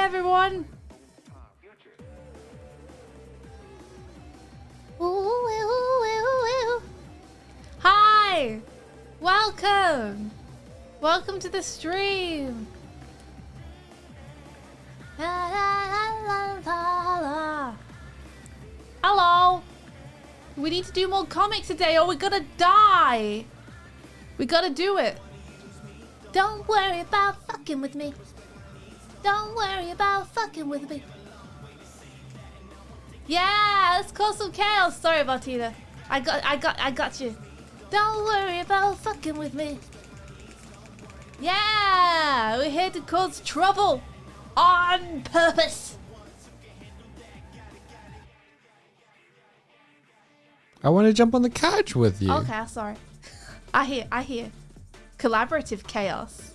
everyone. Hi. Welcome. Welcome to the stream. Hello. We need to do more comics today or we're gonna die. We gotta do it. Don't worry about fucking with me. Don't worry about fucking with me. Yeah, let's cause some chaos. Sorry, Martina. I got you. Don't worry about fucking with me. Yeah, we're here to cause trouble on purpose. I want to jump on the couch with you. Okay, sorry. I hear. Collaborative chaos.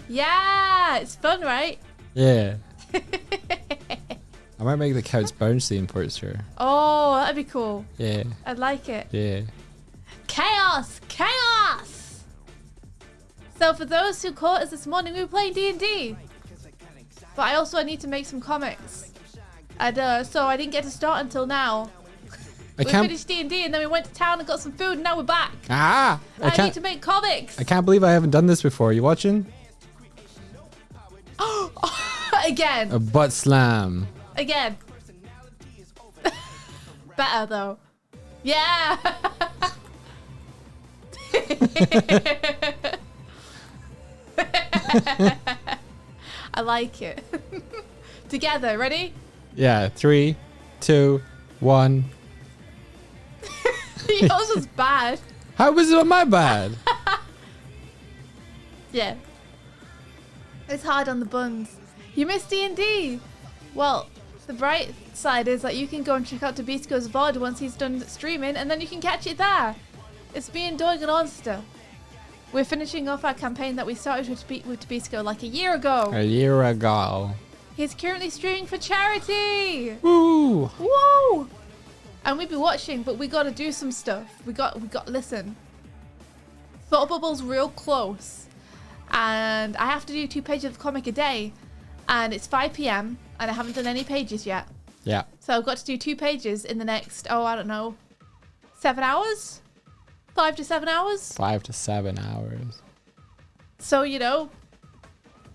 Yeah, it's fun, right? Yeah. I might make the couch bouncy in Portster. Oh, that'd be cool. Yeah. I'd like it. Yeah. Chaos! Chaos! So for those who caught us this morning, we were playing D&D. But I need to make some comics. And so I didn't get to start until now. We finished D&D and then we went to town and got some food and now we're back. Ah! I need to make comics. I can't believe I haven't done this before. You watching? Again. A butt slam. Again. Better though. Yeah. I like it. Together, ready? Yeah. 3, 2, 1. Yours was bad. How was it my bad? Yeah. It's hard on the buns. You missed D&D. Well, the bright side is that you can go and check out Tabisco's VOD once he's done streaming and then you can catch it there. It's me and Doig and Onster. We're finishing off our campaign that we started with Tabisco like a year ago. A year ago. He's currently streaming for charity. Woo! Woo! And we've been watching, but we gotta do some stuff. We got listen. Thought Bubble's real close. And I have to do 2 pages of comic a day. And it's 5 p.m. and I haven't done any pages yet. Yeah. So I've got to do 2 pages in the next, I don't know, 7 hours? 5 to 7 hours? 5 to 7 hours. So, you know,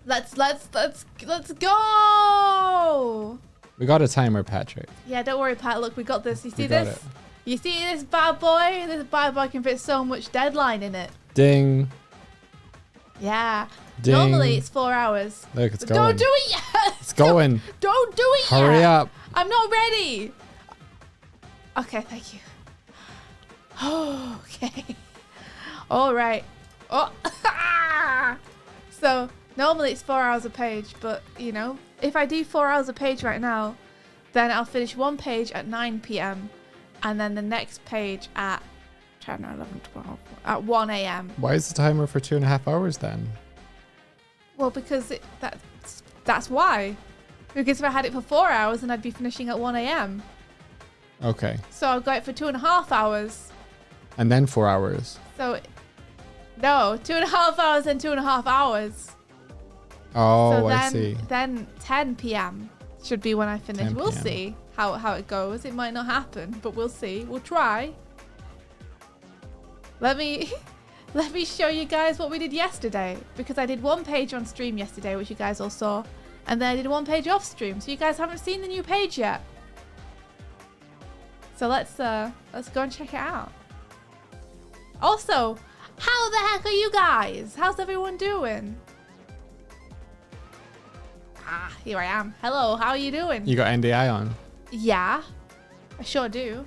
let's go! We got a timer, Patrick. Yeah, don't worry, Pat. Look, we got this. You see We got this? it. You see this bad boy? This bad boy can fit so much deadline in it. Ding. Yeah. Ding. Normally it's 4 hours. Look, it's But going. don't do it yet. It's going. Don't do it yet. Hurry up. I'm not ready. Okay, thank you. Okay. All right. Oh. So normally it's 4 hours a page, but you know, if I do 4 hours a page right now, then I'll finish 1 page at 9 p.m. and then the next page at 10, 11, 12, at 1 a.m. Why is the timer for 2.5 hours then? Well, because that's why. Because if I had it for 4 hours, then I'd be finishing at 1 a.m. Okay. So I've got it for 2.5 hours. And then 4 hours. So, no, 2.5 hours and 2.5 hours. Oh, So I see. then 10 p.m. should be when I finish. 10 We'll p.m. see how it goes. It might not happen, but we'll see. We'll try. Let me show you guys what we did yesterday, because I did 1 page on stream yesterday, which you guys all saw, and then I did 1 page off stream. So you guys haven't seen the new page yet. So let's go and check it out. Also, how the heck are you guys? How's everyone doing? Ah, here I am. Hello, how are you doing? You got NDI on. Yeah, I sure do.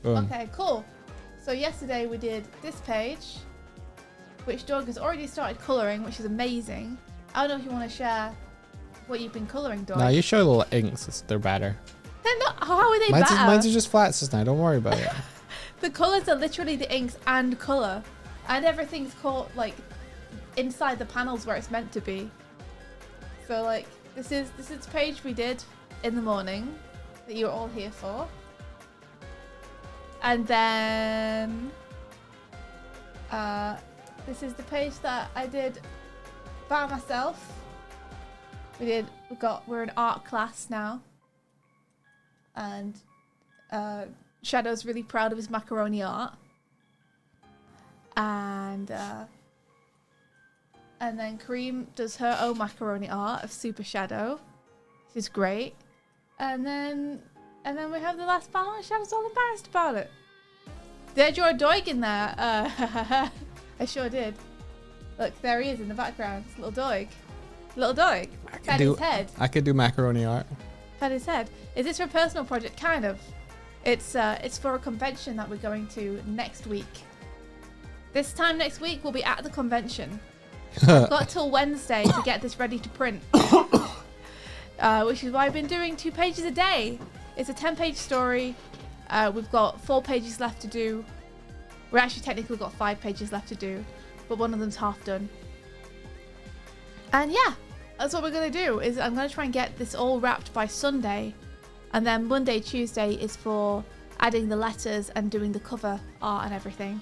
Boom. Okay, cool. So yesterday we did this page, which Doug has already started colouring, which is amazing. I don't know if you want to share what you've been colouring, Doug. No, you show little inks. They're better. They're not. How are they Mine's better? are just flats just now. Don't worry about it. The colours are literally the inks and colour, and everything's caught like inside the panels where it's meant to be. So like this is page we did in the morning that you were all here for. And then this is the page that I did by myself. We're in art class now. And Shadow's really proud of his macaroni art. And then Kareem does her own macaroni art of Super Shadow. Which is great. And then we have the last panel and Shadow's all embarrassed about it. Did I draw a Doig in there? I sure did. Look, there he is in the background. It's little Doig. Little Doig. Pat his head. I could do macaroni art. Pat his head. Is this for a personal project? Kind of. It's for a convention that we're going to next week. This time next week we'll be at the convention. I've got till Wednesday to get this ready to print. Which is why I've been doing 2 pages a day. It's a 10-page story. We've got 4 pages left to do. We're actually technically got 5 pages left to do, but one of them's half done. And yeah, that's what we're gonna do. Is I'm gonna try and get this all wrapped by Sunday, and then Monday, Tuesday is for adding the letters and doing the cover art and everything.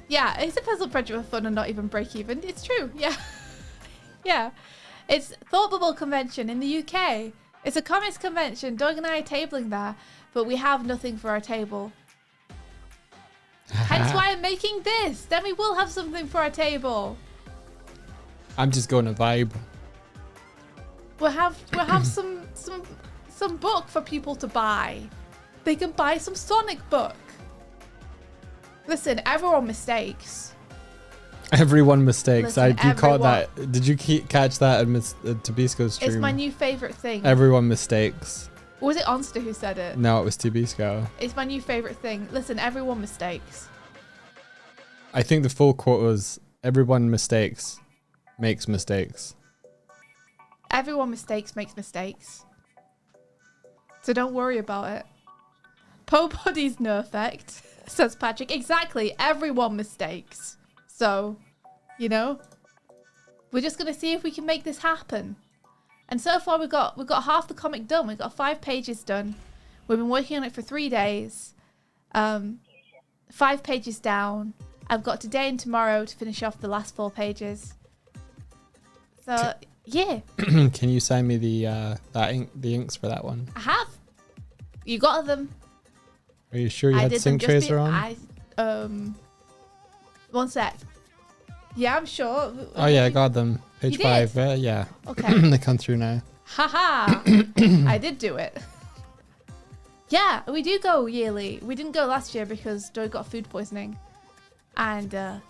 Yeah, it's a puzzle project for fun and not even break even. It's true. Yeah, yeah. It's Thought Bubble Convention in the UK. It's a comics convention. Doug and I are tabling there, but we have nothing for our table. Hence why I'm making this. Then we will have something for our table. I'm just going to vibe. We'll have some book for people to buy. They can buy some Sonic book. Listen, everyone mistakes. Everyone mistakes. Listen, You caught that. Did you catch that at Tabisco's stream? It's my new favorite thing. Everyone mistakes. Or was it Onster who said it? No, it was Tabisco. It's my new favorite thing. Listen, everyone mistakes. I think the full quote was, everyone mistakes, makes mistakes. Everyone mistakes makes mistakes. So don't worry about it. Po Body's no effect, says Patrick. Exactly, everyone mistakes. So, you know, we're just gonna see if we can make this happen. And so far we've got half the comic done. We've got 5 pages done. We've been working on it for 3 days. 5 pages down. I've got today and tomorrow to finish off the last 4 pages. So yeah. Can you send me the inks for that one? I have. You got them. Are you sure you had Sync Tracer on? One sec. Yeah, I'm sure. Oh yeah, I got them. Page 5. Yeah. Okay. They come through now. Haha. I did do it. Yeah, we do go yearly. We didn't go last year because Doug got food poisoning. And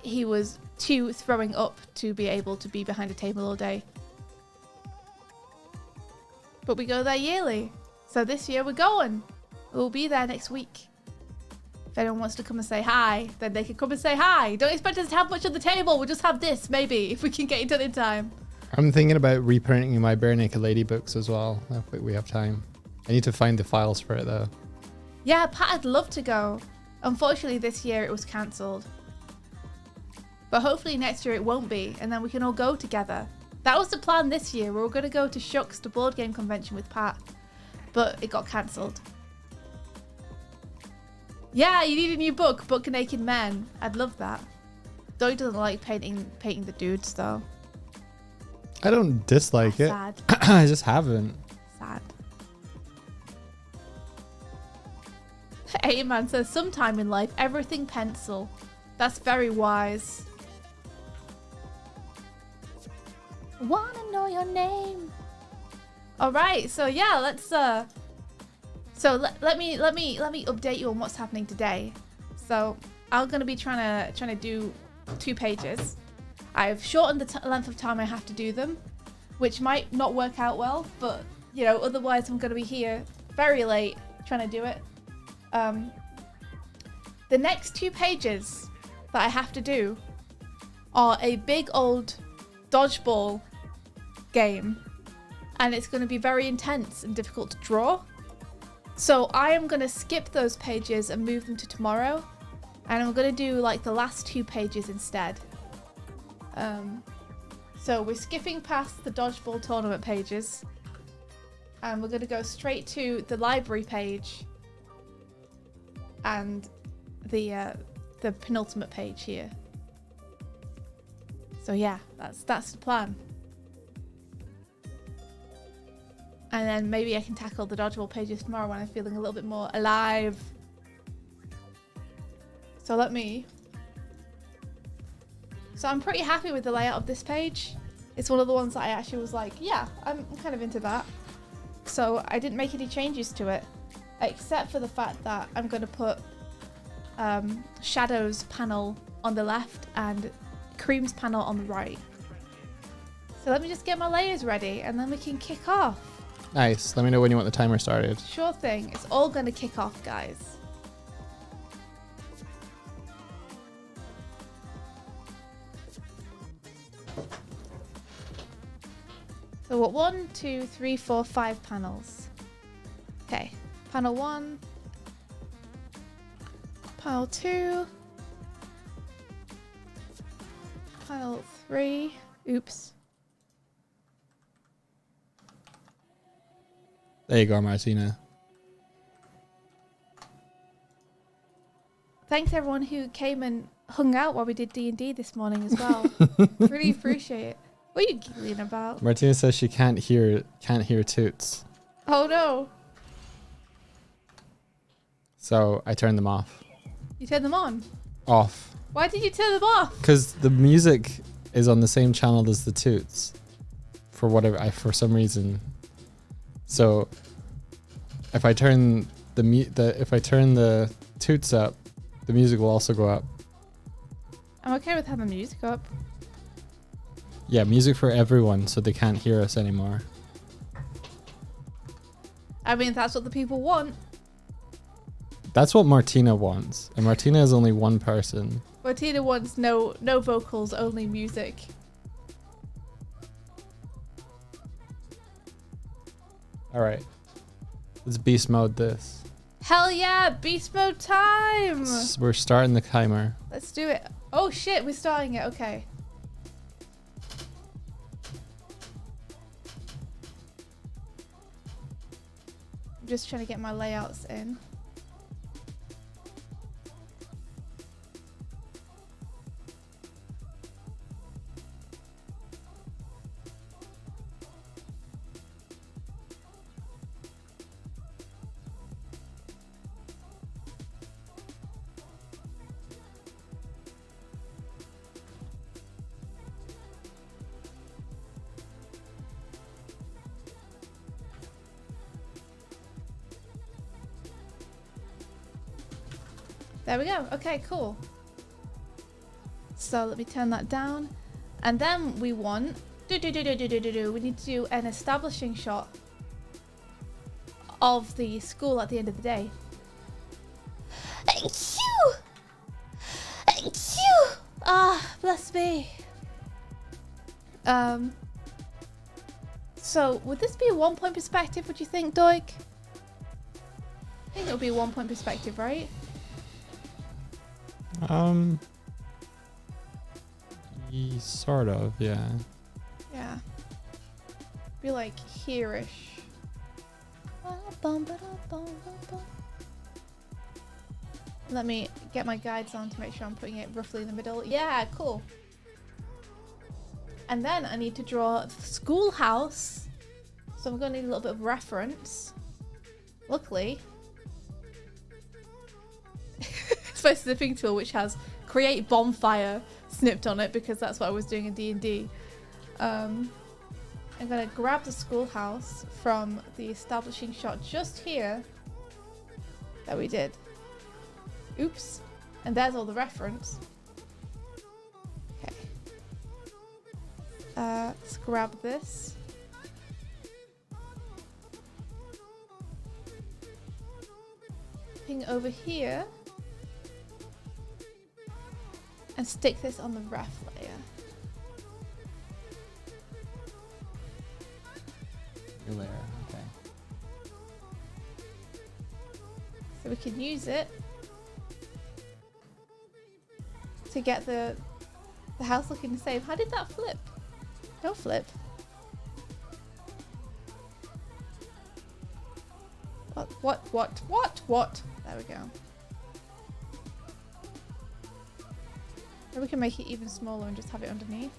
he was too throwing up to be able to be behind a table all day. But we go there yearly. So this year we're going. We'll be there next week. If anyone wants to come and say hi, then they can come and say hi. Don't expect us to have much on the table. We'll just have this, maybe, if we can get it done in time. I'm thinking about reprinting my Bare Naked Lady books as well, if we have time. I need to find the files for it, though. Yeah, Pat, I'd love to go. Unfortunately, this year it was cancelled. But hopefully next year it won't be, and then we can all go together. That was the plan this year. We were going to go to Shucks, the board game convention with Pat. But it got cancelled. Yeah, you need a new book, Book Naked Men. I'd love that. Doug doesn't like painting the dudes, though. I don't dislike it. Sad. I just haven't. Sad. A-Man says, sometime in life, everything pencil. That's very wise. Wanna know your name. All right, so yeah, let's so let me update you on what's happening today. So I'm gonna be trying to do 2 pages. I've shortened the length of time I have to do them, which might not work out well, but you know, otherwise I'm gonna be here very late trying to do it. The next 2 pages that I have to do are a big old dodgeball game, and it's going to be very intense and difficult to draw. So I am going to skip those pages and move them to tomorrow, and I'm going to do like the last 2 pages instead. So we're skipping past the dodgeball tournament pages, and we're going to go straight to the library page and the penultimate page here. So yeah, that's the plan. And then maybe I can tackle the dodgeball pages tomorrow when I'm feeling a little bit more alive. So I'm pretty happy with the layout of this page. It's one of the ones that I actually was like, yeah, I'm kind of into that. So I didn't make any changes to it, except for the fact that I'm going to put Shadow's panel on the left and Cream's panel on the right. So let me just get my layers ready and then we can kick off. Nice. Let me know when you want the timer started. Sure thing. It's all going to kick off, guys. So what, 1, 2, 3, 4, 5 panels. Okay, panel 1, panel 2, panel 3, oops. There you go, Martina. Thanks everyone who came and hung out while we did D&D this morning as well. Really appreciate it. What are you giggling about? Martina says she can't hear toots. Oh no. So I turned them off. You turned them on? Off. Why did you turn them off? Because the music is on the same channel as the toots. For some reason. So if I turn the toots up, the music will also go up. I'm okay with having the music up. Yeah, music for everyone so they can't hear us anymore. I mean, that's what the people want. That's what Martina wants. And Martina is only one person. Martina wants no vocals, only music. All right. Let's beast mode this. Hell yeah, beast mode time! We're starting the timer. Let's do it. Oh shit, we're starting it, okay. I'm just trying to get my layouts in. There we go. Okay, cool. So let me turn that down. And then we want... we need to do an establishing shot of the school at the end of the day. Ah, bless me. So would this be a 1 point perspective, would you think, Doig? I think it would be a 1 point perspective, right? Sort of, yeah. Yeah. Be like here-ish. Let me get my guides on to make sure I'm putting it roughly in the middle. Yeah, cool. And then I need to draw the schoolhouse. So I'm going to need a little bit of reference. Luckily, it's my snipping tool, which has create bonfire snipped on it because that's what I was doing in D&D. I'm going to grab the schoolhouse from the establishing shot just here that we did. Oops. And there's all the reference. Okay. Let's grab this. Ping over here. And stick this on the ref layer. Your layer, okay. So we can use it to get the house looking the same. How did that flip? Don't flip. What? There we go. Then we can make it even smaller and just have it underneath.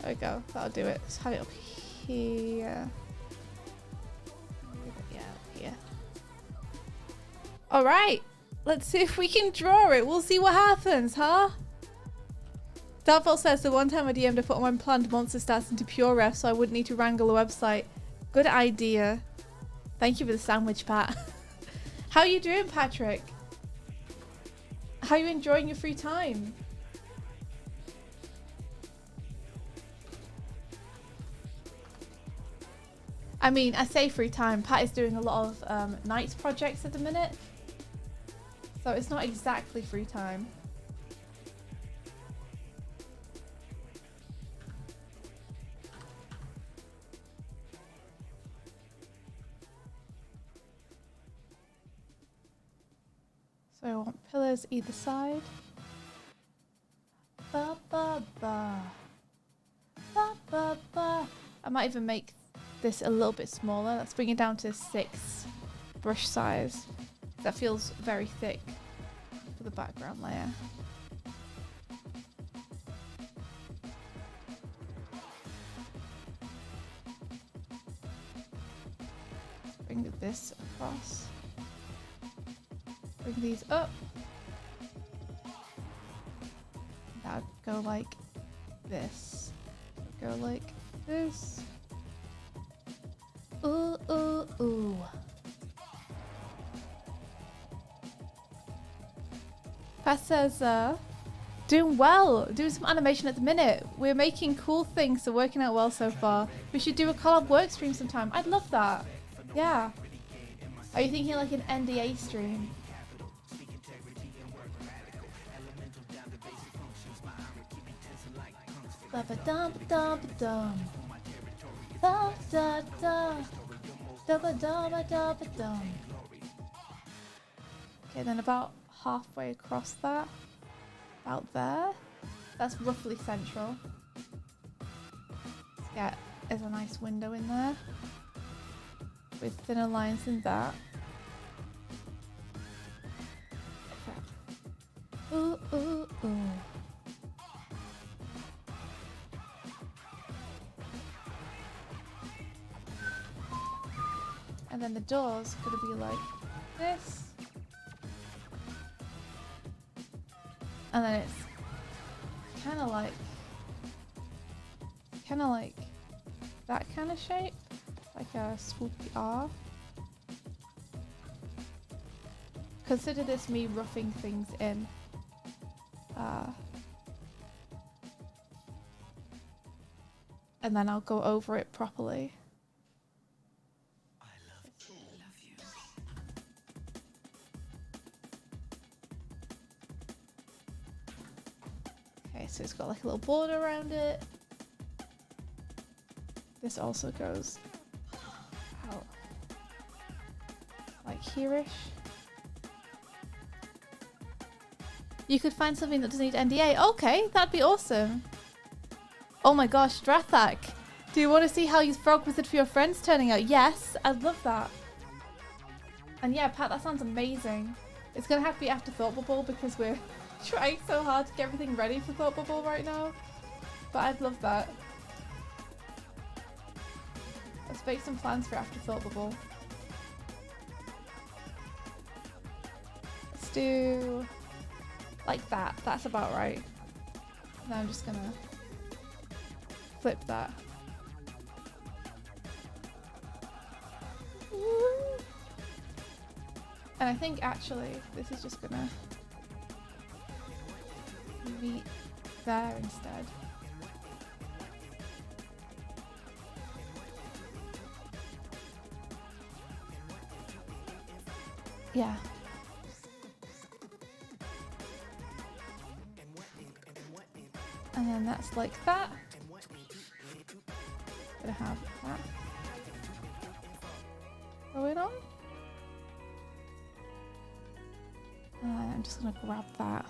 There we go. That'll do it. Let's have it up here. Yeah, up here. All right. Let's see if we can draw it. We'll see what happens, huh? Darkfall says the one time I DM'd, I put my planned monster stats into pure ref so I wouldn't need to wrangle a website. Good idea. Thank you for the sandwich, Pat. How you doing, Patrick? How you enjoying your free time? I mean, I say free time. Pat is doing a lot of nights projects at the minute. So it's not exactly free time. So I want pillars either side. Ba, ba, ba. Ba, ba, ba. I might even make this a little bit smaller. Let's bring it down to 6 brush size. That feels very thick for the background layer. Let's bring this across. Bring these up. That would go like this. Go like this. Ooh, ooh, ooh. Pat says, doing well. Doing some animation at the minute. We're making cool things, so working out well so far. We should do a collab work stream sometime. I'd love that. Yeah. Are you thinking like an NDA stream? Ba-ba-dum-ba-dum-ba-dum. Da-da-da. Da-ba-dum-ba-dum-ba-dum. Okay, then about halfway across that. About there. That's roughly central. Let's get there's a nice window in there. With thinner lines than that. Okay. Ooh, ooh, ooh. And then the door's gonna be like this. And then it's kind of like that kind of shape, like a swoopy R. Consider this me roughing things in. And then I'll go over it properly. So it's got like a little border around it. This also goes out like here-ish. You could find something that doesn't need NDA. Okay, that'd be awesome. Oh my gosh, Drathak. Do you want to see how you frog wizard for your friends turning out? Yes, I'd love that. And yeah, Pat, that sounds amazing. It's going to have to be after Thought Bubble because we're trying so hard to get everything ready for Thought Bubble right now. But I'd love that. Let's make some plans for after Thought Bubble. Let's do like that. That's about right. Now I'm just gonna flip that. And I think actually this is just gonna meet there instead. Yeah. And then that's like that. Gonna have that going on. And I'm just gonna grab that.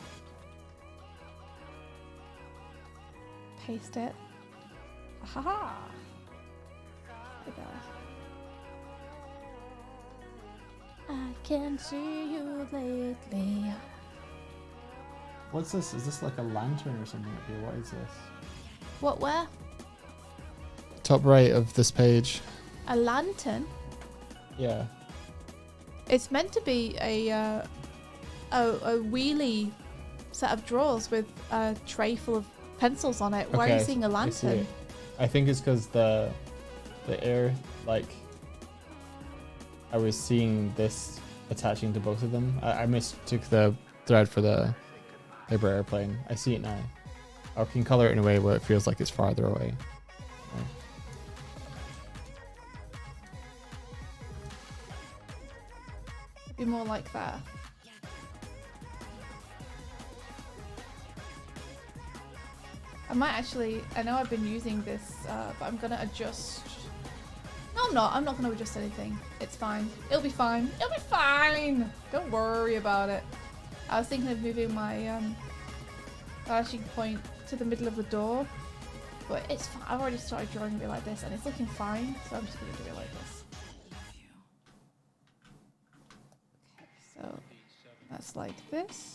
Paste it. Haha! There we go. I can see you lately. What's this? Is this like a lantern or something up here? What is this? What, where? top right of this page. A lantern? Yeah. It's meant to be a wheelie set of drawers with a tray full of pencils on it. Why are you seeing a I see lantern? it. I think it's because the air, like, I was seeing this attaching to both of them. I mistook the thread for the paper airplane. I see it now. I can color it in a way where it feels like it's farther away. Be more like that. I might actually, I know I've been using this, but I'm gonna adjust. No, I'm not. I'm not gonna adjust anything. It's fine. It'll be fine. It'll be fine. Don't worry about it. I was thinking of moving my vanishing point to the middle of the door, but it's fine. I've already started drawing it like this, and it's looking fine. So I'm just gonna do it like this. Okay, so that's like this.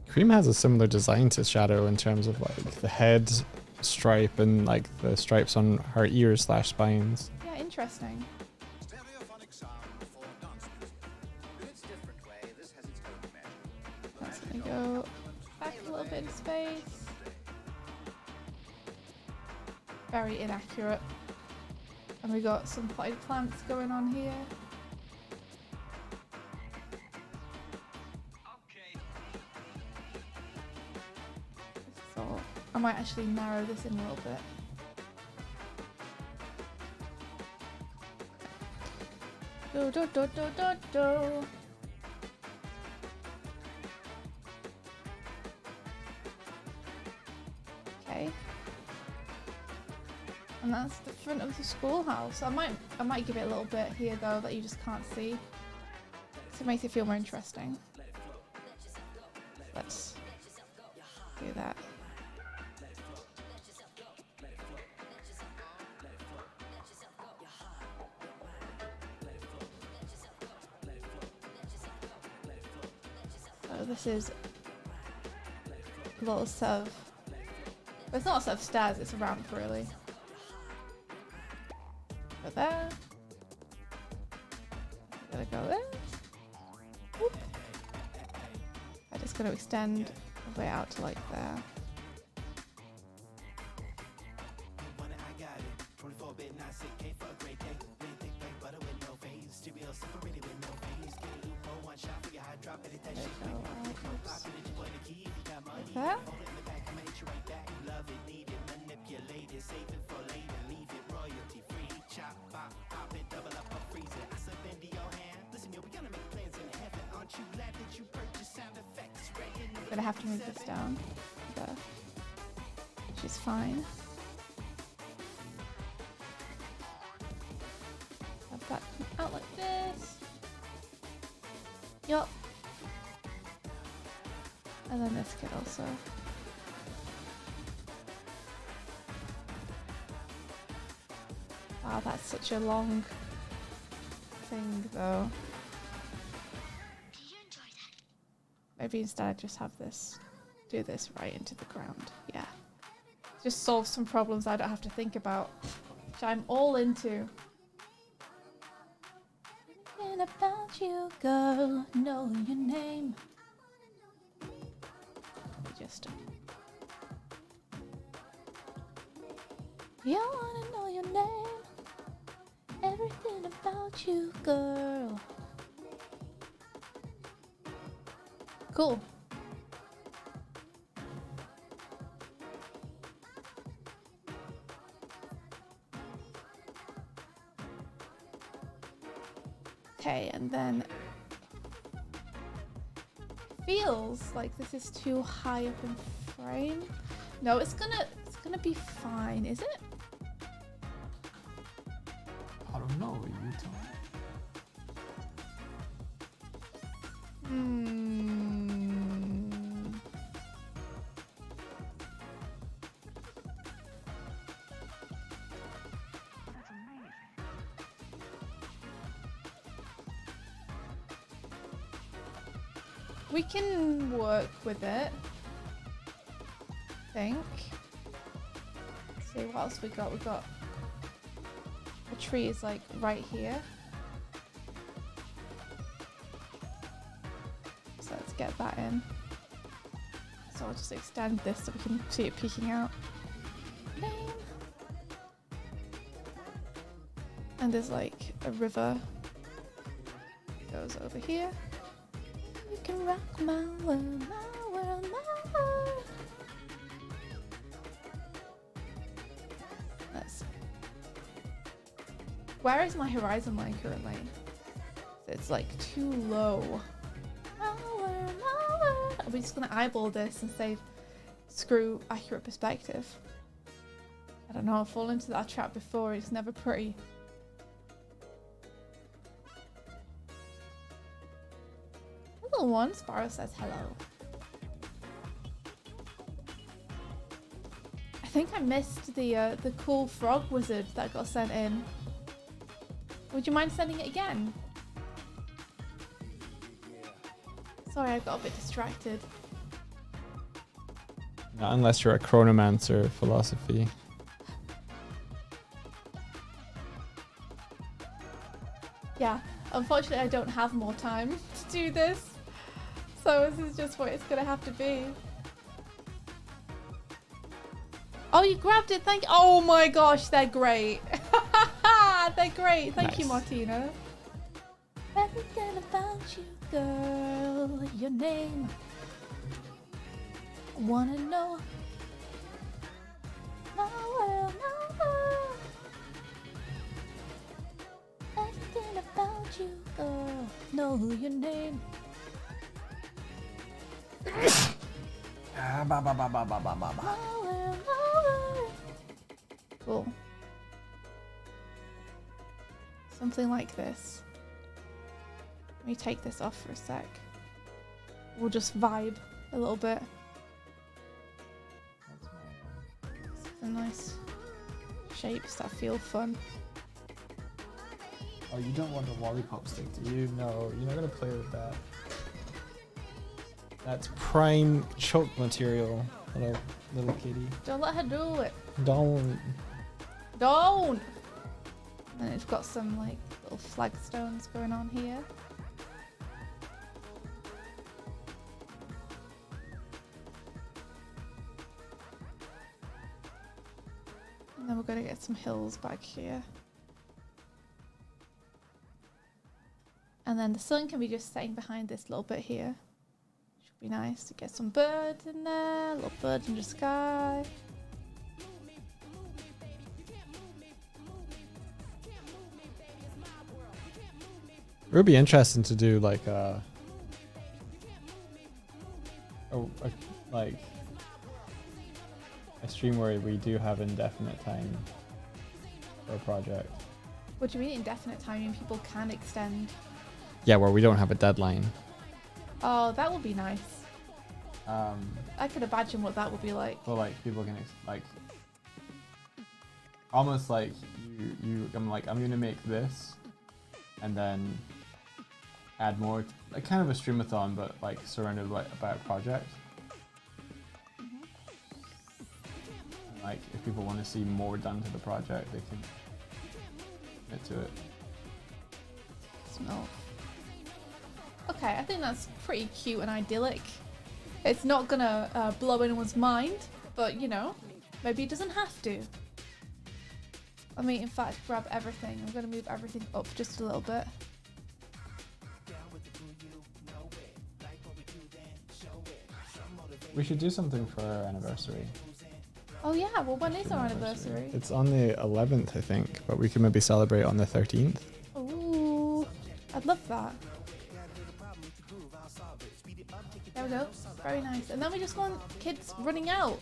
Cream has a similar design to Shadow in terms of like the head stripe and like the stripes on her ears / spines. Yeah, interesting. That's gonna go back a little bit in space. Very inaccurate. And we got some potted plants going on here. So I might actually narrow this in a little bit. Do do do do do do. Okay. And that's the front of the schoolhouse. I might give it a little bit here though that you just can't see. So it makes it feel more interesting. Let's do that. So this is a little set of, it's not a set of stairs, it's a ramp really. Go there. Gotta go there. Whoop. I'm just gonna extend the way out to like there. There. Gonna have to move this down there, which is fine. Have that come out like this. Yup. And then this kid also. Wow, that's such a long thing though. Maybe instead I just have this, do this right into the ground. Yeah. Just solve some problems I don't have to think about, which I'm all into. Thinking about you, girl, know your name. Just yeah, I wanna know your name. Everything about you, girl. Cool. Okay, and then feels like this is too high up in frame. No, it's gonna be fine, is it? I don't know, you tell me. We can work with it. I think. Let's see what else we got. We got the tree is like right here. So let's get that in. So I'll just extend this so we can see it peeking out. And there's like a river that goes over here. You can rock my world, my world, my world. Where is my horizon line currently? It's like too low. Are we just gonna eyeball this and say, screw accurate perspective? I don't know, I've fallen into that trap before, it's never pretty. Little one, Sparrow says hello. I think I missed the cool frog wizard that got sent in. Would you mind sending it again? Sorry, I got a bit distracted. Not unless you're a chronomancer philosophy. Yeah, unfortunately I don't have more time to do this. So this is just what it's gonna have to be. Oh, you grabbed it, thank you. Oh my gosh, they're great. They're great, thank you, Martina. Everything about you, girl, your name. I wanna know. My world, my world. Everything about you, girl, know your name. My world, my world. Cool. Something like this. Let me take this off for a sec. We'll just vibe a little bit. Some nice shapes that feel fun. Oh, you don't want a lollipop stick, do you? No, you're not gonna play with that. That's prime choke material, little kitty. Don't let her do it. Don't. Don't! And it's got some like little flagstones going on here. And then we're going to get some hills back here. And then the sun can be just setting behind this little bit here. Should be nice to get some birds in there, little birds in the sky. It would be interesting to do like like a stream where we do have indefinite time for a project. What do you mean indefinite time? You mean people can extend? Yeah, where we don't have a deadline. Oh, that would be nice. I I could imagine what that would be like. So like people can like almost like I'm gonna make this and then add more, like kind of a streamathon, but like surrounded by a project. Mm-hmm. Like if people want to see more done to the project, they can commit to it. Smell. Okay, I think that's pretty cute and idyllic. It's not gonna blow anyone's mind, but you know, maybe it doesn't have to. Let me in fact grab everything. I'm gonna move everything up just a little bit. We should do something for our anniversary. Oh yeah, well when is our anniversary? It's on the 11th, I think, but we can maybe celebrate on the 13th. Ooh, I'd love that. There we go, very nice. And then we just want kids running out.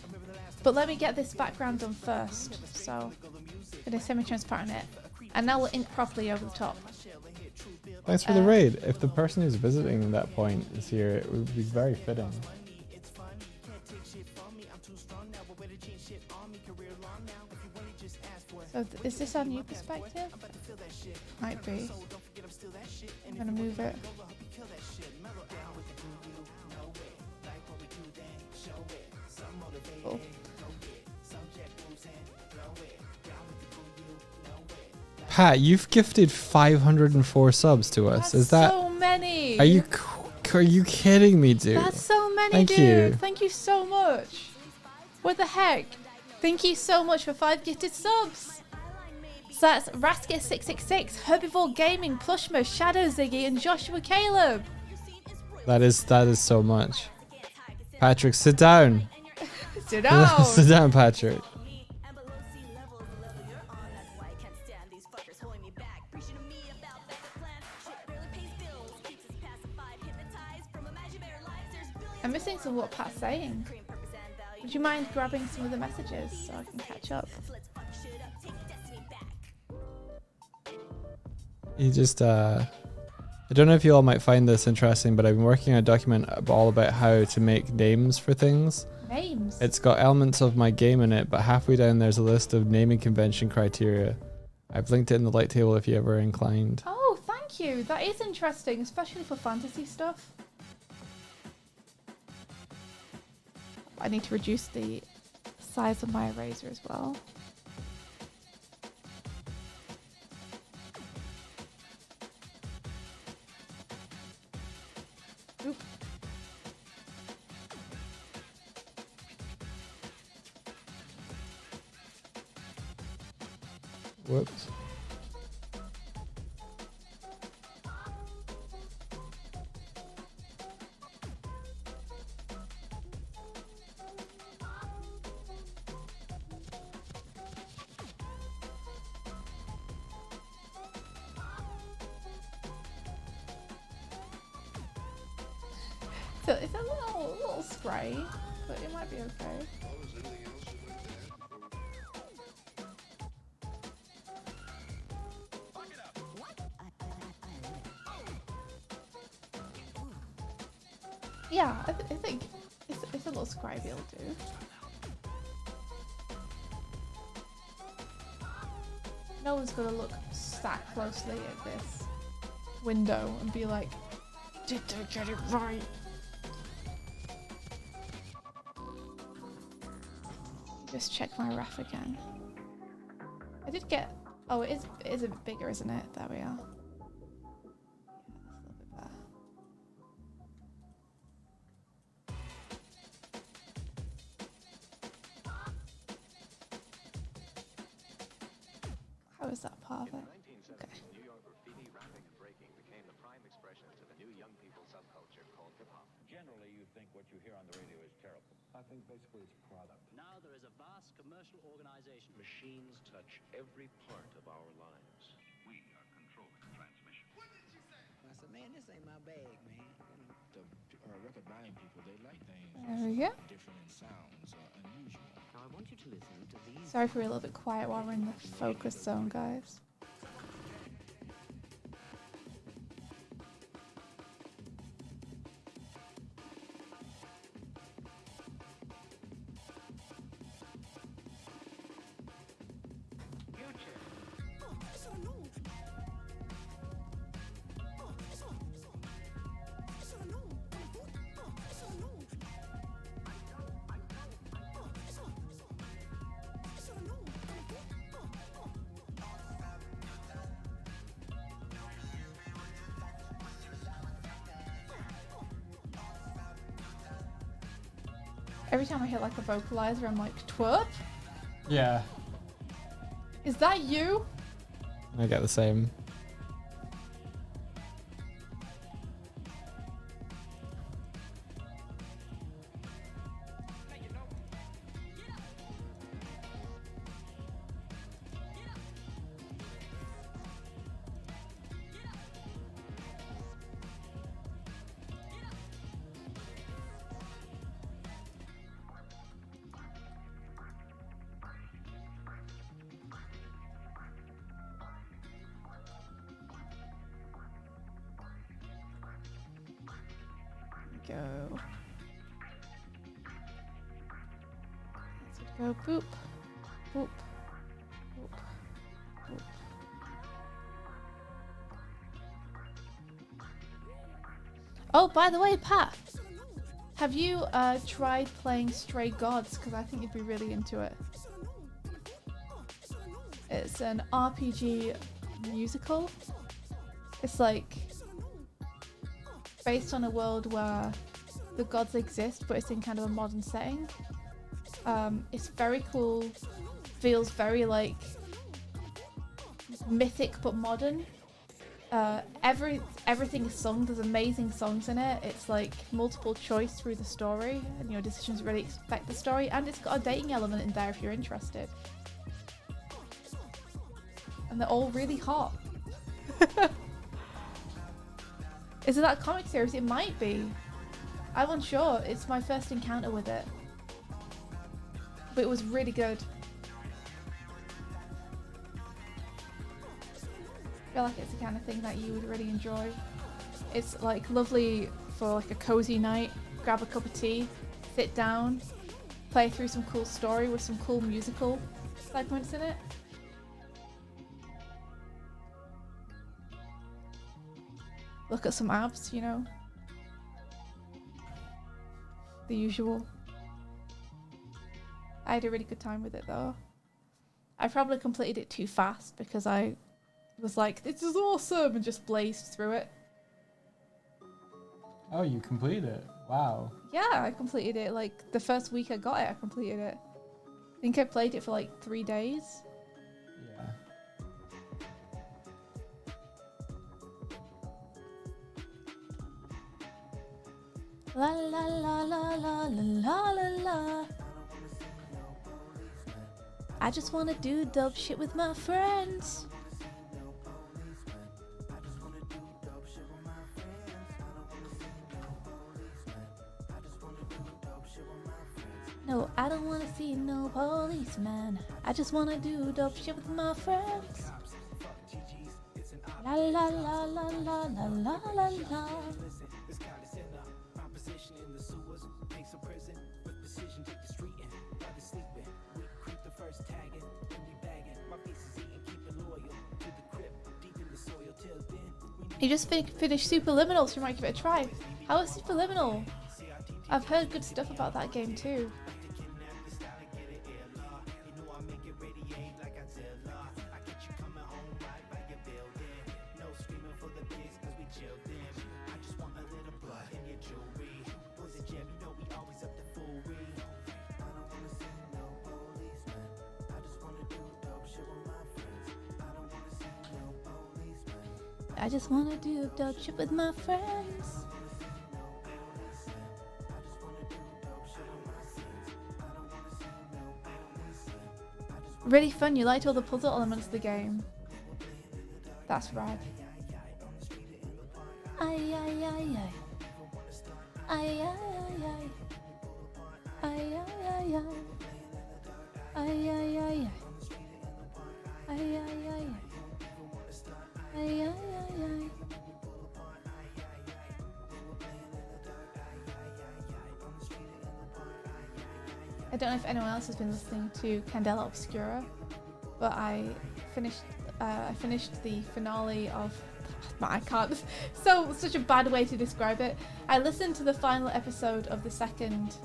But let me get this background done first. So, I'm gonna semi-transparent it. And now we'll ink properly over the top. Thanks for the raid. If the person who's visiting that point is here, it would be very fitting. So is this our new perspective? Might be. I'm gonna move it. people. Pat, you've gifted 504 subs to us. That's Is that? so many? Are you kidding me, dude? That's so many, Thank dude. you. Thank you so much. What the heck? Thank you so much for 5 gifted subs. So that's Raskit666, Herbivore Gaming, Plushmo, Shadow Ziggy, and Joshua Caleb. That is so much. Patrick, sit down. Sit down. Sit down, Patrick. I'm missing some of what Pat's saying. Would you mind grabbing some of the messages so I can catch up? You just, I don't know if you all might find this interesting, but I've been working on a document all about how to make names for things. Names? It's got elements of my game in it, but halfway down there's a list of naming convention criteria. I've linked it in the light table if you're ever inclined. Oh, thank you. That is interesting, especially for fantasy stuff. I need to reduce the size of my eraser as well. Oop. Whoops. So it's a little spray, but it might be okay. Yeah, I think it's a little scribe will do. No one's gonna look that closely at this window and be like, did they get it right? Just check my ref again. I did get. Oh, it is a bit bigger, isn't it? There we are. Yeah, that's a little bit better. How is that part of it? Okay. New York graffiti, rapping, and breaking became the prime expressions of a new young people subculture called hip-hop. Generally, you think what you hear on the radio is terrible. I think basically it's product. Now there is a vast commercial organization. Machines touch every part of our lives. We are controlling the transmission. I said, man, this ain't my bag, man. The record buying people, they like things There we go. different in sounds or unusual. Now I want you to listen to these. Sorry for a little bit quiet while we're in the focus zone, guys. Every time I hit like a vocalizer, I'm like, twerp? Yeah. Is that you? I get the same. Go. Let's go boop. Boop. Boop. Boop. Oh, by the way, Pat, Have you tried playing Stray Gods? Because I think you'd be really into it. It's an RPG musical. It's like based on a world where the gods exist, but it's in kind of a modern setting. It's very cool. Feels very like mythic but modern. Everything is sung. There's amazing songs in it. It's like multiple choice through the story, and your decisions really affect the story. And it's got a dating element in there if you're interested. And they're all really hot. Is it that comic series? It might be. I'm unsure. It's my first encounter with it, but it was really good. I feel like it's the kind of thing that you would really enjoy. It's like lovely for like a cozy night. Grab a cup of tea, sit down, play through some cool story with some cool musical segments in it. Look at some abs, you know. The usual. I had a really good time with it though. I probably completed it too fast because I was like, this is awesome, and just blazed through it. Oh, you completed it. Wow. Yeah, I completed it like the first week I got it, I completed it. I think I played it for like 3 days. Yeah. La la la la la la la la. I just wanna do dope shit with my friends. No, I don't wanna see no policeman. I just wanna do dope shit with my friends. La la la la la la la la la. You just finished Superliminal, so you might give it a try. How is Superliminal? I've heard good stuff about that game too. I just wanna do dope shit with my friends. Really fun, you liked all the puzzle elements of the game. That's rad. Ay ay ay ay. Ay ay ay ay. Ay ay ay ay. Ay ay ay ay. Ay ay ay ay. Ay ay ay ay. I don't know if anyone else has been listening to Candela Obscura, but I finished the finale of. I can't. Such a bad way to describe it. I listened to the final episode of the second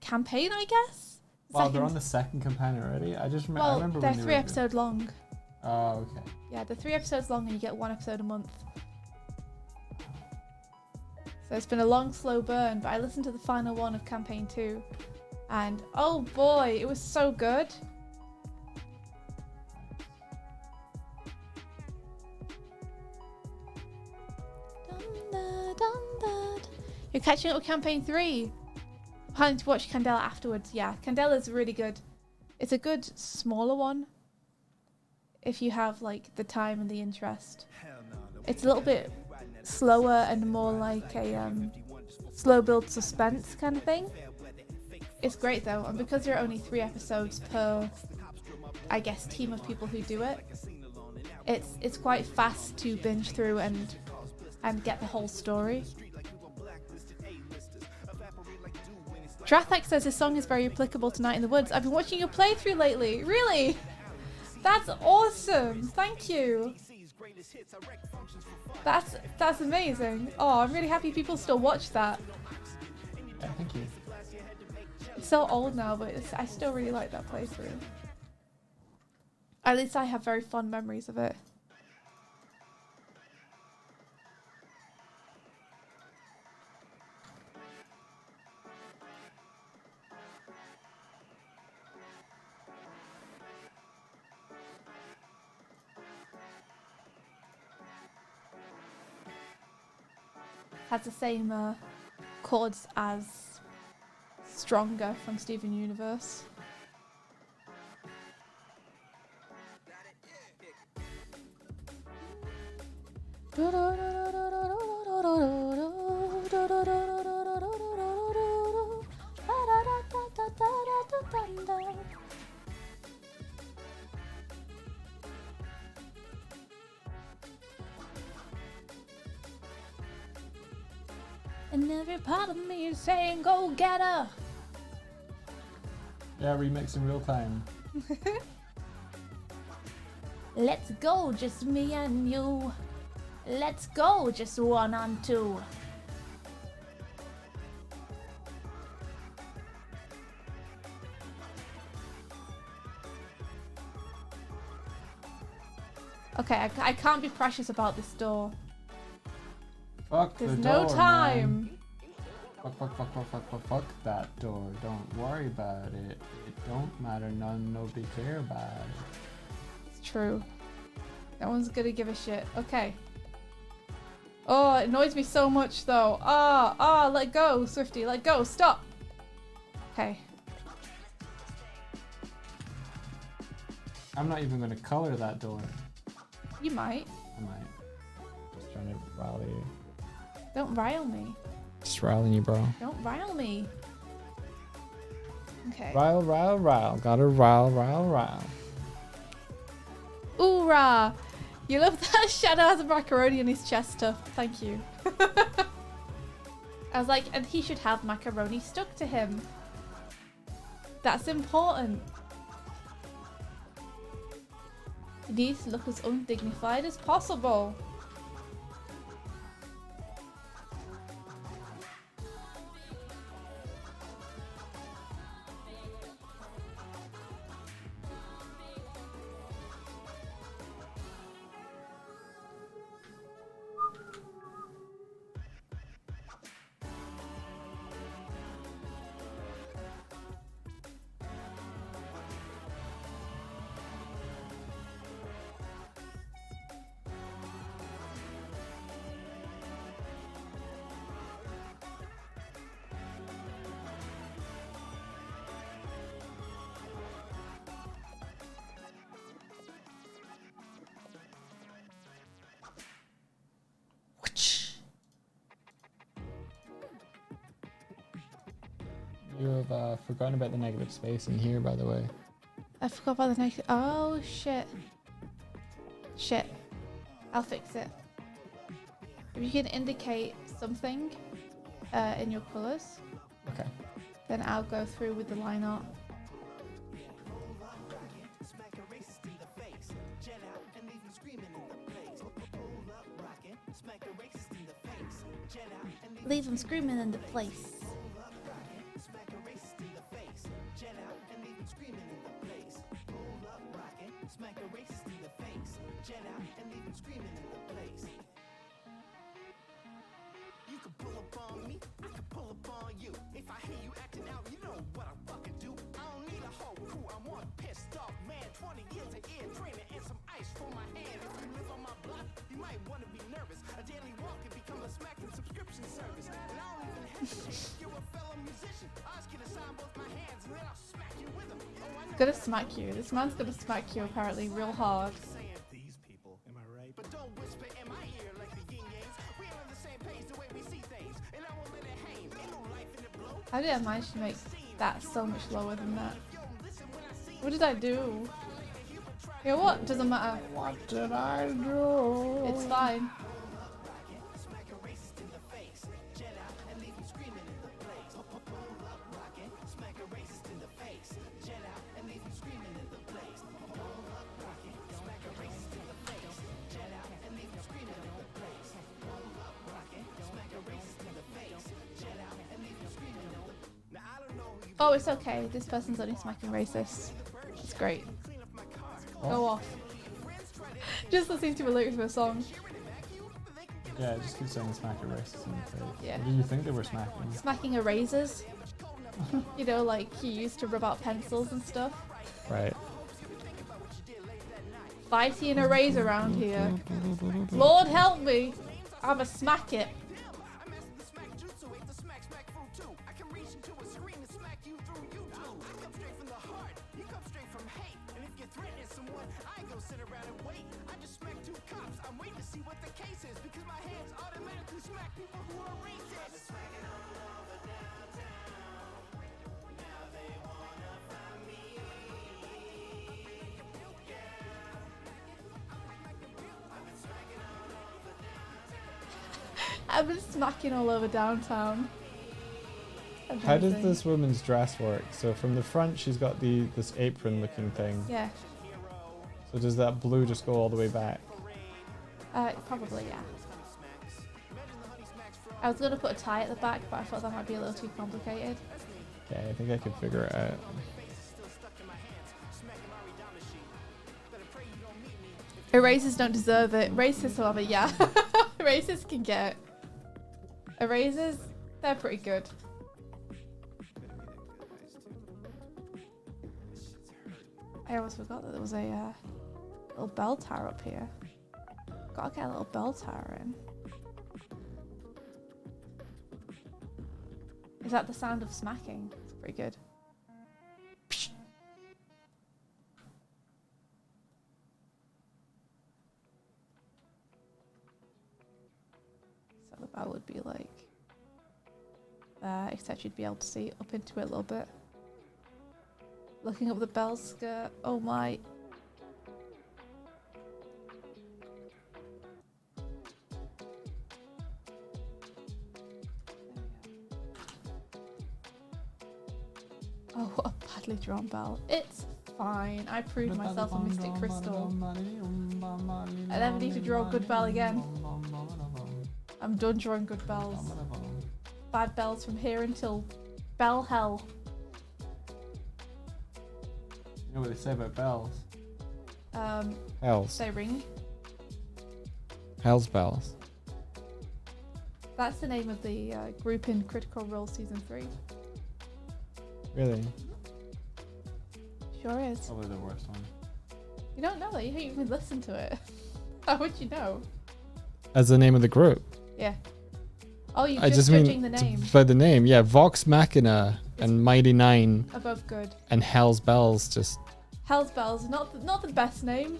campaign, I guess. Wow, they're on the second campaign already? I just remember. Well, I remember they're when they 3 were episodes long. Oh, okay. Yeah, they're 3 episodes long and you get 1 episode a month. So it's been a long, slow burn, but I listened to the final one of campaign 2, and oh boy, it was so good. You're catching up with campaign 3. Planning to watch Candela afterwards. Yeah, Candela's really good. It's a good smaller one if you have like the time and the interest. It's a little bit slower and more like a slow build suspense kind of thing. It's great though, and because there are only 3 episodes per, I guess, team of people who do it, it's quite fast to binge through and get the whole story. Drathek says his song is very applicable to Night in the Woods. I've been watching your playthrough lately. Really? That's awesome. Thank you. That's amazing. Oh, I'm really happy people still watch that. Yeah, thank you. It's so old now, but I still really like that playthrough. At least I have very fond memories of it. Has the same chords as Stronger from Steven Universe. And every part of me is saying, go get her. Yeah, remix in real time. Let's go, just me and you. Let's go, just 1 on 2. Okay, I can't be precious about this door. Fuck There's the no door, time. man. Fuck that door. Don't worry about it. It don't matter. Nobody care about it. It's true. No one's gonna give a shit. Okay. Oh, it annoys me so much though. Let go, Swifty. Let go. Stop. Okay. I'm not even gonna color that door. You might. I might. Just trying to rally you. Don't rile me. Just riling you, bro. Don't rile me. Okay. Rile. Gotta rile. Oorah! You love that Shadow has a macaroni in his chest stuff. Thank you. I was like, and he should have macaroni stuck to him. That's important. He needs to look as undignified as possible. You have forgotten about the negative space in here, by the way. I forgot about the next. Oh shit. Shit. I'll fix it. If you can indicate something in your colours, Okay. then I'll go through with the line art. Leave them screaming in the place. You can pull up on me, I can pull up on you. If I hear you acting out, you know what I fucking do. I don't need a whole crew, I'm one pissed off man. 20 years of ear training and some ice for my hand. If you live on my block, you might want to be nervous. A daily walk can become a smacking subscription service. And I don't even hesitate. You're a fellow musician. I ask you to sign both my hands and then I'll smack you with them. Oh, I know. Gonna smack you. This man's gonna smack you apparently real hard. These people, am I right? But don't whisper in my ear like the yin yangs. We are on the same page the way we see things. And I won't let it hang. Ain't no life in the blow. How did I manage to make that so much lower than that? What did I do? You know what? Doesn't matter. What did I do? It's fine. Oh, it's okay. This person's only smacking racists. It's great. Go off. Just listening to a lyric to a song. Yeah, it just keeps saying smacking racists in the face. Yeah. What do you think they were smacking? Smacking erasers. You know, like you used to rub out pencils and stuff. Right. Fighty and eraser around here. Lord help me. I'ma smack it. I've been smacking all over downtown. How does Amazing. this woman's dress work? So from the front, she's got this apron looking thing. Yeah, So does that blue just go all the way back? probably, yeah. I was gonna put a tie at the back, but I thought that might be a little too complicated. Yeah, I think I could figure it out. Erasers don't deserve it. Racists, however, yeah. Erasers can get. Erasers, they're pretty good. I almost forgot that there was a little bell tower up here. Gotta get a little bell tower in. Is that the sound of smacking? It's pretty good. So the bell would be like there, except you'd be able to see up into it a little bit. Looking up the bell skirt. Oh my. Oh, what a badly drawn bell. It's fine. I proved myself a Mystic Crystal. I never need to draw a good bell again. I'm done drawing good bells. Bad bells from here until bell hell. You know what they say about bells? Hells. They ring. Hell's bells. That's the name of the group in Critical Role Season 3. Really? Sure is. Probably the worst one. You don't know that. You haven't even listened to it. How would you know? As the name of the group. Yeah. Oh, you're I just just judging mean the name. by the name. Yeah, Vox Machina and Mighty Nine Are both good. and Hell's Bells just. Hell's Bells, not the best name.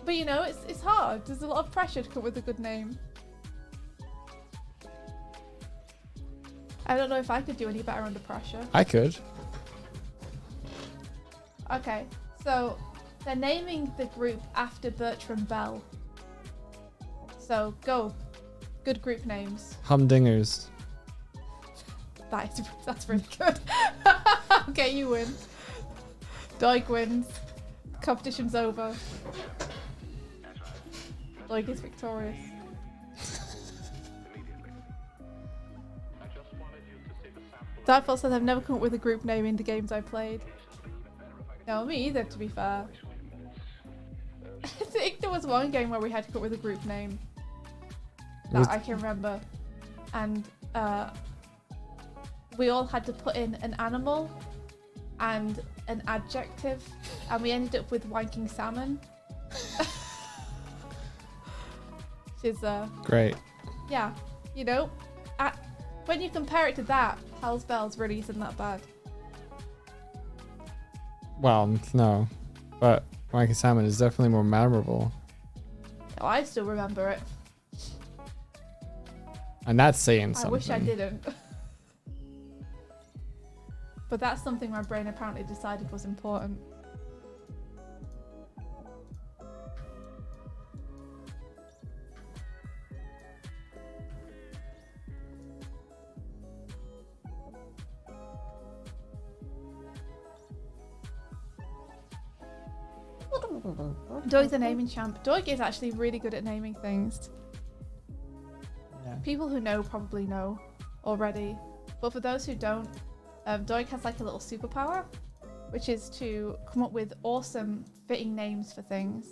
But you know, it's hard. There's a lot of pressure to come up with a good name. I don't know if I could do any better under pressure. I could. Okay, so they're naming the group after Bertram Bell. So go. Good group names. Humdingers. That's really good. Okay, you win. Doig wins. Competition's over. Doig is victorious. Darkfall says I've never come up with a group name in the games I played. No, me either, to be fair. I think there was one game where we had to come up with a group name that I can remember. And we all had to put in an animal and an adjective, and we ended up with wanking salmon. Which is Great. yeah, you know, when you compare it to that, Hell's Bells really isn't that bad. Well, no. But Wanky Salmon is definitely more memorable. Oh, I still remember it. And that's saying something. I wish I didn't. But that's something my brain apparently decided was important. Doig's a naming champ. Doig is actually really good at naming things. Yeah. People who know probably know already. But for those who don't, Doig has like a little superpower, which is to come up with awesome fitting names for things.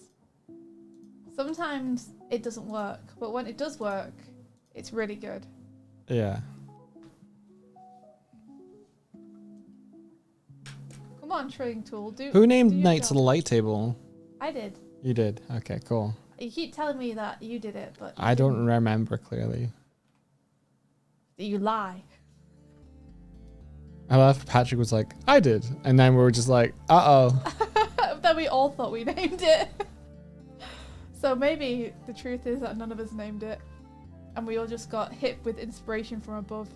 Sometimes it doesn't work, but when it does work, it's really good. Yeah. Come on, Trading Tool. Who named do your Knights of the job. Light Table? I did. You did. Okay, cool. You keep telling me that you did it, but I don't remember clearly. you lie. I left. Patrick was like, I did. And then we were just like, uh-oh. Then we all thought we named it. So maybe the truth is that none of us named it. And we all just got hit with inspiration from above.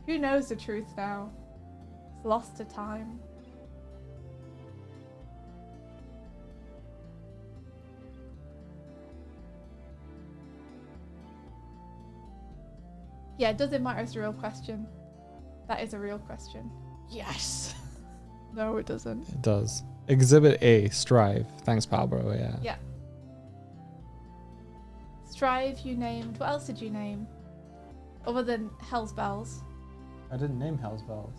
Who knows the truth now? It's lost to time. Yeah, does it matter is a real question. That is a real question. Yes. No, it doesn't. It does. Exhibit A, Strive. Thanks, pal, bro. Yeah. Yeah. Strive you named. What else did you name? Other than Hell's Bells. I didn't name Hell's Bells.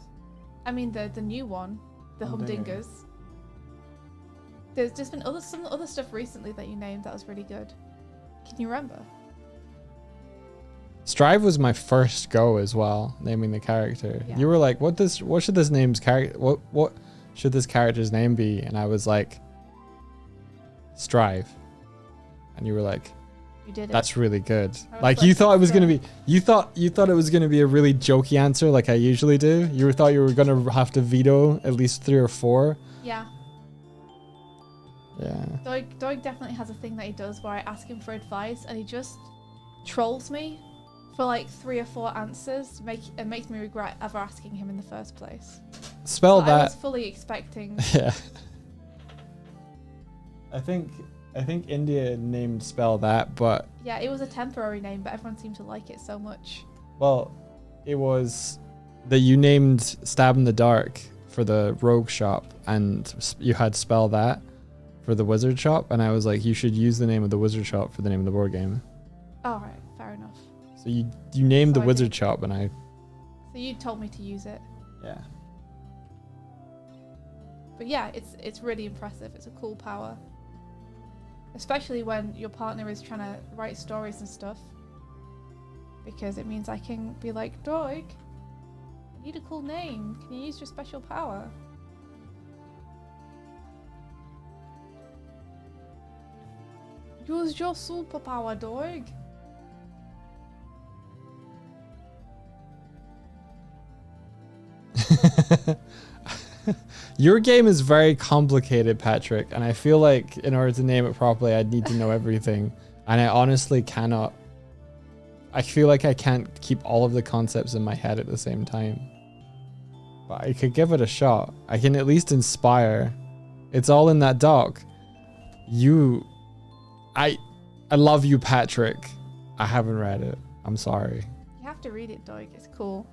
I mean the new one. The Humdingers. Humdingers. There's just been some other stuff recently that you named that was really good. Can you remember? Strive was my first go as well, naming the character. Yeah. You were like, what should this name's character what should this character's name be? And I was like, Strive. And you were like, You did it. that's really good. I was Like like, you thought it was gonna Strive. be you thought it was gonna be a really jokey answer like I usually do. You thought you were gonna have to veto at least 3 or 4. Yeah. Yeah. Doig definitely has a thing that he does where I ask him for advice and he just trolls me for like 3 or 4 answers. It makes me regret ever asking him in the first place. Spell But I that. was fully expecting. Yeah. I think India named Spell that, but Yeah, it was a temporary name, but everyone seemed to like it so much. well, it was that you named Stab in the Dark for the Rogue Shop, and you had Spell that for the Wizard Shop, and I was like, you should use the name of the Wizard Shop for the name of the board game. All right, fair enough. So you named So the I Wizard did. Shop, and I So you told me to use it. yeah. But yeah, it's really impressive. It's a cool power. Especially when your partner is trying to write stories and stuff. Because it means I can be like, Doig, I need a cool name. Can you use your special power? Use your superpower, Doig. Your game is very complicated, Patrick, and I feel like in order to name it properly, I'd need to know everything. And I honestly cannot. I feel like I can't keep all of the concepts in my head at the same time. But I could give it a shot. I can at least inspire. It's all in that doc. I love you, Patrick. I haven't read it. I'm sorry. You have to read it, Doig. It's cool.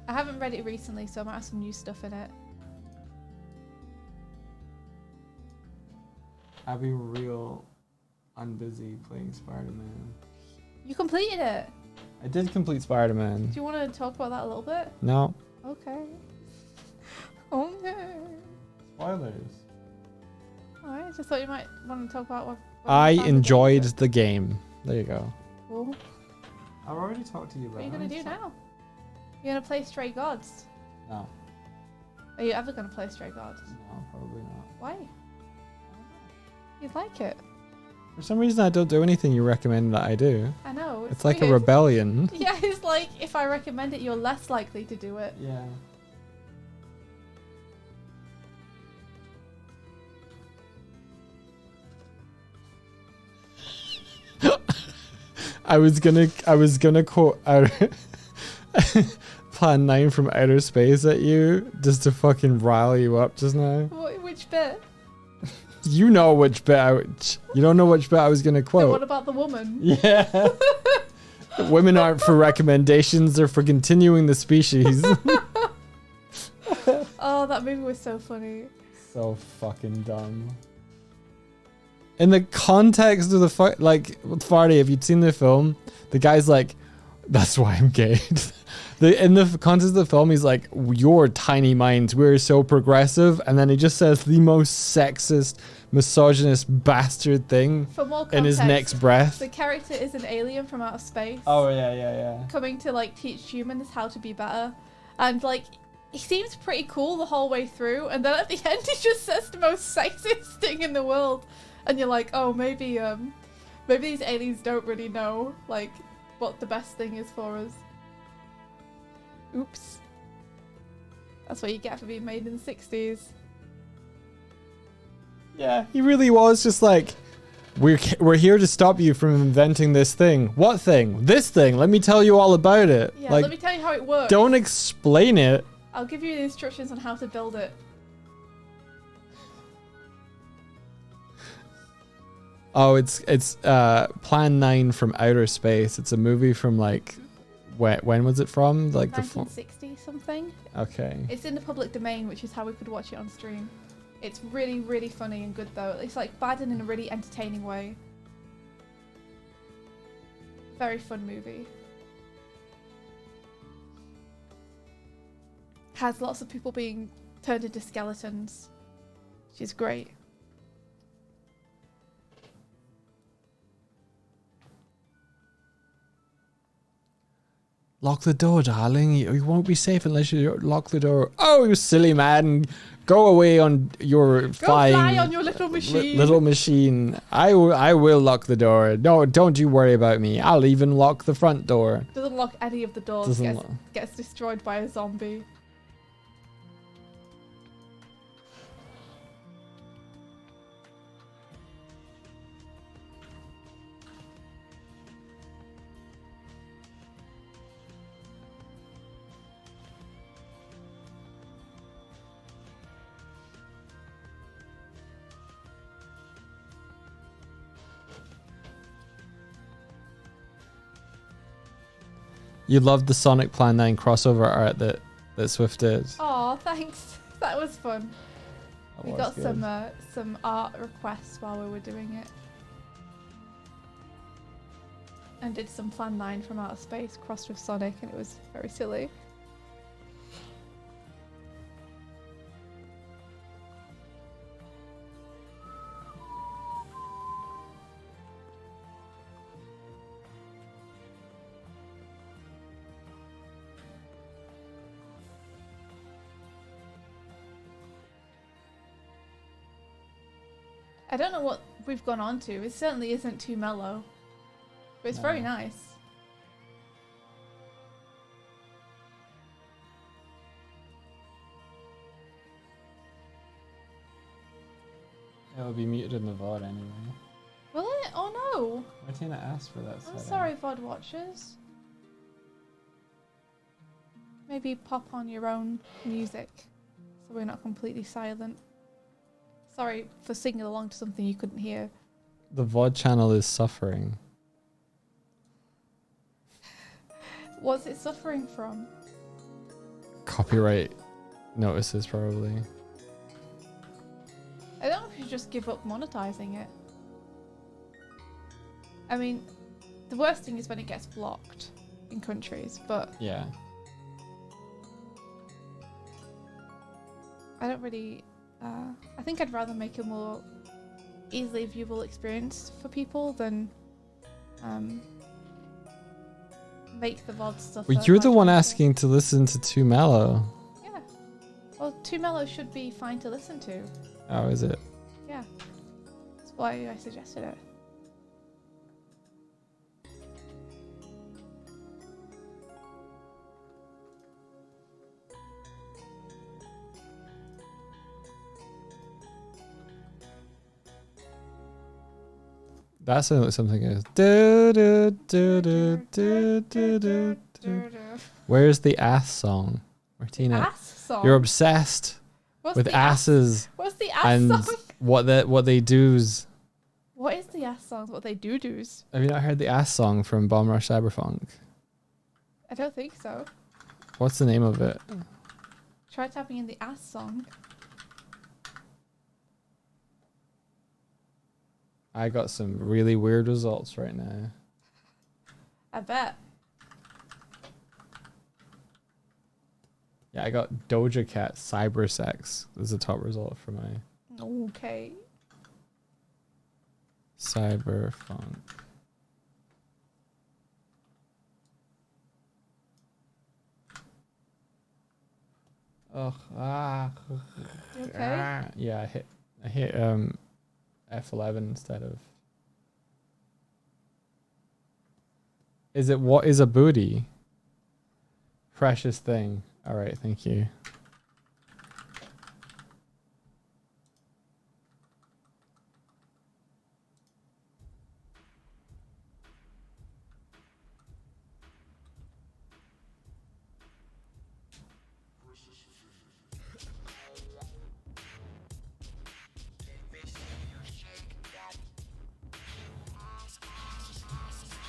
I haven't read it recently, so I might have some new stuff in it. I'll be real unbusy playing Spider-Man. You completed it. I did complete Spider-Man. Do you want to talk about that a little bit? No. Okay. Okay. Spoilers. Alright, just thought you might want to talk about what I you found enjoyed about the game. There you go. it. Cool. I've already talked to you about What are you going to do now? You're going to play Stray Gods? No. Are you ever going to play Stray Gods? No, probably not. Why? You'd like it. For some reason, I don't do anything you recommend that I do. I know. It's like a weird. rebellion. Yeah, it's like if I recommend it, you're less likely to do it. Yeah. I was gonna quote Plan 9 from Outer Space at you just to fucking rile you up just now. Which bit? You know which bit you don't know which bit I was gonna So quote. what about the woman? Yeah. Women aren't for recommendations, they're for continuing the species. Oh, that movie was so funny. So fucking dumb. in the context of the fight, like with Farty, if you'd seen the film, the guy's like, "That's why I'm gay." In the context of the film, he's like, "Your tiny minds, we're so progressive," and then he just says the most sexist, misogynist bastard thing For more in his context, next breath. the character is an alien from outer space. Oh yeah. Coming to like teach humans how to be better, and like he seems pretty cool the whole way through, and then at the end he just says the most sexist thing in the world, and you're like, oh, maybe these aliens don't really know like what the best thing is for us. Oops. That's what you get for being made in the 60s. Yeah, he really was just like, we're here to stop you from inventing this thing. What thing? This thing. Let me tell you all about it. Yeah, like, let me tell you how it works. don't explain it. I'll give you the instructions on how to build it. Oh, it's Plan 9 from Outer Space. It's a movie from like, when was it from? Like the 1960 something. Okay. It's in the public domain, which is how we could watch it on stream. It's really, really funny and good though. It's like bad in a really entertaining way. Very fun movie. Has lots of people being turned into skeletons, which is great. Lock the door, darling. You won't be safe unless you lock the door. Oh, you silly man. Go away on your Go flying fly on your little machine. little machine. I will lock the door. No, don't you worry about me. I'll even lock the front door. Doesn't lock any of the doors. Doesn't Gets destroyed by a zombie. You loved the Sonic Plan 9 crossover art that Swift did. Oh, thanks. That was fun. That We was got good. some art requests while we were doing it. And did some Plan 9 from outer space crossed with Sonic, and it was very silly. I don't know what we've gone on to. It certainly isn't too mellow. But it's very nice. It'll be muted in the VOD anyway. Will it? Oh no! Martina asked for that I'm setting. sorry, VOD watchers. Maybe pop on your own music so we're not completely silent. Sorry for singing along to something you couldn't hear. The VOD channel is suffering. What's it suffering from? Copyright notices, probably. I don't know if you should just give up monetizing it. I mean, the worst thing is when it gets blocked in countries, but Yeah. I don't really... I think I'd rather make a more easily viewable experience for people than make the VOD stuff. Well, you're the one asking to listen to Too Mellow. Yeah. Well, Too Mellow should be fine to listen to. Oh, is it? Yeah. That's why I suggested it. That sounds like something is. Do, do, do, do, do, do, do, do. Where's the ass song, Martina? Ass song? You're obsessed What's with the ass- asses What's the ass and song? what they do's. What is the ass songs? What they do's? Have you not heard the ass song from Bomb Rush Cyberpunk? I don't think so. What's the name of it? Try typing in the ass song. I got some really weird results right now. I bet. Yeah, I got Doja Cat Cybersex as the top result for my Okay. Cyberfunk. Oh, You okay? yeah, I hit F11 instead of. Is it what is a booty? Precious thing. All right, thank you.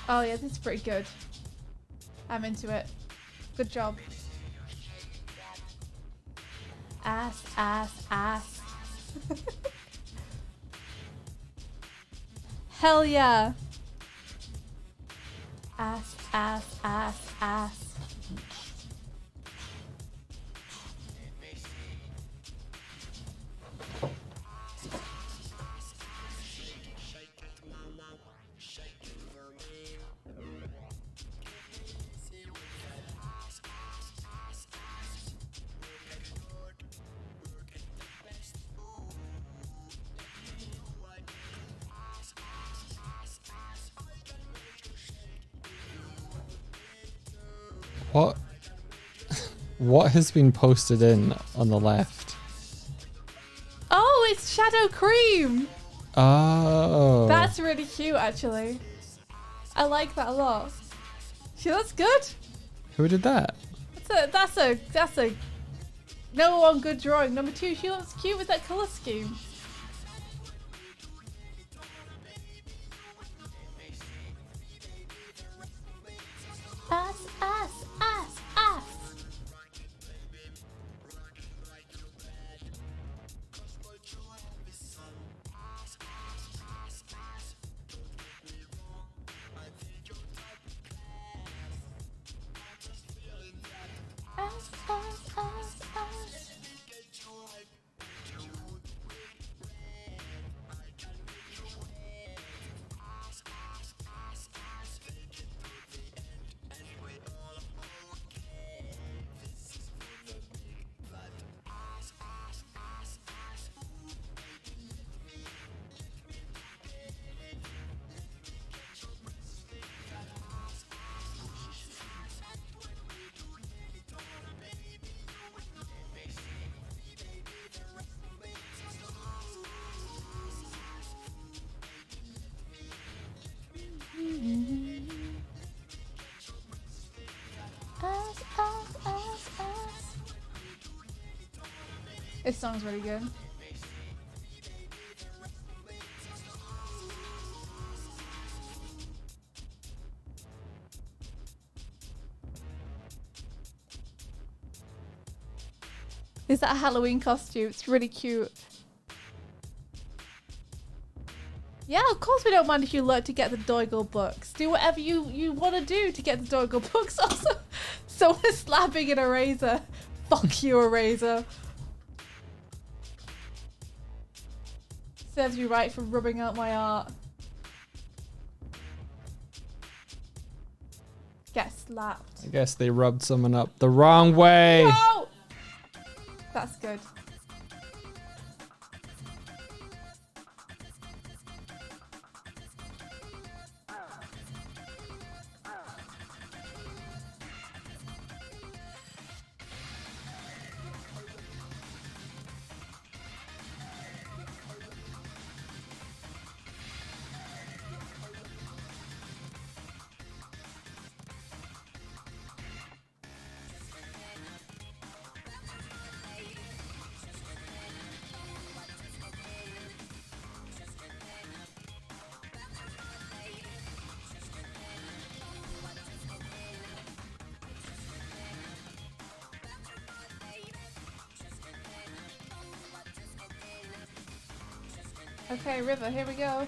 Oh yeah, this is pretty good. I'm into it. Good job. Ass, ass, ass. Hell yeah. Ass, ass, ass, ass. What? What has been posted in on the left? Oh, it's Shadow Cream. Oh. That's really cute, actually. I like that a lot. See, that's good. Who did that? That's a number one good drawing. Number two, she looks cute with that color scheme. Ass, ass, ass, ass. Ass, ass, ass, ass. Ass, ass, ass, ass. This song's really good. Is that a Halloween costume? It's really cute. Yeah, of course we don't mind if you look to get the Doigle books. Do whatever you want to do to get the Doigle books. Also, someone is slapping an eraser. Fuck you, eraser. Serves you right for rubbing out my art. Get slapped. I guess they rubbed someone up the wrong way. No! That's good. Okay, River, here we go.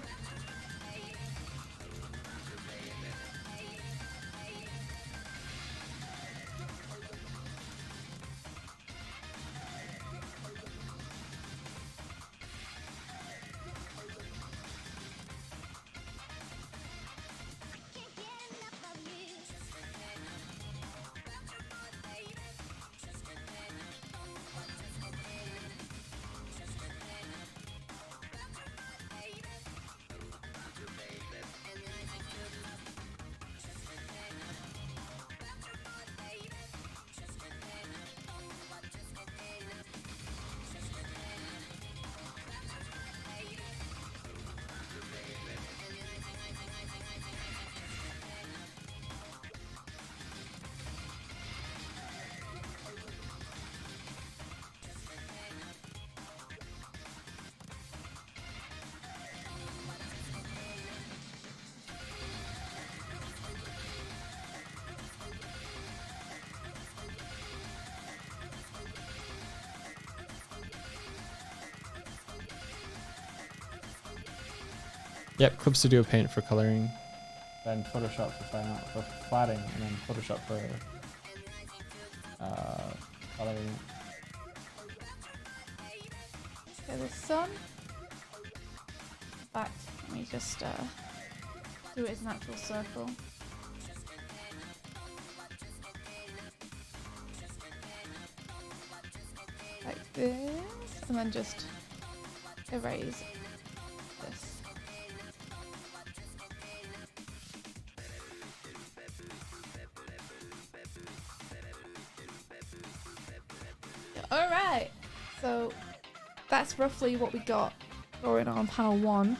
Yep, Clip Studio Paint for coloring, then Photoshop for flatting, and then Photoshop for coloring. Okay, the sun. In fact, let me just do it as an actual circle. Like this, and then just erase this. Alright, so that's roughly what we got going on panel 1.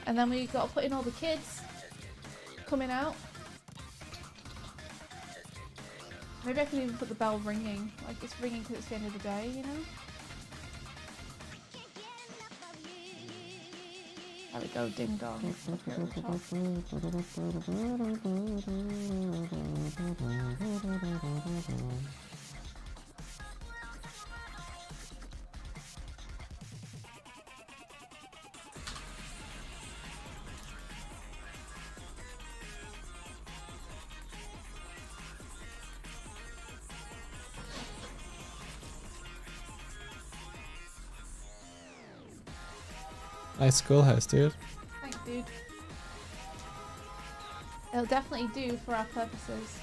And then we got to put in all the kids coming out. Maybe I can even put the bell ringing. Like it's ringing because it's the end of the day, you know? There we go, ding dong. Up here at the top. Nice schoolhouse, dude. Thanks, dude. It'll definitely do for our purposes.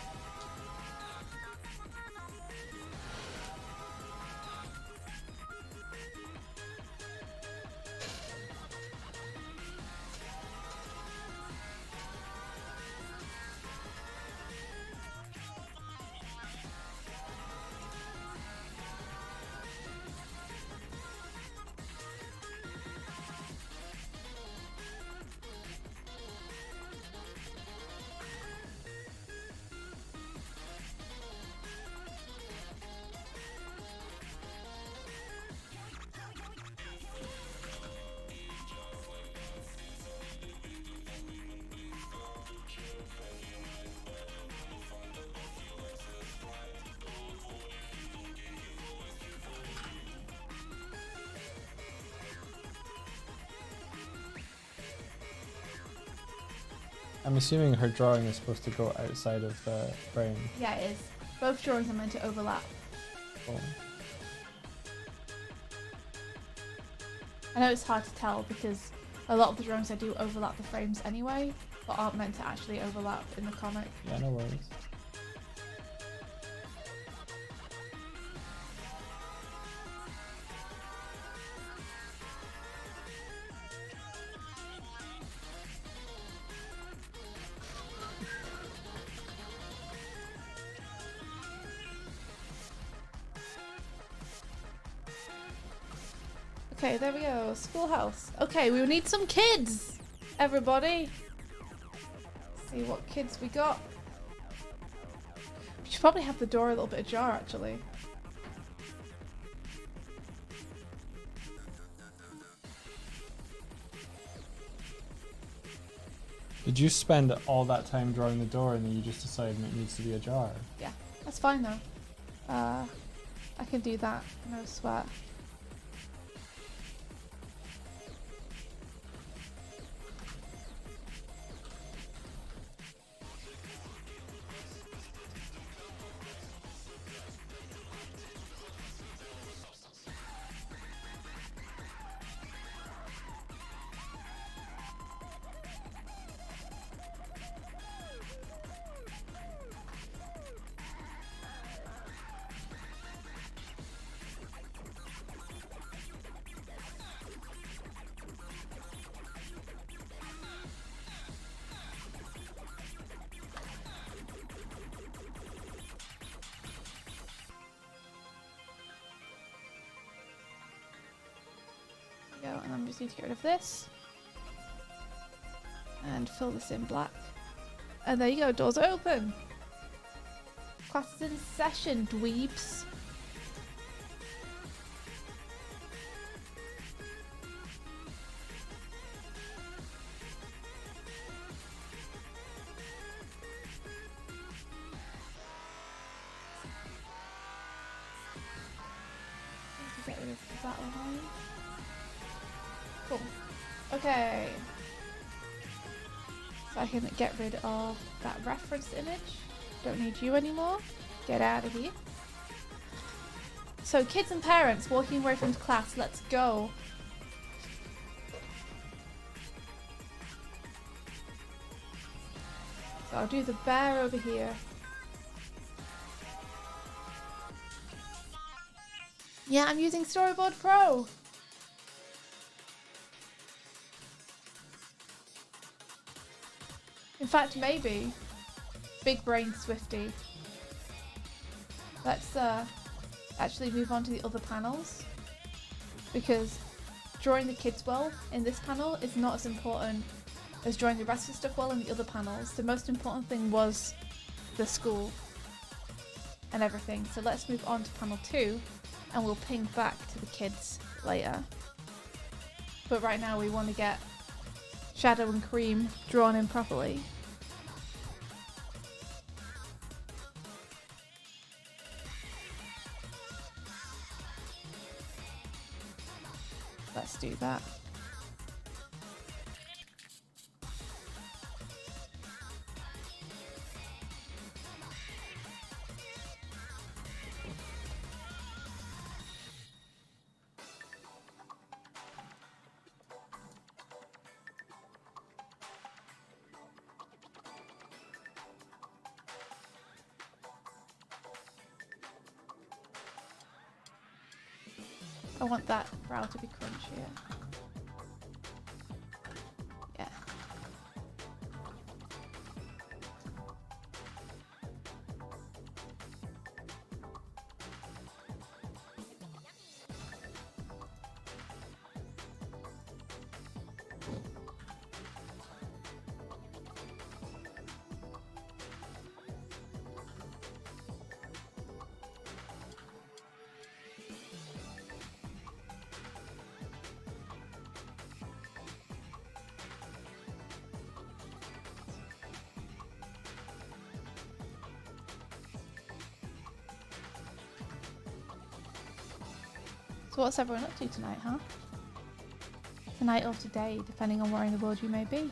I'm assuming her drawing is supposed to go outside of the frame. Yeah, it is. Both drawings are meant to overlap. Cool. I know it's hard to tell because a lot of the drawings I do overlap the frames anyway, but aren't meant to actually overlap in the comic. Yeah, no worries. Okay, there we go. Schoolhouse. Okay, we need some kids, everybody. See what kids we got. We should probably have the door a little bit ajar, actually. Did you spend all that time drawing the door and then you just decided it needs to be ajar? Yeah, that's fine though. I can do that. No sweat. Go, and I'm just need to get rid of this and fill this in black, and there you go, doors are open. Class is in session, dweebs. Get rid of that line. Cool. Okay. So I can get rid of that reference image. Don't need you anymore. Get out of here. So kids and parents walking away from class. Let's go. So I'll do the bear over here. Yeah, I'm using Storyboard Pro. In fact, maybe. Big brain Swifty. Let's actually move on to the other panels, because drawing the kids well in this panel is not as important as drawing the rest of the stuff well in the other panels. The most important thing was the school and everything. So let's move on to panel 2 and we'll ping back to the kids later. But right now we want to get Shadow and Cream drawn in properly. Let's do that. I want that brow to be crunchier. Yeah. So what's everyone up to tonight, huh? Tonight or today, depending on where in the world you may be.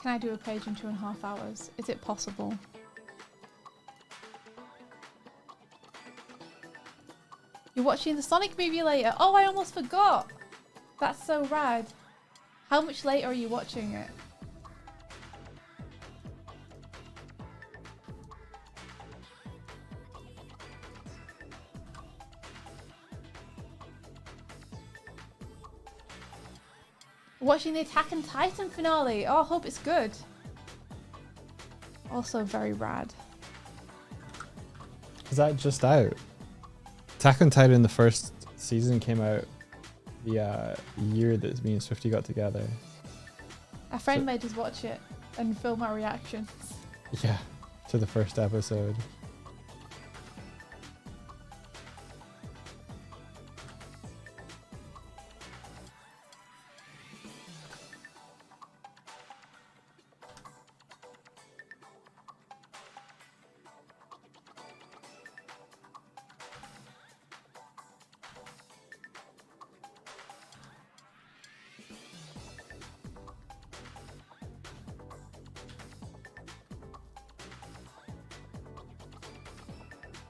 Can I do a page in 2.5 hours? Is it possible? You're watching the Sonic movie later? Oh, I almost forgot! That's so rad. How much later are you watching it? Watching the Attack on Titan finale. Oh, I hope it's good. Also very rad. Is that just out? Attack on Titan, the first season came out the year that me and Swifty got together. A friend made us watch it and film our reactions. Yeah, to the first episode.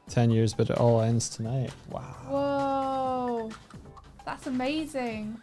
"10 years, but it all ends tonight." Wow. Whoa, that's amazing.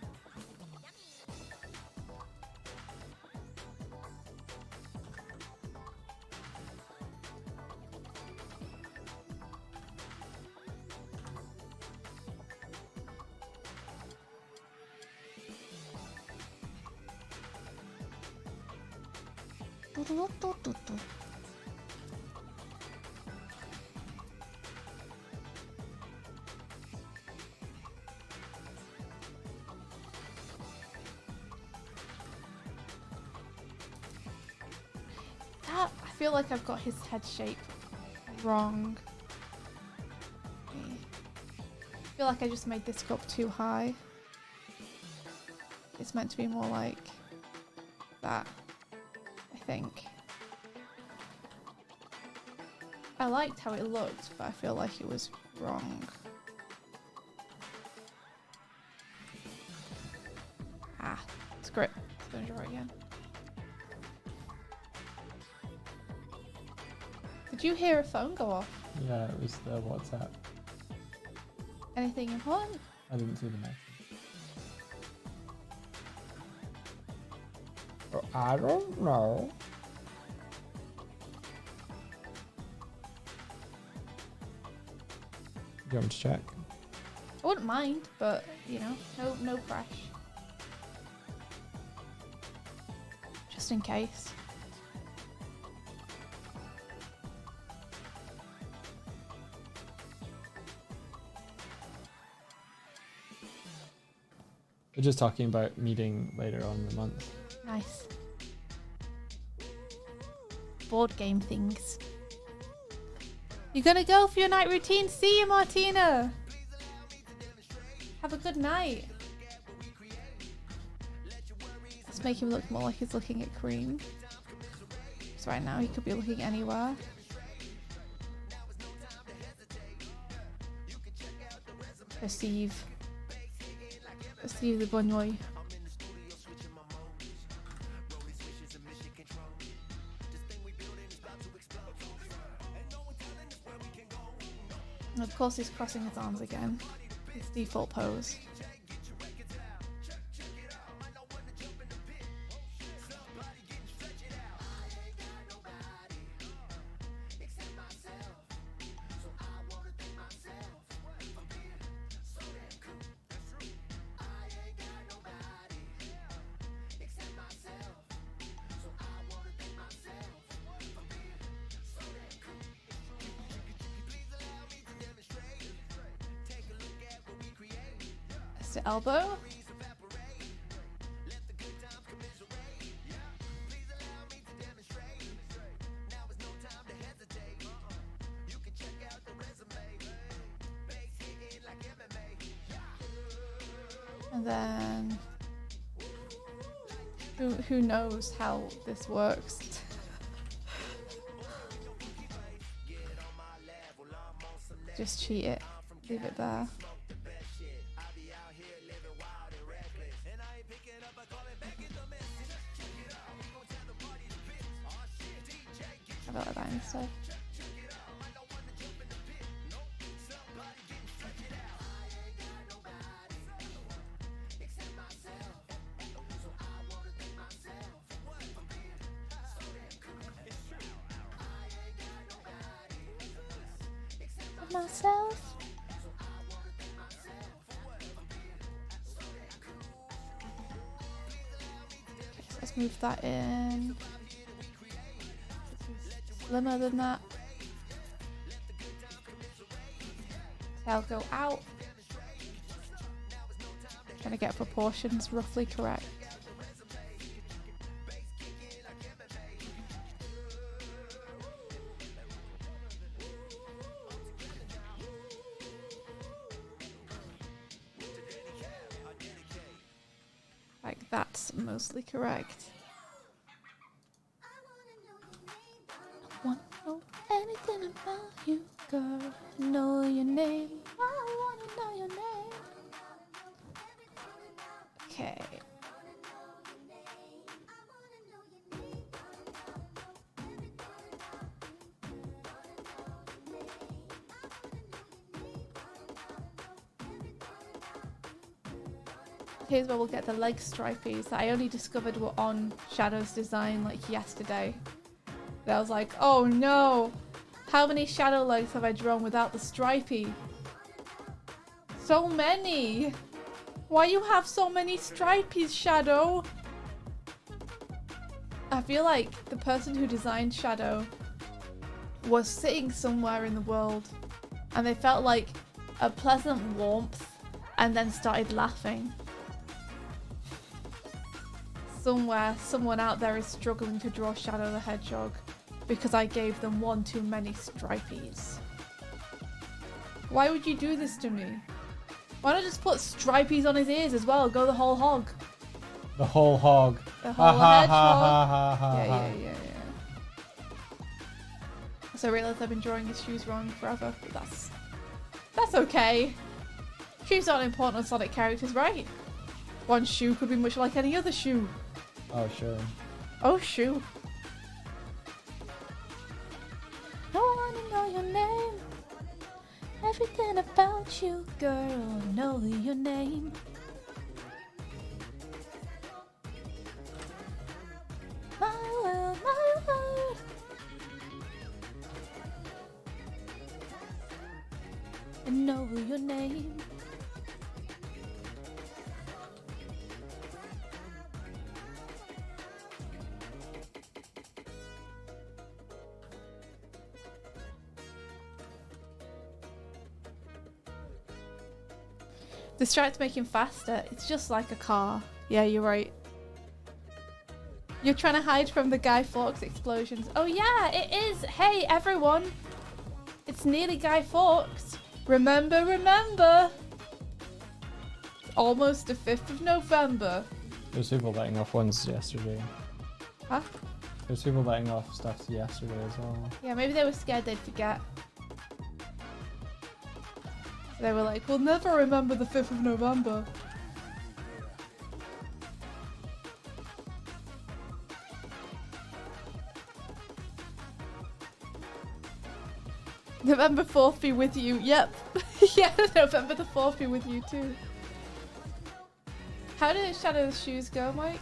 I feel like I've got his head shape wrong. I feel like I just made this go up too high. It's meant to be more like that, I think. I liked how it looked, but I feel like it was wrong. Ah, screw it. Let's go and draw it again. Did you hear a phone go off? Yeah, it was the WhatsApp. Anything important? I didn't see the message. Oh, I don't know. You want me to check? I wouldn't mind, but you know, no pressure. Just in case. We're just talking about meeting later on in the month. Nice. Board game things. You gonna go for your night routine? See you, Martina. Have a good night. Let's make him look more like he's looking at Cream. So right now he could be looking anywhere. Perceive the bonjour. And of course he's crossing his arms again. His default pose. To elbow. And then who knows how this works. Just cheat it. Leave it there. I felt like that instead. Myself. Okay, so let's move that in. Slimmer than that. Tail go out. Trying to get proportions roughly correct. Like that's mostly correct. I wanna know anything about you, girl. Know your name. I wanna know your name. Okay. Here's where we'll get the leg stripies that I only discovered were on Shadow's design like yesterday. And I was like, oh no, how many shadow legs have I drawn without the stripy? So many! Why you have so many stripies, Shadow? I feel like the person who designed Shadow was sitting somewhere in the world and they felt like a pleasant warmth and then started laughing. Somewhere, someone out there is struggling to draw Shadow the Hedgehog because I gave them one too many stripies. Why would you do this to me? Why not just put stripies on his ears as well? Go the whole hog. The whole hog. The whole hedgehog. Yeah. Also realised I've been drawing his shoes wrong forever, but that's okay. Shoes aren't important on Sonic characters, right? One shoe could be much like any other shoe. Oh, sure. Oh, shoe. I wanna know your name. Everything about you, girl. Know your name. My world, my world. And know your name. The stripes make him faster. It's just like a car. Yeah, you're right. You're trying to hide from the Guy Fawkes explosions. Oh yeah, it is. Hey everyone. It's nearly Guy Fawkes. Remember, remember. Almost the 5th of November. There's people letting off ones yesterday. Huh? There's people letting off stuff yesterday as well. Yeah, maybe they were scared they'd forget. They were like, we'll never remember the 5th of November. November 4th be with you. Yep. Yeah, November the 4th be with you too. How did Shadow's shoes go, Mike?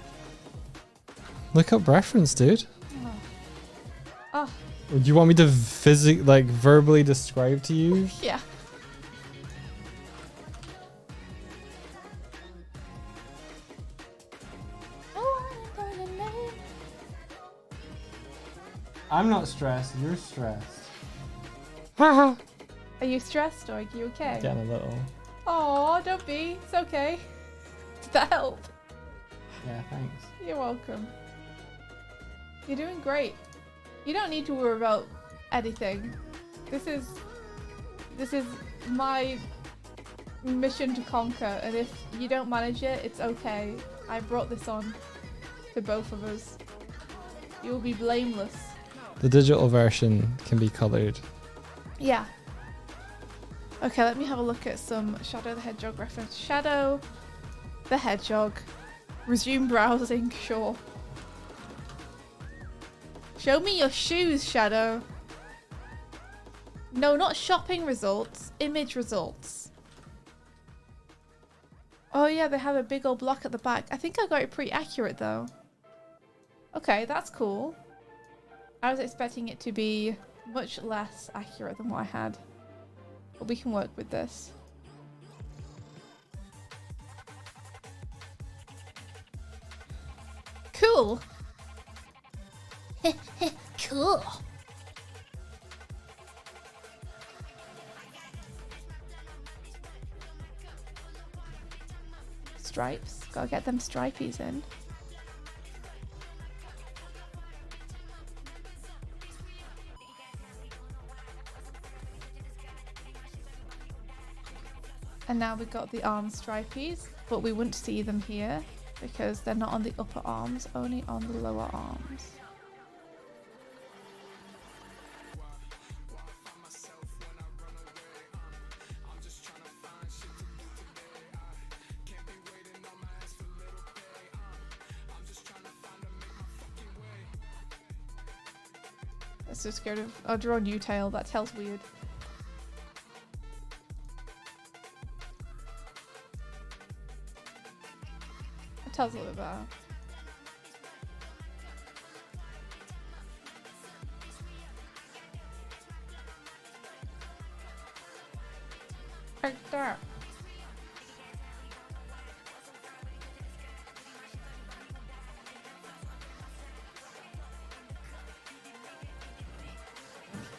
Look up reference, dude. Oh, Do you want me to verbally describe to you? yeah. I'm not stressed. You're stressed. Are you stressed or are you okay? Getting a little. Oh, don't be. It's okay. Did that help? Yeah, thanks. You're welcome. You're doing great. You don't need to worry about anything. This is my mission to conquer, and if you don't manage it, it's okay. I brought this on to both of us. You will be blameless. The digital version can be colored. Yeah. Okay, let me have a look at some Shadow the Hedgehog reference. Shadow the Hedgehog. Resume browsing, sure. Show me your shoes, Shadow. No, not shopping results. Image results. Oh yeah, they have a big old block at the back. I think I got it pretty accurate though. Okay, that's cool. I was expecting it to be much less accurate than what I had. But we can work with this. Cool. Cool. Stripes. Gotta get them stripies in. And now we've got the arm stripies, but we wouldn't see them here because they're not on the upper arms, only on the lower arms. That's so scared of. I'll draw a new tail. That tail's weird. Tells a little bit better. Like that.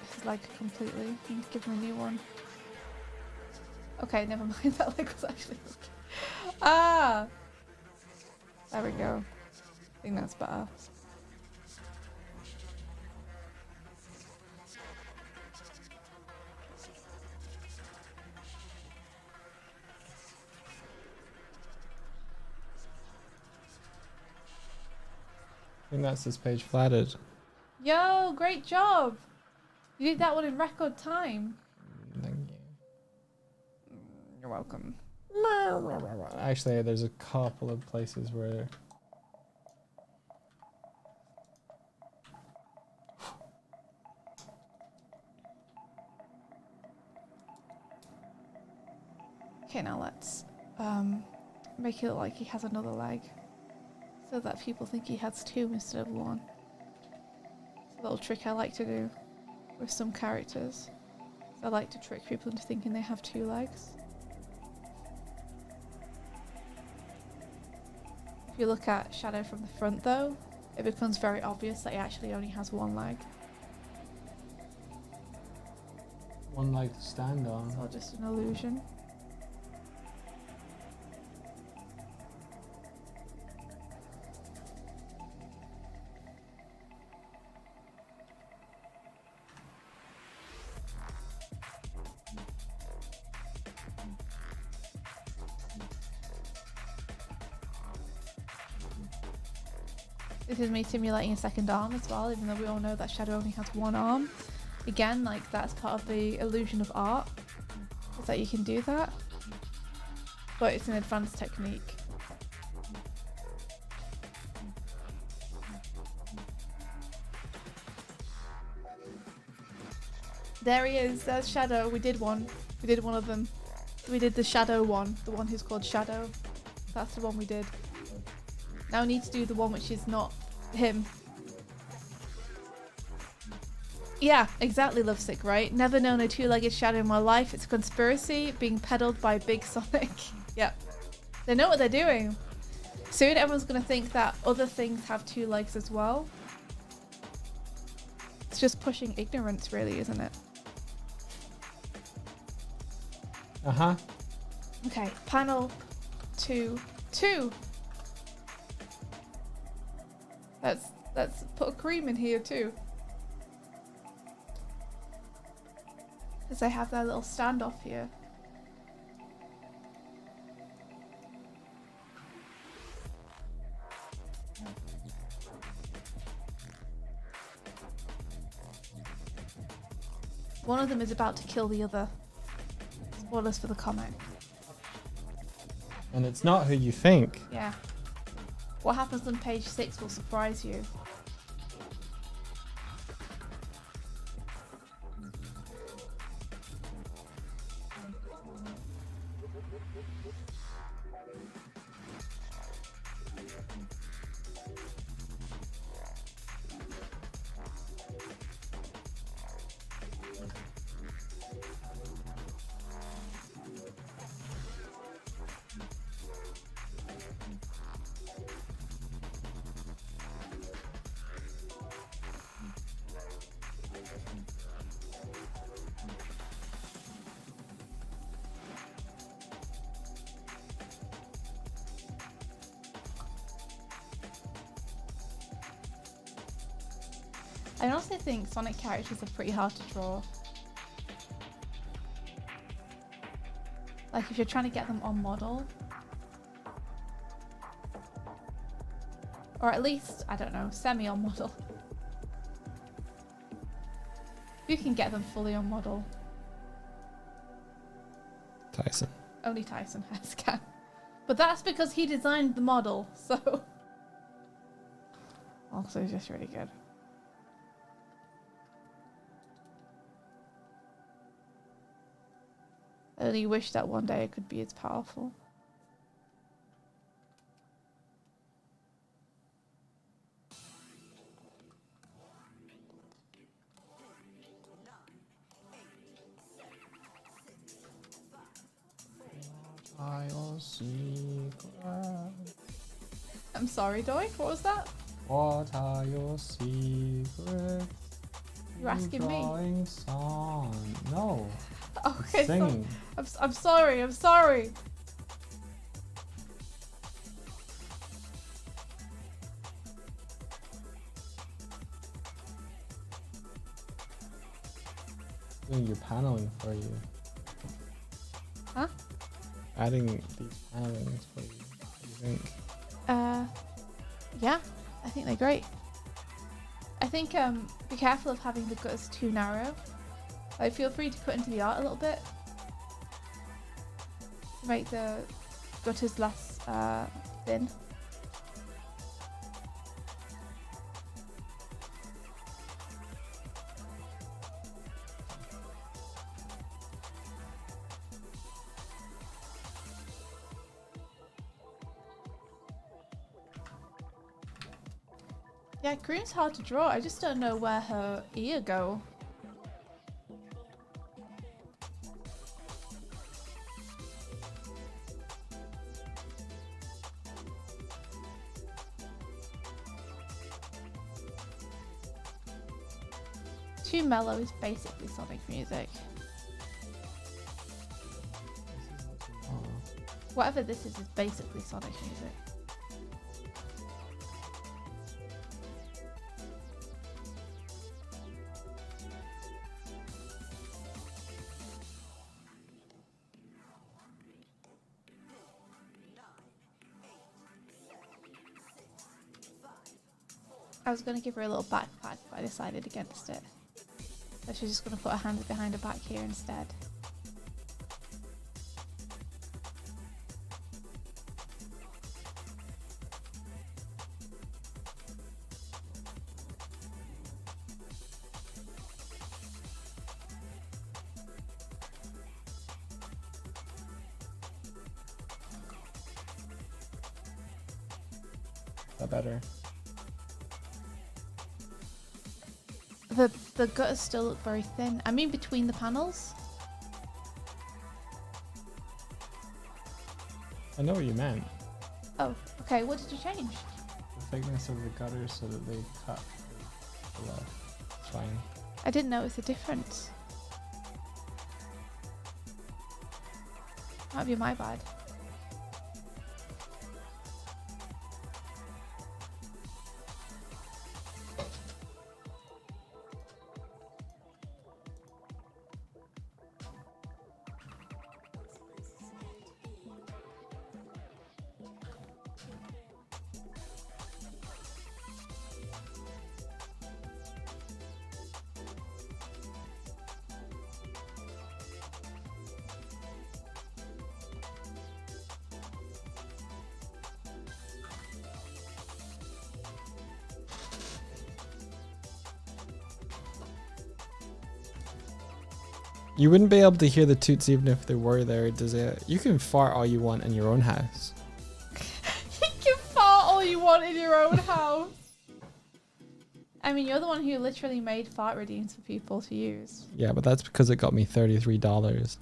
It's like completely. You can give me a new one. Okay, never mind. That leg was actually okay. Ah! There we go. I think that's better. I think that's this page flatted. Yo, great job! You did that one in record time. Thank you. You're welcome. Actually, there's a couple of places where. Okay, now let's make it look like he has another leg, so that people think he has two instead of one. It's a little trick I like to do with some characters. I like to trick people into thinking they have two legs. If you look at Shadow from the front though, it becomes very obvious that he actually only has one leg. One leg to stand on. It's all just an illusion. This is me simulating a second arm as well, even though we all know that Shadow only has one arm. Again, like that's part of the illusion of art, is that you can do that. But it's an advanced technique. There he is, there's Shadow. We did one. We did one of them. We did the Shadow one, the one who's called Shadow. That's the one we did. Now we need to do the one which is not him. Yeah, exactly, Lovesick, right? Never known a two-legged shadow in my life. It's a conspiracy being peddled by Big Sonic. Yep. They know what they're doing. Soon everyone's going to think that other things have two legs as well. It's just pushing ignorance, really, isn't it? Uh-huh. Okay, panel 2. Let's put a cream in here too. Because they have their little standoff here. One of them is about to kill the other. Spoilers for the comic. And it's not who you think. Yeah. What happens on page 6 will surprise you. I honestly think Sonic characters are pretty hard to draw. Like if you're trying to get them on model. Or at least, I don't know, semi on model. You can get them fully on model. Tyson. Only Tyson has can. But that's because he designed the model, so. Also, he's just really good. I only wish that one day it could be as powerful. I'm sorry, Doink, what was that? What are your secrets? You're asking me? Drawing song. No. Okay, so Singing. I'm sorry, I'm sorry. Doing your paneling for you. Huh? Adding these panelings for you. What do you think? Yeah, I think they're great. I think be careful of having the gutters too narrow. Like, feel free to cut into the art a little bit. To make the gutters less thin. Yeah, Kroon's hard to draw. I just don't know where her ear go. Too mellow is basically Sonic music. Whatever this is basically Sonic music. I was going to give her a little backpack, but I decided against it. So she's just going to put her hands behind her back here instead. Is that better? The gutters still look very thin. I mean between the panels. I know what you meant. Oh, okay. What did you change? The thickness of the gutters so that they cut below. It's fine. I didn't notice a difference. Might be my bad. You wouldn't be able to hear the toots even if they were there, does it? You can fart all you want in your own house. You can fart all you want in your own house. I mean, you're the one who literally made fart redeems for people to use. Yeah, but that's because it got me $33.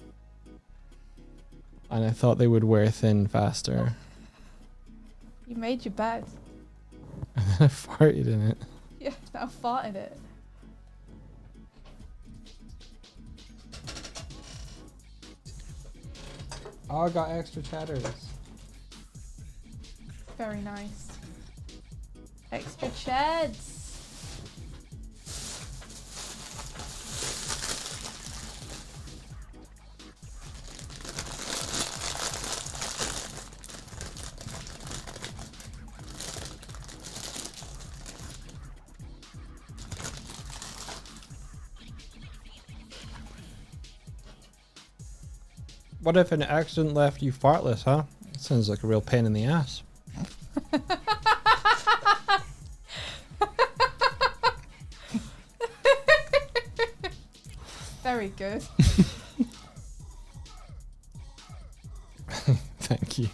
And I thought they would wear thin faster. You made your bed. And then I farted in it. Yeah, now fart in it. Oh, I got extra cheddars. Very nice. Extra cheds. What if an accident left you fartless, huh? Sounds like a real pain in the ass. Very good. Thank you.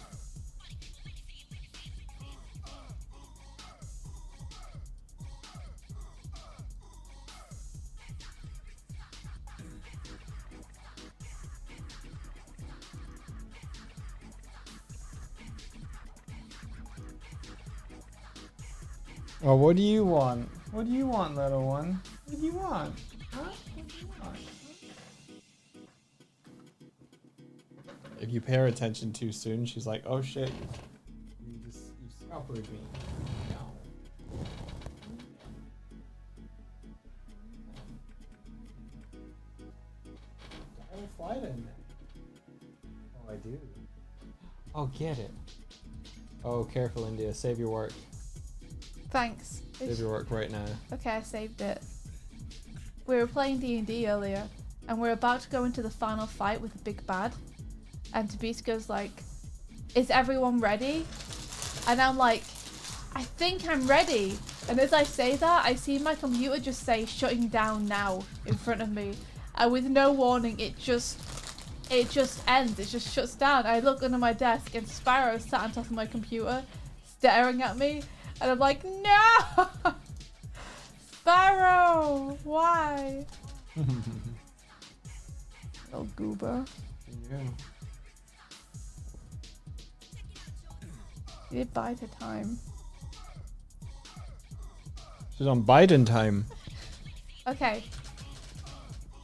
Oh, what do you want? What do you want, little one? What do you want? Huh? What do you want? If you pay her attention too soon, she's like, oh shit. You scuppered me. No. I have a flight in there. Oh, I do. Oh, get it. Oh, careful, India. Save your work. Thanks. Save your work right now. Okay, I saved it. We were playing D&D earlier. and we're about to go into the final fight with the big bad. And Tabisco's like, is everyone ready? And I'm like, I think I'm ready. And as I say that, I see my computer just say shutting down now in front of me. And with no warning, it just ends. It just shuts down. I look under my desk and Sparrow's sat on top of my computer staring at me. And I'm like, no! Sparrow! Why? Little goober. Yeah. You did bide her time. She's on Biden time. Okay.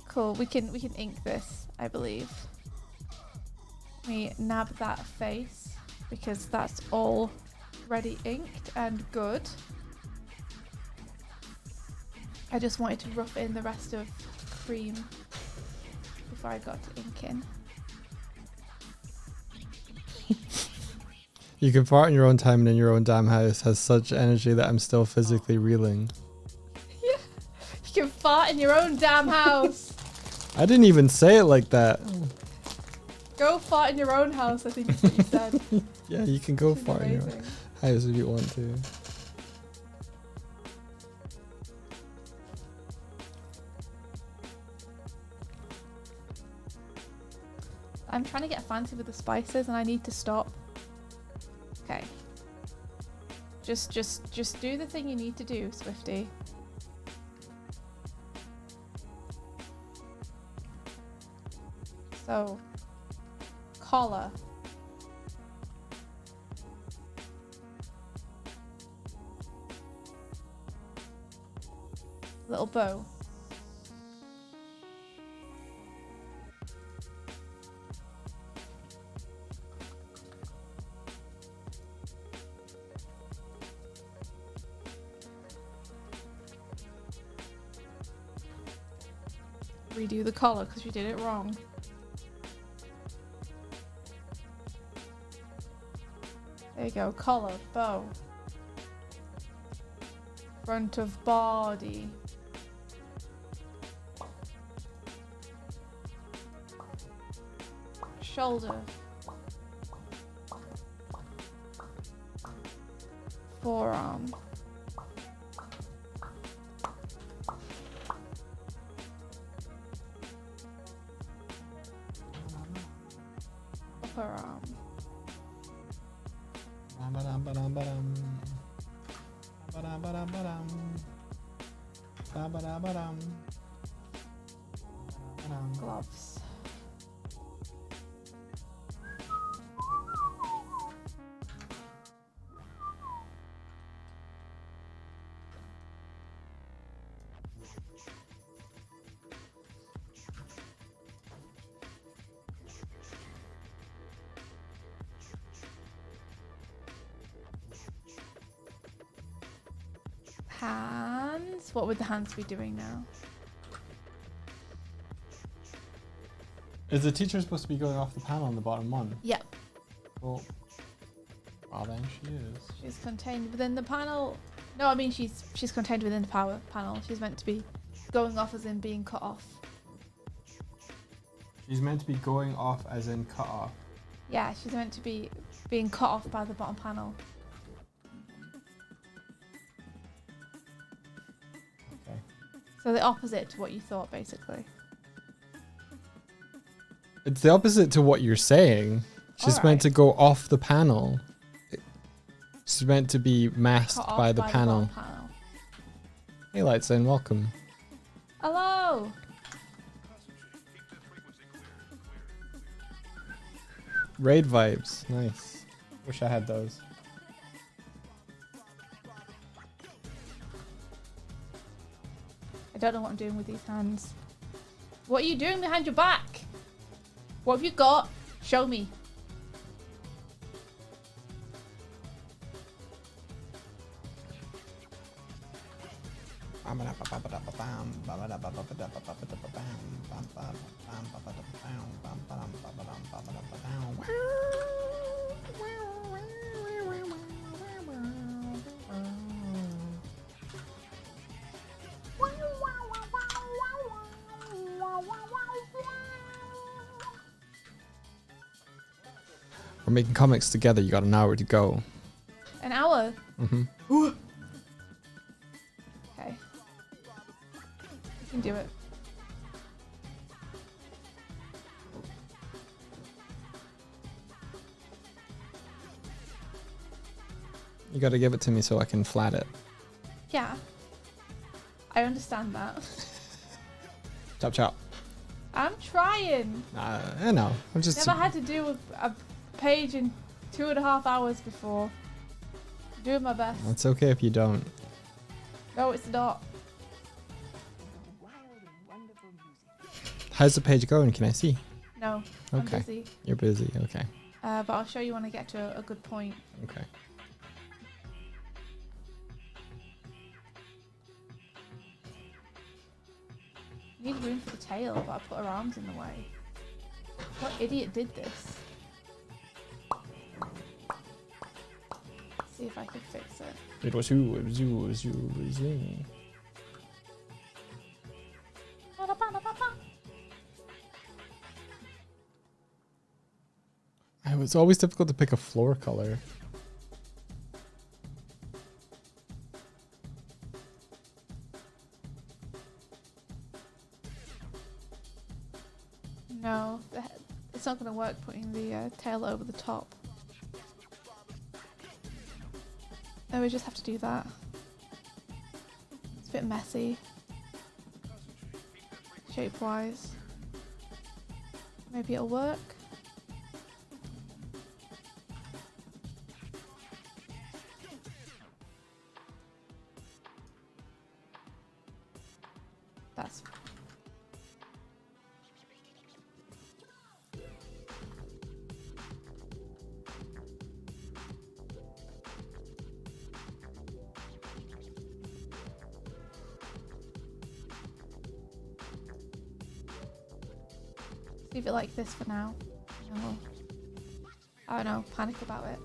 Cool. We can ink this, I believe. Let me nab that face because that's already inked and good. I just wanted to rough in the rest of cream before I got to inking. You can fart in your own time and in your own damn house has such energy that I'm still physically reeling. You can fart in your own damn house. I didn't even say it like that. Go fart in your own house, I think is what you said. Yeah, you can go Which is fart in your own amazing. house if you want to. I'm trying to get fancy with the spices and I need to stop. Okay. Just do the thing you need to do, Swifty. So, collar. Little bow. Redo the collar because you did it wrong. There you go, collar, bow. Front of body. Shoulder. Forearm. Upper arm. Gloves. Hands. What would the hands be doing now? Is the teacher supposed to be going off the panel on the bottom one? Yep. Well, then she is. She's contained within the panel. No, I mean she's contained within the power panel. She's meant to be going off as in being cut off. She's meant to be going off as in cut off. Yeah, she's meant to be being cut off by the bottom panel. Okay. So the opposite to what you thought, basically. It's the opposite to what you're saying. She's meant to go off the panel. She's meant to be masked Cut off by the panel. bottom panel. Hey, Lightstone, welcome. Hello. Raid vibes, nice. Wish I had those. I don't know what I'm doing with these hands. What are you doing behind your back? What have you got? Show me. We're making comics together. You got an hour to go. An hour. Mm-hmm. Okay. You can do it. You got to give it to me so I can flat it. Yeah. I understand that. Chop chop. I'm trying. I know. I'm just. Never had to do a page in 2.5 hours before. Doing my best. It's okay if you don't. No, it's not. Wild and wonderful music. How's the page going? Can I see? No. Okay. I'm busy. You're busy. Okay. But I'll show you when I get to a good point. Okay. I need room for the tail, but I put her arms in the way. What idiot did this? See if I can fix it. It was you. It was you. It was you. It was you. It's always difficult to pick a floor color. No, it's not going to work putting the tail over the top. Oh, we just have to do that. It's a bit messy. Shape-wise. Maybe it'll work. That's leave it like this for now. And then we'll, I don't know, panic about it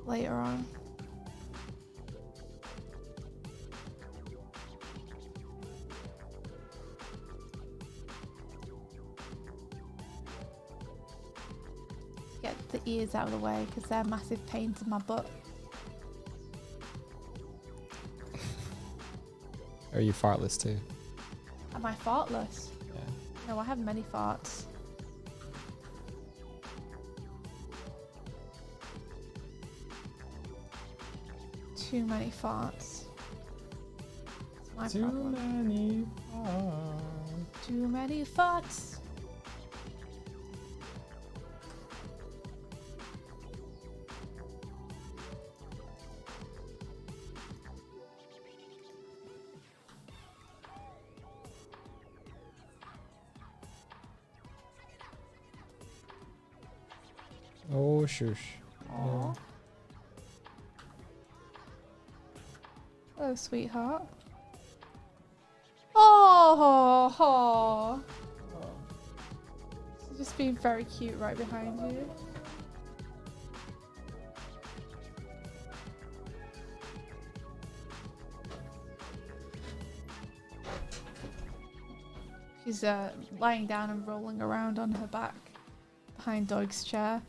later on. Get the ears out of the way because they're massive pains in my butt. Are you fartless too? Am I fartless? Yeah. No, I have many farts. Too many farts. It's my problem. many farts. Too many farts. Oh, shush. Aww. Hello, sweetheart. Oh, she's just being very cute right behind you. She's lying down and rolling around on her back behind Doig's chair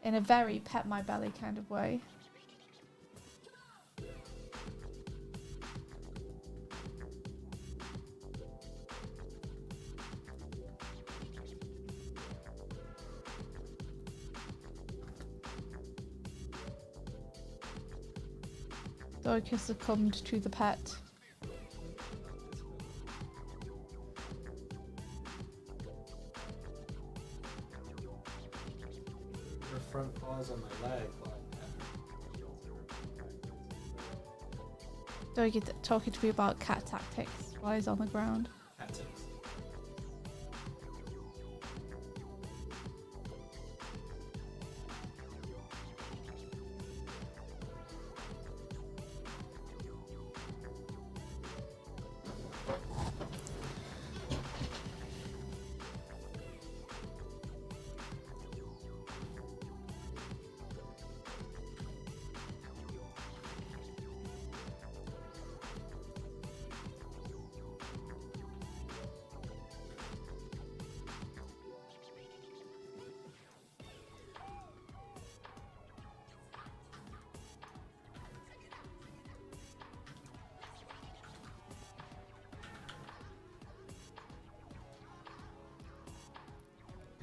in a very pet my belly kind of way. Doig has succumbed to the pet. Your front paws on my leg. Doig is talking to me about cat tactics while he's on the ground.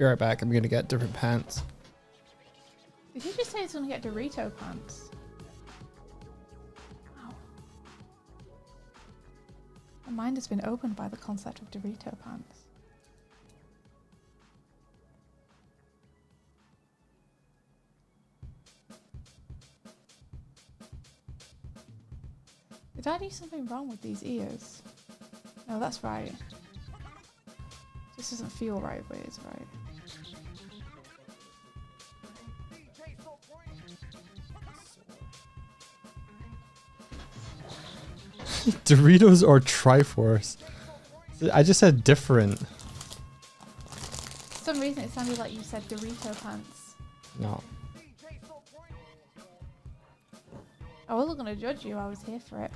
Be right back. I'm gonna get different pants. Did you just say it's gonna get Dorito pants? Wow. My mind has been opened by the concept of Dorito pants. Did I do something wrong with these ears? No, that's right. This doesn't feel right, but it's right. Doritos or Triforce? I just said different. For some reason, it sounded like you said Dorito pants. No. I wasn't gonna judge you. I was here for it.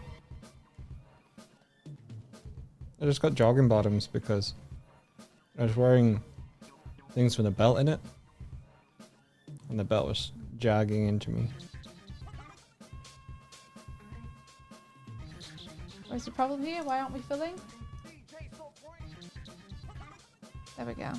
I just got jogging bottoms because I was wearing things with a belt in it, and the belt was jogging into me. Where's the problem here? Why aren't we filling? There we go.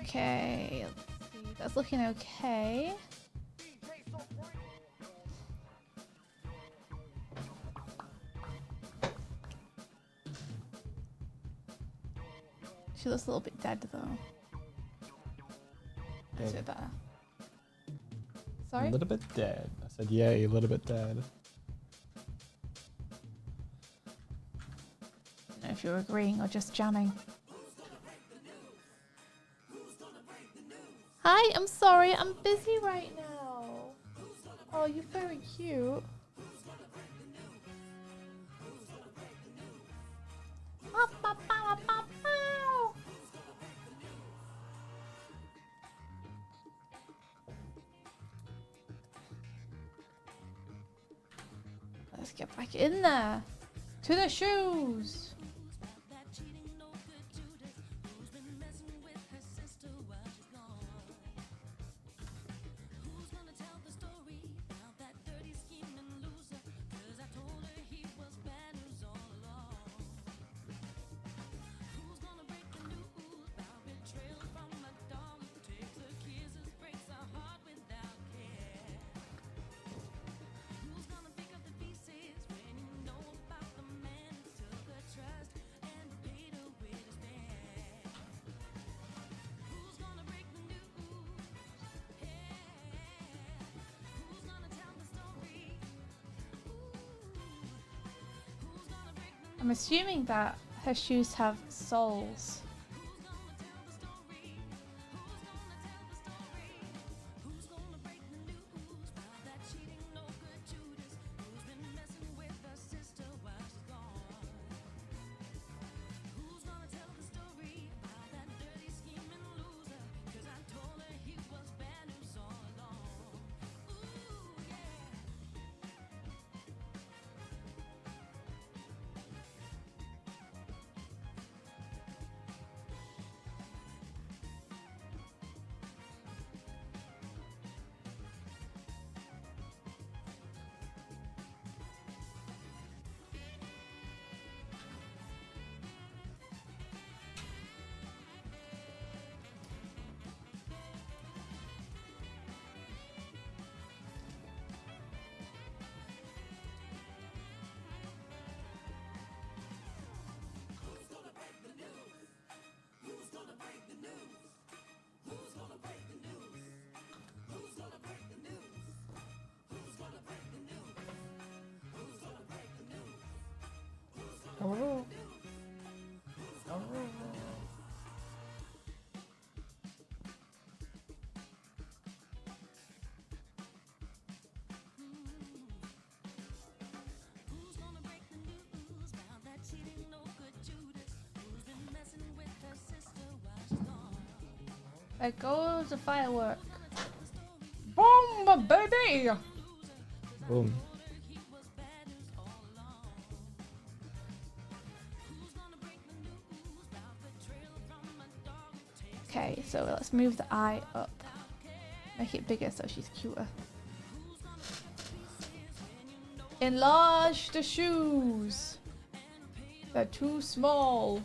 Okay, let's see. That's looking okay. She looks a little bit dead though. That's a bit better. Sorry? A little bit dead. I said, yay, a little bit dead. I don't know if you're agreeing or just jamming. Hi, I'm sorry, I'm busy right now. Oh, you're very cute. Let's get back in there. To the shoes. I'm assuming that her shoes have soles. There goes the firework. Boom, baby! Boom. Okay, so let's move the eye up. Make it bigger so she's cuter. Enlarge the shoes. They're too small.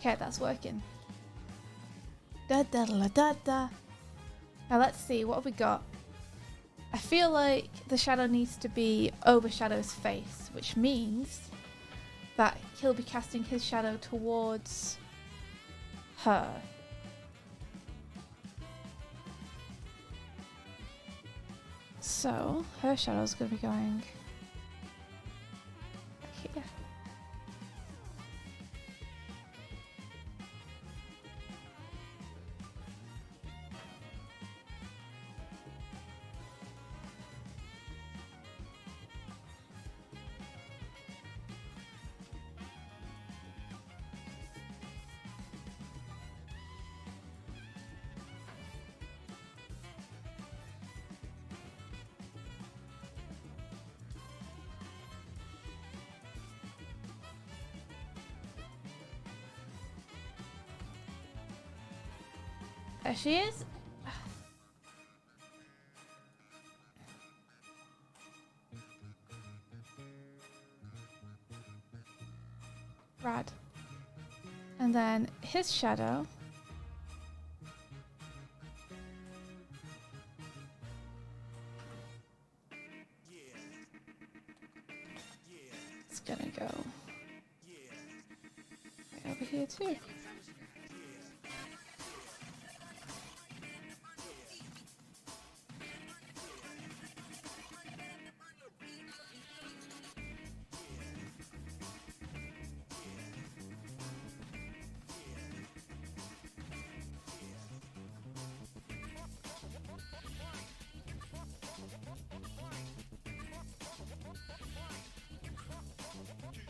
Okay, that's working. Da da da da da. Now let's see, what have we got? I feel like the shadow needs to be over Shadow's face, which means that he'll be casting his shadow towards her. So her shadow's gonna be going here. There she is. Rad. And then his shadow. It's gonna go right over here too.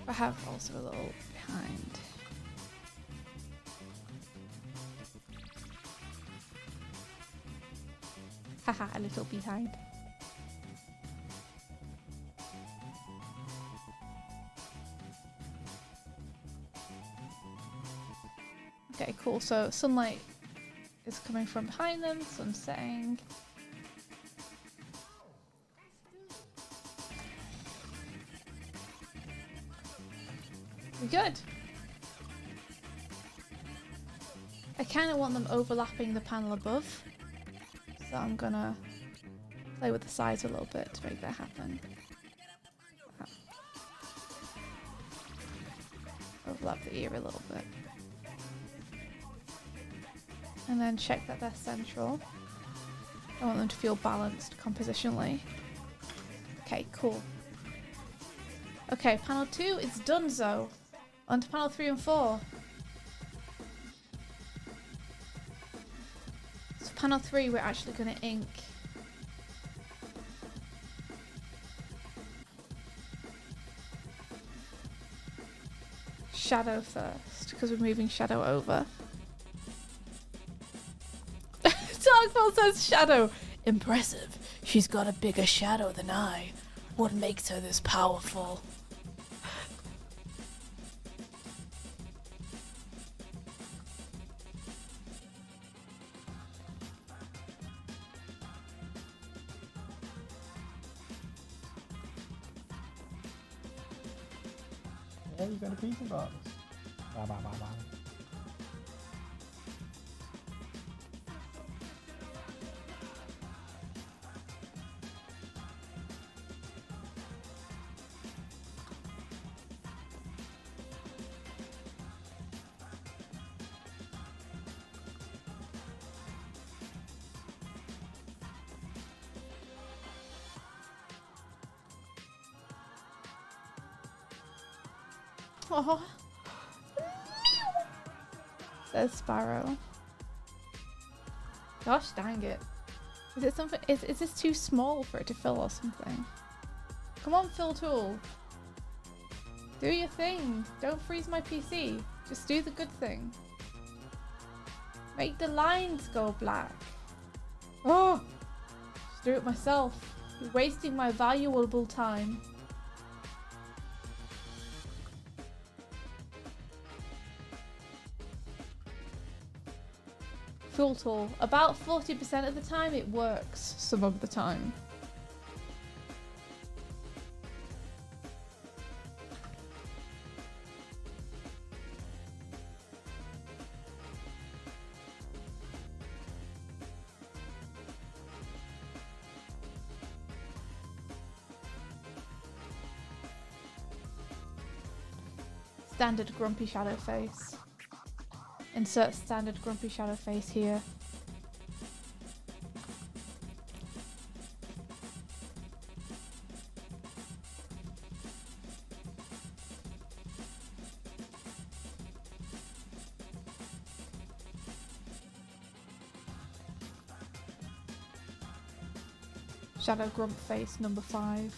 I have also a little behind. Haha, a little behind. Okay, cool. So sunlight is coming from behind them, sun setting. We good. I kind of want them overlapping the panel above, so I'm gonna play with the size a little bit to make that happen. Overlap the ear a little bit. And then check that they're central. I want them to feel balanced compositionally. Okay, cool. Okay, panel 2 is done, so on to panel 3 and 4. So panel 3 we're actually going to ink shadow first, because we're moving shadow over. Darkfall says shadow. Impressive. She's got a bigger shadow than I. What makes her this powerful? Yeah, you got a pizza box. Ba, ba, ba, ba. Oh. Says Sparrow. Gosh dang it. Is it something? Is this too small for it to fill or something? Come on, fill tool. Do your thing. Don't freeze my PC. Just do the good thing. Make the lines go black. Oh! Just do it myself. You're wasting my valuable time. Fill tool. About 40% of the time it works. Some of the time. Standard grumpy shadow face. Insert standard grumpy shadow face here. Shadow grump face number 5.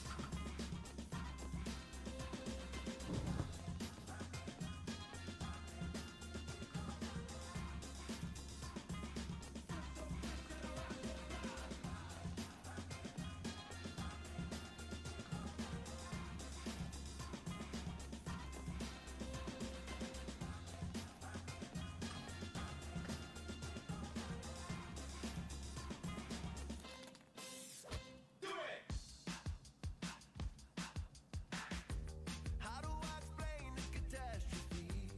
How do I explain this catastrophe?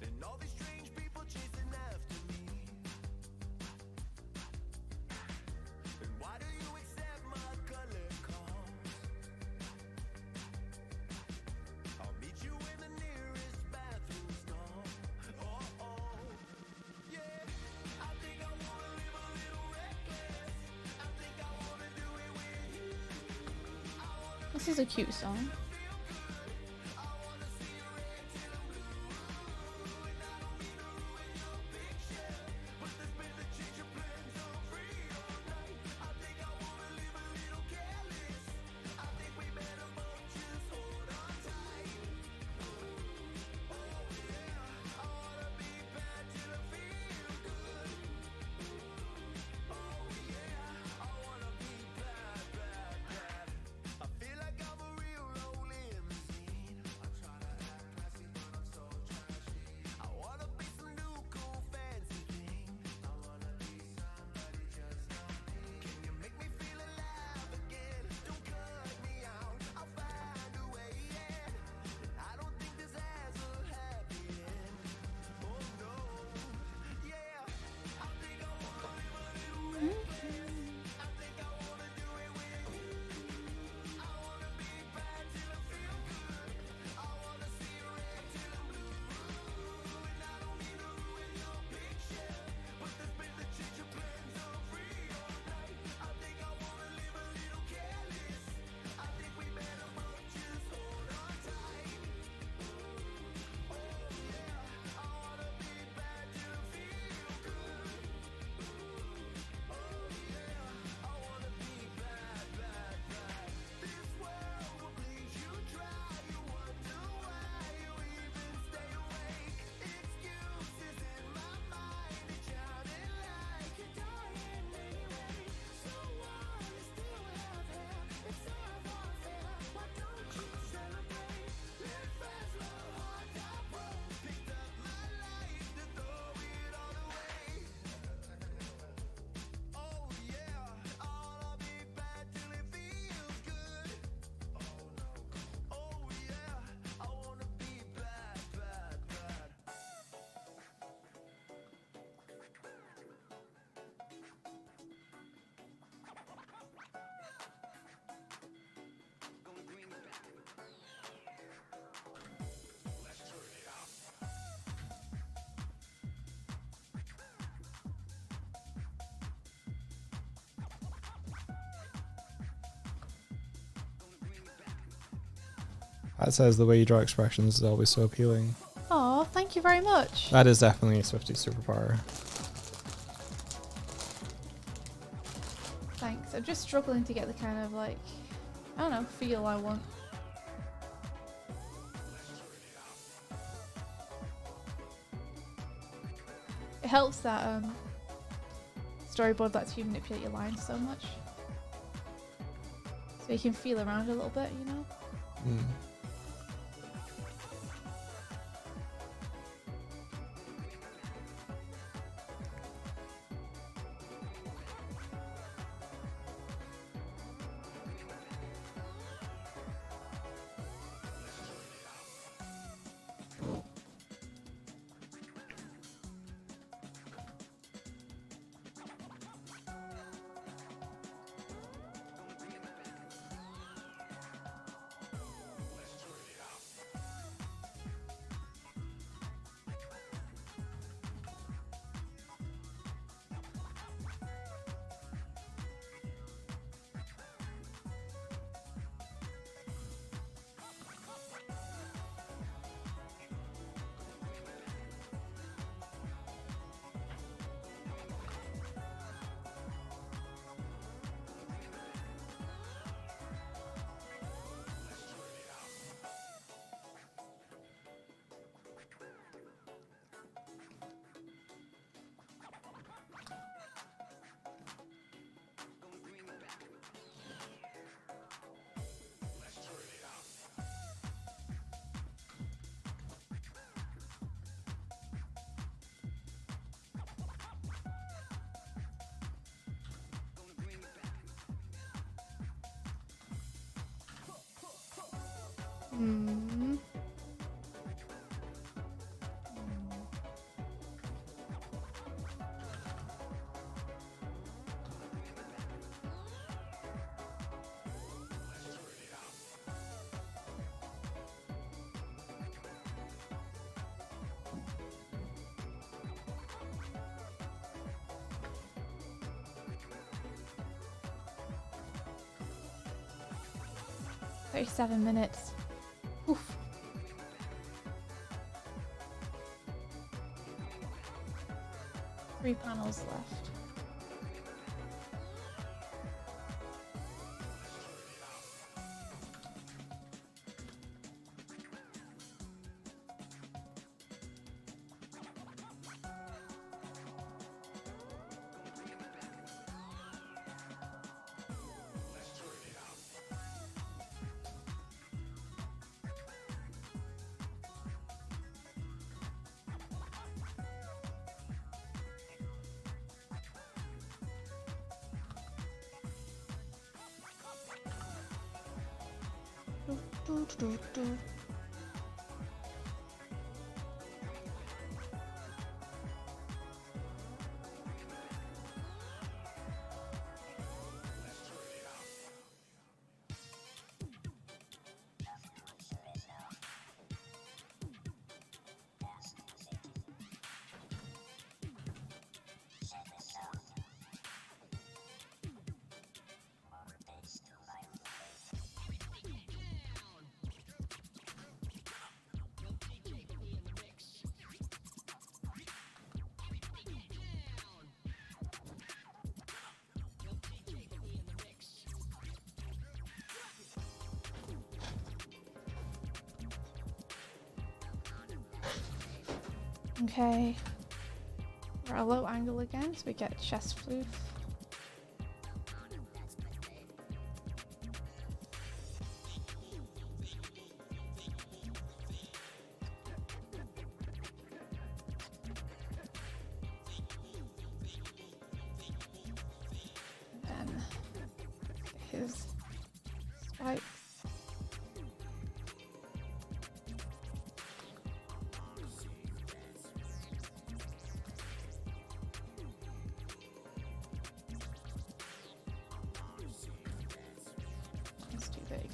And all these strange people chasing after me. And why do you accept my color calls? I'll meet you in the nearest bathroom stall. Oh, oh, yeah. I think I wanna live a little reckless. I think I wanna do it with you. This is a cute song. I feel like I'm a real low That says the way you draw expressions is always so appealing. Oh, thank you very much. That is definitely a Swiftie superpower. Thanks. I'm just struggling to get the kind of like, I don't know, feel I want. It helps that storyboard lets you manipulate your lines so much. So you can feel around a little bit, you know? Mm. Hmm. 37 minutes. Oof. Three panels left. Do, do, do, do. Okay, we're at a low angle again, so we get chest floof. And then his spikes. It's too big.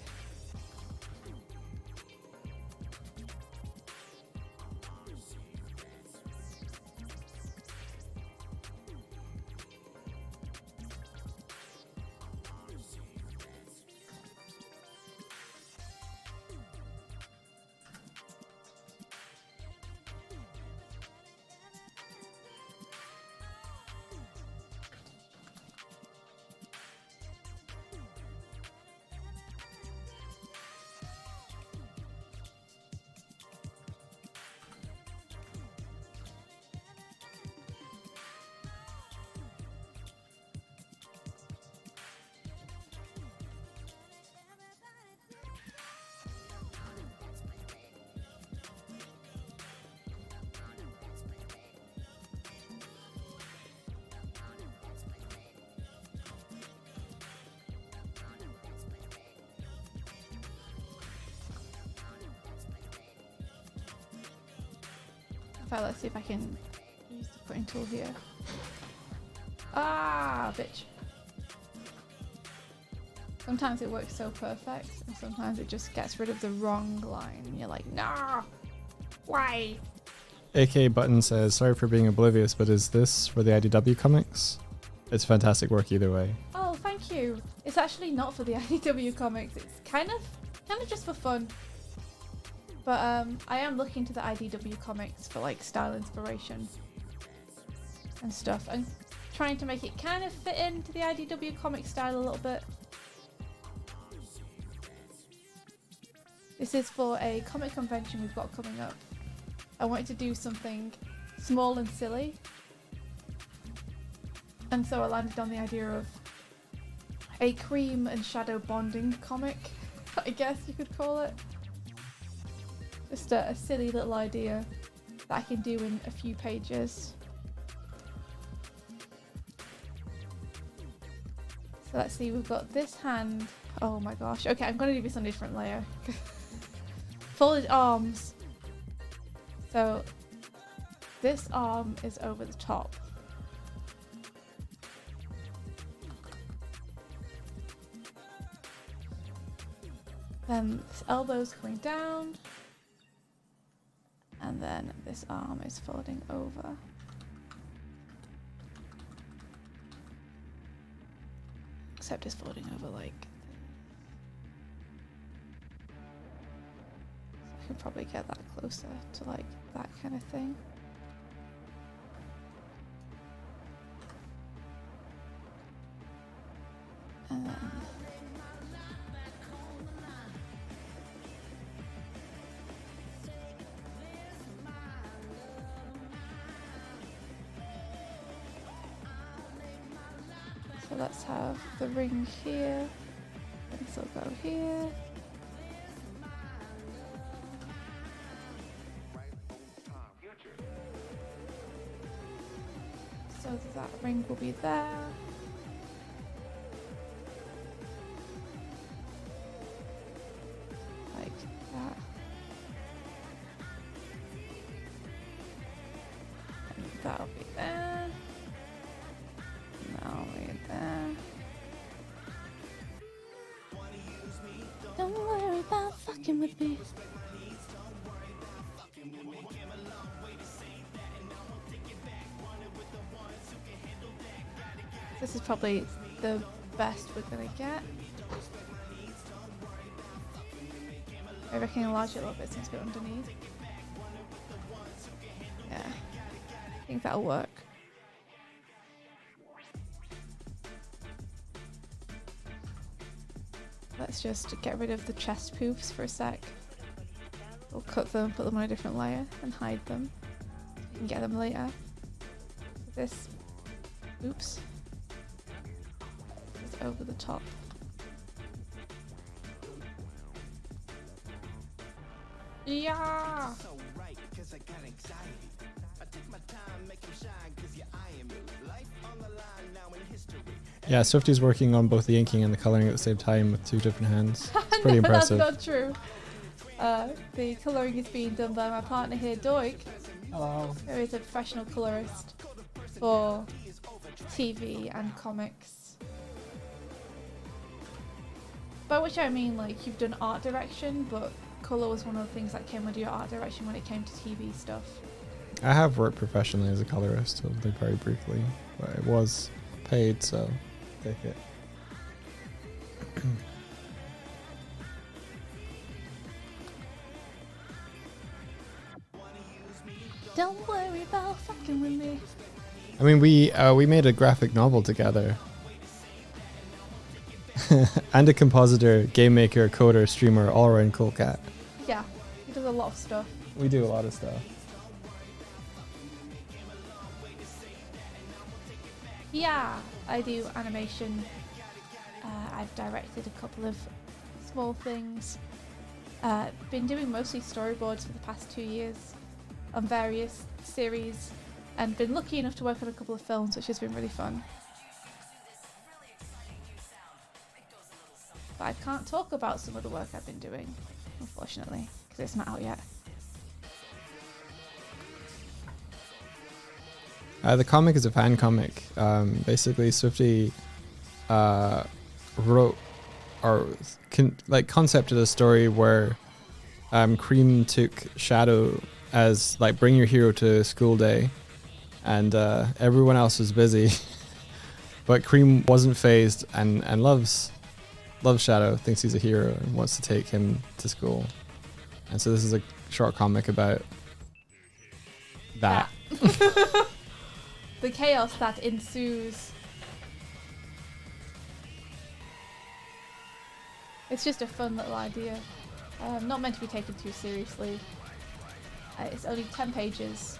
In fact, let's see if I can use the putting tool here. Ah, bitch. Sometimes it works so perfect, and sometimes it just gets rid of the wrong line. And you're like, nah, why? AK Button says, sorry for being oblivious, but is this for the IDW comics? It's fantastic work either way. Oh, thank you. It's actually not for the IDW comics. It's kind of just for fun. But I am looking to the IDW comics for like style inspiration and stuff, and trying to make it kind of fit into the IDW comic style a little bit. This is for a comic convention we've got coming up. I wanted to do something small and silly, and so I landed on the idea of a cream and shadow bonding comic, I guess you could call it. Just a silly little idea that I can do in a few pages. So let's see, we've got this hand. Oh my gosh. Okay, I'm going to do this on a different layer. Folded arms. So this arm is over the top. Then this elbow's coming down. And then this arm is folding over. Except it's folding over like this. So I can probably get that closer to like that kind of thing. And then so let's have the ring here, and this will go here. So that ring will be there. Like that. And that'll be there. That'll be there. Don't worry about fucking with me. This is probably the best we're gonna get. I reckon enlarge it a little bit since we're underneath. Yeah, I think that'll work. Let's just get rid of the chest poofs for a sec. We'll cut them, put them on a different layer, and hide them. You can get them later. This, oops, is over the top. Yeah. Yeah, Swifty's working on both the inking and the coloring at the same time with two different hands. It's pretty No, impressive. that's not true. The colouring is being done by my partner here, Doig. Hello. Who is a professional colourist for TV and comics. By which I mean, like, you've done art direction, but colour was one of the things that came under your art direction when it came to TV stuff. I have worked professionally as a colorist, only very briefly, but it was paid, so take it. Don't worry about fucking with me. I mean, we made a graphic novel together. And a compositor, game maker, coder, streamer, all around cool cat. Yeah, he does a lot of stuff. We do a lot of stuff. Yeah, I do animation. I've directed a couple of small things. Been doing mostly storyboards for the past 2 years on various series, and been lucky enough to work on a couple of films, which has been really fun. But I can't talk about some of the work I've been doing, unfortunately, because it's not out yet. The comic is a fan comic. Basically, Swifty wrote or concepted a story where Cream took Shadow as like bring your hero to school day, and everyone else was busy, but Cream wasn't phased and loves Shadow, thinks he's a hero and wants to take him to school. And so this is a short comic about that. The chaos that ensues. It's just a fun little idea. Not meant to be taken too seriously. It's only 10 pages.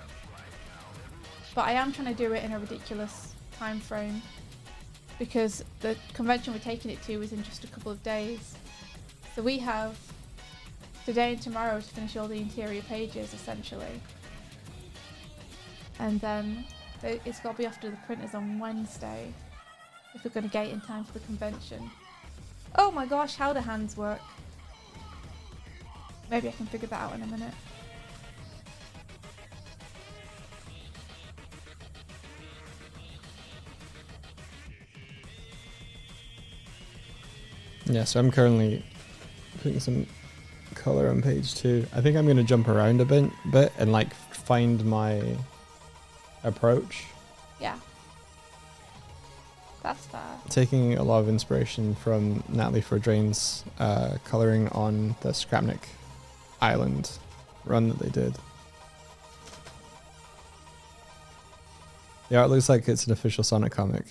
But I am trying to do it in a ridiculous time frame, because the convention we're taking it to is in just a couple of days. So we have today and tomorrow to finish all the interior pages, essentially. And then it's got to be off to the printers on Wednesday if we're going to get it in time for the convention. Oh my gosh, how do hands work? Maybe I can figure that out in a minute. Yeah, so I'm currently putting some color on page 2. I think I'm going to jump around a bit and like find my approach. Yeah. That's fair. Taking a lot of inspiration from Natalie Fordrain's coloring on the Scrapnik Island run that they did. The art looks like it's an official Sonic comic.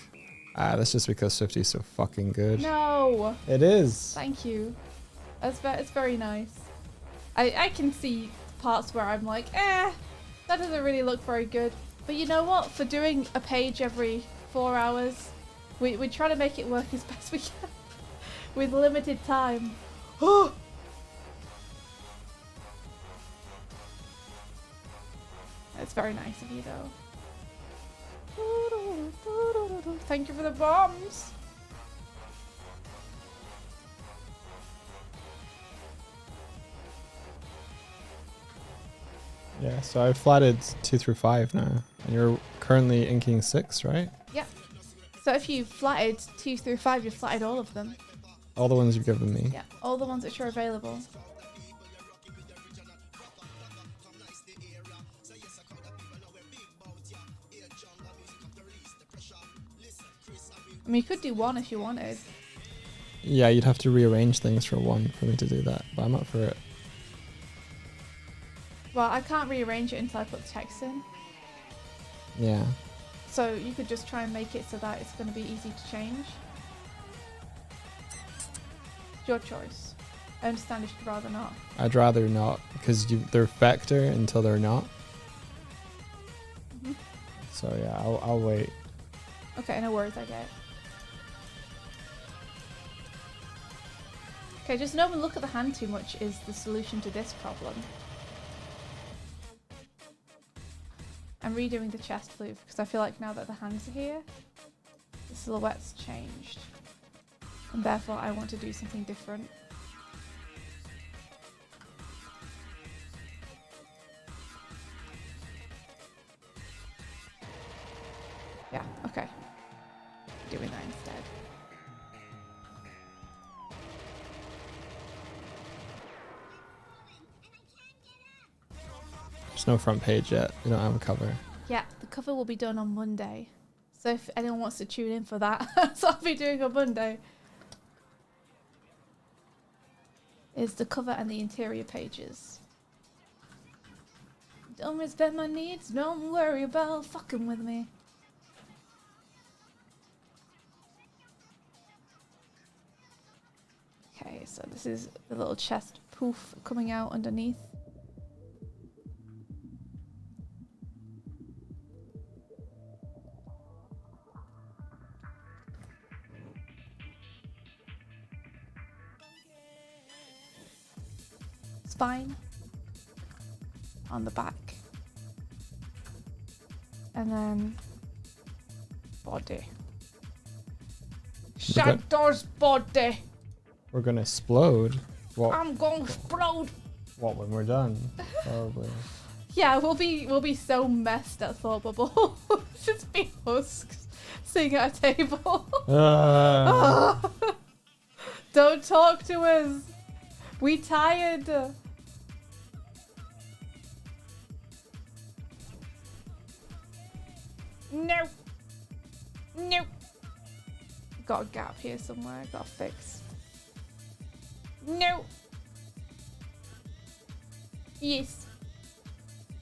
That's just because Swifty's so fucking good. No! It is. Thank you. It's very nice. I can see parts where I'm like, that doesn't really look very good. But you know what? For doing a page every 4 hours, we try to make it work as best we can with limited time. It's very nice of you, though. Thank you for the bombs. Yeah, so I've flatted 2 through 5 now, and you're currently inking 6, right? Yep. So if you flatted 2 through 5, you've flatted all of them. All the ones you've given me. Yeah, all the ones which are available. I mean, you could do 1 if you wanted. Yeah, you'd have to rearrange things for 1 for me to do that, but I'm up for it. Well, I can't rearrange it until I put the text in. Yeah. So you could just try and make it so that it's going to be easy to change. It's your choice. I understand if you'd rather not. I'd rather not, because they're vector until they're not. Mm-hmm. So yeah, I'll wait. Okay, no worries, I get it. Okay, just no one look at the hand too much is the solution to this problem. I'm redoing the chest floof because I feel like now that the hands are here, the silhouette's changed. And therefore I want to do something different. Yeah, okay. Doing that instead. There's no front page yet. We don't have a cover. Yeah, the cover will be done on Monday. So if anyone wants to tune in for that, that's what I'll be doing on Monday. Is the cover and the interior pages. Don't respect my needs, don't worry about fucking with me. Okay, so this is the little chest poof coming out underneath. Spine on the back, and then body. Shadow's body. We're gonna explode. What? I'm gonna explode. What when we're done? Probably. Yeah, we'll be so messed at Thought Bubble. Just be husks sitting at a table. Don't talk to us. We tired. No. No. Got a gap here somewhere. Got fixed. No. Yes.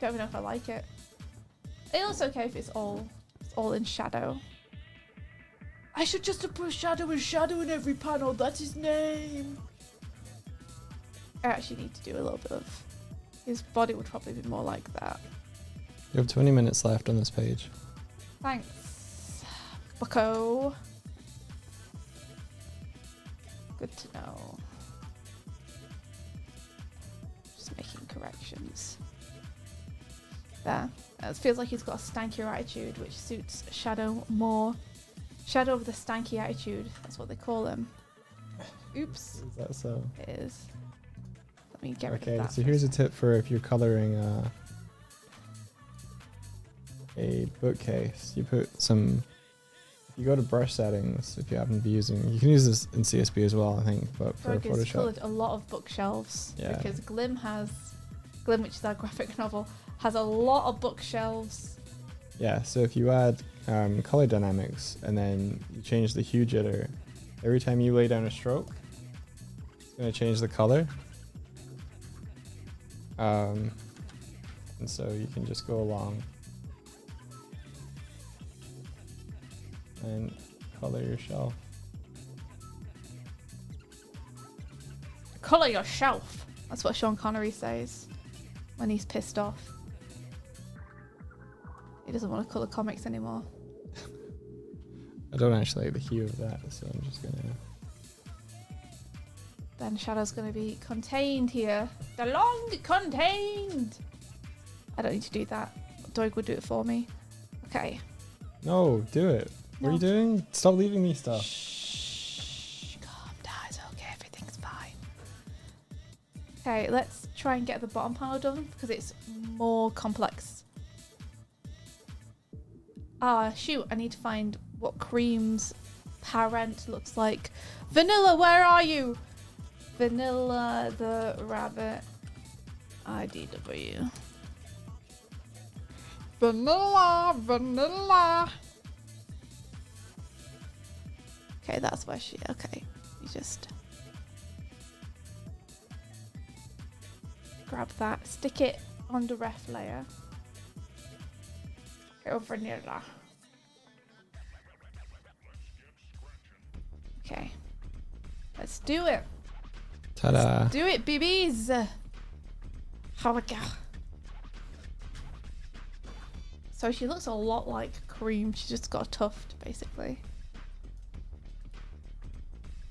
Don't even know if I like it. It looks okay if it's all in shadow. I should just have put shadow in every panel. That's his name. I actually need to do a little bit of. His body would probably be more like that. You have 20 minutes left on this page. Thanks, bucko. Good to know. Just making corrections. There. It feels like he's got a stankier attitude, which suits Shadow more. Shadow of the stanky attitude. That's what they call him. Oops. Is that so? It is. Let me get rid of Okay, that. so here's a tip for if you're coloring a bookcase. You put some. You go to brush settings if you happen to be using. You can use this in CSB as well, I think, but for Rogue has Photoshop. coloured a lot of bookshelves Yeah. because Glim, which is our graphic novel, has a lot of bookshelves. Yeah, so if you add color dynamics and then you change the hue jitter, every time you lay down a stroke, it's going to change the color. And so you can just go along and color your shelf. Colour your shelf. That's what Sean Connery says when he's pissed off. He doesn't want to colour comics anymore. I don't actually like the hue of that, so I'm just going to... Then Shadow's going to be contained here. The long contained. I don't need to do that. Doig would do it for me. Okay. No, do it. What are you No. doing? Stop leaving me stuff. Shh. Calm down. It's okay. Everything's fine. Okay, let's try and get the bottom panel done because it's more complex. Shoot. I need to find what Cream's parent looks like. Vanilla, where are you? Vanilla the rabbit. IDW. Vanilla. Okay, that's where she. Okay, you just grab that, stick it on the ref layer. Okay, vanilla. Okay, let's do it. Ta-da. Do it, BBs. How we go? So she looks a lot like Cream. She's just got a tuft, basically.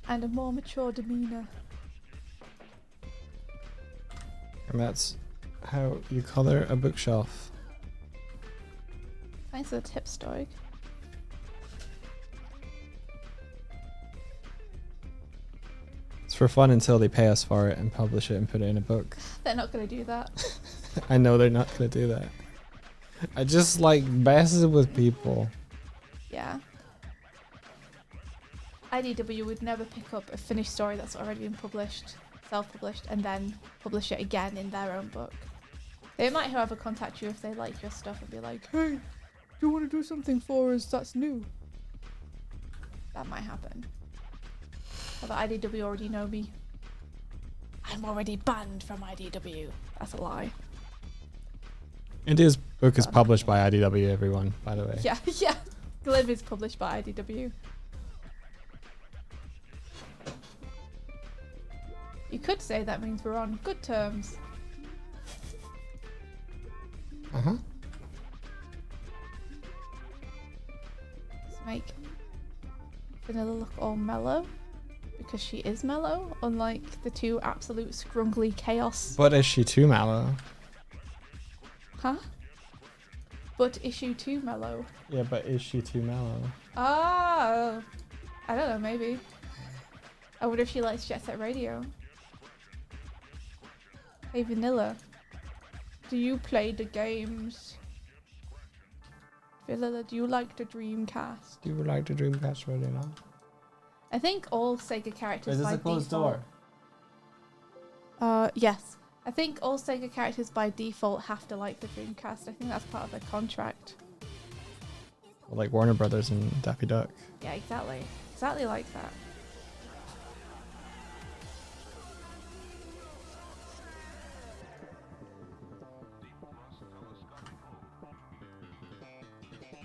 And a more mature demeanour. And that's how you color a bookshelf. Thanks for the tip, Stoic. It's for fun until they pay us for it and publish it and put it in a book. They're not going to do that. I know they're not going to do that. I just like messes with people. Yeah. IDW would never pick up a finished story that's already been published, self-published, and then publish it again in their own book. They might, however, contact you if they like your stuff and be like, hey, do you want to do something for us that's new? That might happen. Although IDW already know me. I'm already banned from IDW. That's a lie. India's book is published by IDW, everyone, by the way. Yeah, yeah. Glim is published by IDW. You could say that means we're on good terms. Uh-huh. Let's make Vanilla look all mellow. Because she is mellow, unlike the two absolute scrungly chaos. But is she too mellow? Huh? But issue 2 mellow. Yeah, but is she too mellow? Oh, I don't know, maybe. I wonder if she likes Jet Set Radio. Hey Vanilla, Do you play the games? Villa, do you like the Dreamcast? Do you like the Dreamcast really now? I think all Sega characters by default. Yes. I think all Sega characters by default have to like the Dreamcast. I think that's part of their contract. Like Warner Brothers and Daffy Duck. Yeah, exactly. Exactly like that.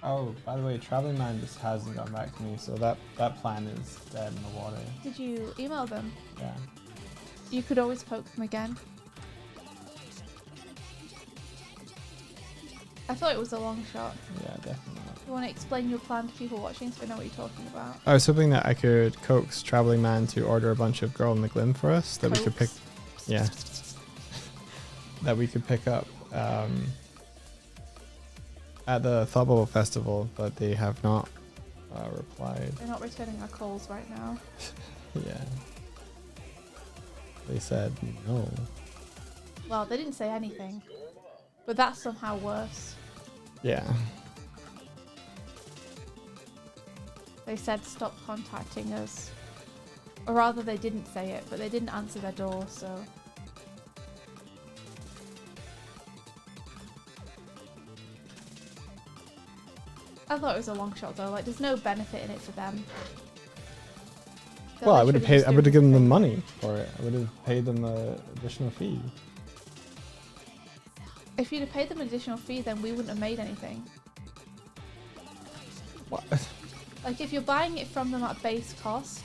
Oh, by the way, Traveling Man just hasn't gone back to me, so that plan is dead in the water. Did you email them? Yeah. You could always poke them again. I thought it was a long shot. Yeah, definitely. You want to explain your plan to people watching so we know what you're talking about? I was hoping that I could coax Traveling Man to order a bunch of Girl in the Glim for us that we could pick. Coax? Yeah. That we could pick up at the Thought Bubble Festival, but they have not replied. They're not returning our calls right now. Yeah. They said no. Well, they didn't say anything. But that's somehow worse. Yeah. They said stop contacting us. Or rather, they didn't say it, but they didn't answer their door, so... I thought it was a long shot though, like there's no benefit in it for them. They're Well, I would have literally paid. just I would have doing given them the money for it. I would have paid them an additional fee. If you'd have paid them an additional fee, then we wouldn't have made anything. What? Like if you're buying it from them at base cost,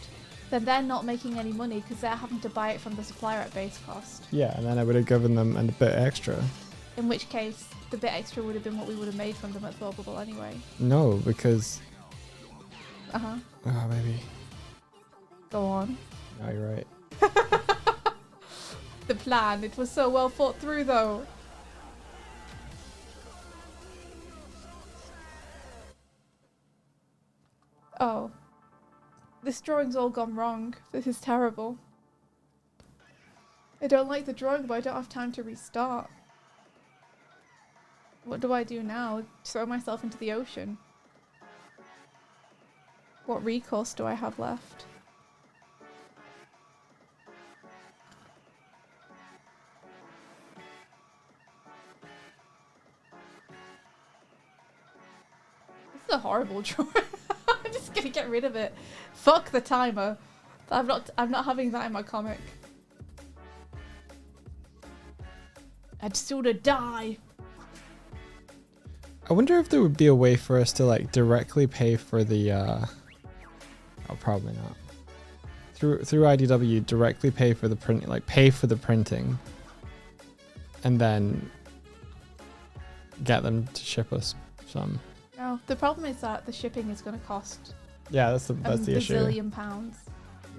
then they're not making any money because they're having to buy it from the supplier at base cost. Yeah, and then I would have given them a bit extra. In which case, the bit extra would have been what we would have made from them at Thought Bubble anyway. No, because Uh-huh. oh, maybe. Go on. No, you're right. The plan, it was so well thought through though. Oh. This drawing's all gone wrong. This is terrible. I don't like the drawing, but I don't have time to restart. What do I do now? Throw myself into the ocean? What recourse do I have left? This is a horrible drawing. I'm just gonna get rid of it. Fuck the timer. I'm not having that in my comic. I'd sooner die. I wonder if there would be a way for us to like directly pay for the oh, probably not. Through IDW, directly pay for the print, like pay for the printing, and then get them to ship us some. No, the problem is that the shipping is going to cost Yeah, that's the issue. bazillion pounds.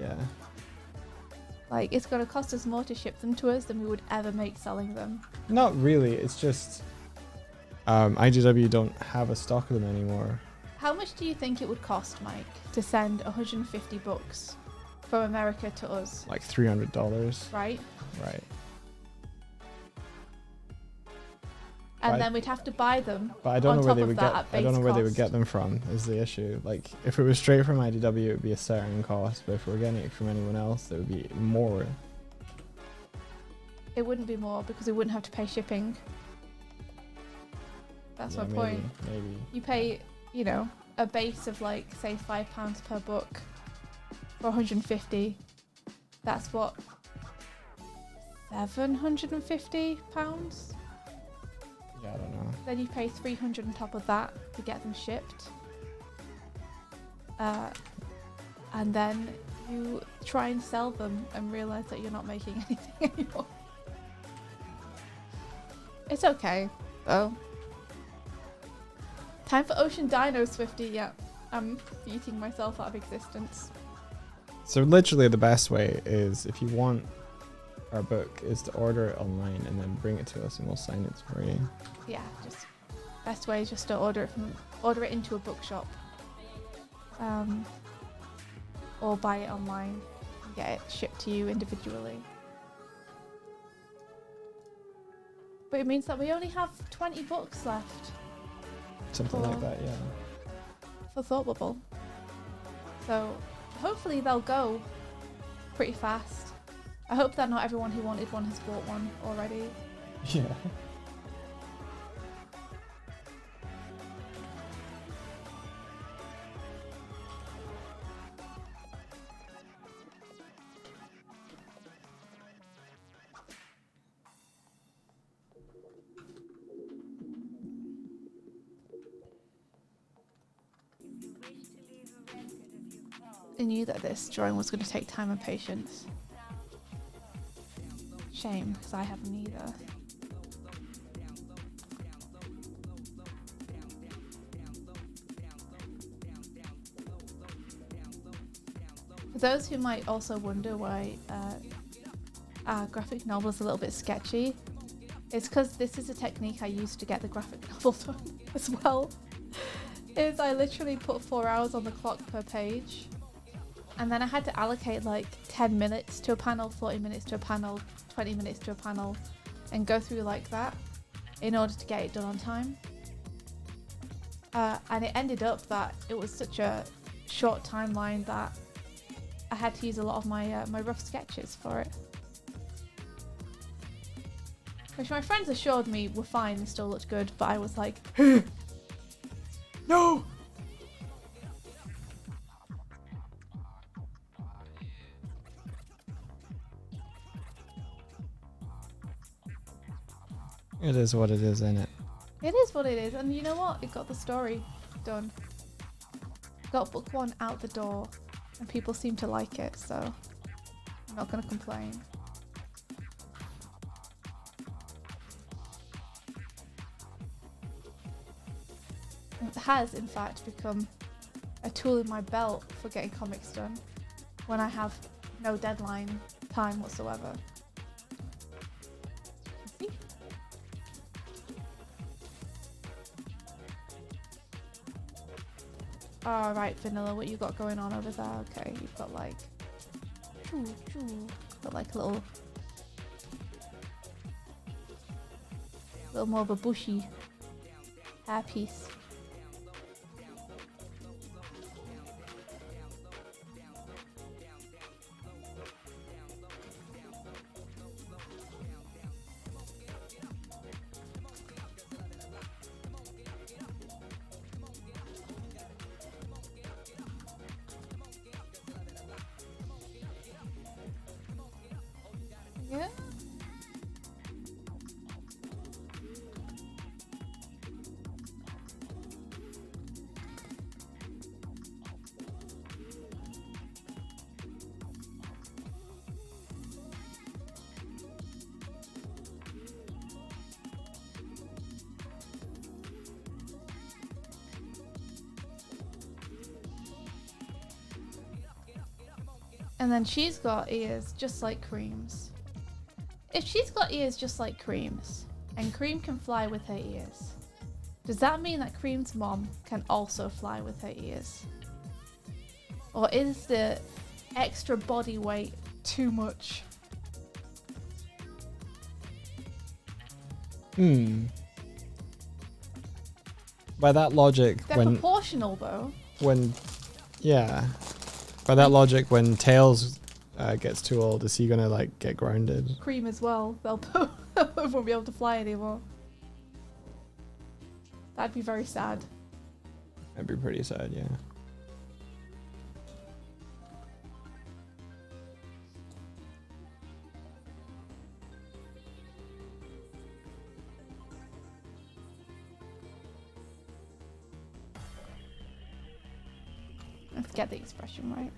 Yeah. Like, it's going to cost us more to ship them to us than we would ever make selling them. Not really. It's just IDW don't have a stock of them anymore. How much do you think it would cost, Mike, to send 150 books from America to us? Like $300. Right? Right. And Right. then we'd have to buy them. But I don't on know where top they of would that get. at I don't know base where they would cost. get them from. Is the issue? Like, if it was straight from IDW, it would be a certain cost. But if we're getting it from anyone else, it would be more. It wouldn't be more because we wouldn't have to pay shipping. That's Yeah, my maybe, point. Maybe. You pay, you know, a base of like, say, £5 per book for 150. That's what? £750? Yeah, I don't know. Then you pay 300 on top of that to get them shipped. And then you try and sell them and realise that you're not making anything anymore. It's okay, though. Time for Ocean Dino, Swifty. Yeah, I'm eating myself out of existence. So literally, the best way is if you want our book is to order it online and then bring it to us and we'll sign it for you. Yeah, just best way is just to order it into a bookshop, or buy it online and get it shipped to you individually. But it means that we only have 20 books left Something like that, yeah. for Thought Bubble. So hopefully they'll go pretty fast. I hope that not everyone who wanted one has bought one already. Yeah. I knew that this drawing was going to take time and patience. Shame, because I have neither. For those who might also wonder why our graphic novel is a little bit sketchy, it's because this is a technique I used to get the graphic novel done as well. Is I literally put 4 hours on the clock per page, and then I had to allocate like 10 minutes to a panel, 40 minutes to a panel, 20 minutes to a panel, and go through like that in order to get it done on time. And it ended up that it was such a short timeline that I had to use a lot of my my rough sketches for it. Which my friends assured me were fine and still looked good, but I was like, no! It is what it is, ain't it? It is what it is, and you know what? It got the story done. Got book 1 out the door, and people seem to like it, so I'm not going to complain. It has, in fact, become a tool in my belt for getting comics done when I have no deadline time whatsoever. See? All right, Vanilla, what you got going on over there? Okay, you've got like, got like a little more of a bushy hairpiece. Yeah. And then she's got ears just like Cream's. If she's got ears just like Cream's, and Cream can fly with her ears, does that mean that Cream's mom can also fly with her ears? Or is the extra body weight too much? By that logic, They're proportional though. Yeah. By that logic, when Tails gets too old, is he gonna like get grounded? Cream as well. They'll won't be able to fly anymore. That'd be very sad. That'd be pretty sad, yeah. Let's get the expression right.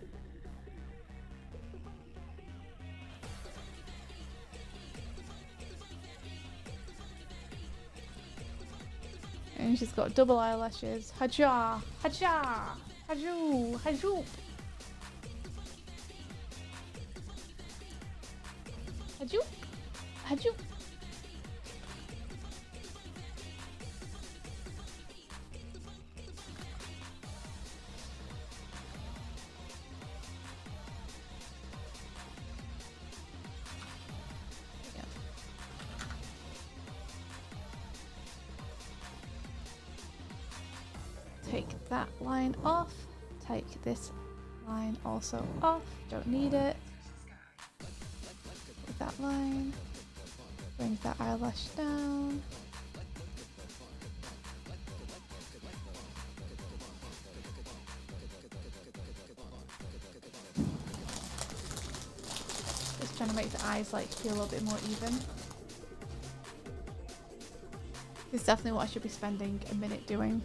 And she's got double eyelashes. Haja! Haja! Haju! Haju! Haju! Haju! that line off. Take this line also off. Don't need it. Take that line. Bring that eyelash down. Just trying to make the eyes like feel a little bit more even. This is definitely what I should be spending a minute doing.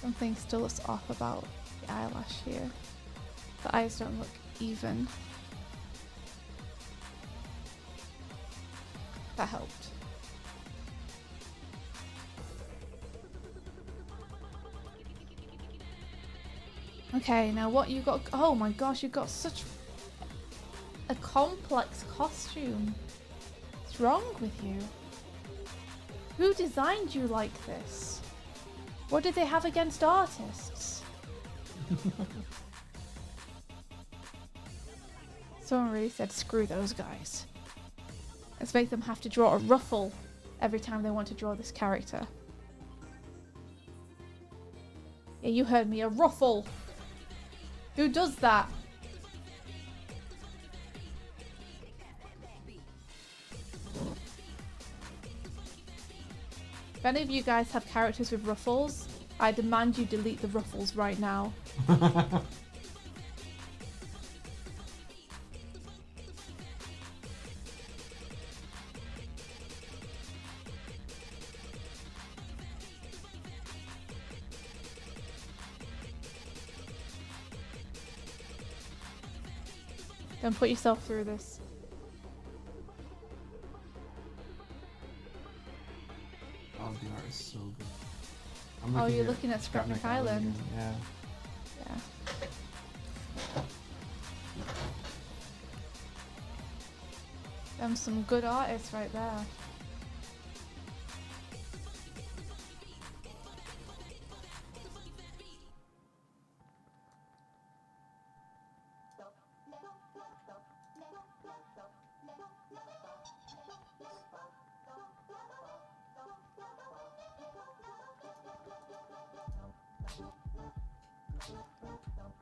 Something still looks off about the eyelash here. The eyes don't look even. That helped. Okay, now what you got? Oh my gosh, you've got such a complex costume. What's wrong with you? Who designed you like this? What did they have against artists? Someone really said, screw those guys. Let's make them have to draw a ruffle every time they want to draw this character. Yeah, you heard me, a ruffle. Who does that? If any of you guys have characters with ruffles, I demand you delete the ruffles right now. Don't put yourself through this. Oh, the art is so good. Oh, you're looking at Scrapnik Island. Yeah. Yeah. Some good artists right there.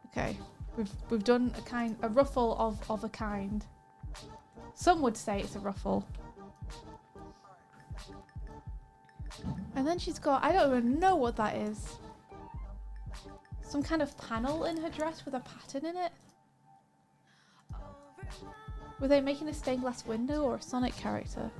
Okay, we've done a ruffle of a kind. Some would say it's a ruffle. And then she's got, I don't even know what that is. Some kind of panel in her dress with a pattern in it. Were they making a stained glass window or a Sonic character?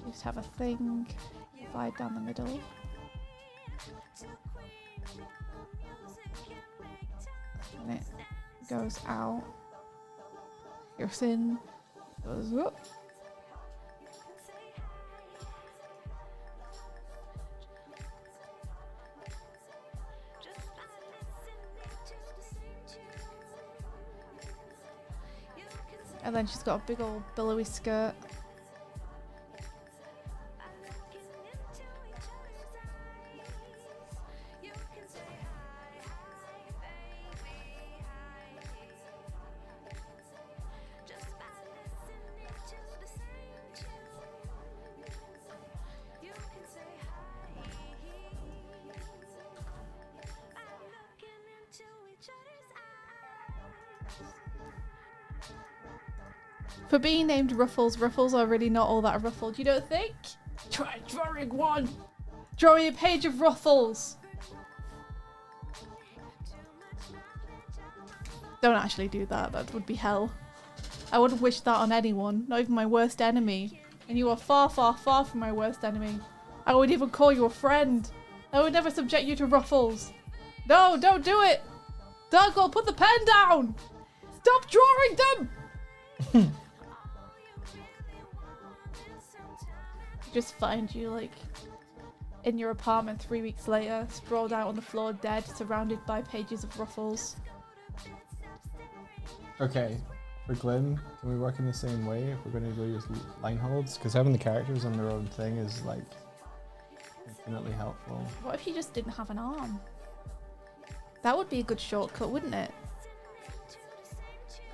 Just have a thing divide down the middle. And it goes out. Goes in. Goes up. And then she's got a big old billowy skirt. For being named Ruffles, Ruffles are really not all that ruffled, you don't think? Try drawing one! Drawing a page of Ruffles! Don't actually do that, that would be hell. I wouldn't wish that on anyone, not even my worst enemy. And you are far, far, far from my worst enemy. I would even call you a friend. I would never subject you to Ruffles. No, don't do it! Darkle, put the pen down! Stop drawing them! Just find you like in your apartment 3 weeks later, sprawled out on the floor dead, surrounded by pages of ruffles. Okay, for Glim, can we work in the same way if we're going to use line holds? Because having the characters on their own thing is like infinitely helpful. What if you just didn't have an arm? That would be a good shortcut, wouldn't it?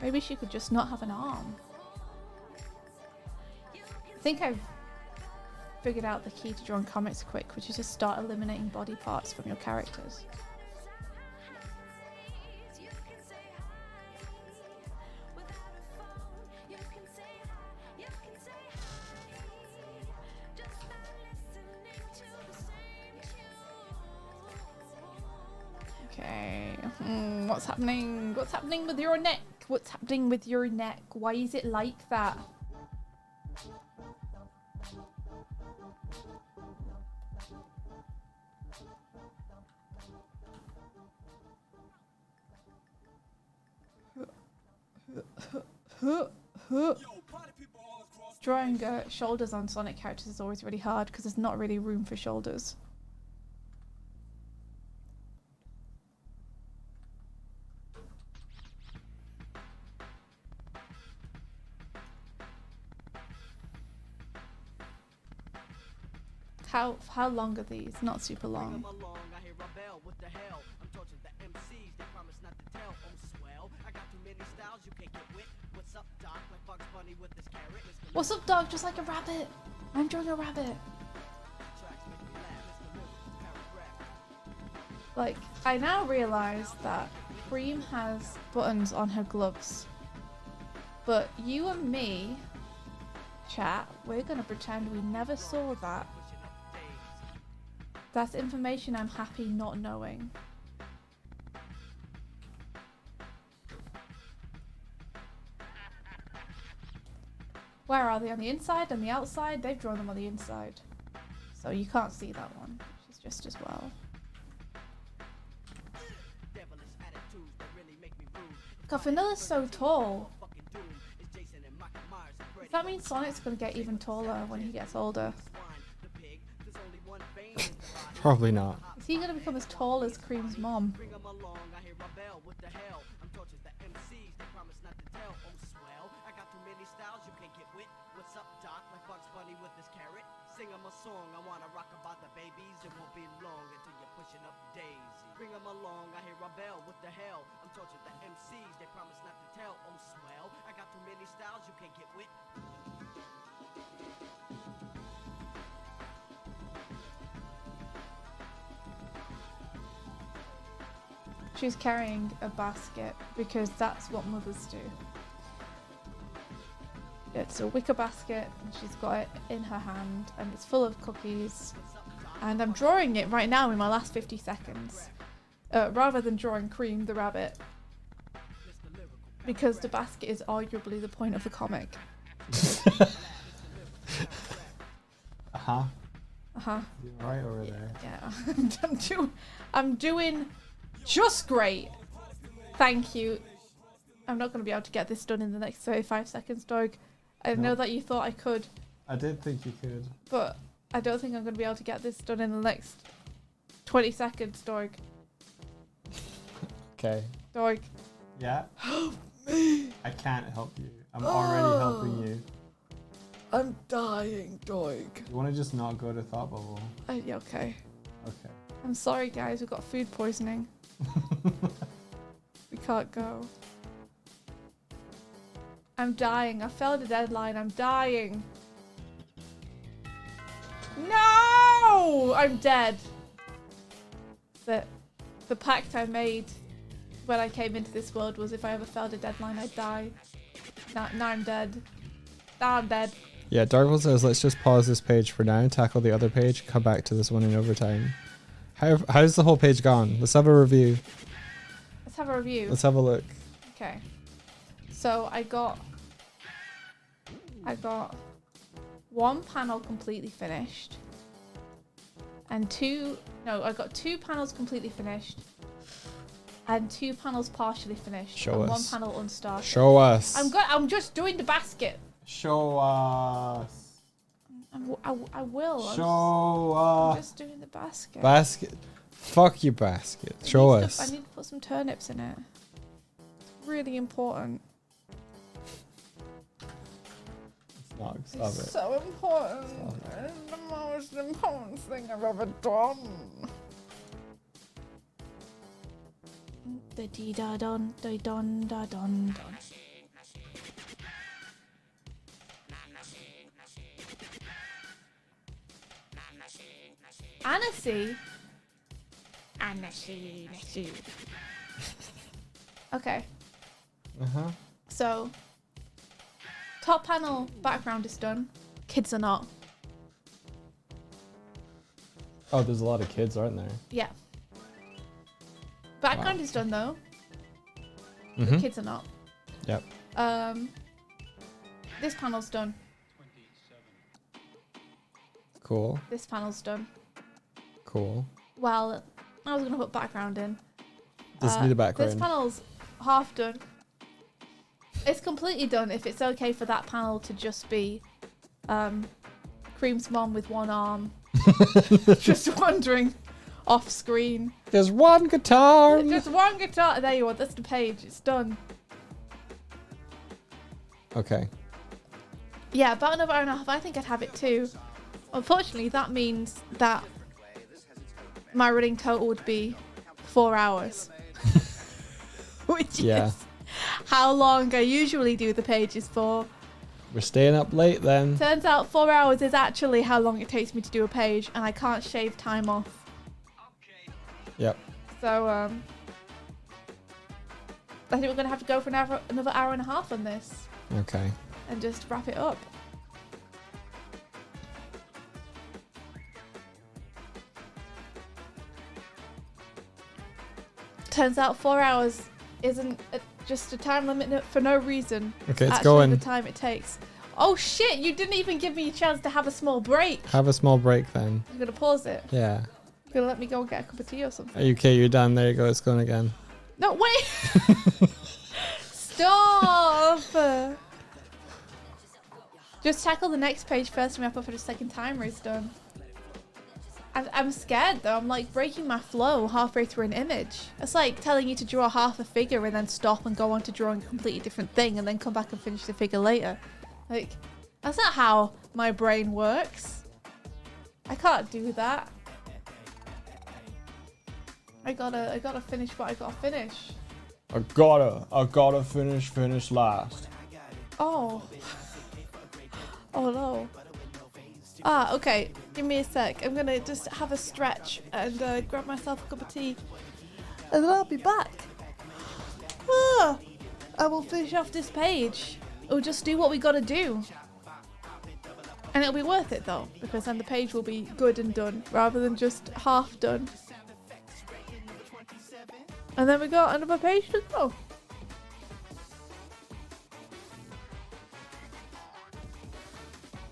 Maybe she could just not have an arm. I think I've figured out the key to drawing comics quick, which is just start eliminating body parts from your characters. Okay, what's happening? What's happening with your neck? What's happening with your neck? Why is it like that? Drawing shoulders on Sonic characters is always really hard because there's not really room for shoulders. How long are these? Not super long. What's up, dog? Just like a rabbit. I'm drawing a rabbit. Like, I now realise that Cream has buttons on her gloves. But you and me, chat, we're gonna pretend we never saw that. That's information I'm happy not knowing. Where are they? On the inside and the outside? They've drawn them on the inside. So you can't see that one, which is just as well. God, Vanilla's so tall. Does that mean Sonic's gonna get even taller when he gets older? Probably not. Is he gonna become as tall as Cream's mom? She's carrying a basket because that's what mothers do. It's a wicker basket and she's got it in her hand and it's full of cookies. And I'm drawing it right now in my last 50 seconds. Rather than drawing Cream the rabbit. Because the basket is arguably the point of the comic. Uh-huh. Uh-huh. You're right over there. Yeah. I'm doing just great. Thank you. I'm not going to be able to get this done in the next 35 seconds, dog. I know that you thought I could. I did think you could. But I don't think I'm going to be able to get this done in the next 20 seconds, dog. Okay. Dog. Yeah? Help me! I can't help you. I'm already helping you. I'm dying, dog. You want to just not go to Thought Bubble? Yeah, okay. Okay. I'm sorry, guys. We've got food poisoning. We can't go. I'm dying. I failed a deadline. I'm dying. No! I'm dead. The pact I made when I came into this world was if I ever failed a deadline, I'd die. Now I'm dead. Now I'm dead. Yeah, Darkville says, let's just pause this page for now, tackle the other page, come back to this one in overtime. How's the whole page gone? Let's have a review. Let's have a review. Let's have a look. Okay. So I got one panel completely finished. And I got 2 panels completely finished. And 2 panels partially finished. Show and us. 1 panel unstarted. Show us. I'm just doing the basket. Show us. I will. Show I'm just doing the basket. basket. Fuck your basket. I Show need us. I need to put some turnips in it. It's really important. Stop it. It's so important. Stop It's the most important thing I've ever done. Da dee da don da don da don don. Annecy. Annecy. Okay, Uh-huh. so top panel background is done. Kids are not. Oh, there's a lot of kids, aren't there? Yeah. Background is done though. Mm-hmm. Kids are not. Yep. This panel's done. Cool. This panel's done. Cool. Well, I was gonna put background in. Does need a This background. panel's half done. It's completely done if it's okay for that panel to just be Cream's mom with one arm just wandering off screen. There's one guitar. Just one guitar. There you are. That's the page. It's done. Okay. Yeah, about another hour and a half. I think I'd have it too. Unfortunately, that means that my running total would be 4 hours. Which Yeah. is how long I usually do the pages for. We're staying up late then. Turns out 4 hours is actually how long it takes me to do a page, and I can't shave time off. Yep. So, I think we're going to have to go for another hour and a half on this Okay. and just wrap it up. Turns out 4 hours isn't just a time limit for no reason. Okay, it's Actually, going. the time it takes. Oh shit! You didn't even give me a chance to have a small break. Have a small break then. You're gonna pause it. Yeah. You're gonna let me go and get a cup of tea or something. Are you okay? You're done. There you go. It's going again. No, wait! Stop! Just tackle the next page first and wrap up for the second timer is done. I'm scared though. I'm like breaking my flow halfway through an image. It's like telling you to draw half a figure and then stop and go on to drawing a completely different thing and then come back and finish the figure later. Like, that's not how my brain works. I can't do that. I gotta finish what I gotta finish. I gotta finish last. Oh. Oh no. Ah, okay. Give me a sec. I'm gonna just have a stretch and grab myself a cup of tea. And then I'll be back. Ah, I will finish off this page. We'll just do what we gotta do. And it'll be worth it though, because then the page will be good and done, rather than just half done. And then we got another page to go.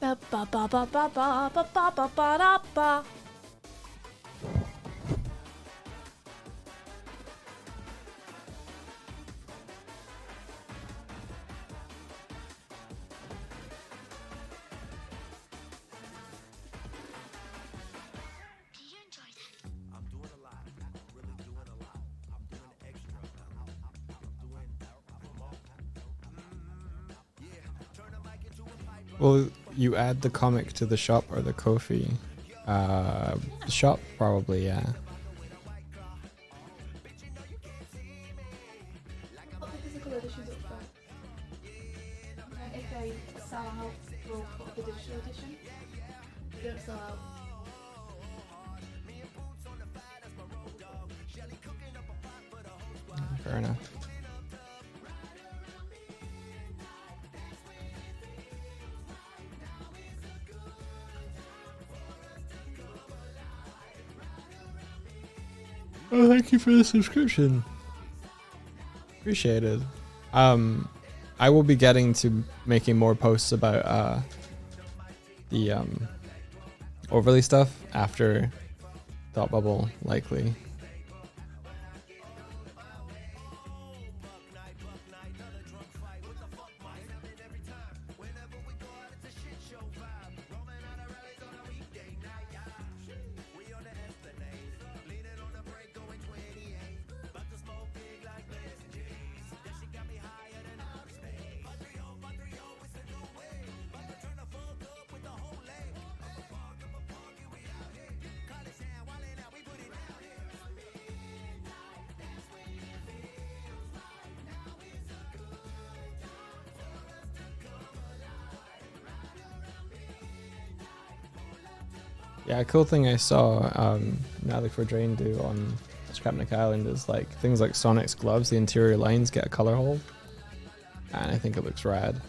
Ba ba ba ba ba ba ba ba ba ba da ba. Well, you add the comic to the shop or the Ko-fi? The shop, probably, yeah. Put the physical editions up front. If they sell out, we'll put up the digital edition. They don't sell out. Fair enough. Oh, thank you for the subscription. Appreciated. I will be getting to making more posts about the overlay stuff after Thought Bubble, likely. Yeah, a cool thing I saw Natalie Fordrain do on Skrapnik Island is like things like Sonic's gloves, the interior lines get a color hold. And I think it looks rad.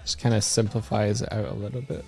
Just kind of simplifies it out a little bit.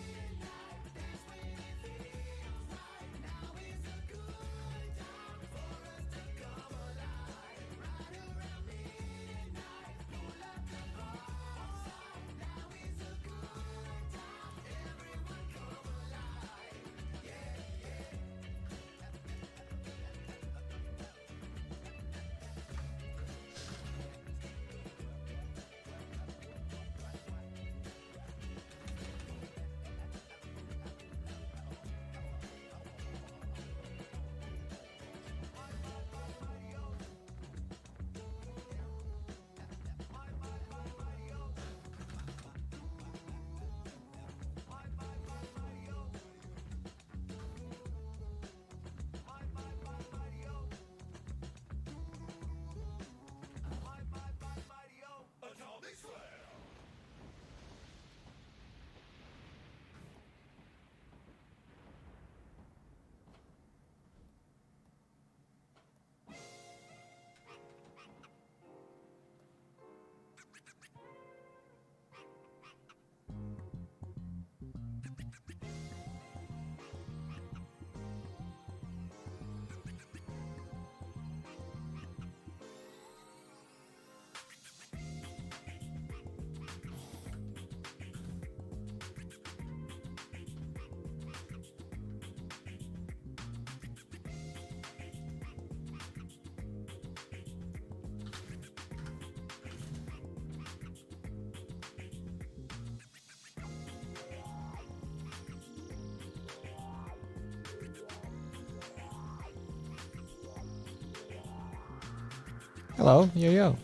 Hello, yo.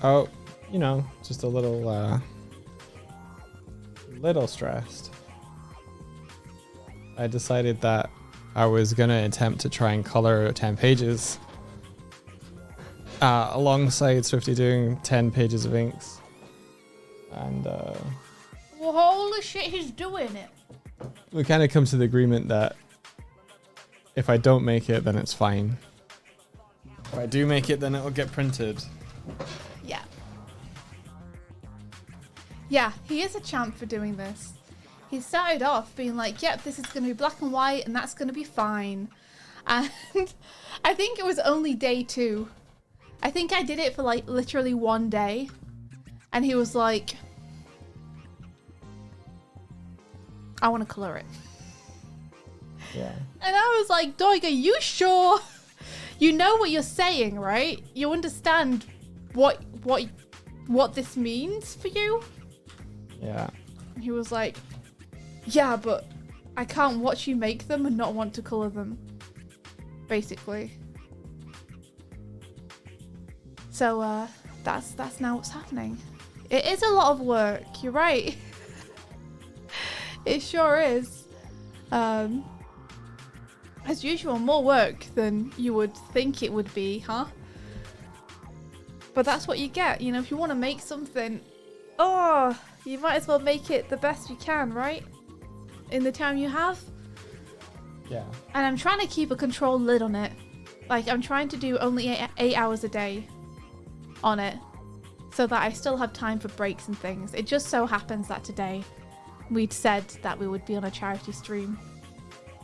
Oh, you know, just a little stressed. I decided that I was gonna attempt to try and color 10 pages alongside Swifty doing 10 pages of inks. And Well, holy shit, he's doing it. we kind of come to the agreement that if I don't make it, then it's fine. If I do make it, then it'll get printed. Yeah. Yeah, he is a champ for doing this. He started off being like, yep, this is going to be black and white and that's going to be fine. And I think it was only day 2. I think I did it for like literally 1 day. And he was like, I want to color it. Yeah. And I was like, Doig, are you sure? You know what you're saying, right? You understand what this means for you? Yeah. And he was like, yeah, but I can't watch you make them and not want to colour them. Basically. So, that's now what's happening. It is a lot of work, you're right. It sure is. As usual, more work than you would think it would be, huh? But that's what you get, you know, if you want to make something, oh, you might as well make it the best you can, right? In the time you have. Yeah. And I'm trying to keep a controlled lid on it. Like, I'm trying to do only 8 hours a day on it, so that I still have time for breaks and things. It just so happens that today we'd said that we would be on a charity stream,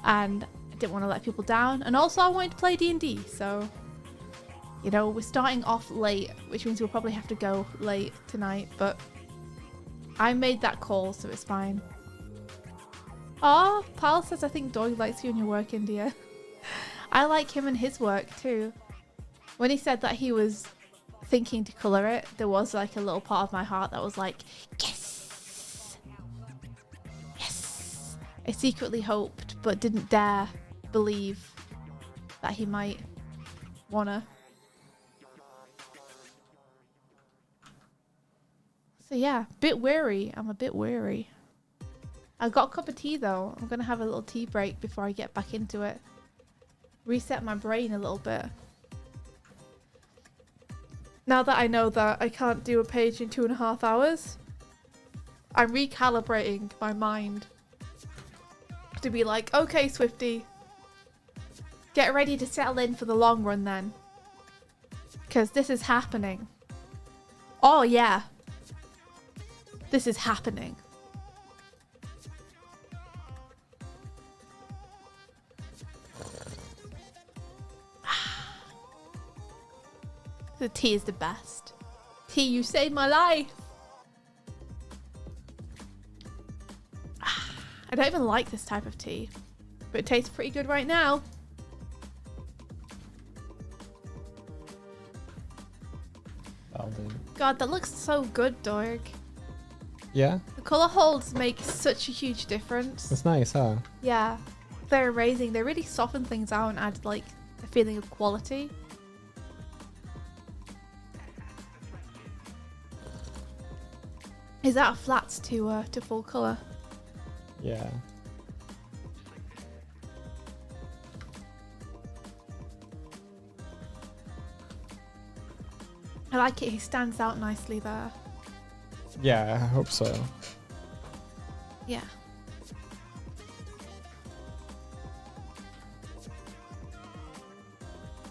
and I didn't want to let people down, and also I wanted to play D&D, so, you know, we're starting off late, which means we'll probably have to go late tonight, but I made that call, so it's fine. Oh, Pal says, I think Doig likes you and your work, India. I like him and his work too. When he said that he was thinking to colour it, there was like a little part of my heart that was like, yes! Yes! I secretly hoped, but didn't dare believe that he might wanna. So yeah, bit weary. I'm a bit weary. I got a cup of tea though. I'm gonna have a little tea break before I get back into it. Reset my brain a little bit. Now that I know that I can't do a page in 2.5 hours, I'm recalibrating my mind to be like, okay, Swifty, get ready to settle in for the long run then. Because this is happening. Oh yeah. This is happening. The tea is the best. Tea, you saved my life. I don't even like this type of tea, but it tastes pretty good right now. That'll do. God, that looks so good, Dorg. Yeah, The colour holds make such a huge difference. it's nice, huh? Yeah, they're amazing. They really soften things out and add like a feeling of quality. Is that a flats to full colour? Yeah. I like it. He stands out nicely there. Yeah, I hope so. Yeah.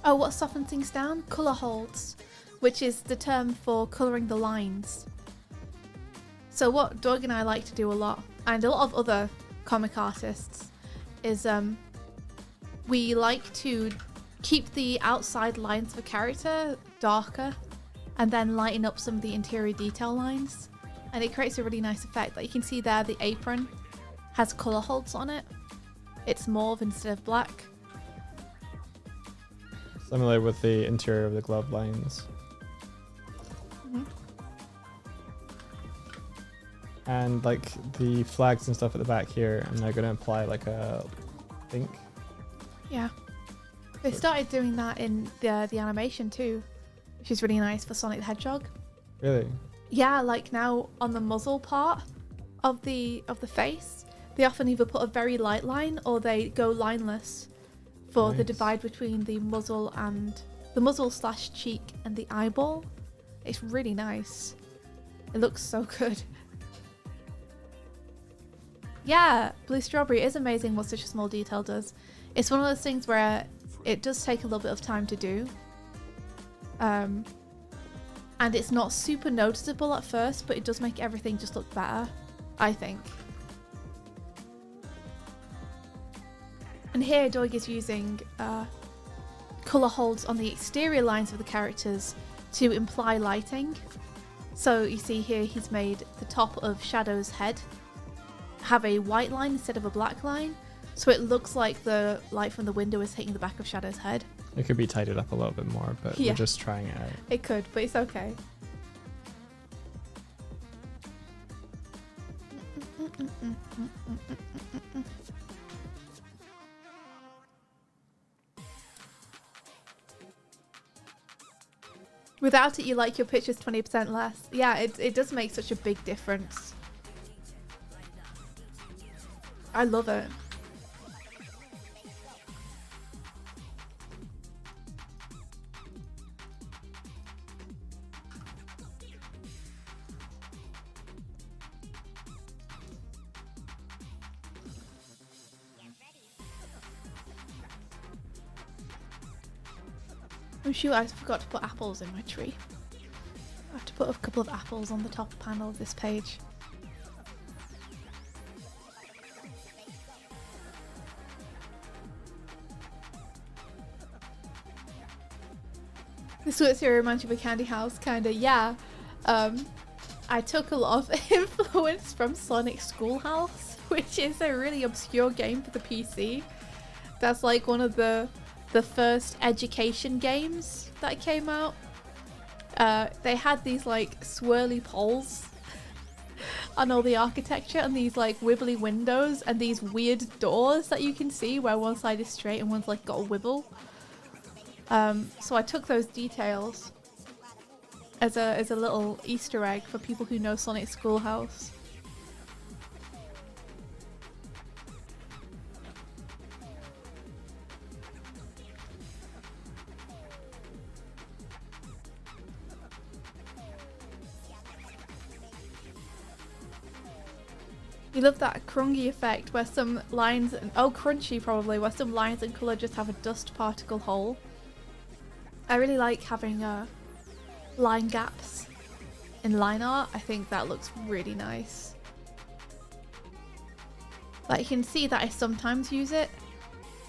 Oh, what softens things down? Colour holds, which is the term for colouring the lines. So what Doug and I like to do a lot, and a lot of other comic artists, is we like to keep the outside lines of a character darker and then lighten up some of the interior detail lines. And it creates a really nice effect. Like you can see there, the apron has colour holds on it. It's mauve instead of black. Similar with the interior of the glove lines. Mhm. And like the flags and stuff at the back here, I'm now going to apply like a pink. Yeah. They started doing that in the animation too, which is really nice for Sonic the Hedgehog. Really? Yeah, like now on the muzzle part of the face, they often either put a very light line or they go lineless for the Nice. divide between the muzzle and the muzzle / cheek and the eyeball. It's really nice. It looks so good. Yeah, Blue Strawberry is amazing what such a small detail does. It's one of those things where it does take a little bit of time to do. And it's not super noticeable at first, but it does make everything just look better, I think. And here Doig is using colour holds on the exterior lines of the characters to imply lighting. So you see here he's made the top of Shadow's head have a white line instead of a black line. So it looks like the light from the window is hitting the back of Shadow's head. It could be tidied up a little bit more, but Yeah. we're just trying it out. It could, but it's okay. Without it, you like your pictures 20% less. Yeah, it does make such a big difference. I love it. Oh shoot, I forgot to put apples in my tree. I have to put a couple of apples on the top panel of this page. This looks here reminds you of a candy house, kinda, yeah. I took a lot of influence from Sonic Schoolhouse, which is a really obscure game for the PC. That's like one of the the first education games that came out. They had these like swirly poles and all the architecture and these like wibbly windows and these weird doors that you can see where one side is straight and one's like got a wibble. So I took those details as a little Easter egg for people who know Sonic Schoolhouse. You love that crungy effect where some lines, crunchy probably, where some lines and colour just have a dust particle hole. I really like having line gaps in line art. I think that looks really nice. Like you can see that I sometimes use it,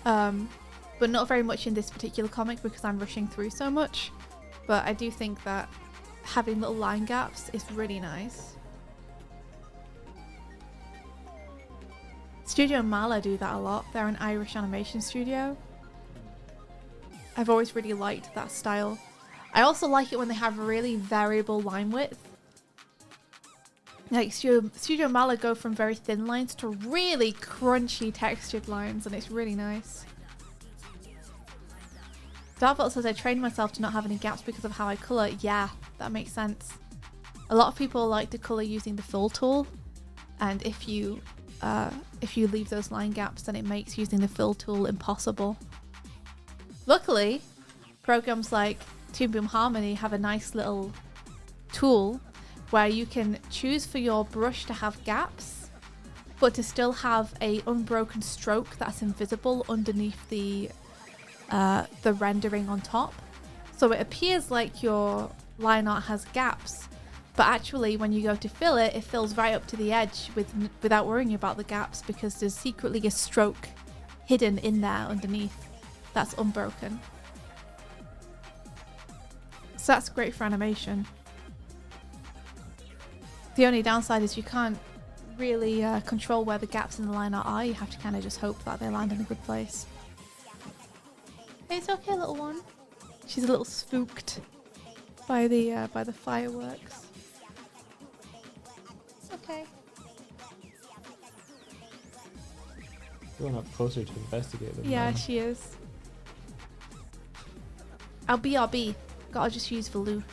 but not very much in this particular comic because I'm rushing through so much. But I do think that having little line gaps is really nice. Studio Mala do that a lot. They're an Irish animation studio. I've always really liked that style. I also like it when they have really variable line width. Like Studio Mala go from very thin lines to really crunchy textured lines, and it's really nice. Darkvault says I trained myself to not have any gaps because of how I colour. Yeah, that makes sense. A lot of people like to colour using the fill tool, and if you leave those line gaps, then it makes using the fill tool impossible. Luckily, programs like Toon Boom Harmony have a nice little tool where you can choose for your brush to have gaps, but to still have a unbroken stroke that's invisible underneath the rendering on top. So it appears like your line art has gaps, but actually when you go to fill it, it fills right up to the edge without worrying about the gaps because there's secretly a stroke hidden in there underneath that's unbroken. So that's great for animation. The only downside is you can't really control where the gaps in the line art are. You have to kind of just hope that they land in a good place. Hey, it's okay, little one. She's a little spooked by the fireworks. It's okay. Going up closer to investigate them. Yeah, now. she is. RB. Gotta just use Valoo.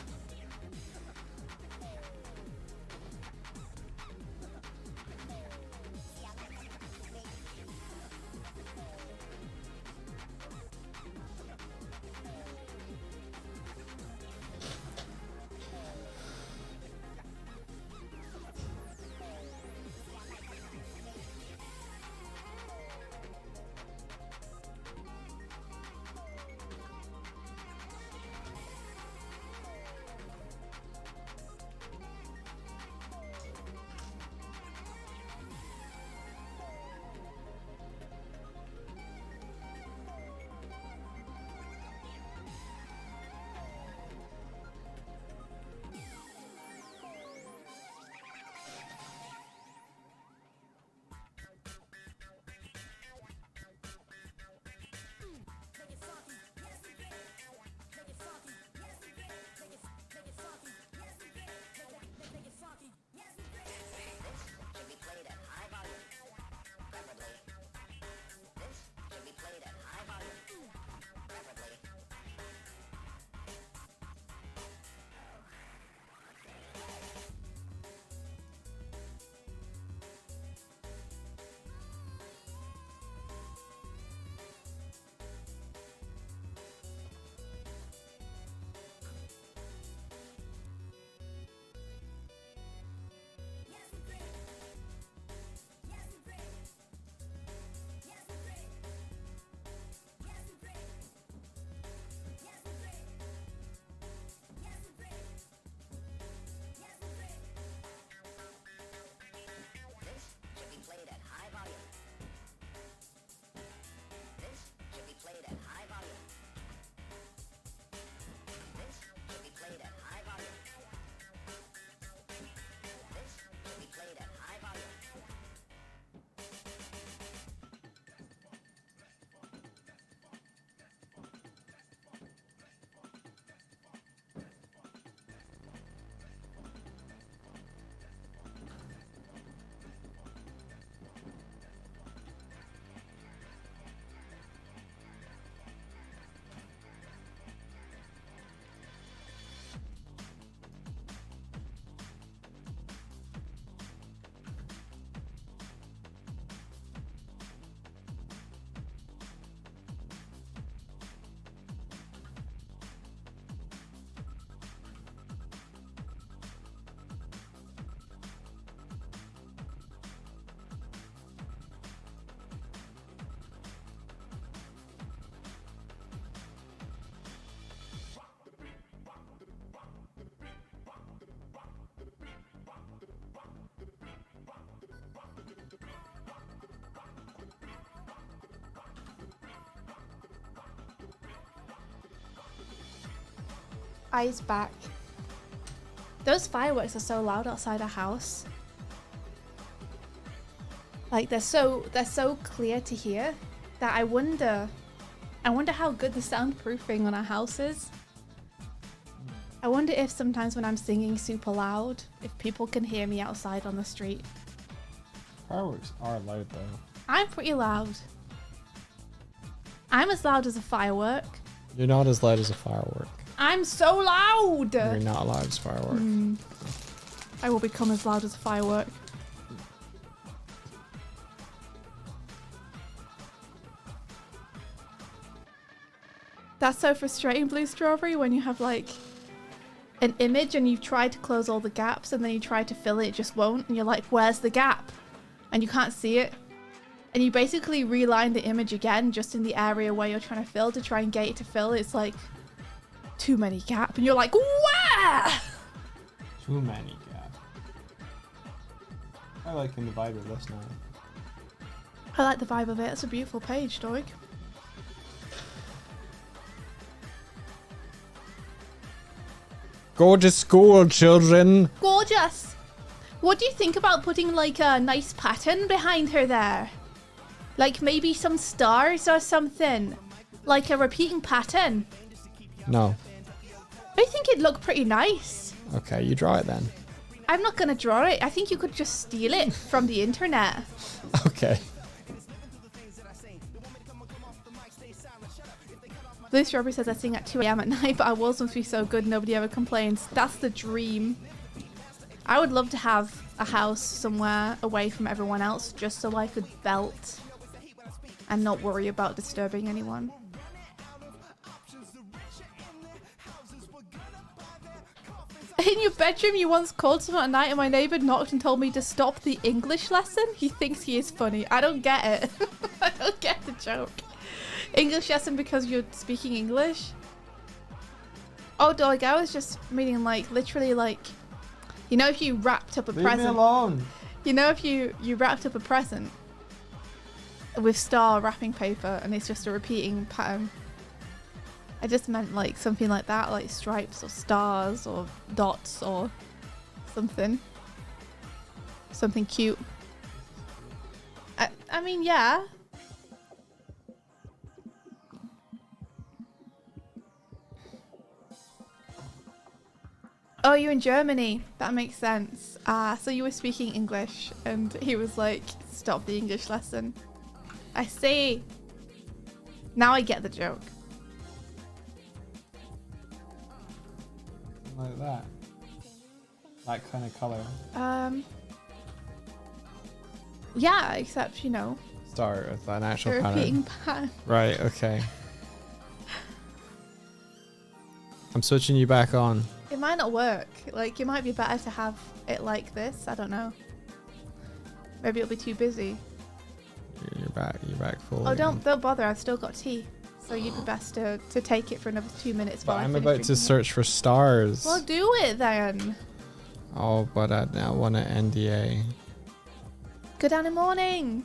eyes back. Those fireworks are so loud outside our house. Like they're so clear to hear that I wonder how good the soundproofing on our house is. I wonder if sometimes when I'm singing super loud, if people can hear me outside on the street. Fireworks are loud though. I'm pretty loud. I'm as loud as a firework. You're not as loud as a firework. I'm so loud! You're not loud as a firework. I will become as loud as a firework. That's so frustrating, Blue Strawberry, when you have like an image and you've tried to close all the gaps and then you try to fill it, it just won't. And you're like, where's the gap? And you can't see it. And you basically reline the image again just in the area where you're trying to fill to try and get it to fill. It's like too many gap. And you're like, where? Too many gap. I like in the vibe of this now. I like the vibe of it. It's a beautiful page, Doig. Go to school, children. Gorgeous. What do you think about putting like a nice pattern behind her there? Like maybe some stars or something? Like a repeating pattern? No. I think it'd look pretty nice. Okay, you draw it then. I'm not gonna draw it. I think you could just steal it from the internet. Okay. Blue Strawberry says I sing at 2 AM at night, but our walls must be so good nobody ever complains. That's the dream. I would love to have a house somewhere away from everyone else just so I could belt and not worry about disturbing anyone. In your bedroom, you once called someone at night and my neighbour knocked and told me to stop the English lesson? He thinks he is funny. I don't get it. I don't get the joke. English lesson because you're speaking English? Oh, dog, I was just meaning like, literally like, you know if you wrapped up a Leave present. me alone. You know if you wrapped up a present with star wrapping paper and it's just a repeating pattern. I just meant like something like that, like stripes or stars or dots or something. Something cute. I mean, yeah. Oh, you're in Germany. That makes sense. So you were speaking English and he was like, stop the English lesson. I see. Now I get the joke. Like that. That kind of color. Yeah, except, you know, Start with an actual the pattern. repeating pattern. Right, okay. I'm switching you back on. It might not work. Like, it might be better to have it like this. I don't know. Maybe it'll be too busy. You're back full. Oh, again. don't bother. I've still got tea. So you'd be best to take it for another 2 minutes But while I'm I finish about to drinking it. search for stars. Well, do it then. Oh, but I now want an NDA. Good Annie morning.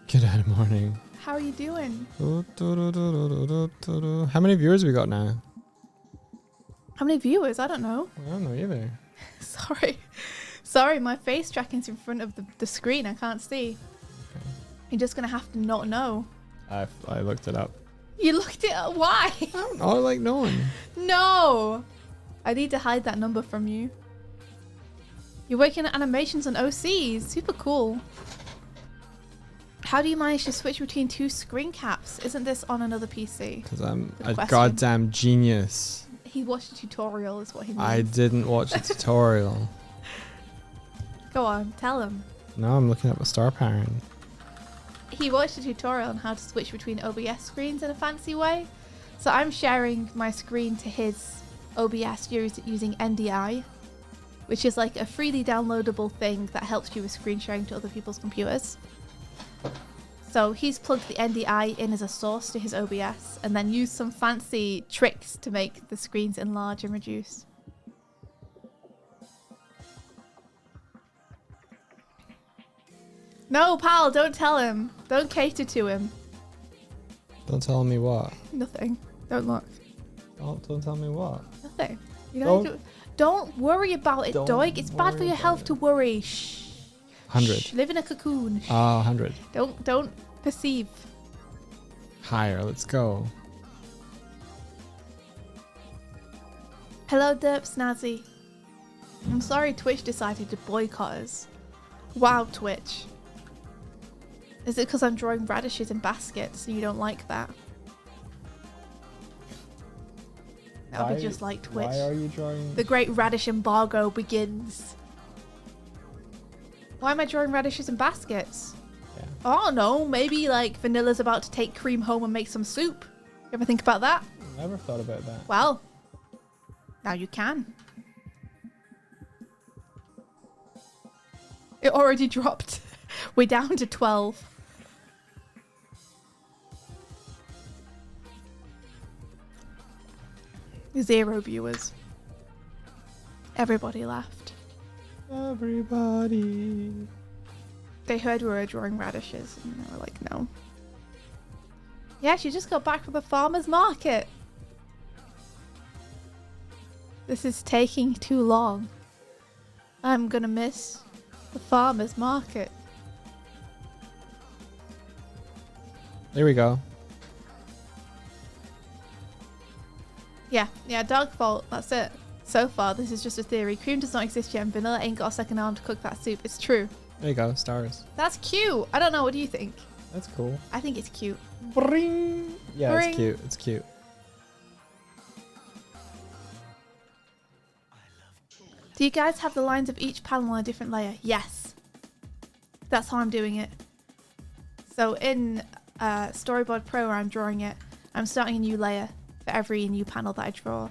Good morning. How are you doing? How many viewers we got now? How many viewers? I don't know. I don't know either. Sorry, my face tracking's in front of the screen. I can't see. Okay. You're just gonna have to not know. I looked it up. You looked it up. Why? I don't know, I like knowing. No. I need to hide that number from you. You're working at animations on OCs. Super cool. How do you manage to switch between 2 screen caps? Isn't this on another PC? Because I'm Good a question. goddamn genius. He watched a tutorial is what he means. I didn't watch a tutorial. Go on, tell him. No, I'm looking up a star pattern. He watched a tutorial on how to switch between OBS screens in a fancy way. So I'm sharing my screen to his OBS using NDI, which is like a freely downloadable thing that helps you with screen sharing to other people's computers. So he's plugged the NDI in as a source to his OBS and then used some fancy tricks to make the screens enlarge and reduce. No, pal, don't tell him. Don't cater to him. Don't tell me what. Nothing. Don't look. Don't tell me what. Nothing. nothing. You know, don't worry about it, Don't Doig. It's bad for worry your about health it. to worry. Shh. 100. Shh. Live in a cocoon. Shh. 100. Don't perceive. Higher. Let's go. Hello, Derp Snazzy. I'm sorry Twitch decided to boycott us. Wow, Twitch. Is it because I'm drawing radishes in baskets and you don't like that? That would be just like Twitch. Why are you drawing? The great radish embargo begins. Why am I drawing radishes in baskets? Yeah. Oh no, maybe like Vanilla's about to take cream home and make some soup. You ever think about that? Never thought about that. Well, now you can. It already dropped. We're down to 12. Zero viewers. Everybody left. Everybody. They heard we were drawing radishes and they were like, no. Yeah, she just got back from the farmer's market. This is taking too long. I'm gonna miss the farmer's market. There we go. Yeah, Dark Fault, that's it. So far, this is just a theory. Cream does not exist yet and Vanilla ain't got a second arm to cook that soup. It's true. There you go. Stars. That's cute. I don't know, what do you think? That's cool. I think it's cute. Bring. Yeah, Bring. it's cute. It's cute. Do you guys have the lines of each panel on a different layer? Yes. That's how I'm doing it. So in Storyboard Pro where I'm drawing it, I'm starting a new layer for every new panel that I draw.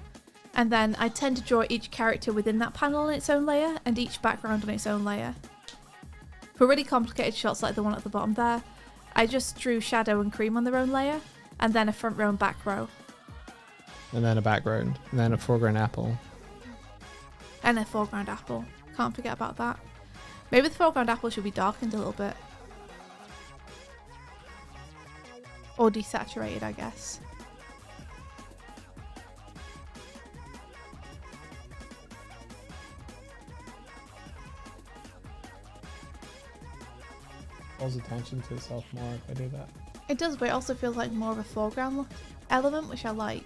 And then I tend to draw each character within that panel on its own layer and each background on its own layer. For really complicated shots like the one at the bottom there, I just drew Shadow and Cream on their own layer and then a front row and back row. And then a background. And then a foreground apple. And a foreground apple. Can't forget about that. Maybe the foreground apple should be darkened a little bit. Or desaturated, I guess. Calls attention to itself more if I do that. It does, but it also feels like more of a foreground element, which I like.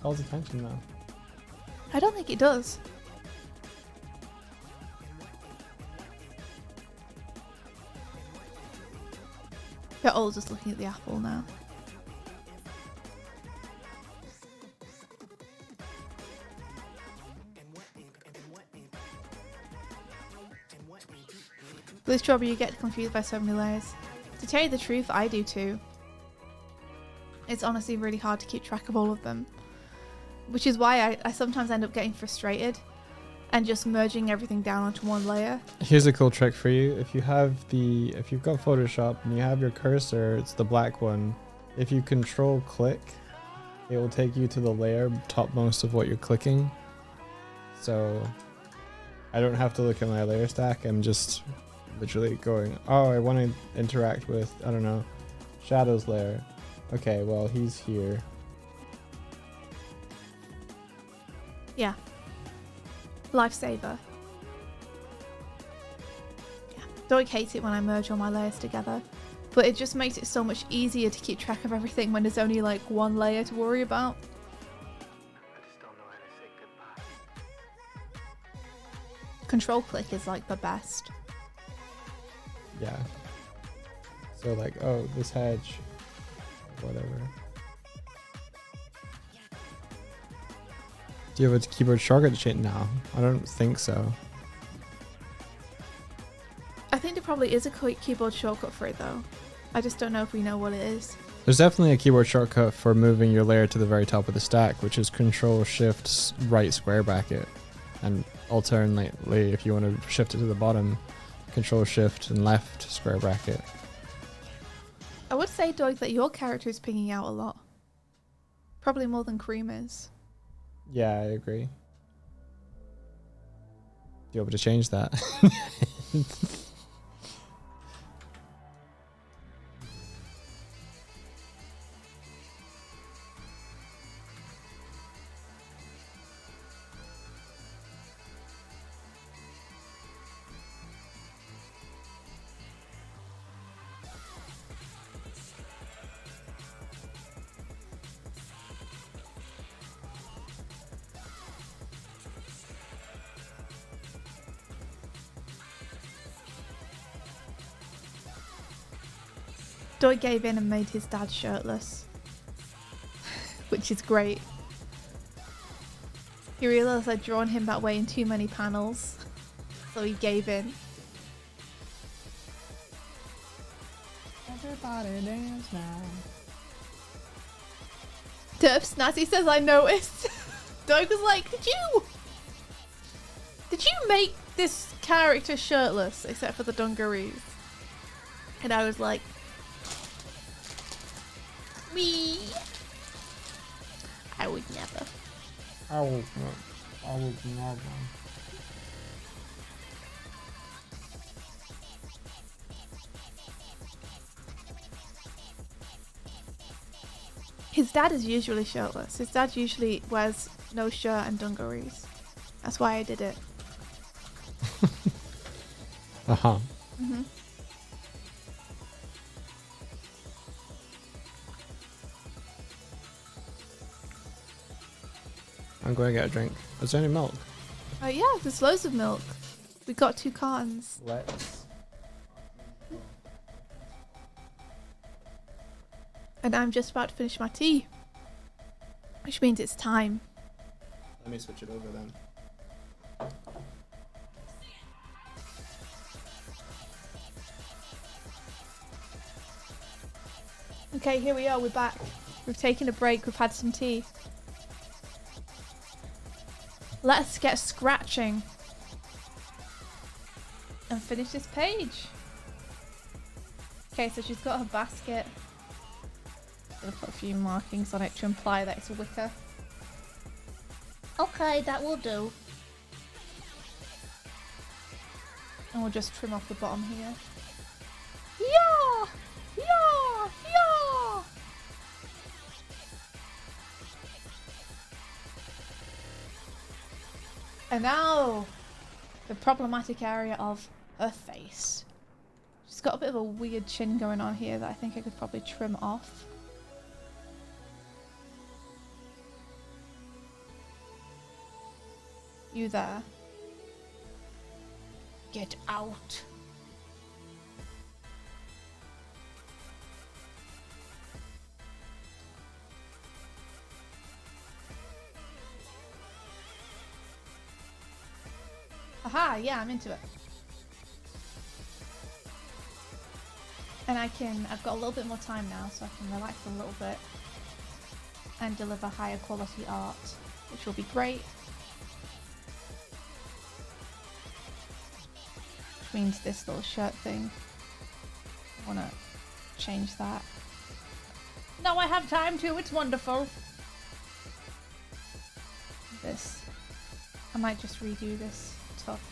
Calls attention though. I don't think it does. They're all just looking at the apple now. Blue Strawberry, you get confused by so many layers. To tell you the truth, I do too. It's honestly really hard to keep track of all of them. Which is why I sometimes end up getting frustrated and just merging everything down onto one layer. Here's a cool trick for you. If you've got Photoshop and you have your cursor, it's the black one. If you control click, it will take you to the layer topmost of what you're clicking. So I don't have to look at my layer stack. I'm just literally going, oh, I want to interact with, I don't know, Shadow's layer. Okay, well, he's here. Yeah. Lifesaver. Yeah. Doig hates it when I merge all my layers together, but it just makes it so much easier to keep track of everything when there's only like one layer to worry about. I just don't know how to say goodbye. Control click is like the best. Yeah. So like, oh, this hedge, whatever. Do you have a keyboard shortcut change now? I don't think so. I think there probably is a keyboard shortcut for it though. I just don't know if we know what it is. There's definitely a keyboard shortcut for moving your layer to the very top of the stack, which is Control Shift right square bracket. And alternately, if you want to shift it to the bottom, Control Shift and left square bracket. I would say, Doig, that your character is pinging out a lot. Probably more than Cream is. Yeah, I agree. You able to change that? Doug gave in and made his dad shirtless, which is great. He realised I'd drawn him that way in too many panels, so he gave in. Everybody dance now. Derp Snazzy says I noticed. Doug was like, did you make this character shirtless except for the dungarees? And I was like, me. I would never. I would never. His dad is usually shirtless. His dad usually wears no shirt and dungarees. That's why I did it. Uh-huh. Mm-hmm. I'm going to get a drink. Is there any milk? Yeah, there's loads of milk. We got 2 cartons. Let's. And I'm just about to finish my tea. Which means it's time. Let me switch it over then. Okay, here we are, we're back. We've taken a break, we've had some tea. Let's get scratching. And finish this page. Okay, so she's got her basket. Gonna put a few markings on it to imply that it's a wicker. Okay, that will do. And we'll just trim off the bottom here. Yeah! Yeah! Yeah! And now, the problematic area of her face. She's got a bit of a weird chin going on here that I think I could probably trim off. You there. Get out. Aha, yeah, I'm into it. And I've got a little bit more time now, so I can relax a little bit and deliver higher quality art, which will be great. Which means this little shirt thing, I want to change that. No, I have time to, it's wonderful. This, I might just redo this tuft.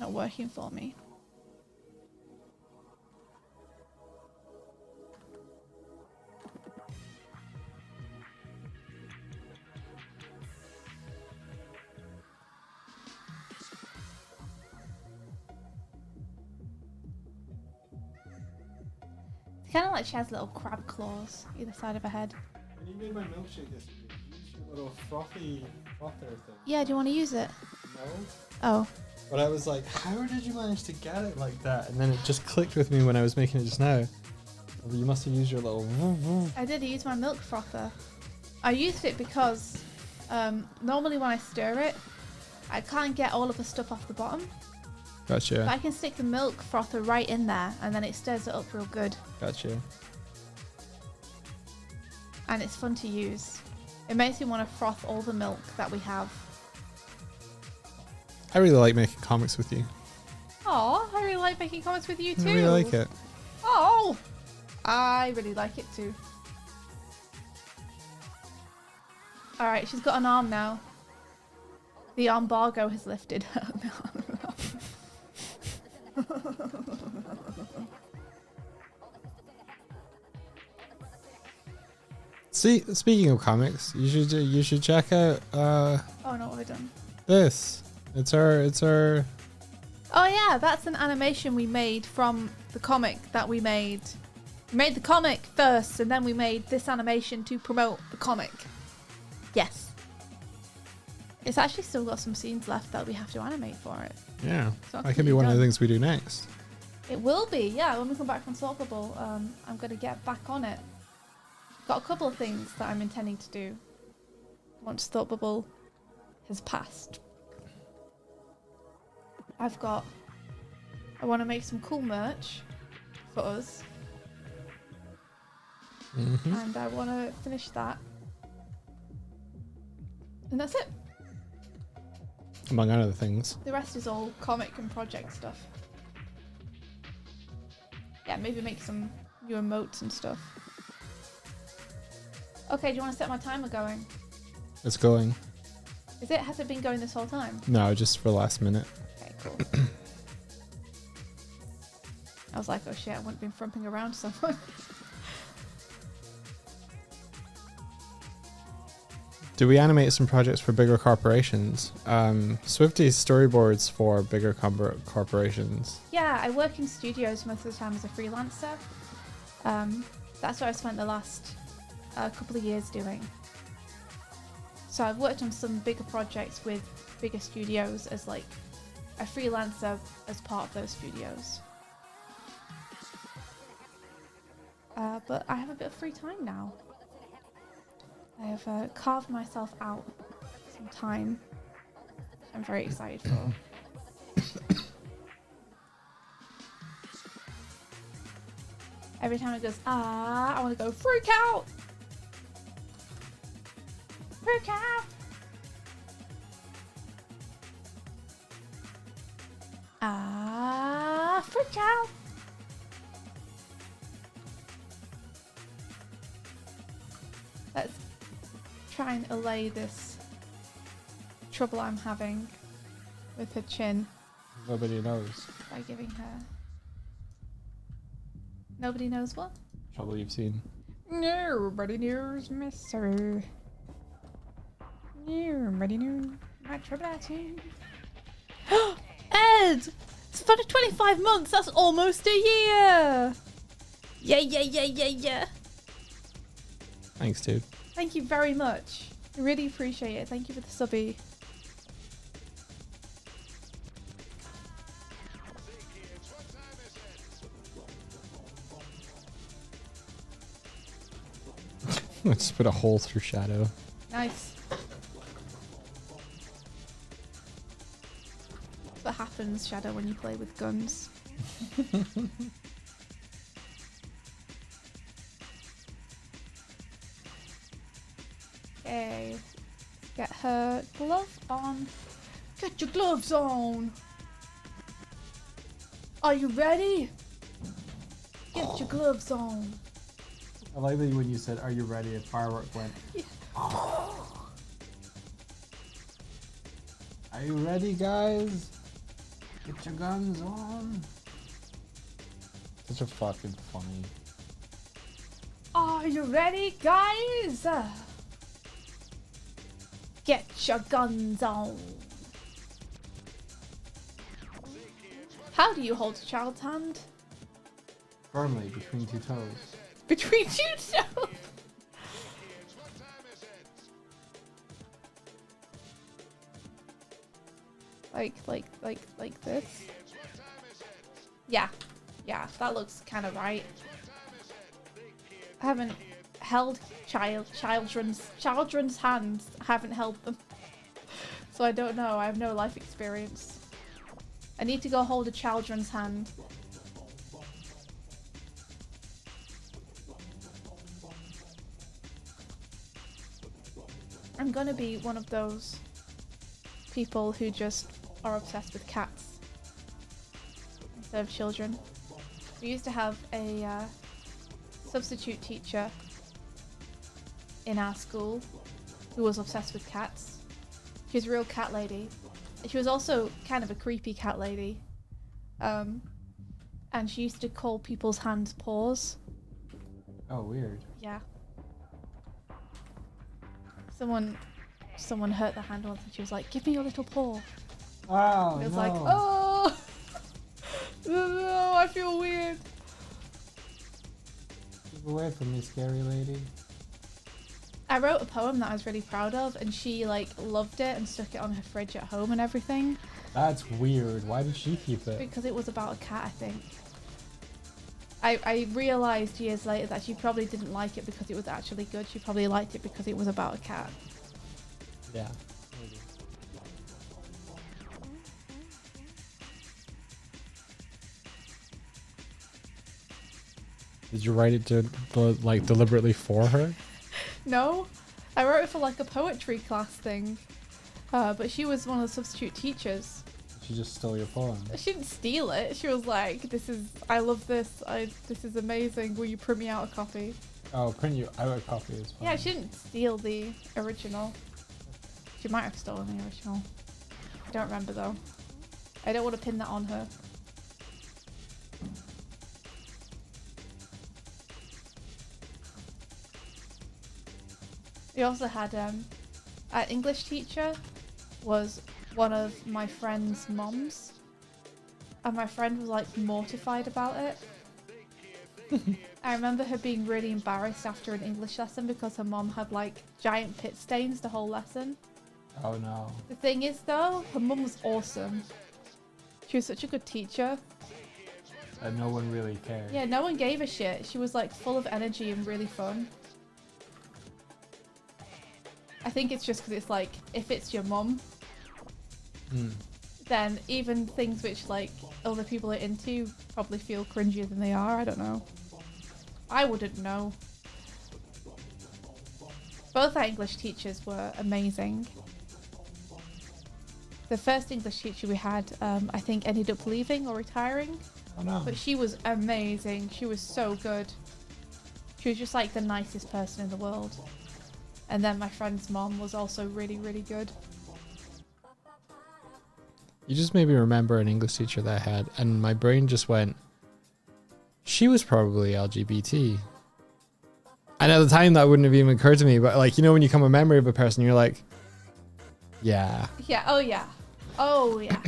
Not working for me. It's kind of like she has little crab claws either side of her head. When you made my milkshake yesterday, you used your little frothy frother thing. Yeah, do you want to use it? No. Oh. But I was like, how did you manage to get it like that? And then it just clicked with me when I was making it just now. You must have used your little... I did use my milk frother. I used it because normally when I stir it, I can't get all of the stuff off the bottom. Gotcha. But I can stick the milk frother right in there and then it stirs it up real good. Gotcha. And it's fun to use. It makes me want to froth all the milk that we have. I really like making comics with you. Oh, I really like making comics with you too. I really like it. Oh, I really like it too. Alright, she's got an arm now. The embargo has lifted. See, speaking of comics, you should check out Oh no, what have I done? this. It's our Oh yeah, that's an animation we made from the comic that we made. We made the comic first and then we made this animation to promote the comic. Yes. It's actually still got some scenes left that we have to animate for it. yeah. It's not That can be one of the completely things we do next. It will be, yeah. When we come back from Thought Bubble, I'm gonna get back on it. Got a couple of things that I'm intending to do once Thought Bubble has passed. I want to make some cool merch for us, and I want to finish that, and that's it. Among other things. The rest is all comic and project stuff. Yeah, maybe make some new emotes and stuff. Okay, do you want to set my timer going? It's going. Has it been going this whole time? No, just for last minute. Okay, cool. I was like, oh shit, I wouldn't been frumping around someone. Do we animate some projects for bigger corporations? Swifty's storyboards for bigger corporations. Yeah, I work in studios most of the time as a freelancer. That's what I've spent the last couple of years doing. So I've worked on some bigger projects with bigger studios as like a freelancer as part of those studios. But I have a bit of free time now. I have carved myself out some time. I'm very excited for. Every time it goes, I want to go freak out! Freak out! Freak out! Let's try and allay this trouble I'm having with her chin Nobody knows. by giving her... Nobody knows what? Trouble you've seen. Nobody knows me, sir. Nobody knows my trouble I seen. Ed! It's for 25 months, that's almost a year! Yeah. Thanks, dude. Thank you very much. I really appreciate it. Thank you for the subby. I just put a hole through Shadow. Nice. That's what happens, Shadow, when you play with guns. Okay. Get her gloves on. Get your gloves on. Are you ready? Get your gloves on. I like that when you said, "Are you ready?" A firework went. Yeah. Are you ready, guys? Get your guns on. Such a fucking funny. Are you ready, guys? Get your guns on. How do you hold a child's hand? Firmly between two toes. Between two toes. Like this. Yeah, that looks kind of right. I haven't held children's hands. I haven't held them, so I don't know. I have no life experience. I need to go hold a children's hand. I'm gonna be one of those people who just are obsessed with cats instead of children. We used to have a substitute teacher in our school who was obsessed with cats. She was a real cat lady. She was also kind of a creepy cat lady. And she used to call people's hands paws. Oh, weird. Yeah. Someone hurt their hand once and she was like, "Give me your little paw." Oh, And it was like, oh, no, I feel weird. Keep away from me, scary lady. I wrote a poem that I was really proud of, and she like loved it and stuck it on her fridge at home and everything That's weird. Why did she keep it? because it was about a cat, I think. I realised years later that she probably didn't like it because it was actually good. She probably liked it because it was about a cat. Yeah. Did you write it to like deliberately for her? No, I wrote it for like a poetry class thing. But she was one of the substitute teachers. She just stole your poem. She didn't steal it. She was like, I love this. This is amazing. Will you print me out a copy? Oh, print you out a copy is fine. Yeah, she didn't steal the original. She might have stolen the original. I don't remember though. I don't want to pin that on her. We also had an English teacher was one of my friend's moms, and my friend was like mortified about it. I remember her being really embarrassed after an English lesson because her mom had like giant pit stains the whole lesson. Oh no. The thing is though, her mum was awesome. She was such a good teacher. And no one really cared. Yeah, no one gave a shit. She was like full of energy and really fun. I think it's just because it's like, if it's your mum, then even things which like other people are into probably feel cringier than they are. I don't know. I wouldn't know. Both our English teachers were amazing. The first English teacher we had, I think, ended up leaving or retiring. Oh no. But she was amazing. She was so good. She was just like the nicest person in the world. And then my friend's mom was also really, really good. You just made me remember an English teacher that I had, and my brain just went, she was probably LGBT. And at the time that wouldn't have even occurred to me, but like, you know, when you come a memory of a person, you're like, yeah. Yeah, oh yeah. Oh yeah.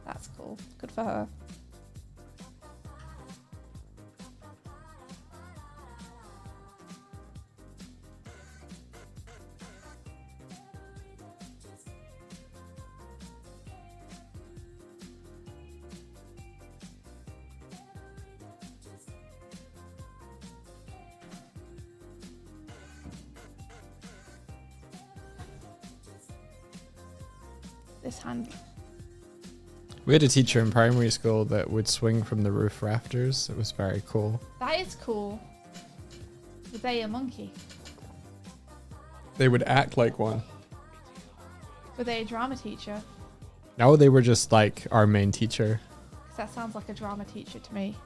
That's cool. Good for her. This hand. We had a teacher in primary school that would swing from the roof rafters. It was very cool. That is cool. Were they a monkey? They would act like one. Were they a drama teacher? No, they were just like our main teacher. 'Cause that sounds like a drama teacher to me.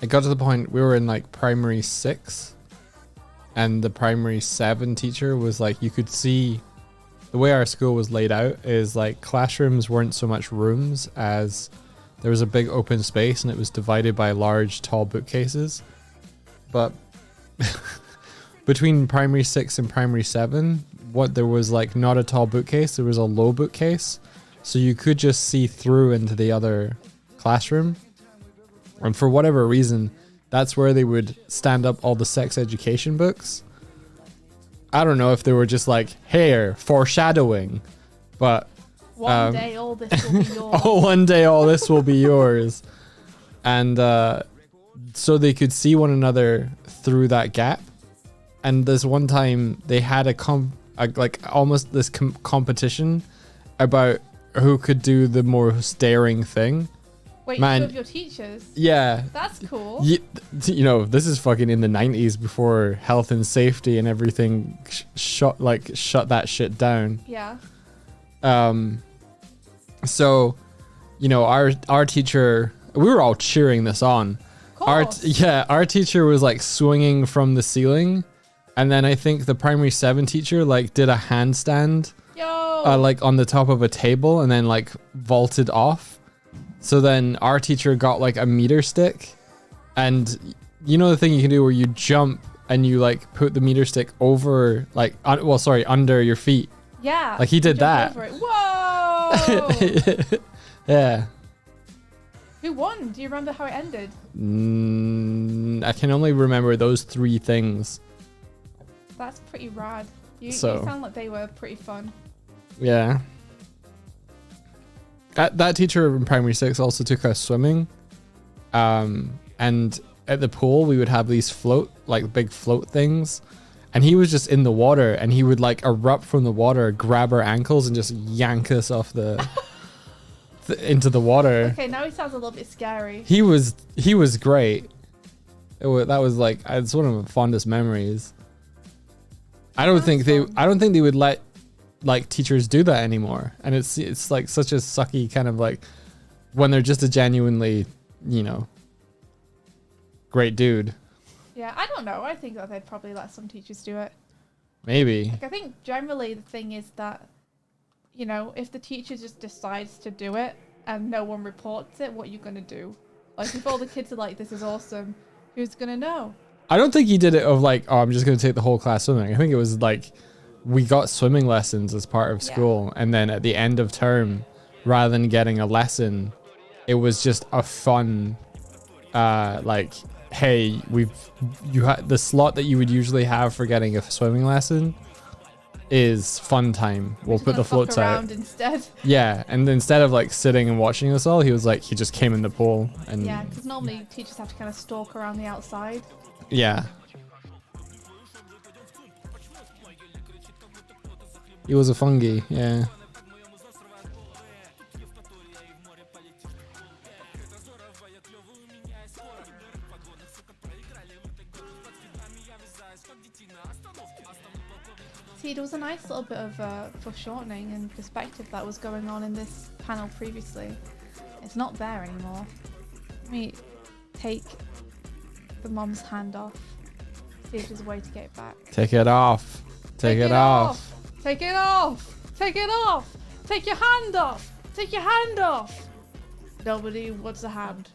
It got to the point we were in like primary 6, and the primary 7 teacher was like, you could see the way our school was laid out is like classrooms weren't so much rooms as there was a big open space and it was divided by large tall bookcases. But between primary 6 and primary 7, there was like not a tall bookcase, there was a low bookcase, so you could just see through into the other classroom. And for whatever reason, that's where they would stand up all the sex education books. I don't know if they were just like, hey, foreshadowing, but One day all this will be yours. oh, one day all this will be yours. And so they could see one another through that gap. And this one time they had almost this competition about who could do the more daring thing. Wait, Man. two of your teachers? Yeah. That's cool. You know, this is fucking in the 90s before health and safety and everything shut that shit down. Yeah. So, you know, our teacher, we were all cheering this on. Of course. Our teacher was like swinging from the ceiling, and then I think the primary 7 teacher like did a handstand, Yo. like on the top of a table, and then like vaulted off. So then our teacher got like a meter stick, and you know the thing you can do where you jump and you like put the meter stick over under your feet. Yeah. Like he did Jump that. over it. Whoa. Yeah. Who won? Do you remember how it ended? I can only remember those 3 things. That's pretty rad. You So- sound like they were pretty fun. Yeah. that teacher in primary 6 also took us swimming. And at the pool we would have these big float things, and he was just in the water, and he would like erupt from the water, grab our ankles, and just yank us off into the water. Okay, now he sounds a little bit scary. He was great. That was like, it's one of the fondest memories. I don't think they would let like teachers do that anymore, and it's like such a sucky kind of like when they're just a genuinely, you know, great dude. Yeah, I don't know. I think that they'd probably let some teachers do it. Maybe. Like, I think generally the thing is that, you know, if the teacher just decides to do it and no one reports it, what are you going to do? Like, if all the kids are like, this is awesome, who's going to know? I don't think he did it of like, oh, I'm just going to take the whole class swimming. I think it was like, we got swimming lessons as part of school. And then at the end of term, rather than getting a lesson, it was just a fun, like, hey, you had the slot that you would usually have for getting a swimming lesson is fun time. We'll put the floats out instead. Yeah, and instead of like sitting and watching us all, he just came in the pool and Yeah, because normally teachers have to kind of stalk around the outside. yeah. He was a fungi, yeah. See, there was a nice little bit of foreshortening and perspective that was going on in this panel previously. It's not there anymore. Let me take the mom's hand off. See if there's a way to get it back. Take it off. Take it off. Take it off. Take it off. Take your hand off. Take your hand off. Nobody wants a hand.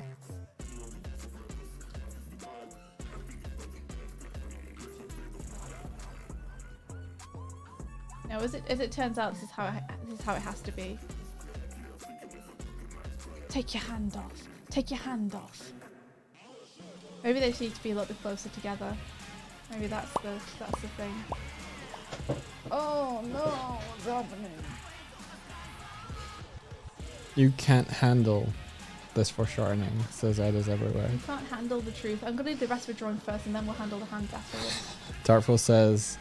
No, as it turns out, this is how it has to be. Take your hand off. Take your hand off. Maybe they need to be a little bit closer together. Maybe that's the thing. Oh no, what's happening? You can't handle this foreshortening, says Edda's everywhere. You can't handle the truth. I'm gonna do the rest of the drawing first, and then we'll handle the hands afterwards. Dartful says,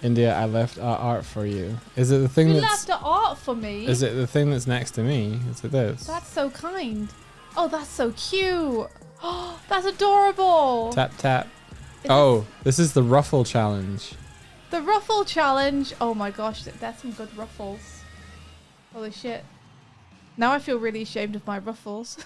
India, I left art for you. Is it the thing You that's... left the art for me. Is it the thing that's next to me? Is it this? That's so kind. Oh, that's so cute. Oh, that's adorable. Tap, tap. Is Oh, this is the ruffle challenge. The ruffle challenge. Oh my gosh, that's some good ruffles. Holy shit. Now I feel really ashamed of my ruffles.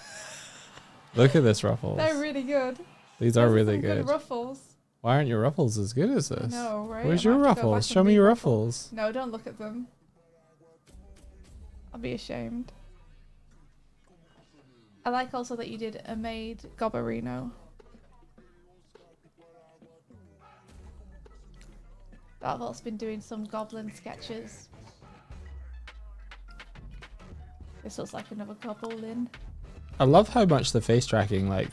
Look at this ruffles. They're really good. These are Those really some good. Ruffles. Why aren't your ruffles as good as this? No, right? Where's I your might have to go back ruffles? and Show me your reruffle. ruffles. No, don't look at them. I'll be ashamed. I like also that you did a maid Gobberino. Dartvolt's been doing some goblin sketches. This looks like another couple in. I love how much the face tracking, like,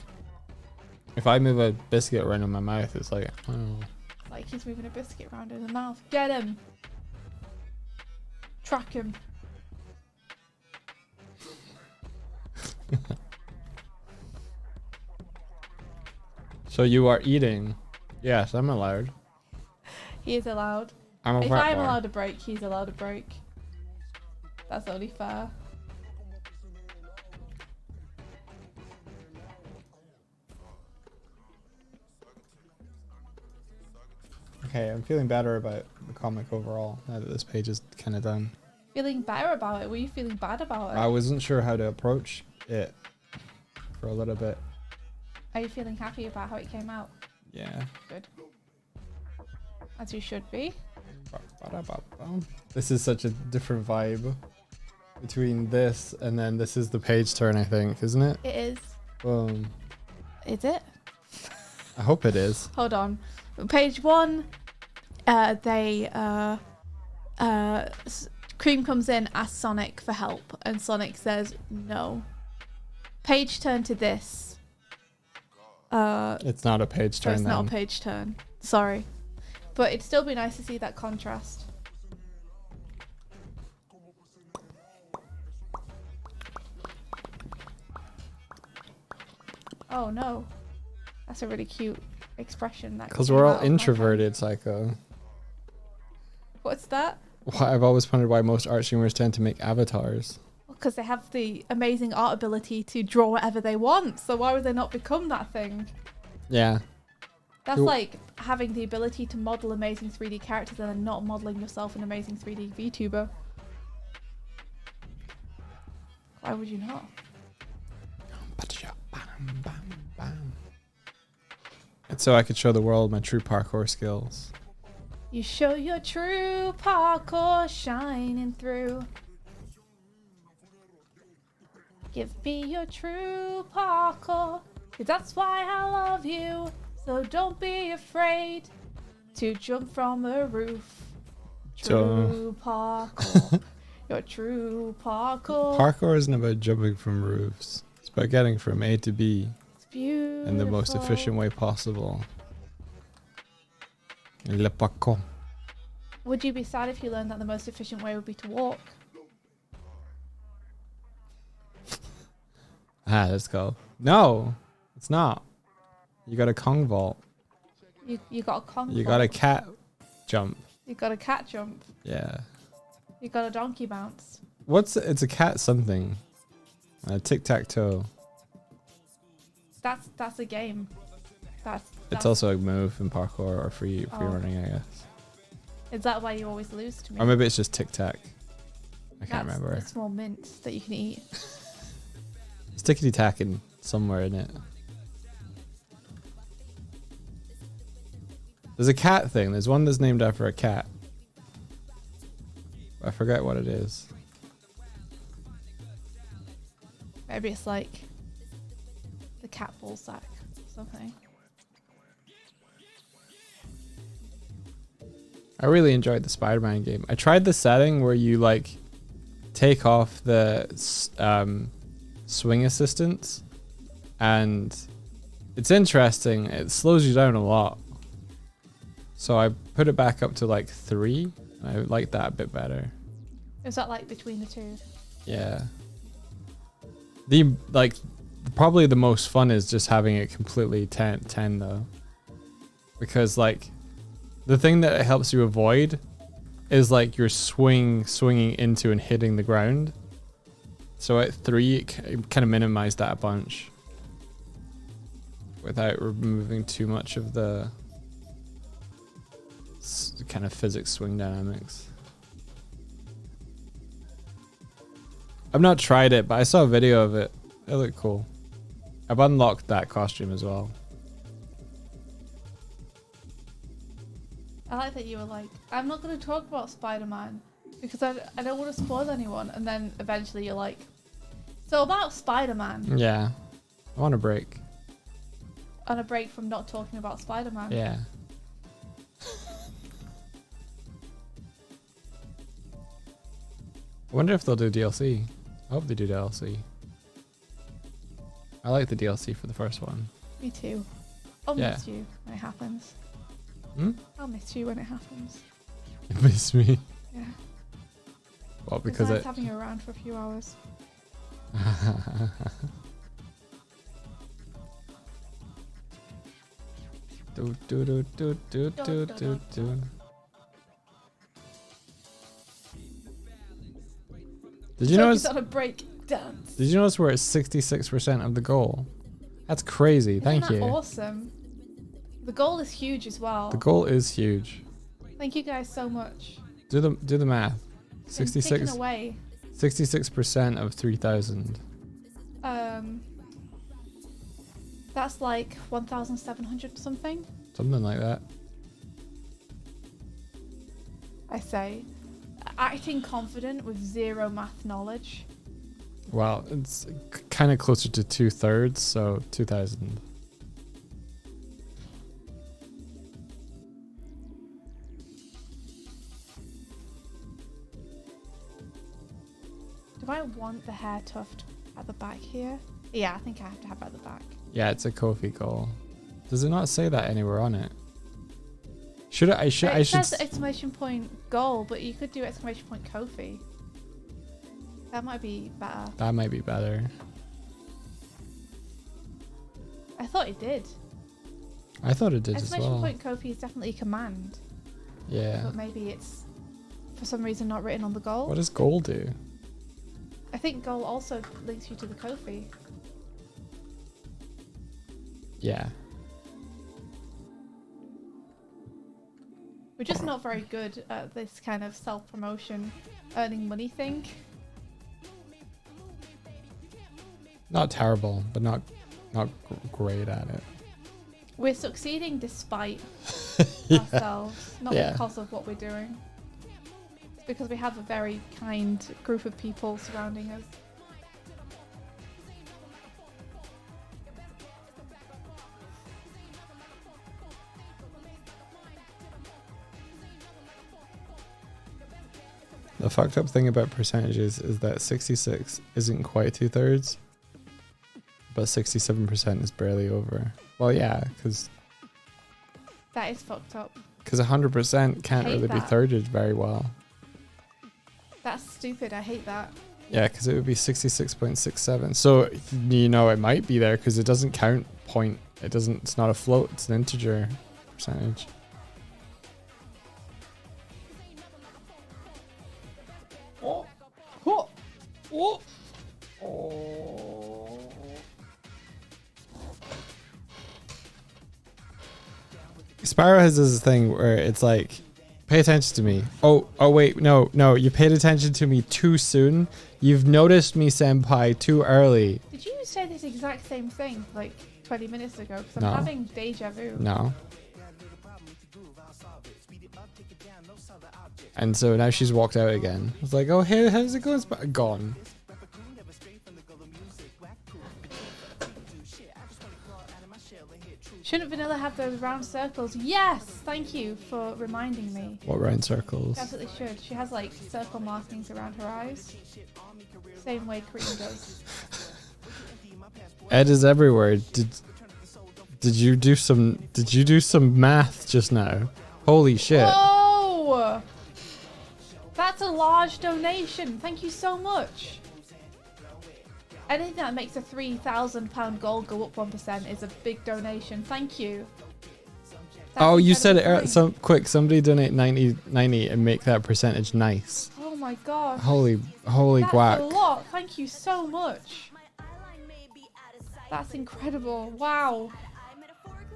if I move a biscuit around in my mouth, it's like, oh. Like he's moving a biscuit around in his mouth. Get him! Track him. So you are eating. Yes, I'm allowed. He is allowed. I'm a If fat I'm bar. allowed a break, he's allowed a break. That's only fair. Okay, I'm feeling better about the comic overall now that this page is kind of done. Feeling better about it? Were you feeling bad about it? I wasn't sure how to approach it for a little bit. Are you feeling happy about how it came out? Yeah. Good. As you should be. This is such a different vibe between this and then this is the page turn, I think, isn't it? It is. Boom. Is it? I hope it is. Hold on. Page 1, Cream comes in, asks Sonic for help, and Sonic says no. Page turn to this. It's not a page So turn it's then. not a page turn. Sorry. But it'd still be nice to see that contrast. Oh no. That's a really cute expression. Because came we're out all of my hand. introverted, Psycho. What's that? Why, I've always wondered why most art streamers tend to make avatars. Because they have the amazing art ability to draw whatever they want. So why would they not become that thing? Yeah. That's Cool. like having the ability to model amazing 3D characters and then not modeling yourself an amazing 3D VTuber. Why would you not? Bam, bam, bam. It's so I could show the world my true parkour skills. You show your true parkour shining through. Give me your true parkour, 'cause that's why I love you. So don't be afraid to jump from a roof. True parkour. Your true parkour. Parkour isn't about jumping from roofs. It's about getting from A to B It's beautiful. in the most efficient way possible. Le parkour. Would you be sad if you learned that the most efficient way would be to walk? Ah, let's go. No, it's not. You got a Kong vault. You got a Kong. You got a cat jump. You got a cat jump. Yeah. You got a donkey bounce. It's a cat something. Tic-tac-toe. That's a game. That's It's also a move in parkour or free Oh. running, I guess. Is that why you always lose to me? Or maybe it's just tic-tac. I can't That's remember. a small mint that you can eat. It's tickety-tacking somewhere in it. There's a cat thing. There's one that's named after a cat. I forget what it is. Maybe it's like the cat ball sack or something. I really enjoyed the Spider-Man game. I tried the setting where you like take off the swing assistance, and it's interesting. It slows you down a lot. So I put it back up to like 3. I like that a bit better. Is that like between the two? Yeah. Probably the most fun is just having it completely 10 though. Because like the thing that it helps you avoid is like your swinging into and hitting the ground. So at 3 it kind of minimized that a bunch without removing too much of the kind of physics swing dynamics. I've not tried it, but I saw a video of it. It looked cool. I've unlocked that costume as well. I like that you were like, I'm not going to talk about Spider-Man because I don't want to spoil anyone. And then eventually you're like, so about Spider-Man. Yeah. I want a break. On a break from not talking about Spider-Man. Yeah. I wonder if they'll do DLC. I hope they do DLC. I like the DLC for the first one. Me too. I'll Yeah. miss you when it happens. Hmm? I'll miss you when it happens. You miss me. Yeah. Well, It's because nice it. having you around for a few hours. do do do do do do do do. Did you notice? On a break dance. Did you notice we're at 66% of the goal? That's crazy. Thank Isn't you. that awesome? The goal is huge as well. The goal is huge. Thank you guys so much. Do the math. It's been 66 taken away. 66% of 3,000. That's like 1,700 something. Something like that. I say, acting confident with zero math knowledge. Well, it's kind of closer to 2/3, so 2,000. Do I want the hair tuft at the back here? Yeah, I think I have to have it at the back. Yeah, it's a Kofi goal. Does it not say that anywhere on it? Should I? I should. It says exclamation point goal, but you could do exclamation point Kofi. That might be better. That might be better. I thought it did. I thought it did as Exclamation well. point Kofi is definitely a command, Yeah. but maybe it's for some reason not written on the goal. What does goal do? I think goal also links you to the Kofi. Yeah. We're just not very good at this kind of self-promotion, earning money thing. Not terrible, but not great at it. We're succeeding despite Yeah. ourselves, not Yeah. because of what we're doing. It's because we have a very kind group of people surrounding us. The fucked up thing about percentages is that 66 isn't quite 2/3, but 67% is barely over. Well, yeah, because That is fucked up. 100% can't Hate really be that. thirded very well. That's stupid. I hate that. Yeah, because it would be 66.67. So you know it might be there because it doesn't count point. It doesn't. It's not a float. It's an integer percentage. Spyro has this thing where it's like, pay attention to me. Oh wait, no, you paid attention to me too soon. You've noticed me, senpai, too early. Did you say this exact same thing like 20 minutes ago? Because I'm No. having deja vu. No. And so now she's walked out again. I was like, oh, hey, how's it going? Gone. Shouldn't vanilla have those round circles? Yes! Thank you for reminding me. What round circles? She absolutely should. She has like circle markings around her eyes. Same way Cream does. Ed is everywhere. Did you do some math just now? Holy shit. Whoa! That's a large donation. Thank you so much. Anything that makes a £3,000 goal go up 1% is a big donation. Thank you. That's Oh, you said it incredibly kind. somebody donate 90 and make that percentage nice. Oh my god. Holy That's guac. a lot. Thank you so much. That's incredible. Wow.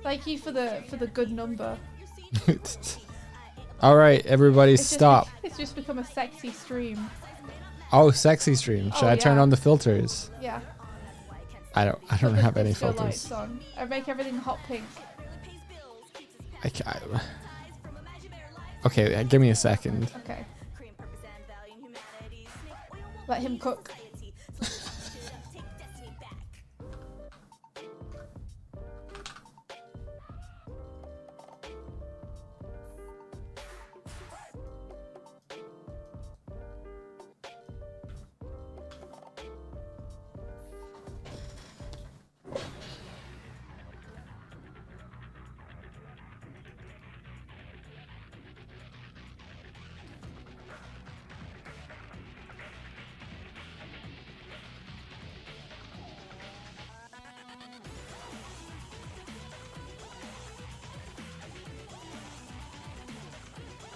Thank you for the good number. All right, everybody It's stop. It's just become a sexy stream. Oh, sexy stream. Should Oh, I turn yeah. on the filters? Yeah. I don't Put have the any disco filters. lights on. I make everything hot pink. Okay, give me a second. Okay. Let him cook.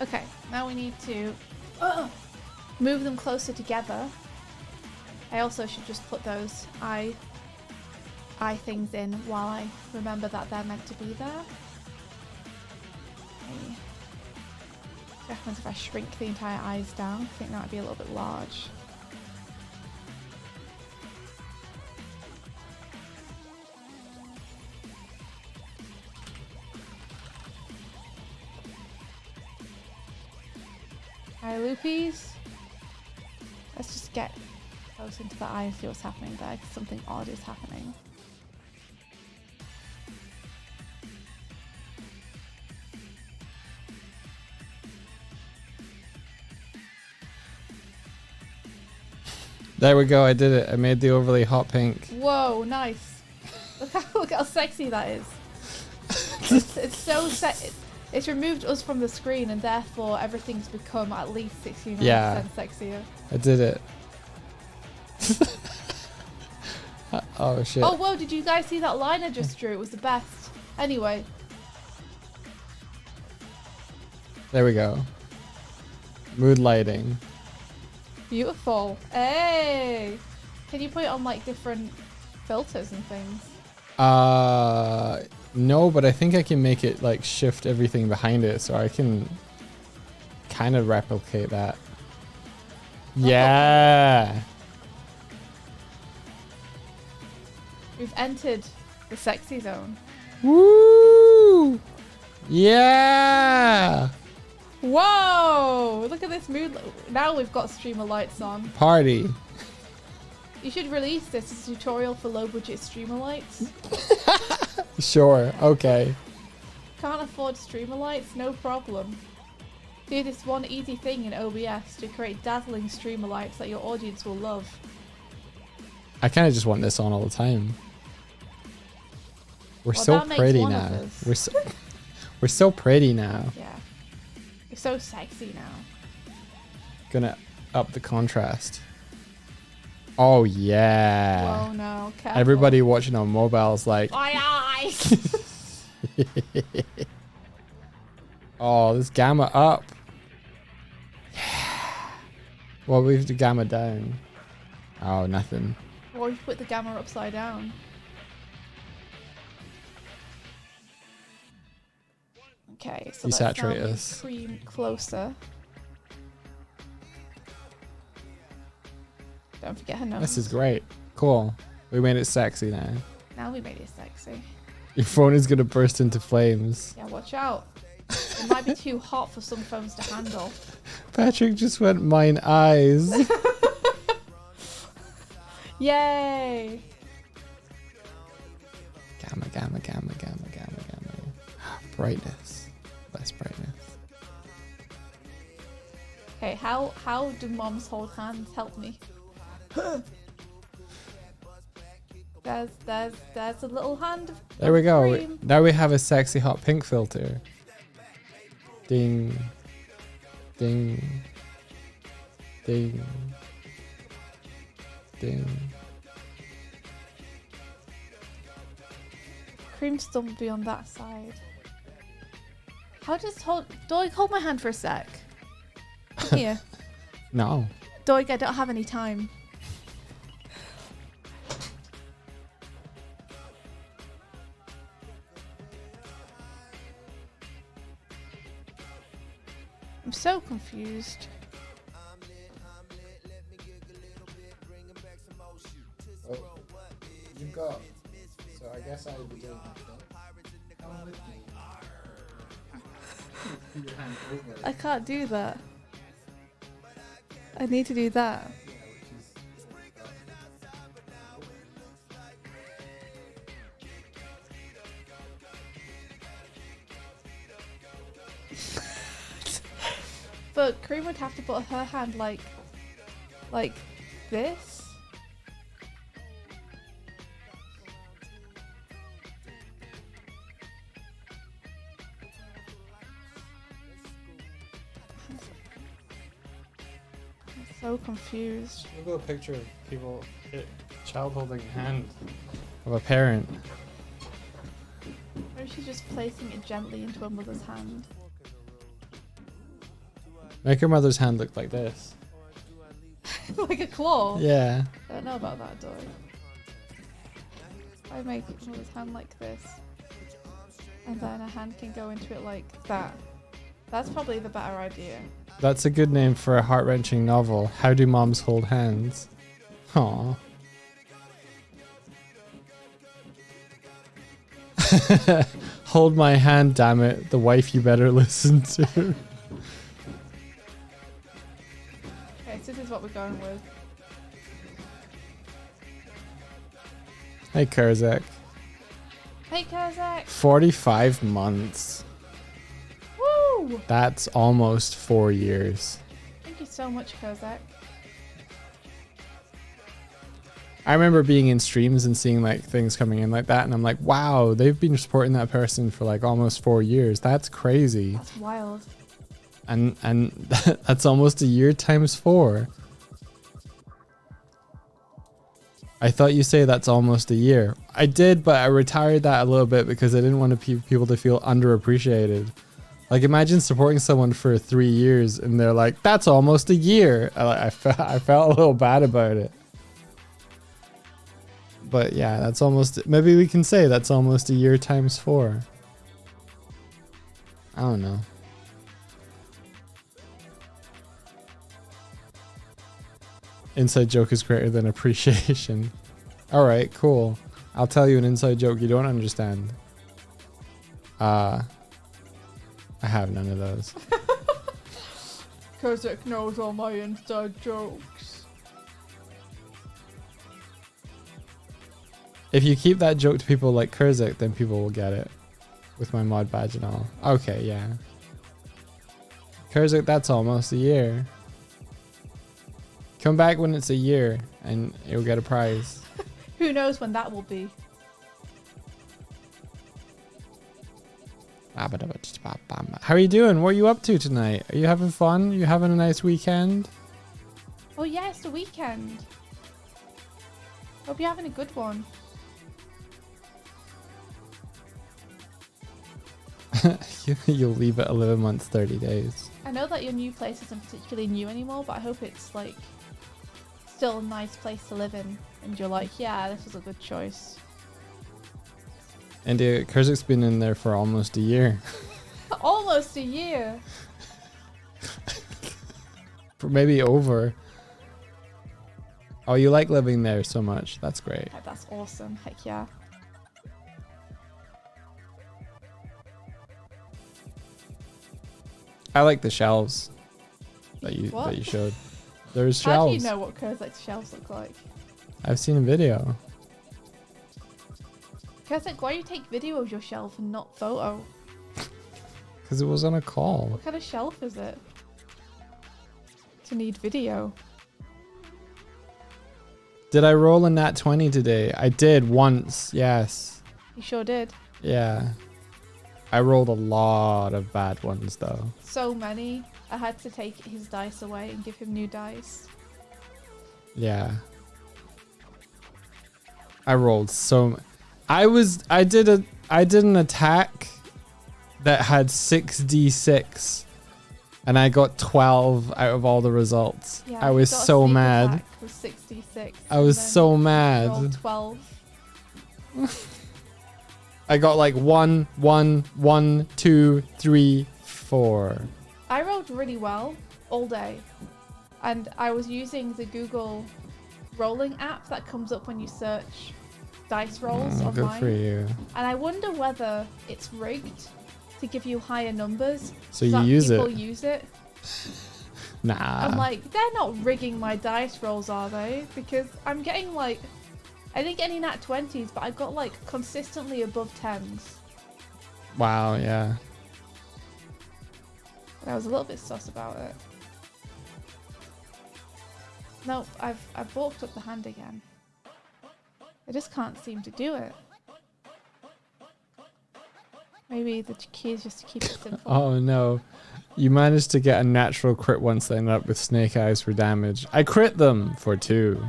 Okay, now we need to move them closer together. I also should just put those eye things in while I remember that they're meant to be there. Okay. What happens if I shrink the entire eyes down? I think that would be a little bit large. Hi, Loopies. Let's just get close into the eye and see what's happening there, 'cause something odd is happening. There we go. I did it. I made the overly hot pink. Whoa, nice. Look how sexy that is. It's so it's removed us from the screen and therefore everything's become at least 69% Yeah. sexier. I did it. Oh shit. Oh, whoa, did you guys see that line I just drew? It was the best. Anyway, There we go. Mood lighting. beautiful. Hey! Can you put it on like different filters and things? No, but I think I can make it like shift everything behind it, so I can kind of replicate that. Yeah. We've entered the sexy zone. Woo! Yeah. Whoa! Look at this mood. Now we've got streamer lights on. Party. You should release this as a tutorial for low budget streamer lights. Sure. Okay. Can't afford streamer lights? No problem. Do this one easy thing in OBS to create dazzling streamer lights that your audience will love. I kind of just want this on all the time. We're Well, so that makes pretty one of now. us. We're so pretty now. Yeah. You're so sexy now. Gonna up the contrast. Oh yeah. Whoa, no. Careful. Everybody watching on mobiles like, Aye, aye. oh, this gamma up. Yeah. Well, we've the gamma down. Oh, nothing. Or you put the gamma upside down. Okay, so let's now Desaturate move us. cream closer. Don't forget her nose. This is great. Cool. We made it sexy now. Now we made it sexy. Your phone is gonna burst into flames. Yeah, watch out. It might be too hot for some phones to handle. Patrick just went mine eyes. Yay! Gamma, gamma, gamma, gamma, gamma, gamma. Brightness. Less brightness. Okay, how do moms hold hands? Help me. There's a little hand of There we go. cream. Now we have a sexy hot pink filter. Ding. Ding. Ding. Ding. Cream still be on that side. How does Doig, hold my hand for a sec. Come here. No. Doig, I don't have any time. I'm so confused. You've got. So I guess I would be doing I can't do that. I need to do that. But Cream would have to put her hand like this. I'm so confused. Look at a picture of people, child holding a hand of a parent. Or she's just placing it gently into her mother's hand. Make your mother's hand look like this. Like a claw? Yeah. I don't know about that, Dory. I make mother's hand like this. And then a hand can go into it like that. That's probably the better idea. That's a good name for a heart-wrenching novel. How do moms hold hands? Aww. Hold my hand, damn it. The wife you better listen to. Okay, so this is what we're going with. Hey, Kurzak. Hey, Kozak! 45 months. Woo! That's almost 4 years. Thank you so much, Kozak. I remember being in streams and seeing like things coming in like that, and I'm like, wow, they've been supporting that person for like almost 4 years. That's crazy. That's wild. And that's almost a year times 4. I thought you say that's almost a year. I did, but I retired that a little bit because I didn't want people to feel underappreciated. Like, imagine supporting someone for 3 years and they're like, that's almost a year. I felt a little bad about it. But yeah, that's almost, maybe we can say that's almost a year times 4. I don't know. Inside joke is greater than appreciation. All right, cool. I'll tell you an inside joke you don't understand. I have none of those. Kurzik knows all my inside jokes. If you keep that joke to people like Kurzik, then people will get it. With my mod badge and all. Okay, yeah. Kurzik, that's almost a year. Come back when it's a year and you'll get a prize. Who knows when that will be? How are you doing? What are you up to tonight? Are you having fun? Are you having a nice weekend? Oh yeah, it's the weekend. Hope you're having a good one. You'll leave it 11 months, 30 days. I know that your new place isn't particularly new anymore, but I hope it's like still a nice place to live in, and you're like, yeah, this was a good choice. And Kurzik's been in there for almost a year. Almost a year. For maybe over. Oh, you like living there so much. That's great. Like, that's awesome. Heck yeah. I like the shelves that you What? showed. There's How do you shelves. know what Kurzik's shelves look like? I've seen a video. Kurzik, why do you take video of your shelf and not photo? Because it was on a call. What kind of shelf is it? To need video. Did I roll a nat 20 today? I did once, yes. You sure did. Yeah. I rolled a lot of bad ones though. So many. I had to take his dice away and give him new dice. Yeah. I rolled so I did an attack that had 6d6 and I got 12 out of all the results. Yeah, I was got a so sneak mad. attack with 66. I was and then so rolled mad. 12. I got like 1, 1, 1, 2, 3, 4. I rolled really well all day. And I was using the Google rolling app that comes up when you search dice rolls Good online. for you. And I wonder whether it's rigged to give you higher numbers. So you that use people it? use it. Nah. I'm like, they're not rigging my dice rolls, are they? Because I'm getting like, I didn't get any nat 20s, but I got like consistently above 10s. Wow, yeah. And I was a little bit sus about it. Nope, I've balked up the hand again. I just can't seem to do it. Maybe the key is just to keep it simple. Oh no. You managed to get a natural crit once, then up with snake eyes for damage. I crit them for 2.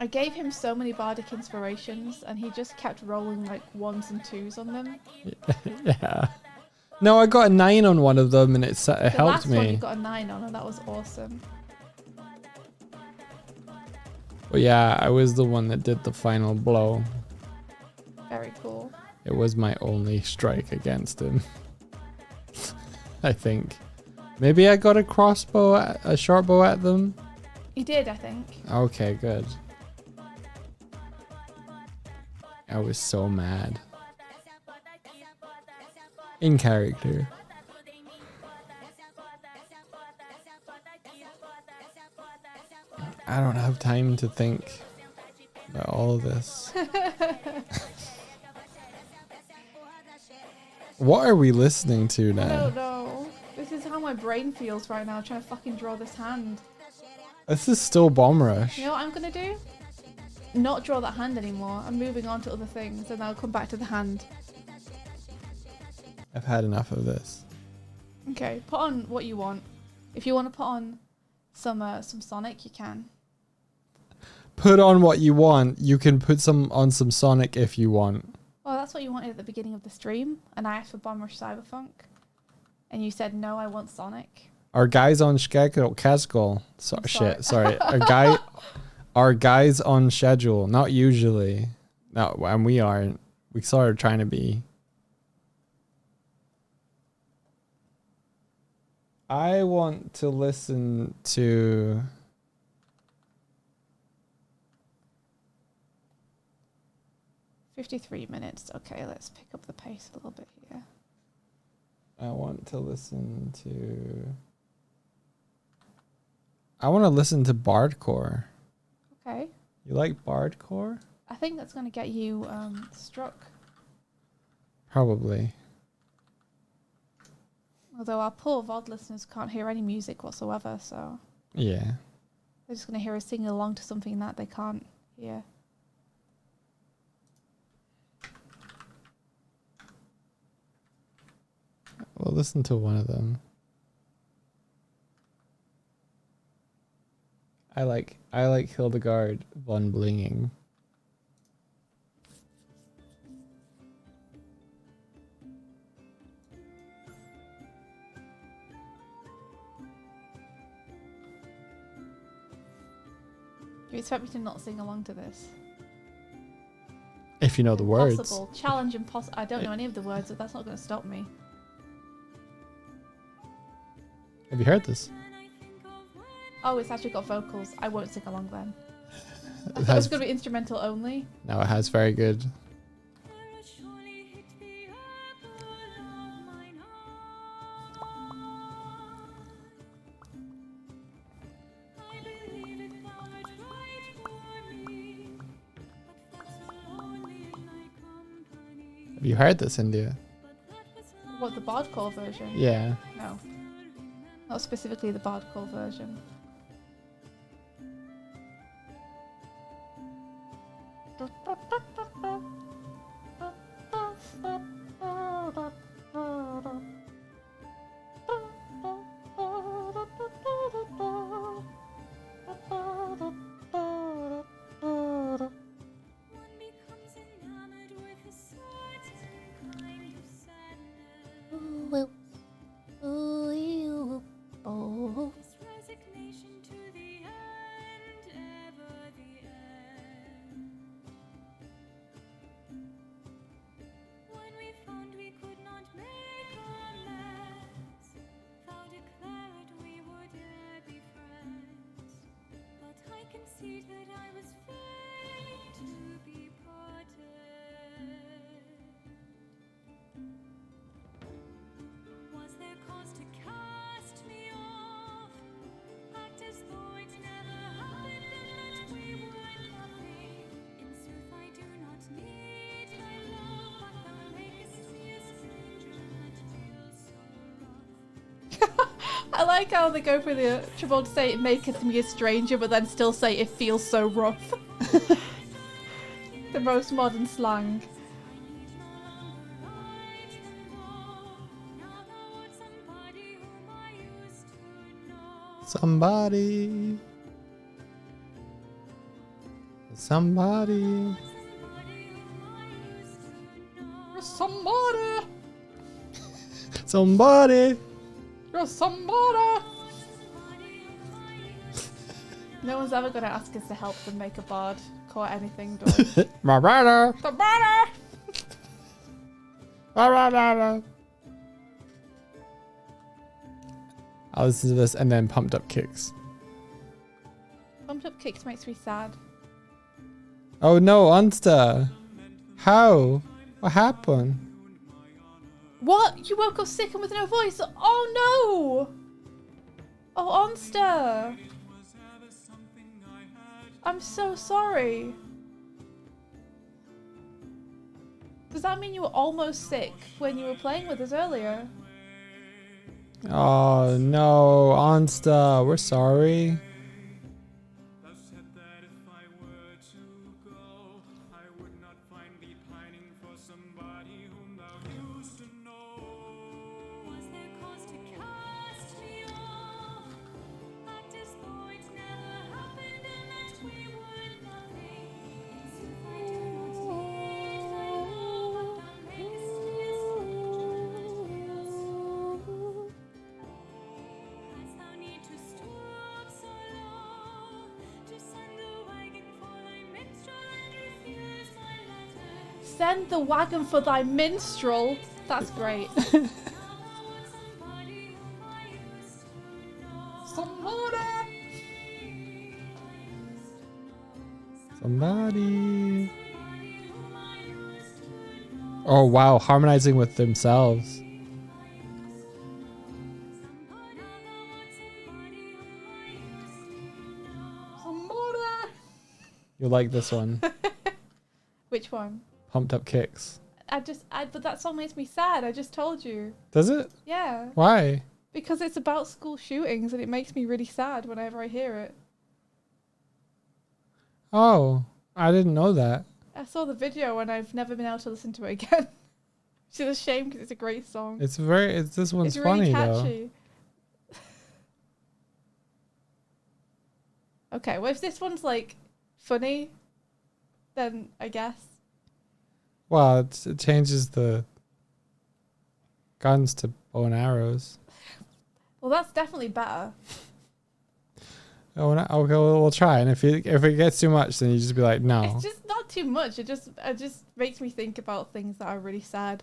I gave him so many bardic inspirations, and he just kept rolling like 1s and 2s on them. Yeah. No, I got a 9 on one of them and it The helped last one you me. got a 9 on, and that was awesome. But yeah, I was the one that did the final blow. Very cool. It was my only strike against him. I think. Maybe I got a crossbow, a short bow at them. He did, I think. Okay, good. I was so mad. In character. I don't have time to think about all of this. What are we listening to I now? don't know. This is how my brain feels right now, trying to fucking draw this hand. This is still Bomb Rush. You know what I'm gonna do? Not draw that hand anymore. I'm moving on to other things, and I'll come back to the hand. I've had enough of this. Okay, put on what you want. If you want to put on some Sonic, you can. put on what you want. You can put on some Sonic if you want. Well, that's what you wanted at the beginning of the stream, and I asked for Bomb Rush Cyberpunk, and you said no, I want Sonic. Our guys on schedule. I'm Sorry. Our guys on schedule. Not usually. No, and we aren't. We sort of trying to be. I want to listen to. "53 minutes. Okay, let's pick up the pace a little bit here. I want to listen to. I want to listen to Bardcore. Okay. You like Bardcore? I think that's going to get you struck. Probably. Although our poor VOD listeners can't hear any music whatsoever, so Yeah. they're just going to hear us singing along to something that they can't hear. We'll listen to one of them. I like Hildegard von Blinging. You expect me to not sing along to this? If you know the words. Impossible. Challenge impossible. I don't know any of the words, but that's not going to stop me. Have you heard this? Oh, it's actually got vocals. I won't sing along then. I It thought it was has, going to be instrumental only. no, it has very good. Have you heard this, India? What, the Bardcore version? Yeah. No. Not specifically the Bardcore version. I like how they go for the trouble to say it maketh me a stranger, but then still say it feels so rough. The most modern slang. Somebody. Somebody. Somebody! Somebody. You're somebody! No one's ever going to ask us to help them make a bard or anything, do My brother. Somebody! I'll listen to this and then Pumped Up Kicks. Pumped Up Kicks makes me sad. Oh no, Unsta. How? What happened? What? You woke up sick and with no voice? Oh no! Oh, Onster! I'm so sorry. Does that mean you were almost sick when you were playing with us earlier? Oh no, Unsta. We're sorry. Send the wagon for thy minstrel. That's great. Somebody. Oh wow, harmonizing with themselves. You like this one? Which one? Pumped Up Kicks. But that song makes me sad. I just told you. Does it? Yeah. Why? Because it's about school shootings and it makes me really sad whenever I hear it. Oh, I didn't know that. I saw the video and I've never been able to listen to it again. Which is a shame because it's a great song. This one's It's funny really though. catchy. Okay, well if this one's like funny, then I guess. Well, it changes the guns to bow and arrows. Well, that's definitely better. Oh, okay, we'll try. And if it gets too much, then you just be like, no. It's just not too much. It just makes me think about things that are really sad.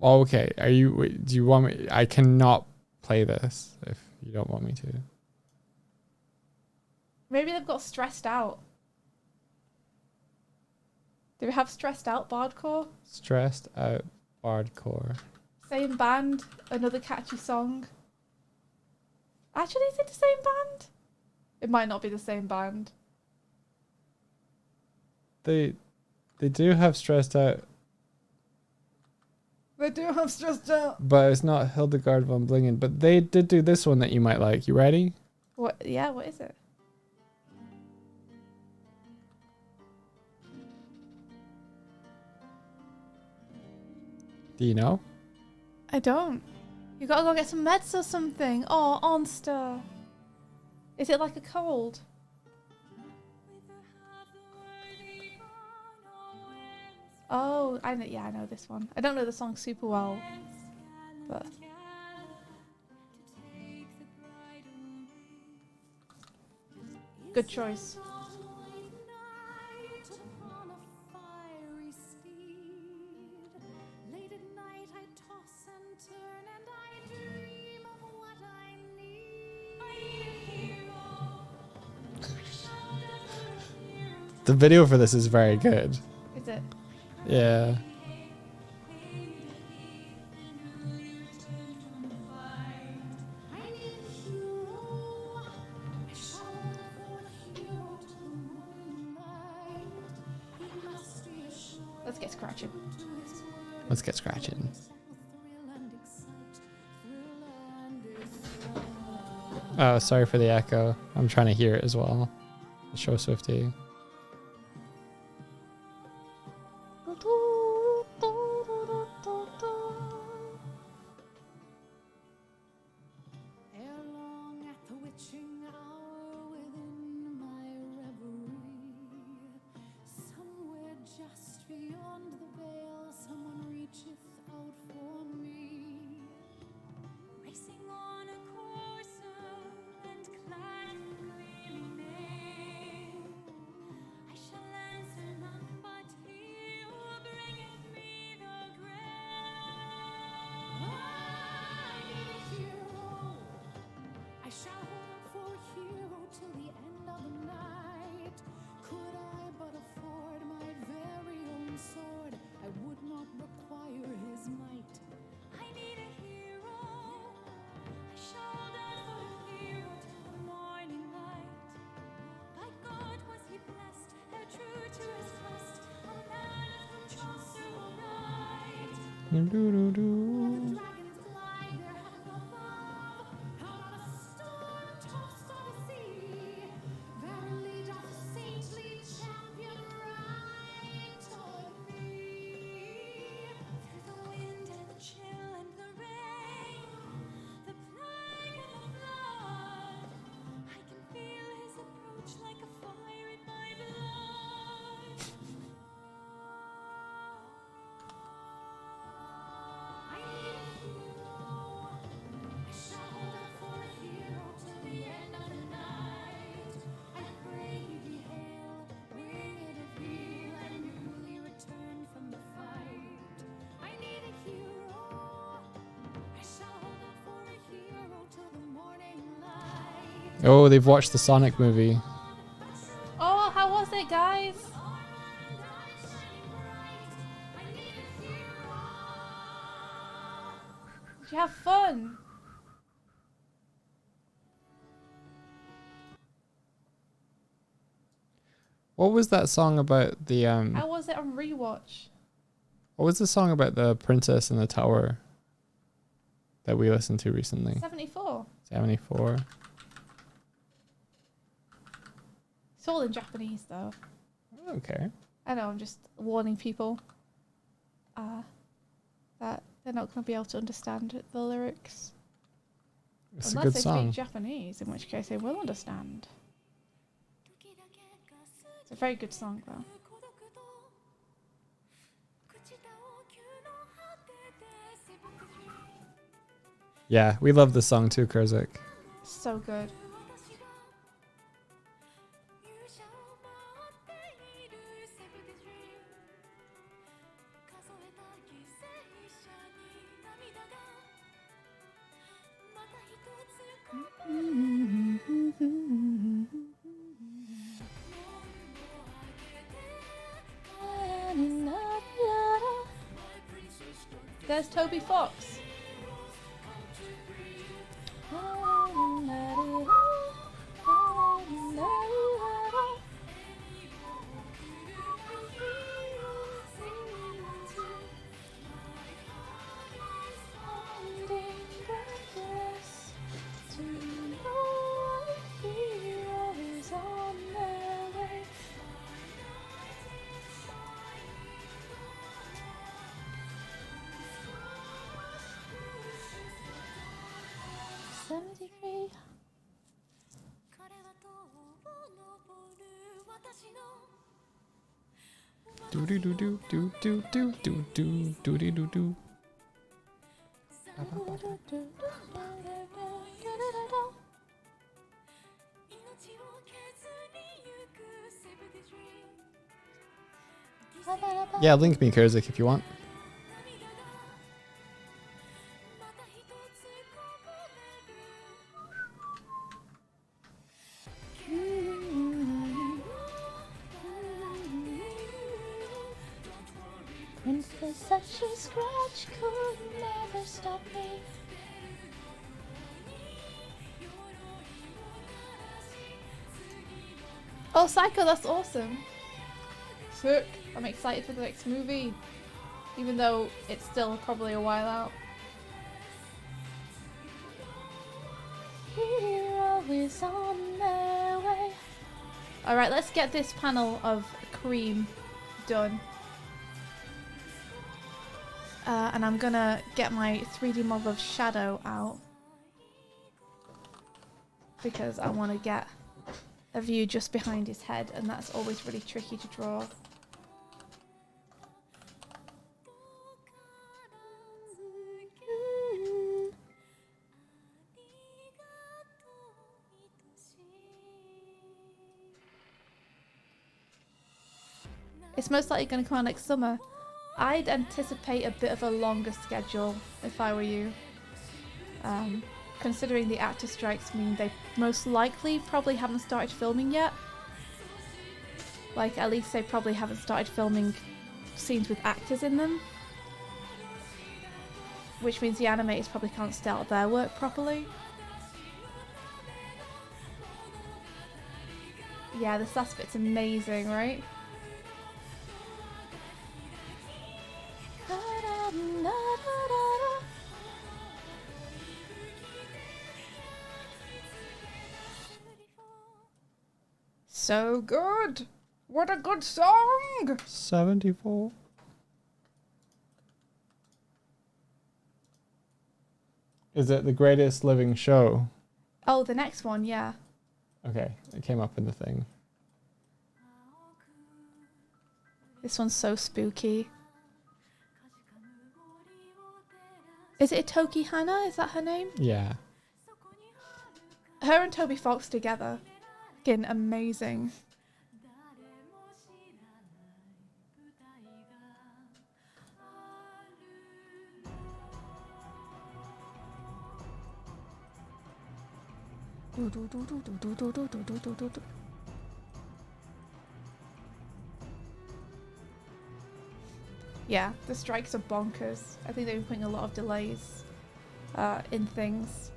Oh, okay. Do you want me? I cannot play this if you don't want me to. Maybe they've got stressed out. Do we have stressed out Bardcore? Stressed Out Bardcore. Same band, another catchy song. Actually, is it the same band? It might not be the same band. They do have Stressed Out, They do have stressed out. but it's not Hildegard von Blingen. But they did do this one that you might like. You ready? What? Yeah, what is it? Do you know? I don't. You gotta go get some meds or something. Oh, Onster. Is it like a cold? Oh, I know this one. I don't know the song super well, but good choice. The video for this is very good. Is it? Yeah. Let's get scratching. Let's get scratching. Oh, sorry for the echo. I'm trying to hear it as well. Show Swifty. Doo-doo-doo. Oh, they've watched the Sonic movie. Oh, how was it, guys? Did you have fun? What was that song about the How was it on rewatch? what was the song about the princess in the tower that we listened to recently? 74. 74. It's all in Japanese, though. Okay. I know, I'm just warning people that they're not going to be able to understand the lyrics. It's Unless a good they song. speak Japanese, in which case they will understand. It's a very good song, though. Yeah, we love the song too, Kurzik. So good. There's Toby Fox. Do do do do do do do do do do do do do. Yeah, link me, Kurzik, if you want. Princess, such a scratch could never stop me. Oh, Psycho, that's awesome. Sick. I'm excited for the next movie, even though it's still probably a while out. Hero is on their way. Alright, let's get this panel of cream done. And I'm gonna get my 3D model of Shadow out because I want to get a view just behind his head, and that's always really tricky to draw. It's most likely going to come out next summer. I'd anticipate a bit of a longer schedule if I were you. Considering the actor strikes mean they most likely probably haven't started filming yet. Like, at least they probably haven't started filming scenes with actors in them. Which means the animators probably can't start their work properly. Yeah, this last bit's amazing, right? So good! What a good song! 74. Is it the greatest living show? Oh, the next one, yeah. Okay, it came up in the thing. This one's so spooky. Is it Toki Hana? Is that her name? Yeah. Her and Toby Fox together. Fucking amazing. Yeah, the strikes are bonkers. I think they've been putting a lot of delays in things.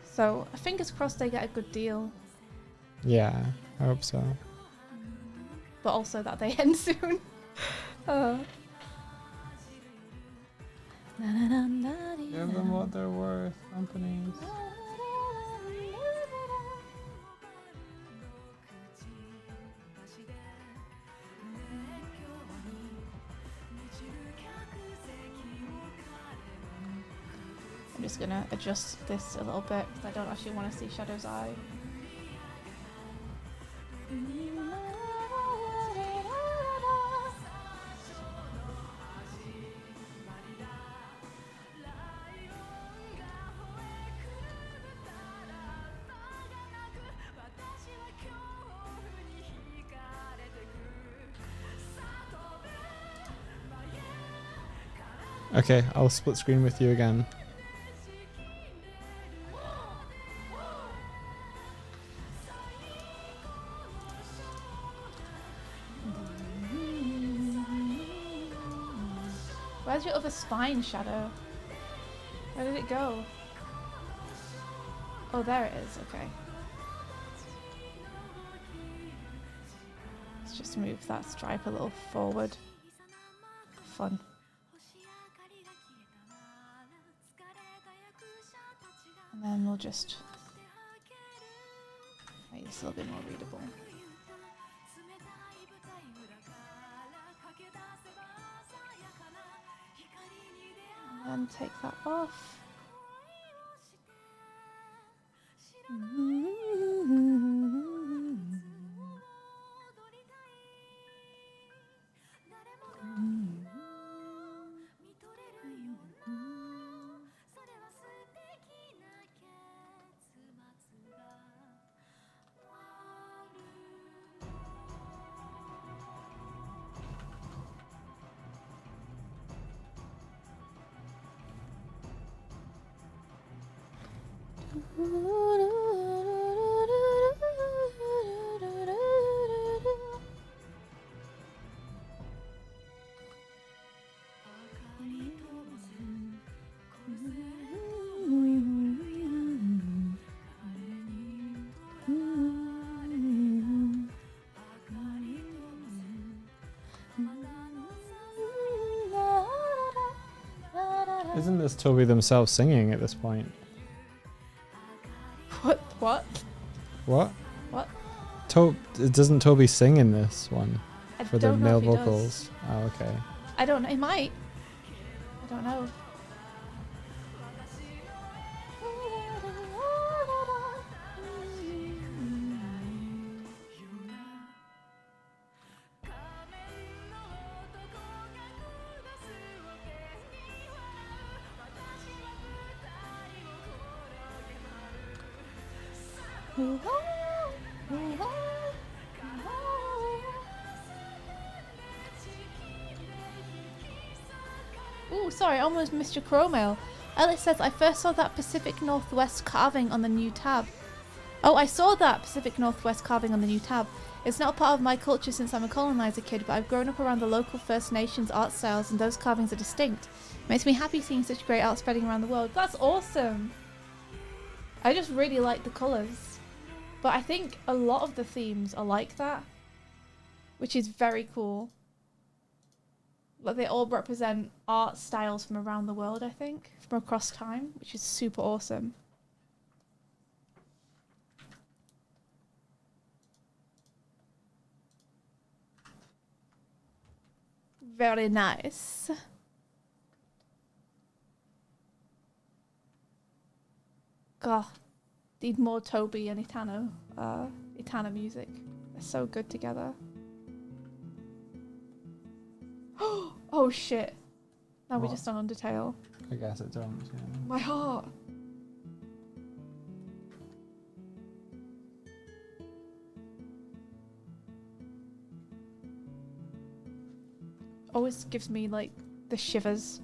So fingers crossed they get a good deal, Yeah, I hope so. but also that they end soon. Give them what they're worth, companies. I'm just gonna adjust this a little bit because I don't actually want to see Shadow's eye. Okay, I'll split screen with you again. Where's your other spine, Shadow? Where did it go? Oh, there it is. Okay. Let's just move that stripe a little forward. Fun. And then we'll just make this a little bit more readable. And then take that off. Isn't this Toby themselves singing at this point? What? What? What? What? Doesn't Toby sing in this one I for the don't know male if he does. vocals? Oh, okay. I don't know. He might. I don't know. Ooh, sorry, I almost missed your crow mail. Alice says, I first saw that Pacific Northwest carving on the new tab. Oh, I saw that Pacific Northwest carving on the new tab. It's not part of my culture since I'm a colonizer kid, but I've grown up around the local First Nations art styles and those carvings are distinct. Makes me happy seeing such great art spreading around the world. That's awesome! I just really like the colours. But I think a lot of the themes are like that, which is very cool. Like they all represent art styles from around the world, I think, from across time, which is super awesome. Very nice. God, need more Toby and Itana music. They're so good together. Oh shit. Now we're What? just on Undertale. I guess it don't. Yeah. My heart. Always gives me like the shivers.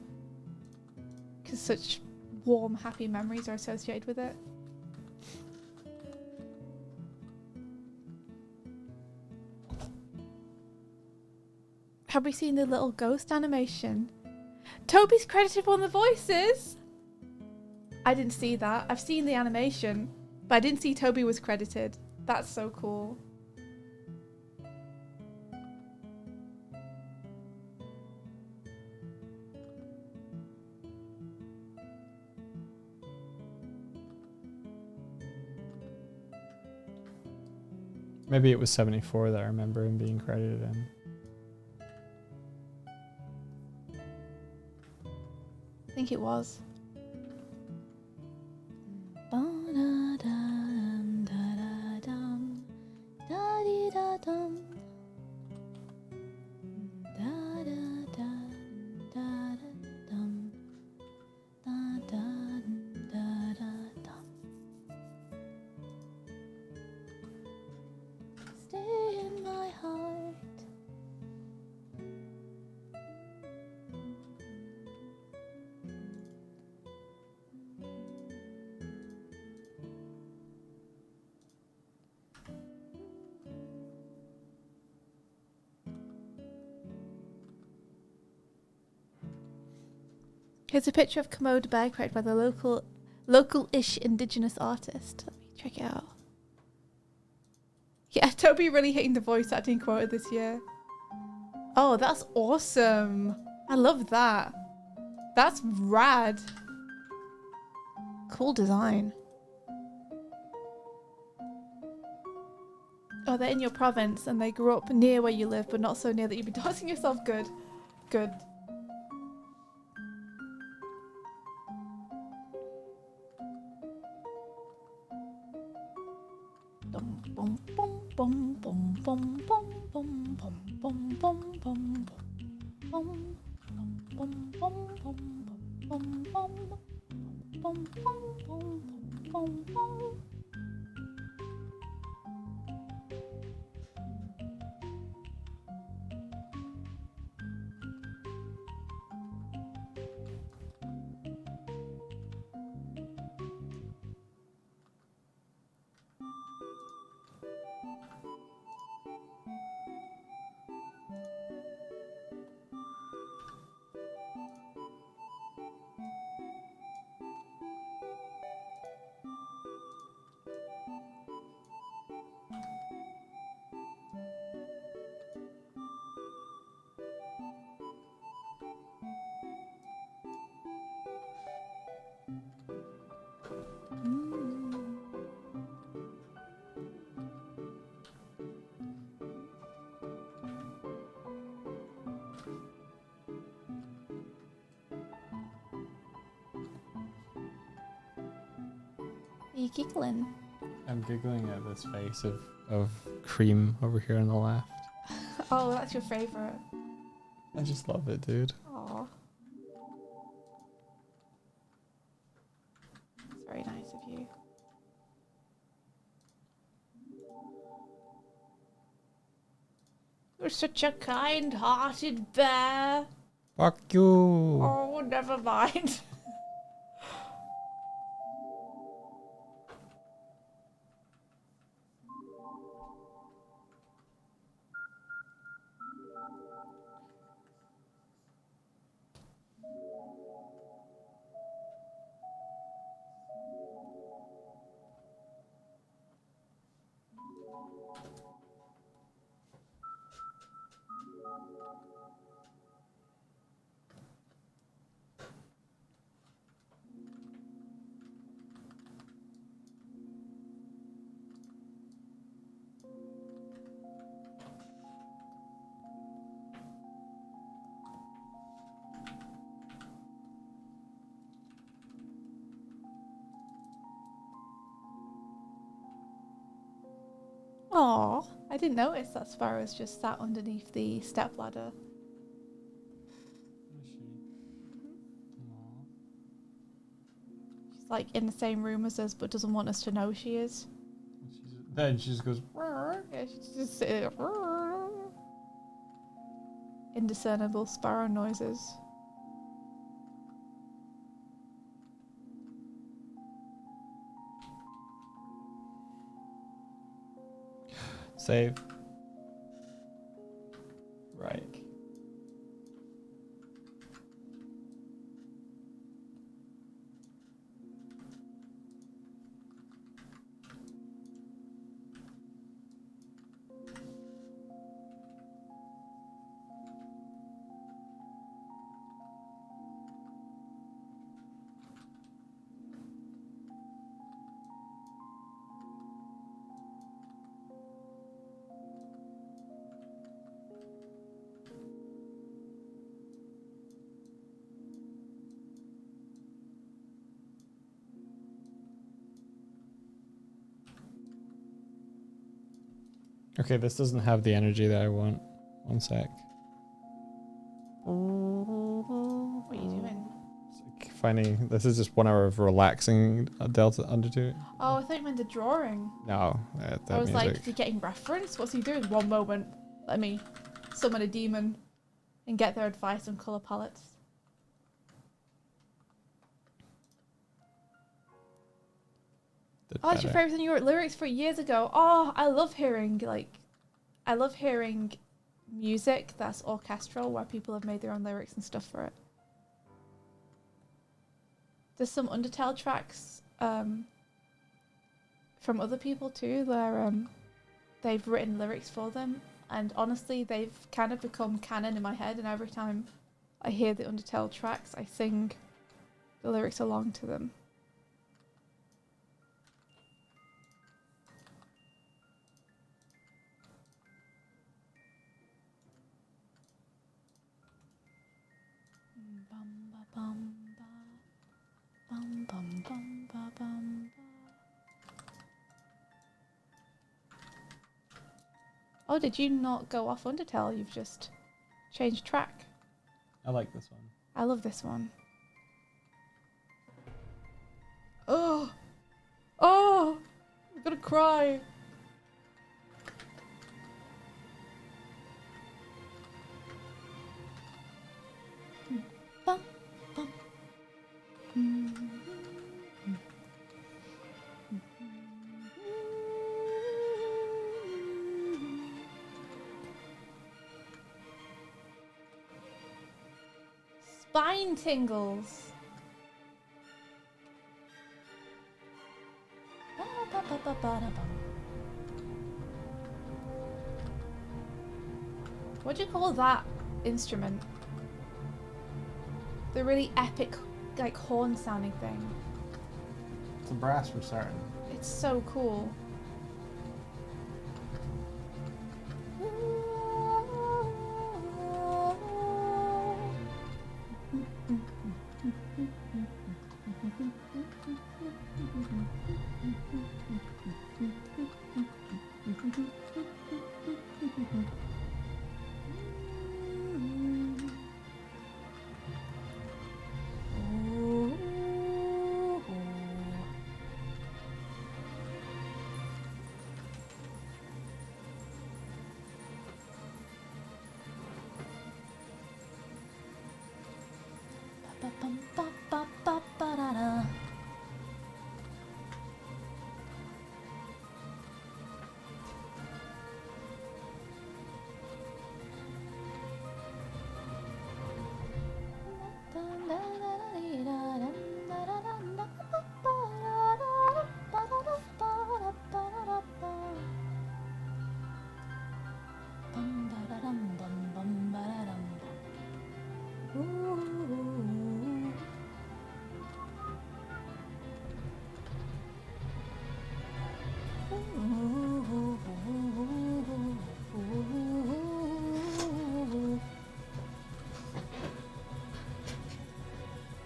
Because such warm, happy memories are associated with it. Have we seen the little ghost animation? Toby's credited for one of the voices. I didn't see that. I've seen the animation, but I didn't see Toby was credited. That's so cool. Maybe it was 74 that I remember him being credited in. I think it was. Stay in my heart. Here's a picture of Commode Bear created by the local-ish indigenous artist. Let me check it out. Yeah, Toby really hitting the voice acting quota this year. Oh, that's awesome. I love that. That's rad. Cool design. Oh, they're in your province and they grew up near where you live, but not so near that you'd be tossing yourself. Good. Good. Bum, bum, bum, bum, bum, bum, bum, bum, bum, bum, bum, bum, bum, bum, bum, bum, bum, bum, bum. Are you giggling? I'm giggling at this face of cream over here on the left. Oh, that's your favorite. I just love it, dude. Aw. That's very nice of you. You're such a kind-hearted bear. Fuck you. Oh, never mind. Aw, I didn't notice that Sparrow's just sat underneath the step ladder. She's like in the same room as us, but doesn't want us to know she is. Then she just goes. Yeah, she's just sitting there. Indiscernible sparrow noises. Save. Right. Okay, this doesn't have the energy that I want. One sec. What are you doing? Finding this is just 1 hour of relaxing Delta Undertone. Oh, I thought you meant the drawing. No, that I was music. like, is he getting reference? What's he doing? One moment. Let me summon a demon and get their advice on colour palettes. Did Oh, that's your better. favourite thing you wrote lyrics for years ago. Oh, I love hearing music that's orchestral where people have made their own lyrics and stuff for it. There's some Undertale tracks from other people too where they've written lyrics for them, and honestly they've kind of become canon in my head, and every time I hear the Undertale tracks I sing the lyrics along to them. Oh, did you not go off Undertale? You've just changed track. I like this one. I love this one. Oh! Oh! I'm gonna cry. Bum, bum. Spine tingles. What do you call that instrument? The really epic, like, horn sounding thing. It's a brass for starting. It's so cool.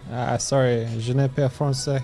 Ah, sorry, je n'ai pas français.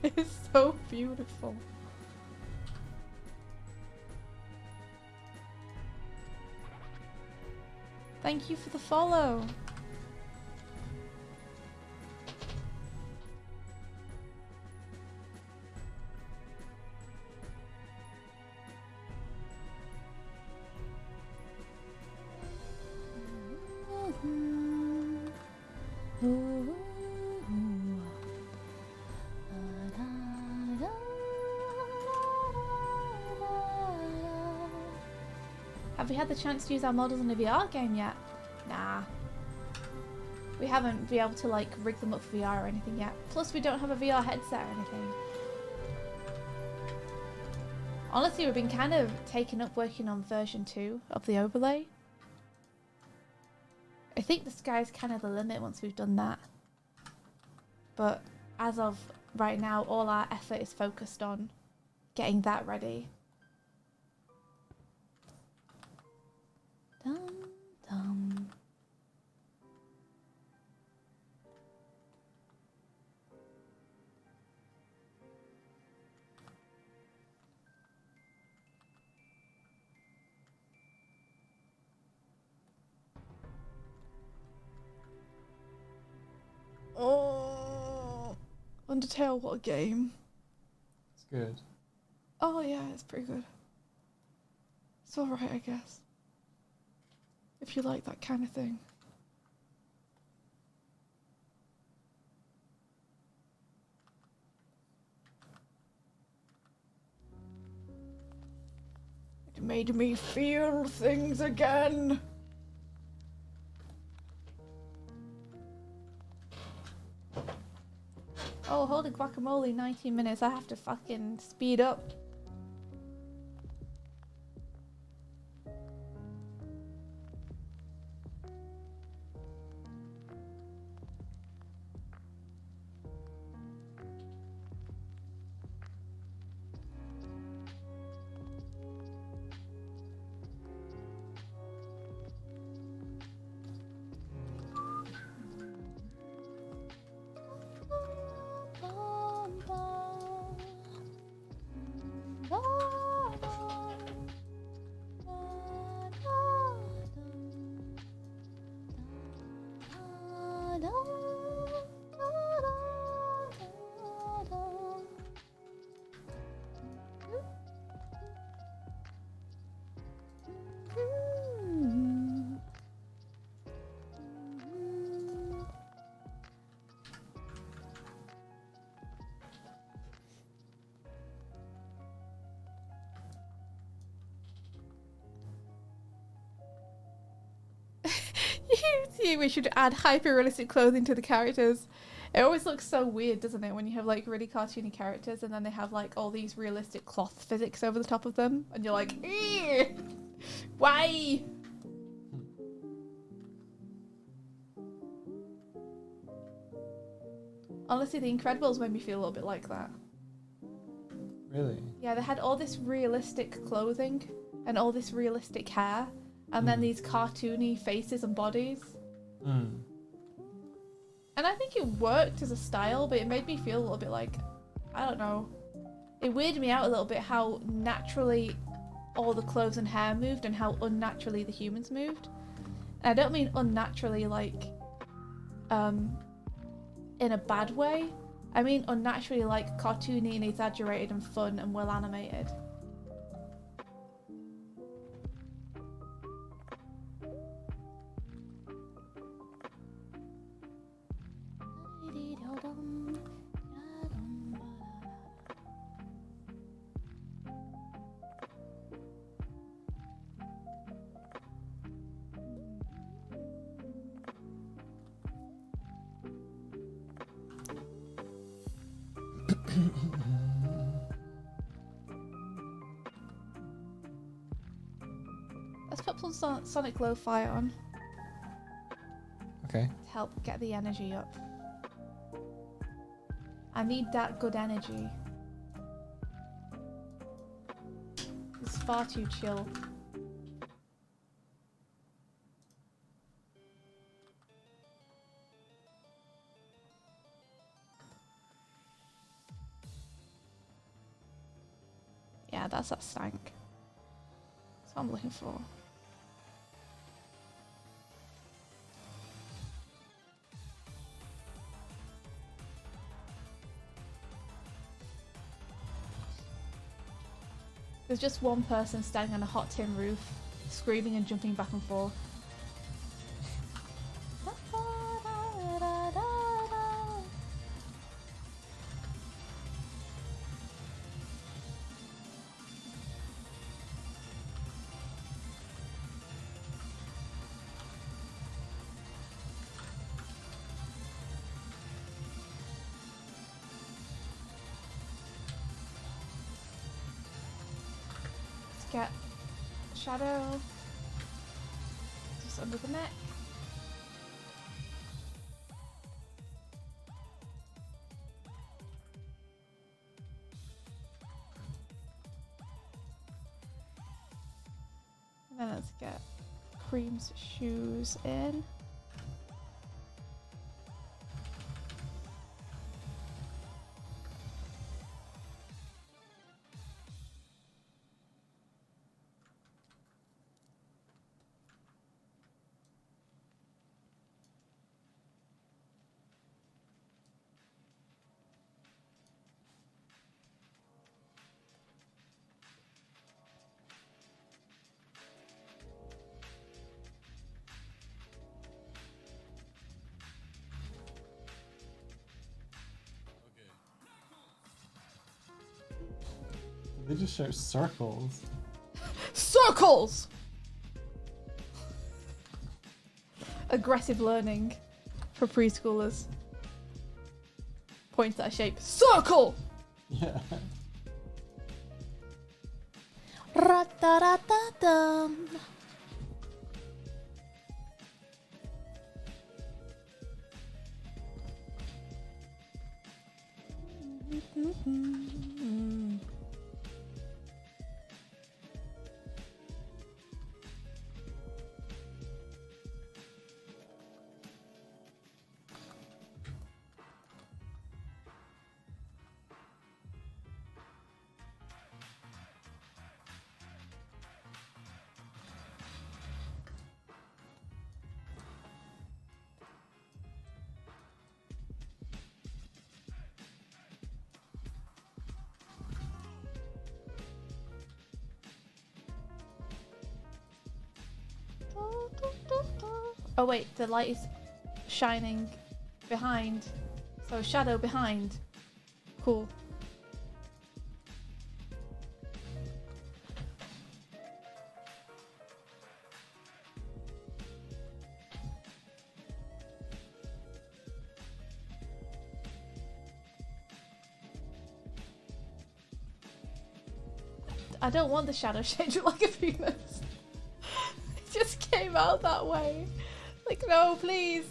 It's so beautiful. Thank you for the follow. Have we had the chance to use our models in a VR game yet? Nah. We haven't been able to like rig them up for VR or anything yet. Plus we don't have a VR headset or anything. Honestly, we've been kind of taken up working on version 2 of the overlay. I think the sky's kind of the limit once we've done that. But as of right now, all our effort is focused on getting that ready. Dum, dum. Oh, Undertale, what a game. It's good. Oh yeah, it's pretty good. It's alright, I guess. If you like that kind of thing. It made me feel things again. Oh, holy guacamole, 19 minutes. I have to fucking speed up. We should add hyper-realistic clothing to the characters. It always looks so weird, doesn't it, when you have like really cartoony characters and then they have like all these realistic cloth physics over the top of them, and you're like, ew, why? Honestly, The Incredibles made me feel a little bit like that. Really? Yeah, they had all this realistic clothing and all this realistic hair, and then these cartoony faces and bodies. Mm. And I think it worked as a style, but it made me feel a little bit like, I don't know. It weirded me out a little bit how naturally all the clothes and hair moved and how unnaturally the humans moved. And I don't mean unnaturally like, in a bad way. I mean unnaturally like cartoony and exaggerated and fun and well animated. Let's put some Sonic Lo-Fi on Okay. to help get the energy up. I need that good energy. It's far too chill. Yeah, that's that stank. That's what I'm looking for. There's just one person standing on a hot tin roof, screaming and jumping back and forth. Get Shadow just under the neck. And then let's get Cream's shoes in. They just show circles. Circles! Aggressive learning for preschoolers. Point at a shape. Circle! Yeah. Ra-da-da-da-dum. Oh wait, the light is shining behind. So shadow behind. Cool. I don't want the shadow shape to look like a penis. It just came out that way. Like, no, please.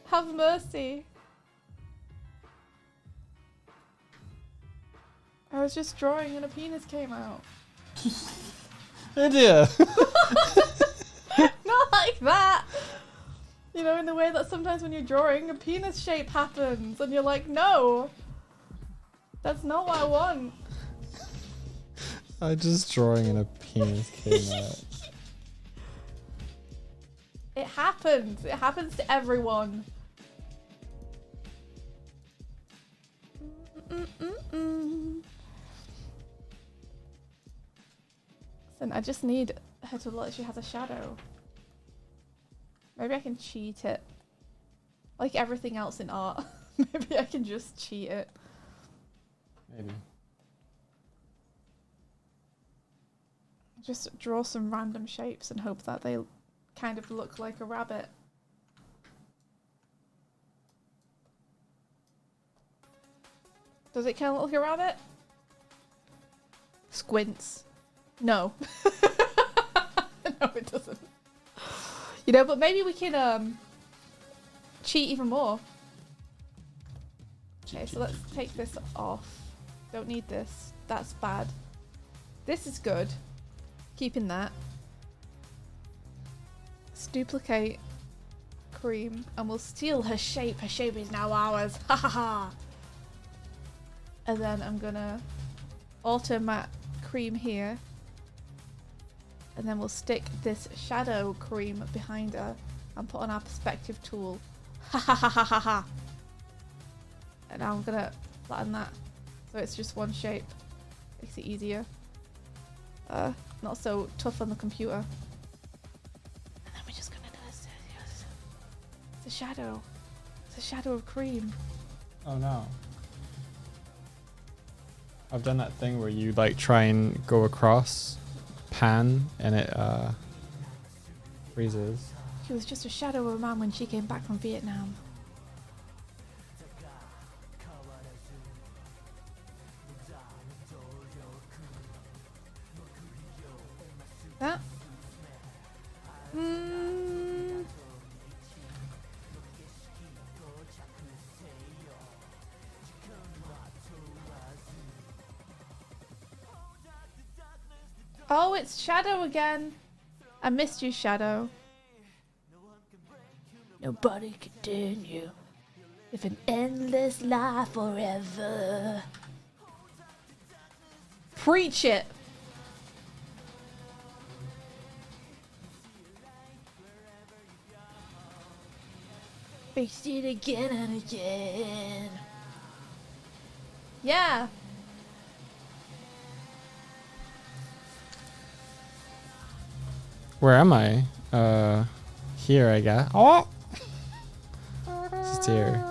Have mercy. I was just drawing and a penis came out. Idea. Not like that. You know, in the way that sometimes when you're drawing, a penis shape happens and you're like, no. That's not what I want. I just drawing and a penis came out. It happens. It happens to everyone. Listen, I just need her to look like she has a shadow. Maybe I can cheat it. Like everything else in art. Maybe I can just cheat it. Maybe. Just draw some random shapes and hope that they kind of look like a rabbit. Does it kind of look like a rabbit? Squints. No. No, it doesn't. You know, but maybe we can cheat even more. Okay, so let's take this off. Don't need this. That's bad. This is good. Keeping that. Let's duplicate Cream and we'll steal her shape. Her shape is now ours. Ha ha ha. And then I'm gonna Alter Matte cream here. And then we'll stick this shadow cream behind her and put on our perspective tool. Ha ha ha ha ha ha. And now I'm gonna flatten that so it's just one shape. Makes it easier. Not so tough on the computer. And then we're just gonna do this. It's a shadow. It's a shadow of cream. Oh no. I've done that thing where you like try and go across, pan, and it freezes. She was just a shadow of a man when she came back from Vietnam. That? Oh, it's Shadow again. I missed you, Shadow. Nobody can turn you. Live an endless life forever. Preach it. Face it again and again. Yeah. Where am I? Here, I guess. Oh! Just here.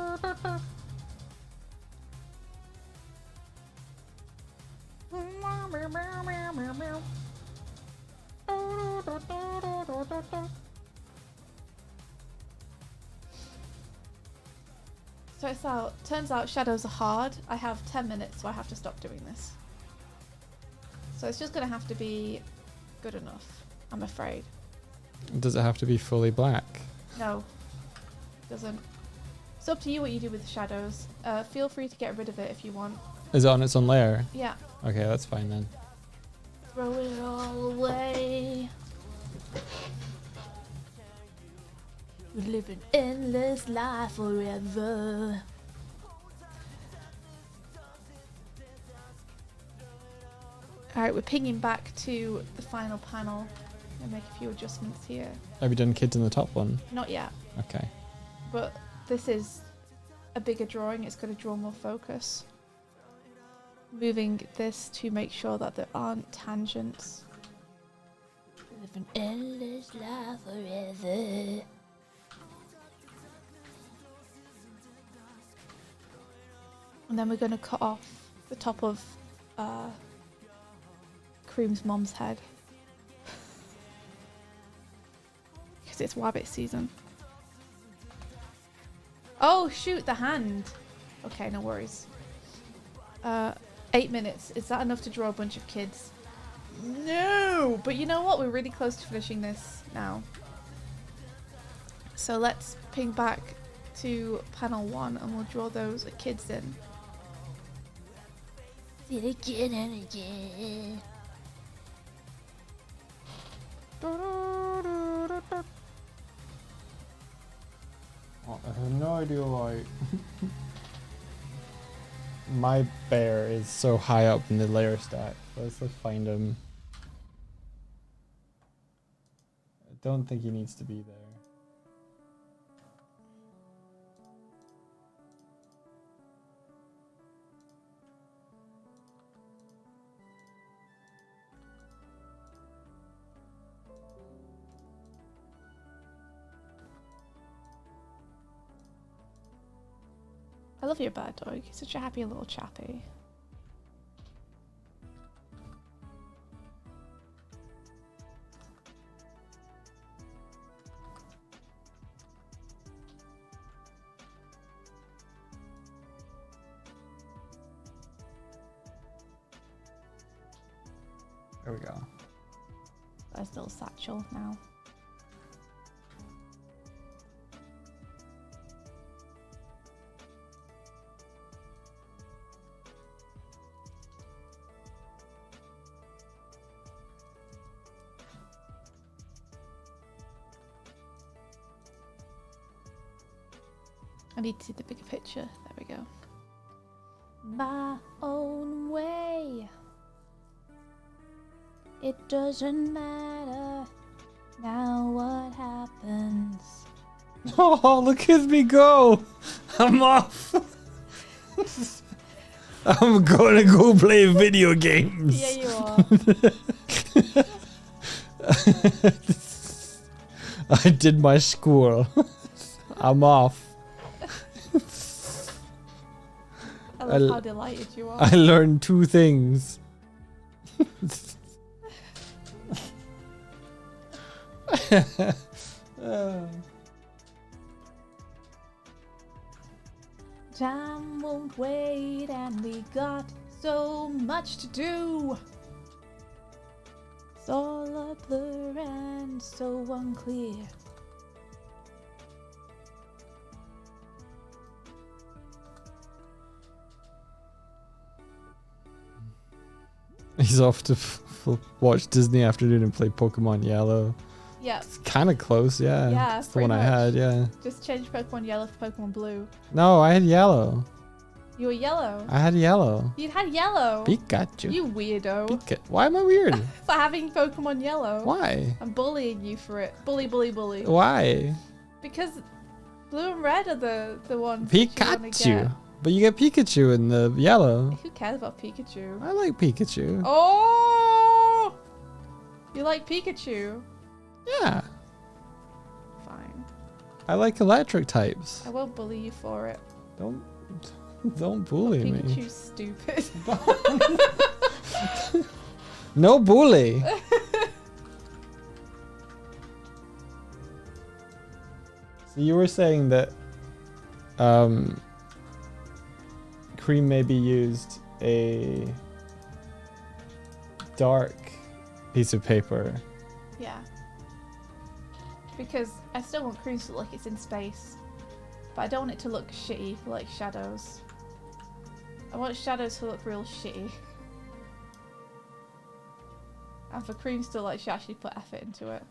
So turns out shadows are hard. I have 10 minutes, so I have to stop doing this. So it's just gonna have to be good enough, I'm afraid. Does it have to be fully black? No, it doesn't. It's up to you what you do with the shadows. Feel free to get rid of it if you want. Is it on its own layer? Yeah. Okay, that's fine then. Throw it all away. We live an endless life forever. Alright, we're pinging back to the final panel and make a few adjustments here. Have you done kids in the top one? Not yet, Okay. but this is a bigger drawing. It's going to draw more focus. Moving this to make sure that there aren't tangents. Live an endless life forever. And then we're going to cut off the top of Cream's mom's head. Because it's Wabbit season. Oh, shoot, the hand. Okay, no worries. 8 minutes. Is that enough to draw a bunch of kids? No! But you know what? We're really close to finishing this now. So let's ping back to panel 1 and we'll draw those kids in. Again and again. I have no idea why. My bear is so high up in the layer stack. Let's find him. I don't think he needs to be there. I love your bird dog. He's such a happy little chappy. There we go. Nice little satchel now. I need to see the bigger picture. There we go. My own way. It doesn't matter now what happens. Oh, look at me go! I'm off. I'm gonna go play video games. Yeah, you are. I did my school. I'm off. I love I- how delighted you are. I learned 2 things. Time won't wait, and we got so much to do. It's all a blur and so unclear. He's off to watch Disney Afternoon and play Pokemon Yellow. Yeah, It's kind of close, yeah. Yeah, It's the one I pretty had, yeah. just change Pokemon Yellow for Pokemon Blue. No, I had Yellow. You were yellow. I had Yellow. You had yellow. Pikachu. You weirdo. Why am I weird? For having Pokemon Yellow. Why? I'm bullying you for it. Bully, bully, bully. Why? Because Blue and Red are the ones that you wanna Pikachu. get. But you get Pikachu in the yellow. Who cares about Pikachu? I like Pikachu. Oh! You like Pikachu? Yeah. Fine. I like electric types. I won't bully you for it. Don't bully me. Pikachu's stupid. No bully. So you were saying that Cream maybe used a dark piece of paper. Yeah. Because I still want Creams to look like it's in space. But I don't want it to look shitty like Shadows. I want Shadows to look real shitty. And for Creams to like she actually put effort into it.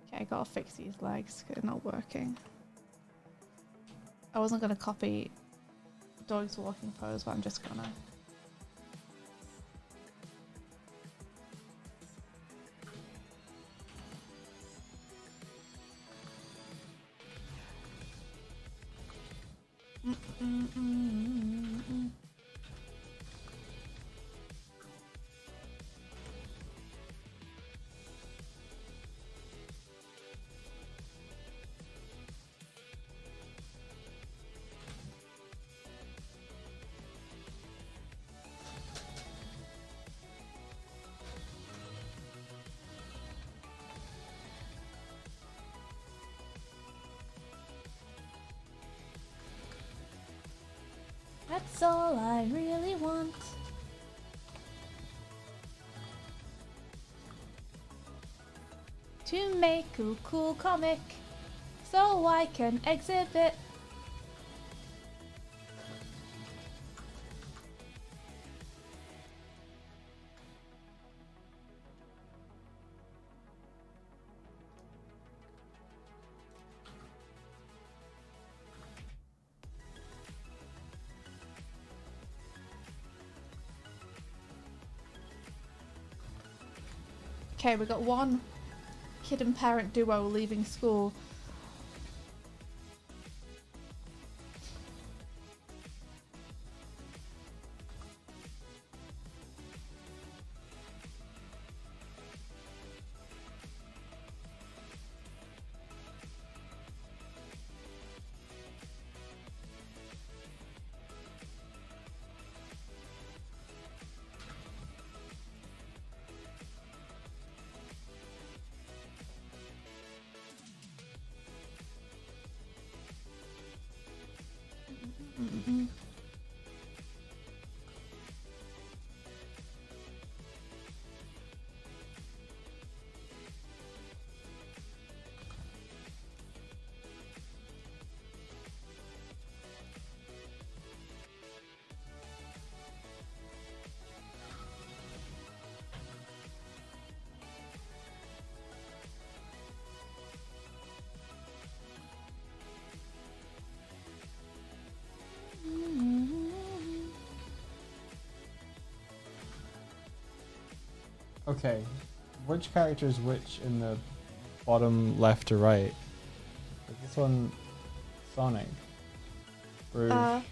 Okay, I gotta fix these legs 'cause they're not working. I wasn't gonna copy Dog's walking pose, but I'm just gonna. That's all I really want. To make a cool comic so I can exhibit. Okay, we got one kid and parent duo leaving school. Okay, which character is which in the bottom left to right? Is this one Sonic? Rouge?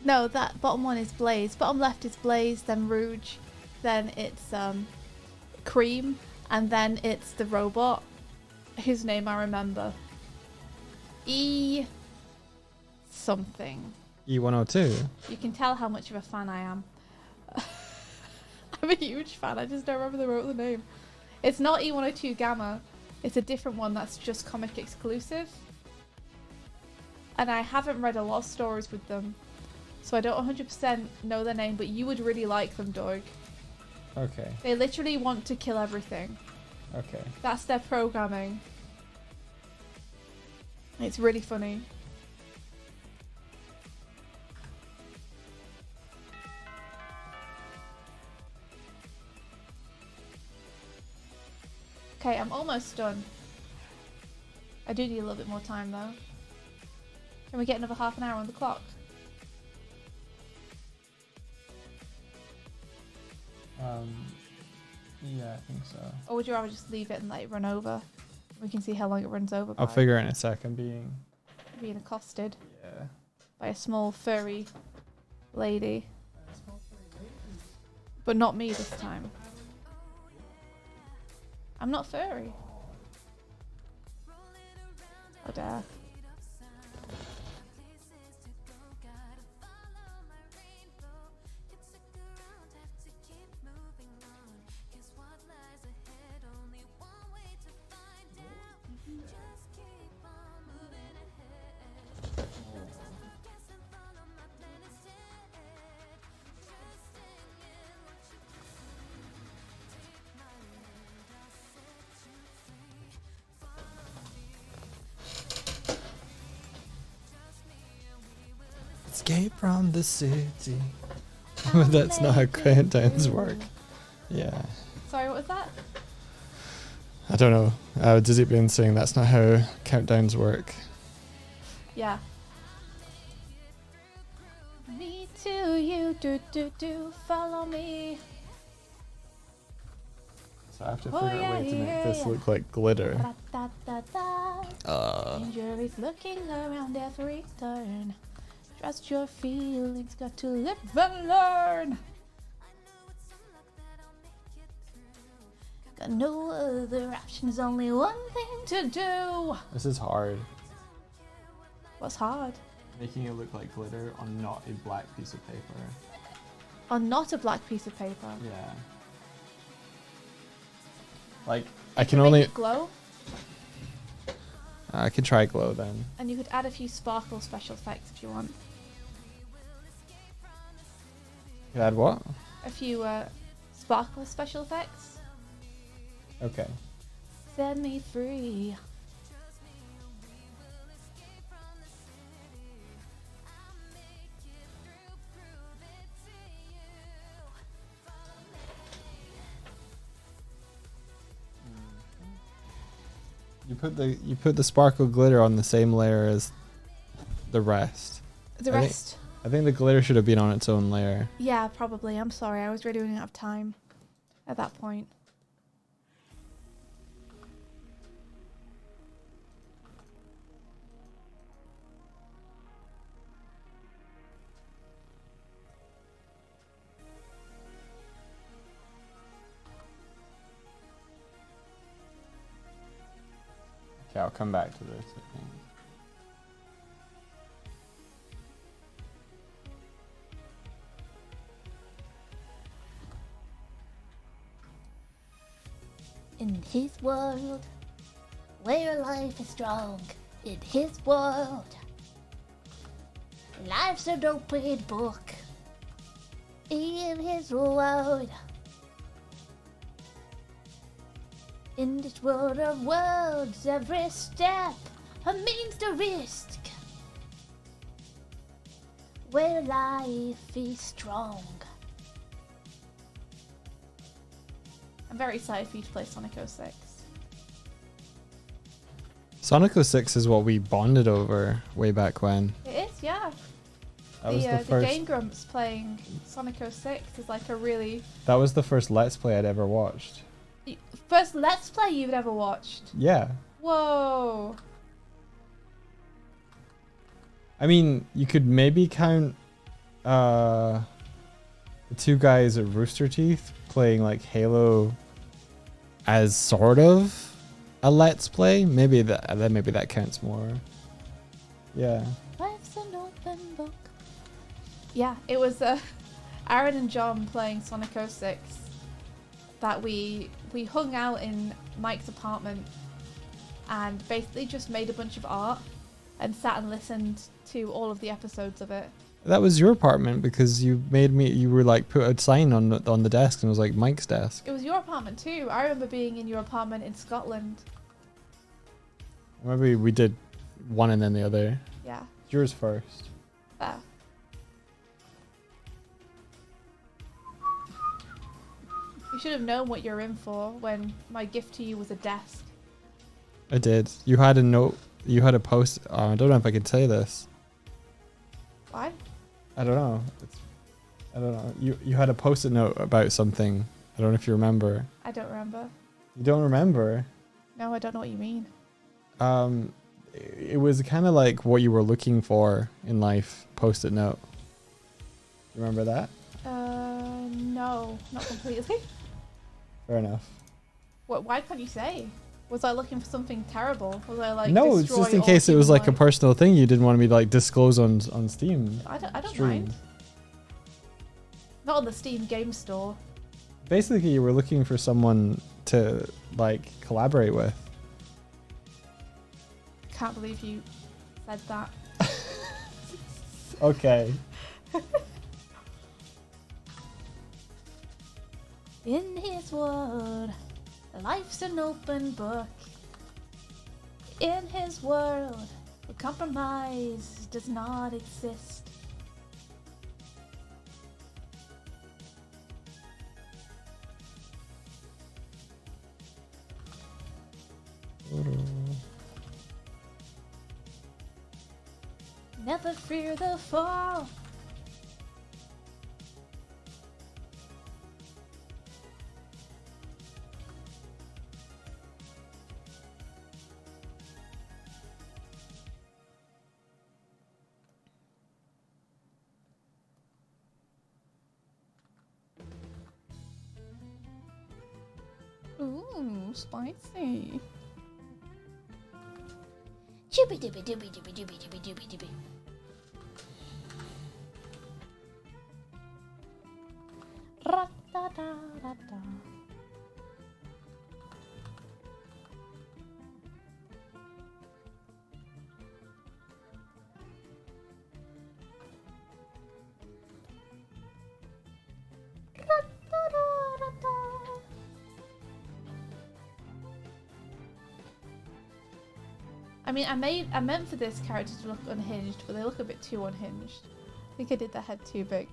No, that bottom one is Blaze. Bottom left is Blaze, then Rouge, then it's Cream, and then it's the robot, whose name I remember. E something. E102. You can tell how much of a fan I am. I'm a huge fan, I just don't remember the name. It's not E102 Gamma, it's a different one that's just comic exclusive. And I haven't read a lot of stories with them, so I don't 100% know their name, but you would really like them, Doig. Okay, They literally want to kill everything. okay. That's their programming. It's really funny. Okay, I'm almost done. I do need a little bit more time though. Can we get another half an hour on the clock? Yeah, I think so. Or would you rather just leave it and let it run over? We can see how long it runs over by. I'll figure it in a second. Being accosted Yeah. by a small furry lady. But not me this time. I'm not furry. How dare. Escape from the city. But that's not how countdowns work. Yeah. Sorry, what was that? I don't know. Dizzy been saying that's not how countdowns work. Yeah. Me too, you follow me. So I have to Oh, figure out a way to yeah, make this yeah. look like glitter. Da-da-da-da. Danger is looking around every turn. Trust your feelings, got to live and learn. Got no other options, only one thing to do. This is hard. What's hard? Making it look like glitter on not a black piece of paper. On not a black piece of paper. Yeah. Like, I You can make only... it glow, I could try glow then. and you could add a few sparkle special effects if you want. Could add what? A few sparkle special effects. Okay. Set me free. You put the sparkle glitter on the same layer as the rest. The I think- rest. I think the glitter should have been on its own layer. Yeah, probably. I'm sorry. I was really running out of time at that point. Okay, I'll come back to this, I think. In his world, where life is strong, in his world, life's an open book. In his world, in this world of worlds, every step means the risk. Where life is strong. I'm very excited for you to play Sonic 06. Sonic 06 is what we bonded over way back when. It is, yeah. That was the the first. Game Grumps playing Sonic 06 is like a really That was the first Let's Play I'd ever watched. first Let's Play you've ever watched. Yeah. Whoa. I mean, you could maybe count the two guys at Rooster Teeth playing like Halo as sort of a Let's Play. Maybe that counts more. Yeah. Life's an open book. Yeah, it was Aaron and John playing Sonic 06 that we hung out in Mike's apartment and basically just made a bunch of art and sat and listened to all of the episodes of it. That was your apartment because you were like put a sign on the desk and it was like Mike's desk. It was your apartment too. I remember being in your apartment in Scotland. Maybe we did one and then the other. Yeah. Yours first. Fair. You should have known what you're in for when my gift to you was a desk. I did. You had a note. You had a post. I don't know if I could say this. Why? I don't know. I don't know. You had a post-it note about something. I don't know if you remember. I don't remember. You don't remember? No, I don't know what you mean. It was kind of like what you were looking for in life. Post-it note. Remember that? No, not completely. Fair enough. What? Why can't you say? Was I looking for something terrible? Was I like? No, it's just in case it was like a personal thing you didn't want me to like disclose on Steam. I don't stream. mind. Not on the Steam game store. Basically, you were looking for someone to like collaborate with. Can't believe you said that. Okay. In his world, life's an open book. In his world, compromise does not exist. Never fear the fall. Ooh, spicy. Chippy dippy dippy dippy dippy dippy dippy dippy. Ra-da-da-da-da. Ra-da-da-da-da. I mean, I meant for this character to look unhinged, but they look a bit too unhinged. I think I did their head too big.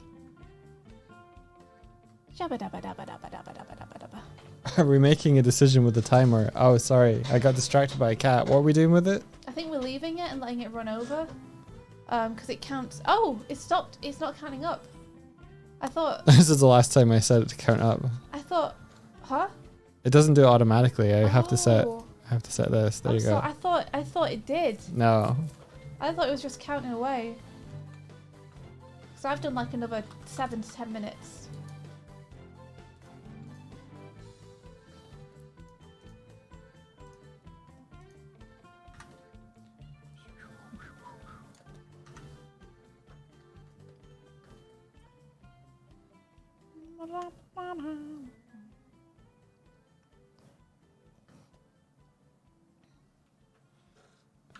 Shabba-dabba-dabba-dabba-dabba-dabba-dabba. Are we making a decision with the timer? Oh, sorry. I got distracted by a cat. What are we doing with it? I think we're leaving it and letting it run over. Because it counts. Oh, it stopped. It's not counting up. I thought. This is the last time I set it to count up. I thought. Huh? It doesn't do it automatically. I have to set. Oh. I have to set this. There I'm you go. I thought it did. No. I thought it was just counting away. So I've done like another 7 to 10 minutes.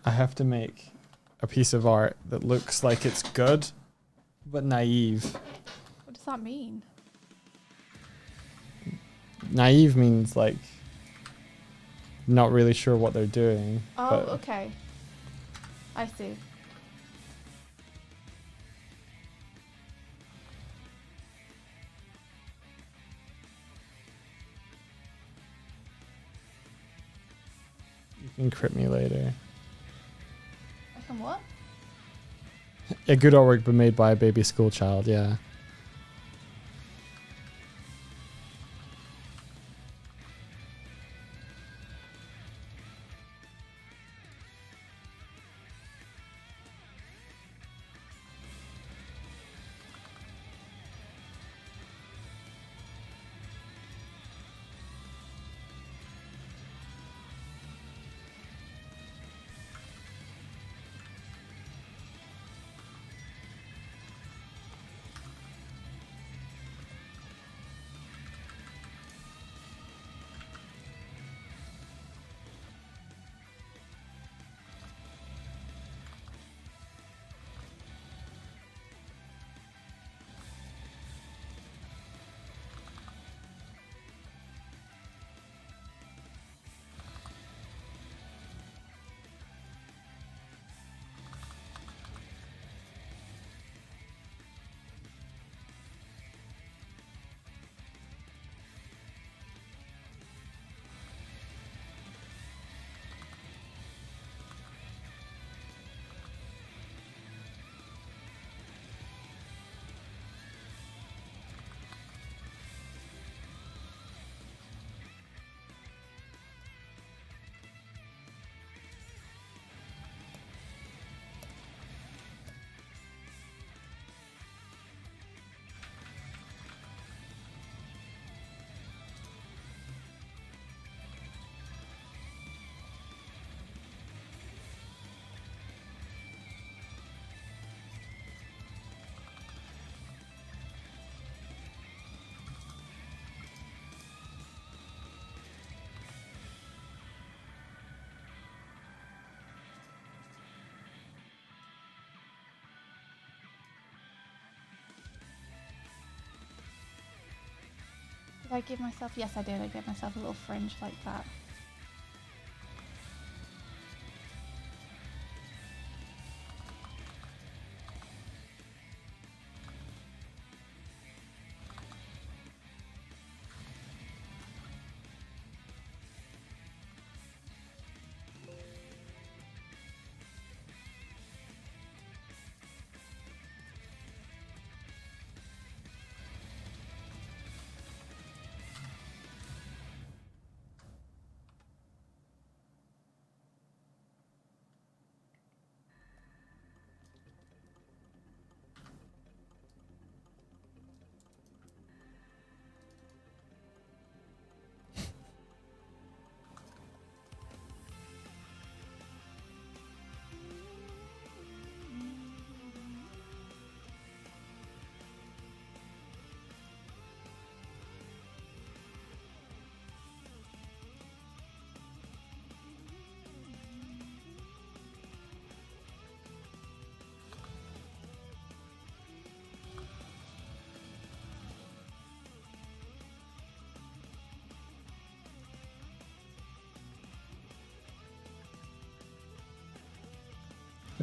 I have to make a piece of art that looks like it's good, but naive. What does that mean? Naive means like not really sure what they're doing. Oh, but okay. I see. you can crit me later. I can what? A good artwork, but made by a baby school child. Yeah. Did I give myself? Yes, I did. I gave myself a little fringe like that.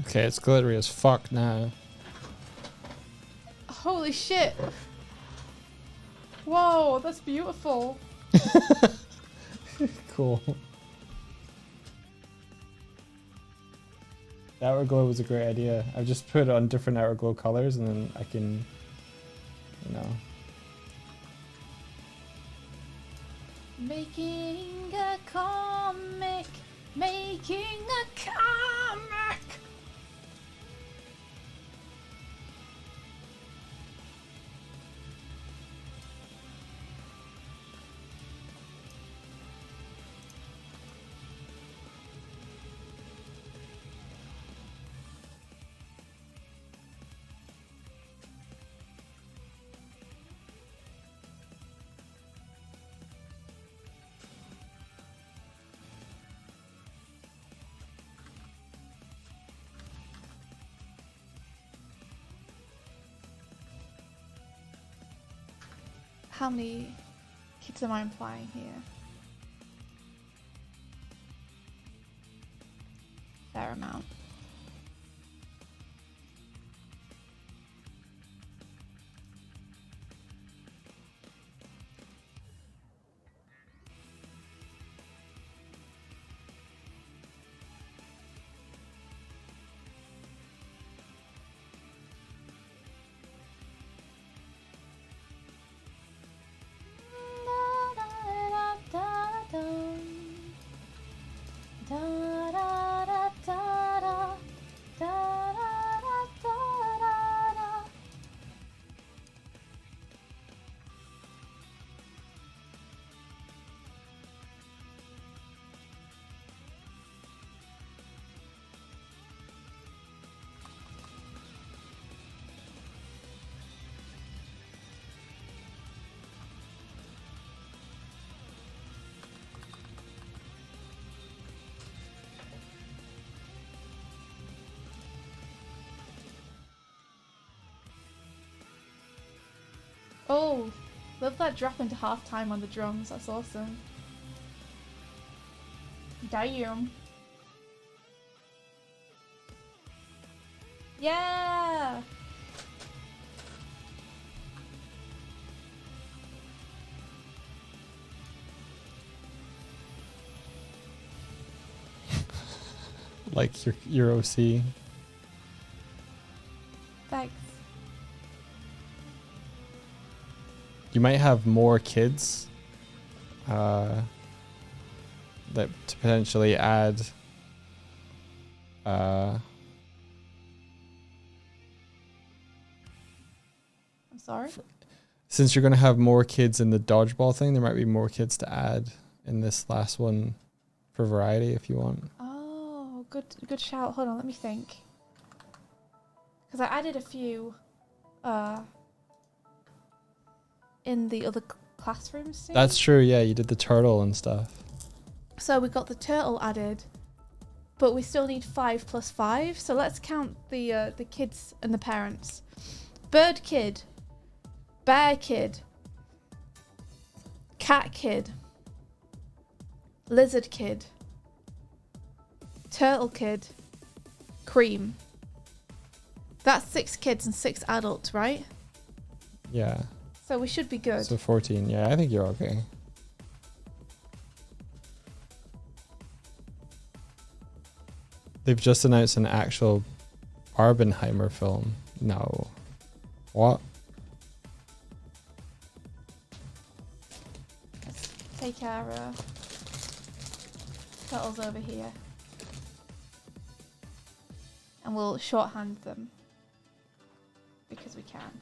Okay, it's glittery as fuck now. Holy shit! Whoa, that's beautiful. Cool. The outer glow was a great idea. I've just put on different outer glow colors and then I can, you know. Making a comic. Making a comic. How many kids am I implying here? Fair amount. Oh, love that drop into halftime on the drums. That's awesome. Damn. Yeah. Like your OC. Thanks. You might have more kids that to potentially add I'm sorry. since you're going to have more kids in the dodgeball thing, there might be more kids to add in this last one for variety if you want. Oh, good shout. Hold on, let me think. Because I added a few in the other classrooms too. That's true, yeah, you did the turtle and stuff. So we got the turtle added, but we still need 5 plus 5. So let's count the kids and the parents. Bird kid, bear kid, cat kid, lizard kid, turtle kid, cream. That's 6 kids and 6 adults, right? Yeah. So we should be good. So 14. Yeah, I think you're okay. They've just announced an actual Barbenheimer film. No. What? Let's take our turtles over here. And we'll shorthand them. Because we can.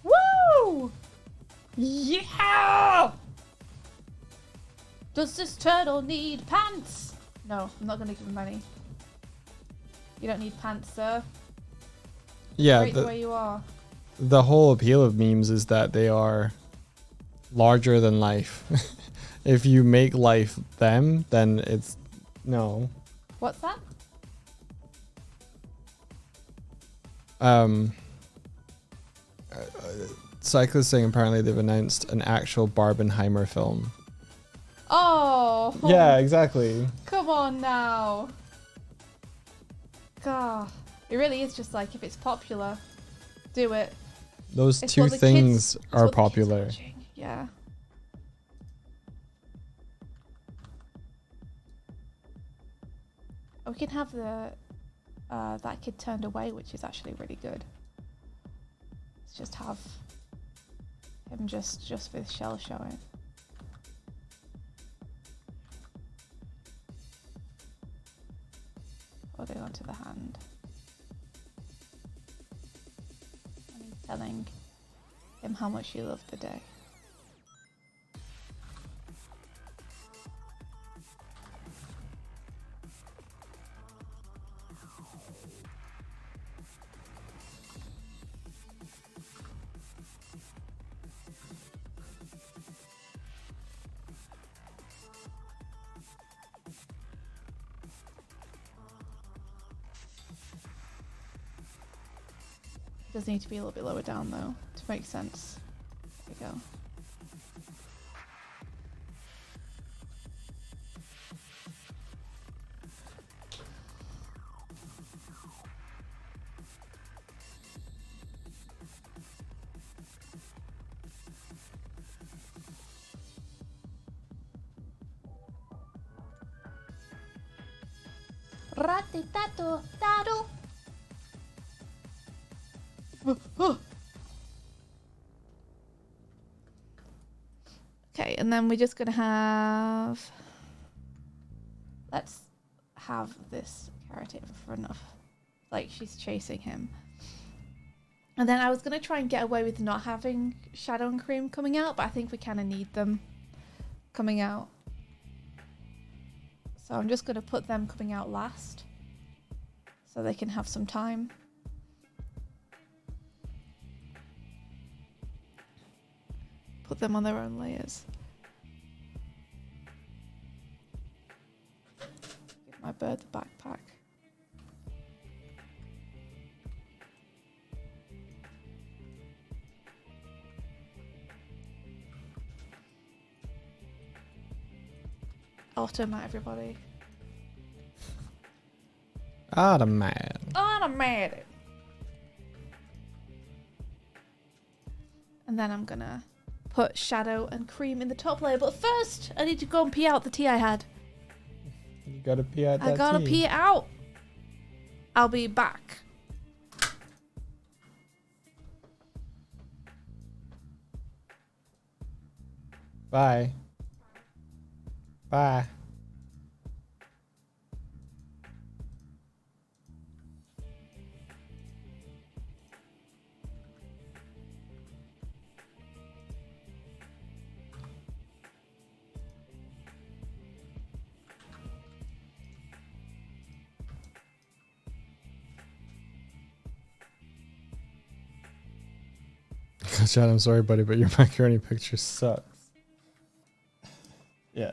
Woo! Yeah! Does this turtle need pants? No, I'm not going to give him any. You don't need pants, sir. Yeah, Great the way you are. the whole appeal of memes is that they are larger than life. If you make life them, then it's no. What's that? Cyclist saying apparently they've announced an actual Barbenheimer film. Oh! Yeah, exactly. Come on now. God. It really is just like, if it's popular, do it. Those It's two what the things kids- it's are what the kids popular. watching. Yeah. We can have the that kid turned away, which is actually really good. Let's just have him just with shell showing. Holding onto the hand. And he's telling him how much he loved the day. Does need to be a little bit lower down though to make sense. There we go. Ratitato, taro. Okay, and then we're just gonna have. Let's have this carrot in front of, like she's chasing him. And then I was gonna try and get away with not having Shadow and Cream coming out, but I think we kind of need them coming out. So I'm just going to put them coming out last so they can have some time. Put them on their own layers. Give my bird the backpack. Automat, everybody. Automat. Automatic. And then I'm gonna put Shadow and Cream in the top layer. But first, I need to go and pee out the tea I had. You gotta pee out that I gotta tea. pee it out. I'll be back. Bye. Bye. Chad, I'm sorry, buddy, but your macaroni picture sucks. Yeah.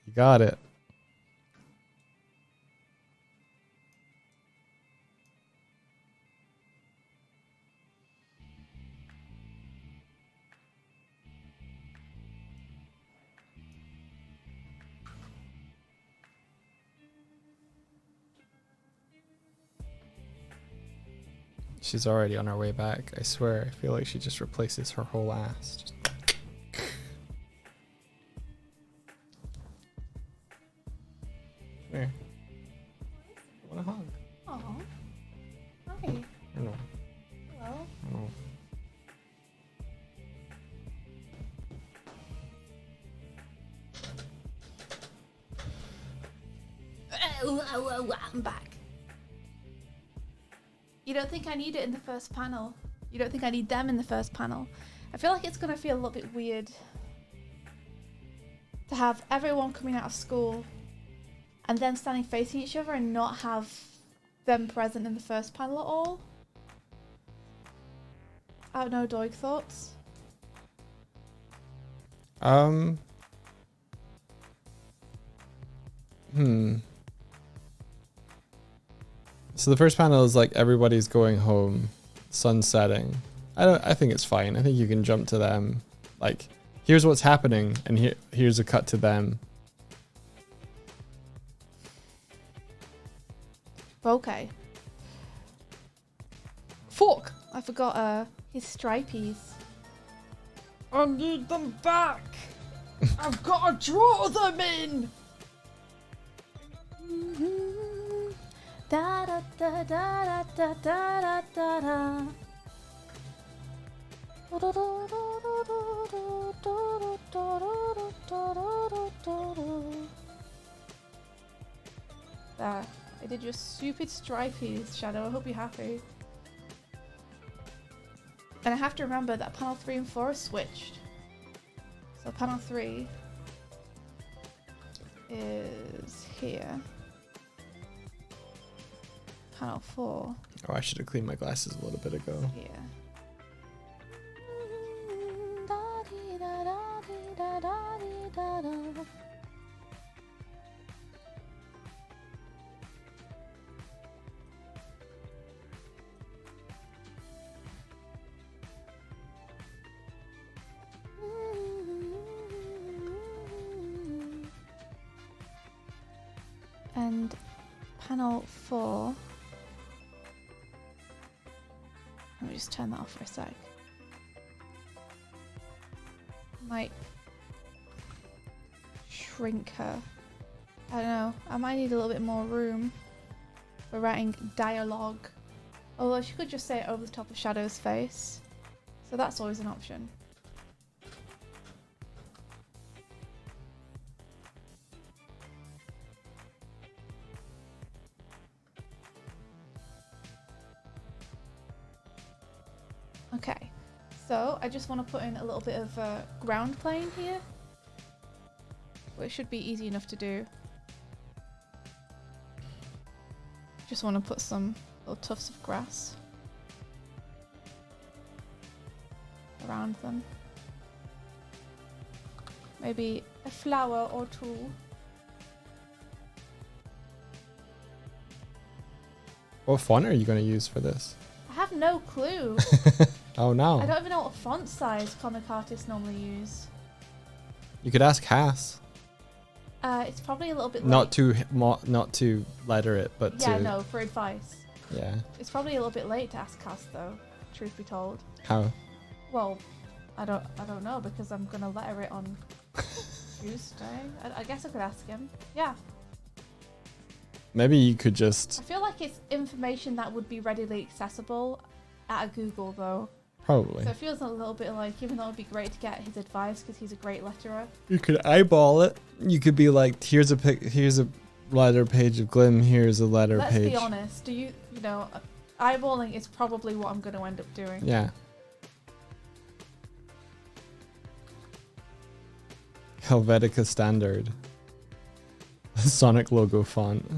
You got it. She's already on her way back. I swear, I feel like she just replaces her whole ass. Just Here. You want a hug? Oh. Hi. I know. Hello. I know. I'm back. You don't think I need it in the first panel? You don't think I need them in the first panel? I feel like it's going to feel a little bit weird to have everyone coming out of school and then standing facing each other and not have them present in the first panel at all. I don't know, Doig, thoughts? So the first panel is like everybody's going home, sun setting. I think it's fine. I think you can jump to them. Like, here's what's happening, and here's a cut to them. Okay. Fork! I forgot his stripies. I need them back! I've got to draw them in! Da da da da da da da da da. There. I did your stupid stripies, Shadow. I hope you're happy. And I have to remember that panel 3 and 4 are switched. So panel 3 is here. Panel 4. Oh, I should have cleaned my glasses a little bit ago. Here. And panel 4. Let me just turn that off for a sec. Might shrink her. I don't know. I might need a little bit more room for writing dialogue. Although she could just say it over the top of Shadow's face. So that's always an option. Okay, so I just want to put in a little bit of ground plane here. But it should be easy enough to do. Just want to put some little tufts of grass around them. Maybe a flower or two. What font are you going to use for this? I have no clue. Oh no. I don't even know what font size comic artists normally use. You could ask Cass. It's probably a little bit late. Not to letter it, but Yeah, to no, for advice. yeah. It's probably a little bit late to ask Cass though, truth be told. How? Well, I don't know because I'm gonna letter it on Tuesday. I guess I could ask him. Yeah. Maybe you could just I feel like it's information that would be readily accessible at a Google though. probably. So it feels a little bit like, even though it would be great to get his advice because he's a great letterer. You could eyeball it. You could be like, here's a letter page of Glim. Here's a letter Let's page. be honest. You know, eyeballing is probably what I'm going to end up doing. Yeah. Helvetica Standard. Sonic logo font.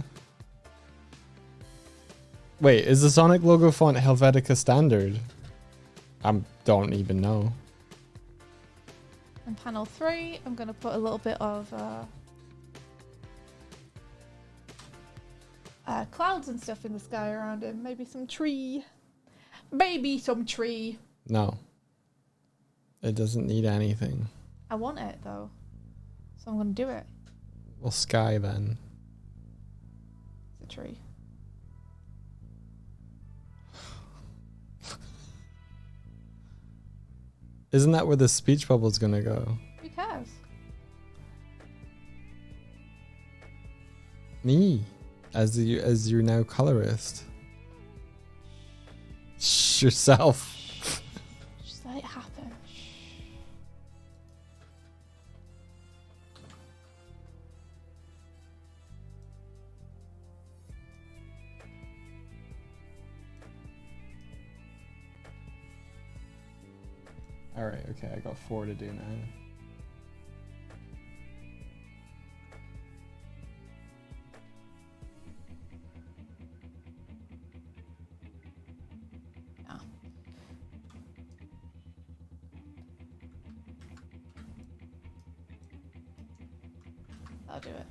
Wait, is the Sonic logo font Helvetica Standard? I don't even know. And panel 3, I'm going to put a little bit of clouds and stuff in the sky around him. Maybe some tree. Maybe some tree. No. It doesn't need anything. I want it though. So I'm going to do it. Well, sky then. It's a tree. Isn't that where the speech bubble's gonna go? Who cares? Me, as your now colorist. Shh, yourself. Just let it happen. All right, okay, I got 4 to do now. Yeah. I'll do it.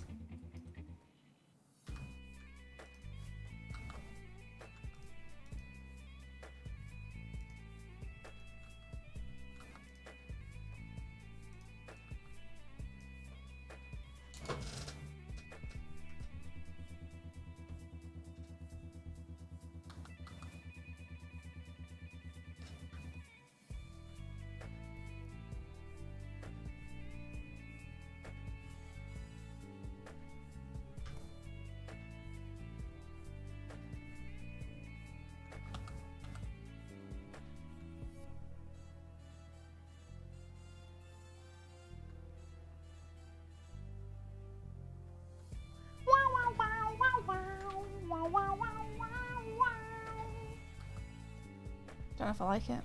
Don't know if I like it.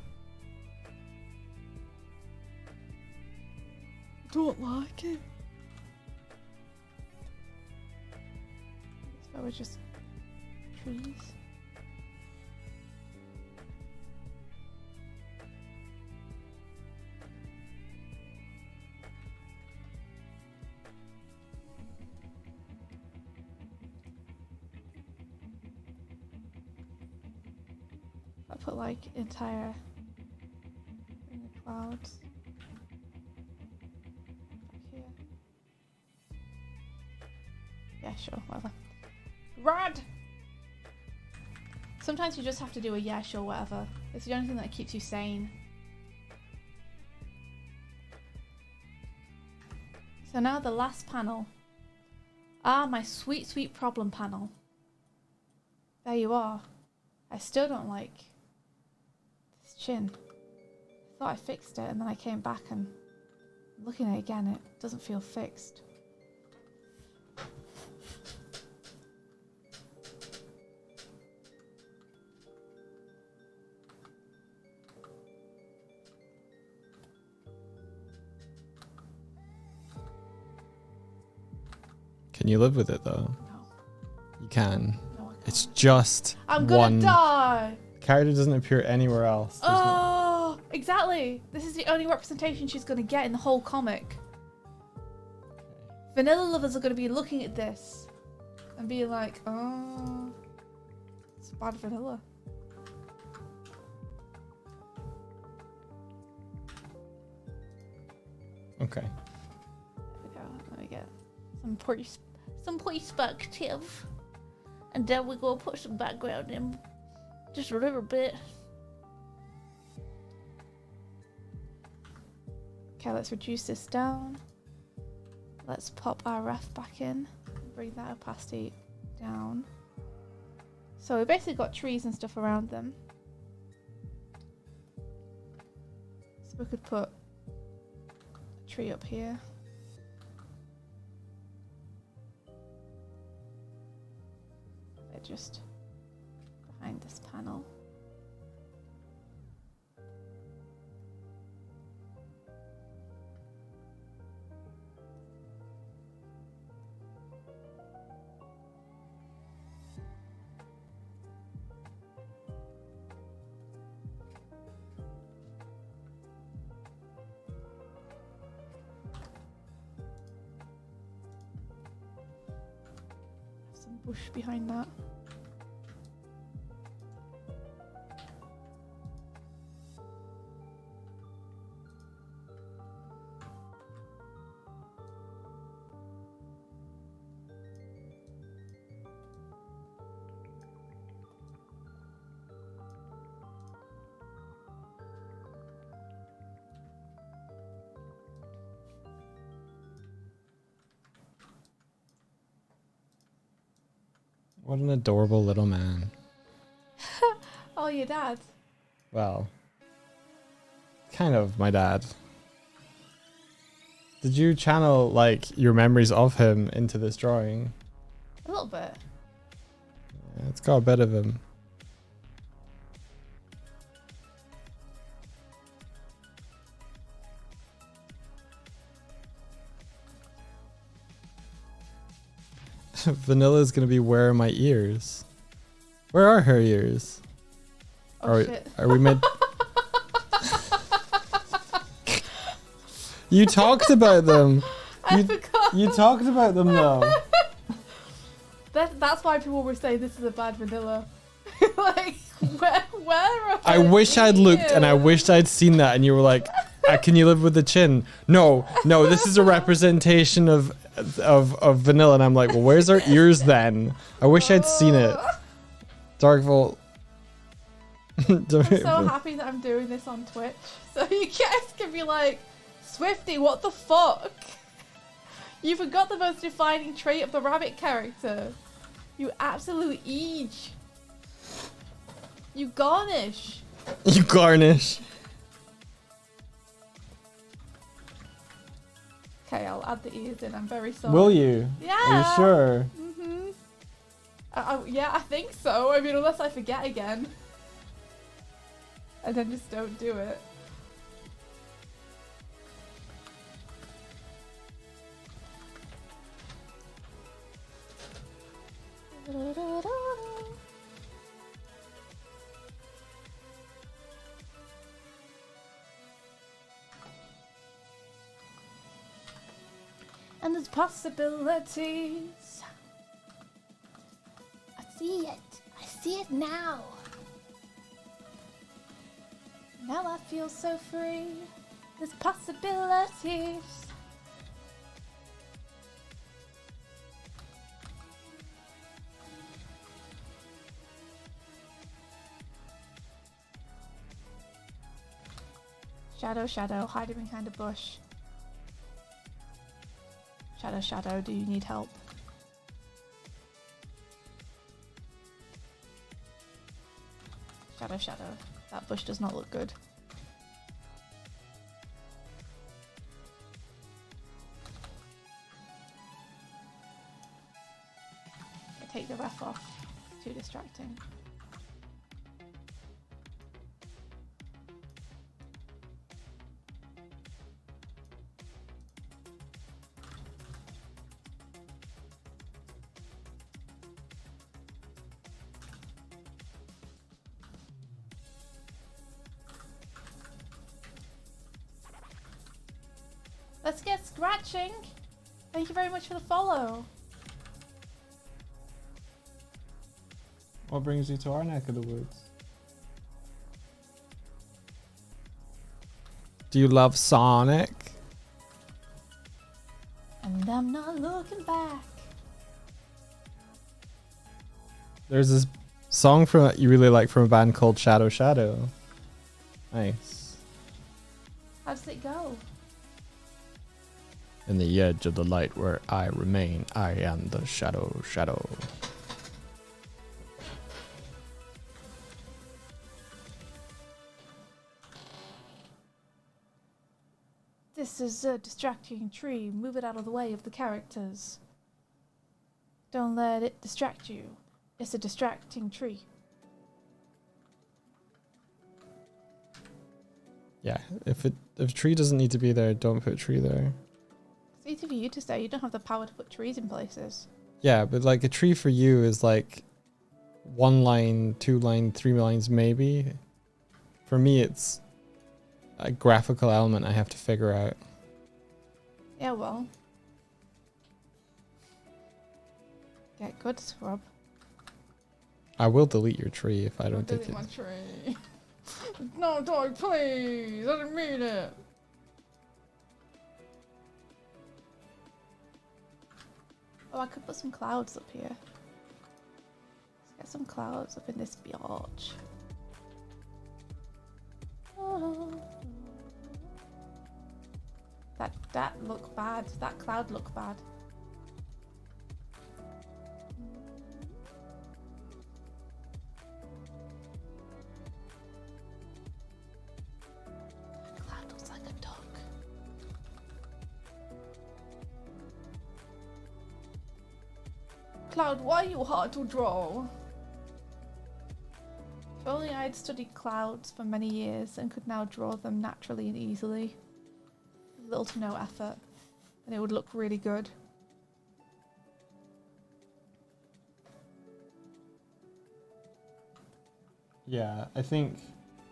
Don't like it. So we're just trees. I put like entire in the clouds. Back here. Yeah, sure, whatever. Rad! Sometimes you just have to do a yeah, sure, whatever. It's the only thing that keeps you sane. So now the last panel. Ah, my sweet, sweet problem panel. There you are. I still don't like this chin. I thought I fixed it and then I came back and looking at it again, it doesn't feel fixed. Can you live with it though? No. You can. No, I can't. It's just I'm gonna one die. character doesn't appear anywhere else. There's no- Oh, exactly. This is the only representation she's gonna get in the whole comic. Vanilla lovers are gonna be looking at this and being like, oh, it's bad vanilla. Okay. There we go. Let me get some perspective. And then we go put some background in. Just a little bit. Okay, let's reduce this down. Let's pop our ref back in. Bring that opacity down. So we basically got trees and stuff around them. So we could put a tree up here. They're just behind this panel. Some bush behind that. What an adorable little man. Oh, your dad. Well, kind of my dad. Did you channel like your memories of him into this drawing? A little bit. Yeah, it's got a bit of him. Vanilla's gonna be where are my ears? Where are her ears? Oh are, shit. are we mid? You talked about them. I You, forgot. you talked about them though. That's why people were saying this is a bad vanilla. Like, where are I wish I'd looked and I ears? wished I'd seen that and you were like, can you live with the chin? No, this is a representation of vanilla and I'm like, well, where's our ears then? I wish I'd seen it. Darkvolt. I'm so happy that I'm doing this on Twitch. So you guys can be like, Swifty, what the fuck? You forgot the most defining trait of the rabbit character. You absolute eege. You garnish. You garnish. Okay, I'll add the ears in. I'm very sorry. Will you? Yeah. Are you sure? Yeah, I think so. I mean, unless I forget again. And then just don't do it. And there's possibilities. I see it. I see it now. Now I feel so free. There's possibilities. Shadow, shadow, hiding behind a bush. Shadow, shadow, do you need help? Shadow, shadow, that bush does not look good. Okay, take the ref off. It's too distracting. Let's get scratching. Thank you very much for the follow. What brings you to our neck of the woods? Do you love Sonic? And I'm not looking back. There's this song from you really like from a band called Shadow Shadow. Nice. How does it go? In the edge of the light where I remain, I am the shadow. This is a distracting tree. Move it out of the way of the characters. Don't let it distract you. It's a distracting tree. Yeah, if a tree doesn't need to be there, don't put a tree there. It's easy for you to say. You don't have the power to put trees in places. Yeah, but like a tree for you is like 1 line, 2 line, 3 lines maybe. For me, it's a graphical element I have to figure out. Yeah, well. Get good, scrub. I will delete your tree if I don't take it. my tree. No, dog, please. I didn't mean it. Oh, I could put some clouds up here. Let's get some clouds up in this biatch. That look bad. That cloud look bad. Cloud looks like a duck. Cloud, why are you hard to draw? If only I had studied clouds for many years and could now draw them naturally and easily. Little to no effort. And it would look really good. Yeah, I think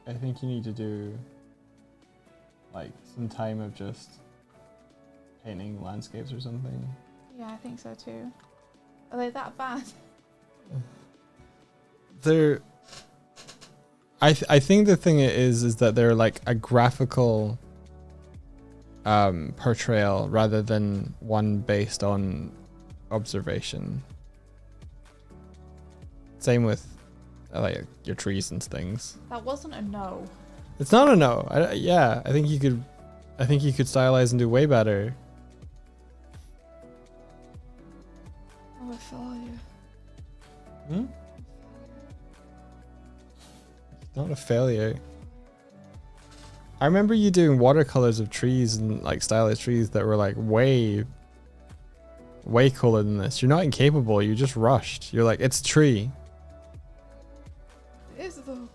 you need to do like some time of just painting landscapes or something. Yeah, I think so too. Are they that bad? They're I think the thing is that they're like a graphical portrayal rather than one based on observation. Same with like your trees and things. That wasn't a no. It's not a no. I think you could stylize and do way better. Oh, I follow you. Hmm? It's not a failure. I remember you doing watercolors of trees and like stylized trees that were like way cooler than this. You're not incapable, you just rushed. You're like, it's a tree. It is though.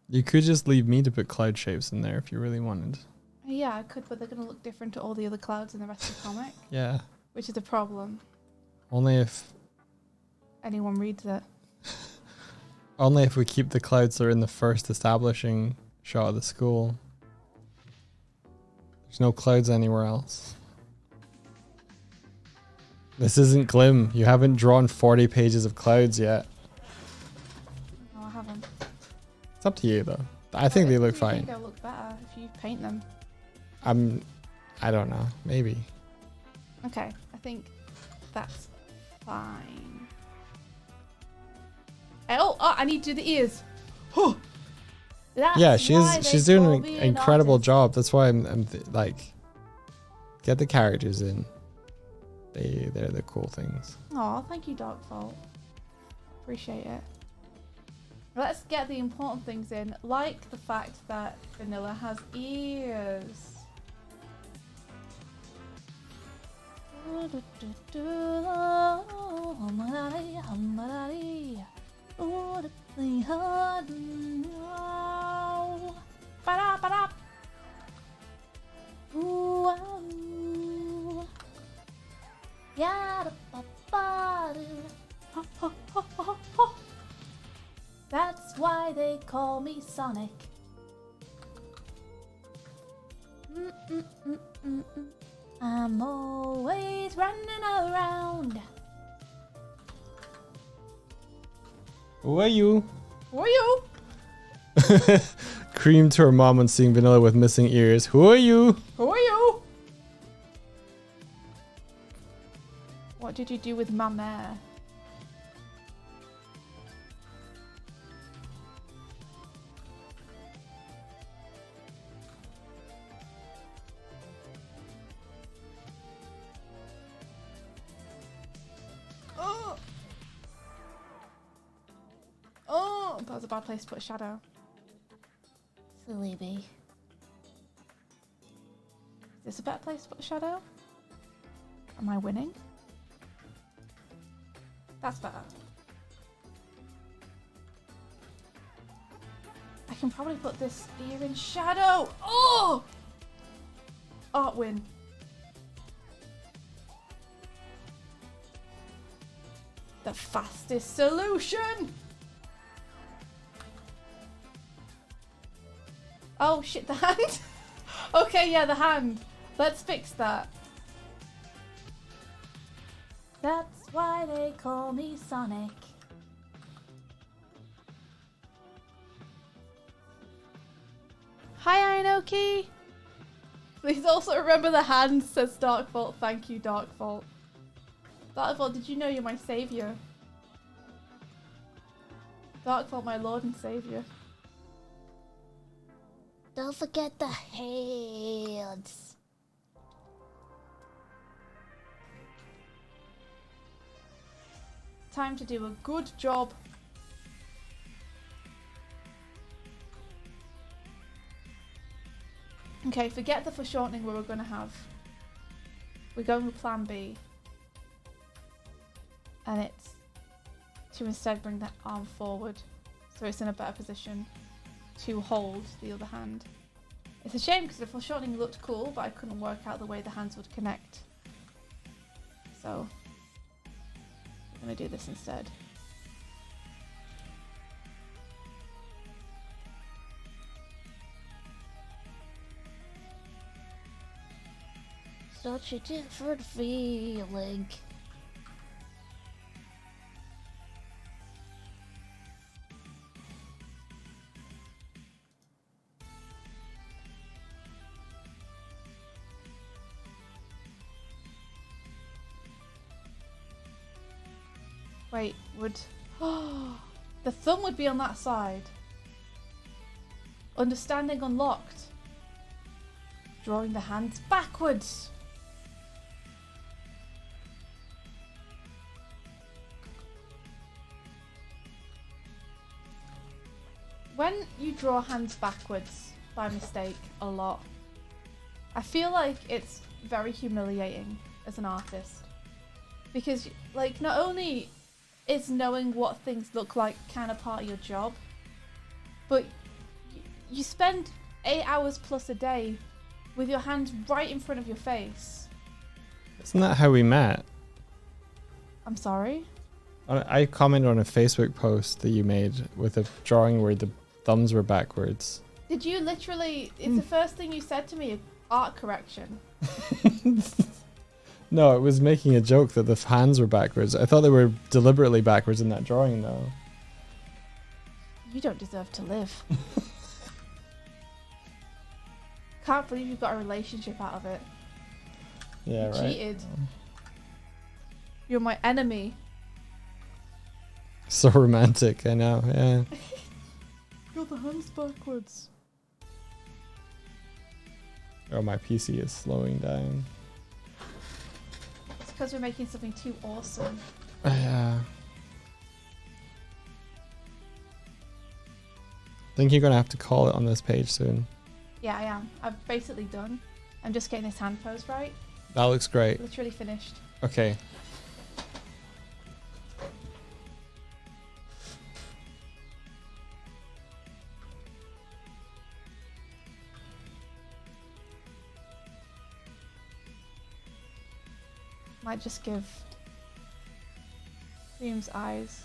You could just leave me to put cloud shapes in there if you really wanted. Yeah, I could, but they're going to look different to all the other clouds in the rest of the comic. Yeah. Which is a problem. Only if Anyone reads it. we keep the clouds that are in the first establishing shot of the school. There's no clouds anywhere else. This isn't Glim. You haven't drawn 40 pages of clouds yet. No, I haven't. It's up to you though. I think they look I fine. think they'll look better if you paint them. I don't know. Maybe. Okay, I think that's fine. I need to do the ears. That's Yeah, why she's they call doing me an an incredible artist. job. That's why I'm like, get the characters in. They're the cool things. Oh, thank you, Darkfault. Appreciate it. Let's get the important things in, like the fact that Vanilla has ears. That's why they call me Sonic. I'm always running around. Who are you? Who are you? Cream to her mom when seeing Vanilla with missing ears. Who are you? Who are you? What did you do with my mare? Oh, that was a bad place to put a shadow. Silly bee. Is this a better place to put a shadow? Am I winning? That's better. I can probably put this ear in shadow. Oh! Art win. The fastest solution. Oh shit, the hand. Okay, yeah, the hand. Let's fix that. That's why they call me Sonic. Hi, Inoki. Please also remember the hand, says Darkvault. Thank you, Darkvault. Darkvault, did you know you're my savior? Darkvault, my lord and savior. Don't forget the hands. Time to do a good job. Okay, forget the foreshortening we were going to have. We're going with plan B. And it's to instead bring that arm forward so it's in a better position to hold the other hand. It's a shame because the foreshortening looked cool, but I couldn't work out the way the hands would connect. So, I'm going to do this instead. Such a different feeling. Wait, would... the thumb would be on that side. Understanding unlocked. Drawing the hands backwards. When you draw hands backwards by mistake a lot, I feel like it's very humiliating as an artist. Because, like, not only is knowing what things look like kind of part of your job, but you spend 8 hours plus a day with your hands right in front of your face. Isn't that how we met? I'm sorry? I commented on a Facebook post that you made with a drawing where the thumbs were backwards. Did you literally... It's the first thing you said to me, art correction. No, it was making a joke that the hands were backwards. I thought they were deliberately backwards in that drawing, though. You don't deserve to live. Can't believe you've got a relationship out of it. Yeah, You right. cheated. You're my enemy. So romantic, I know, yeah. Got the hands backwards. Oh, my PC is slowing down. It's because we're making something too awesome. Yeah. I think you're going to have to call it on this page soon. Yeah, I am. I've basically done. I'm just getting this hand pose right. That looks great. Literally finished. Okay. Might just give Dream's eyes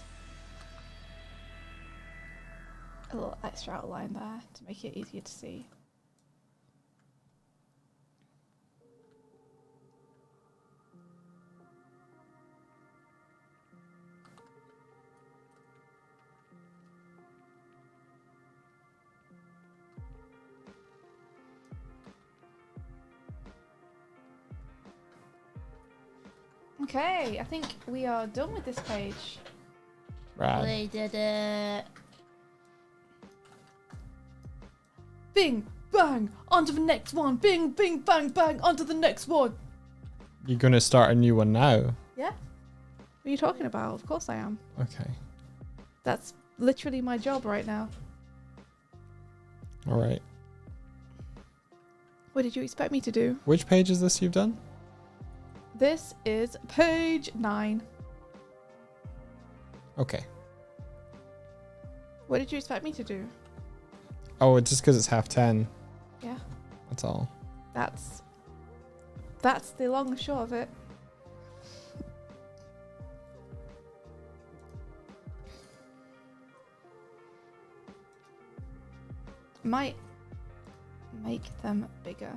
a little extra outline there to make it easier to see. Okay, I think we are done with this page. Rad. We did it. Bing, bang, onto the next one. Bing, bing, bang, bang, onto the next one. You're gonna start a new one now. Yeah? What are you talking about? Of course I am. Okay. That's literally my job right now. All right. What did you expect me to do? Which page is this you've done? This is page 9. Okay. What did you expect me to do? Oh, it's just because it's 10:30. Yeah, That's all. that's the long and short of it. Might make them bigger.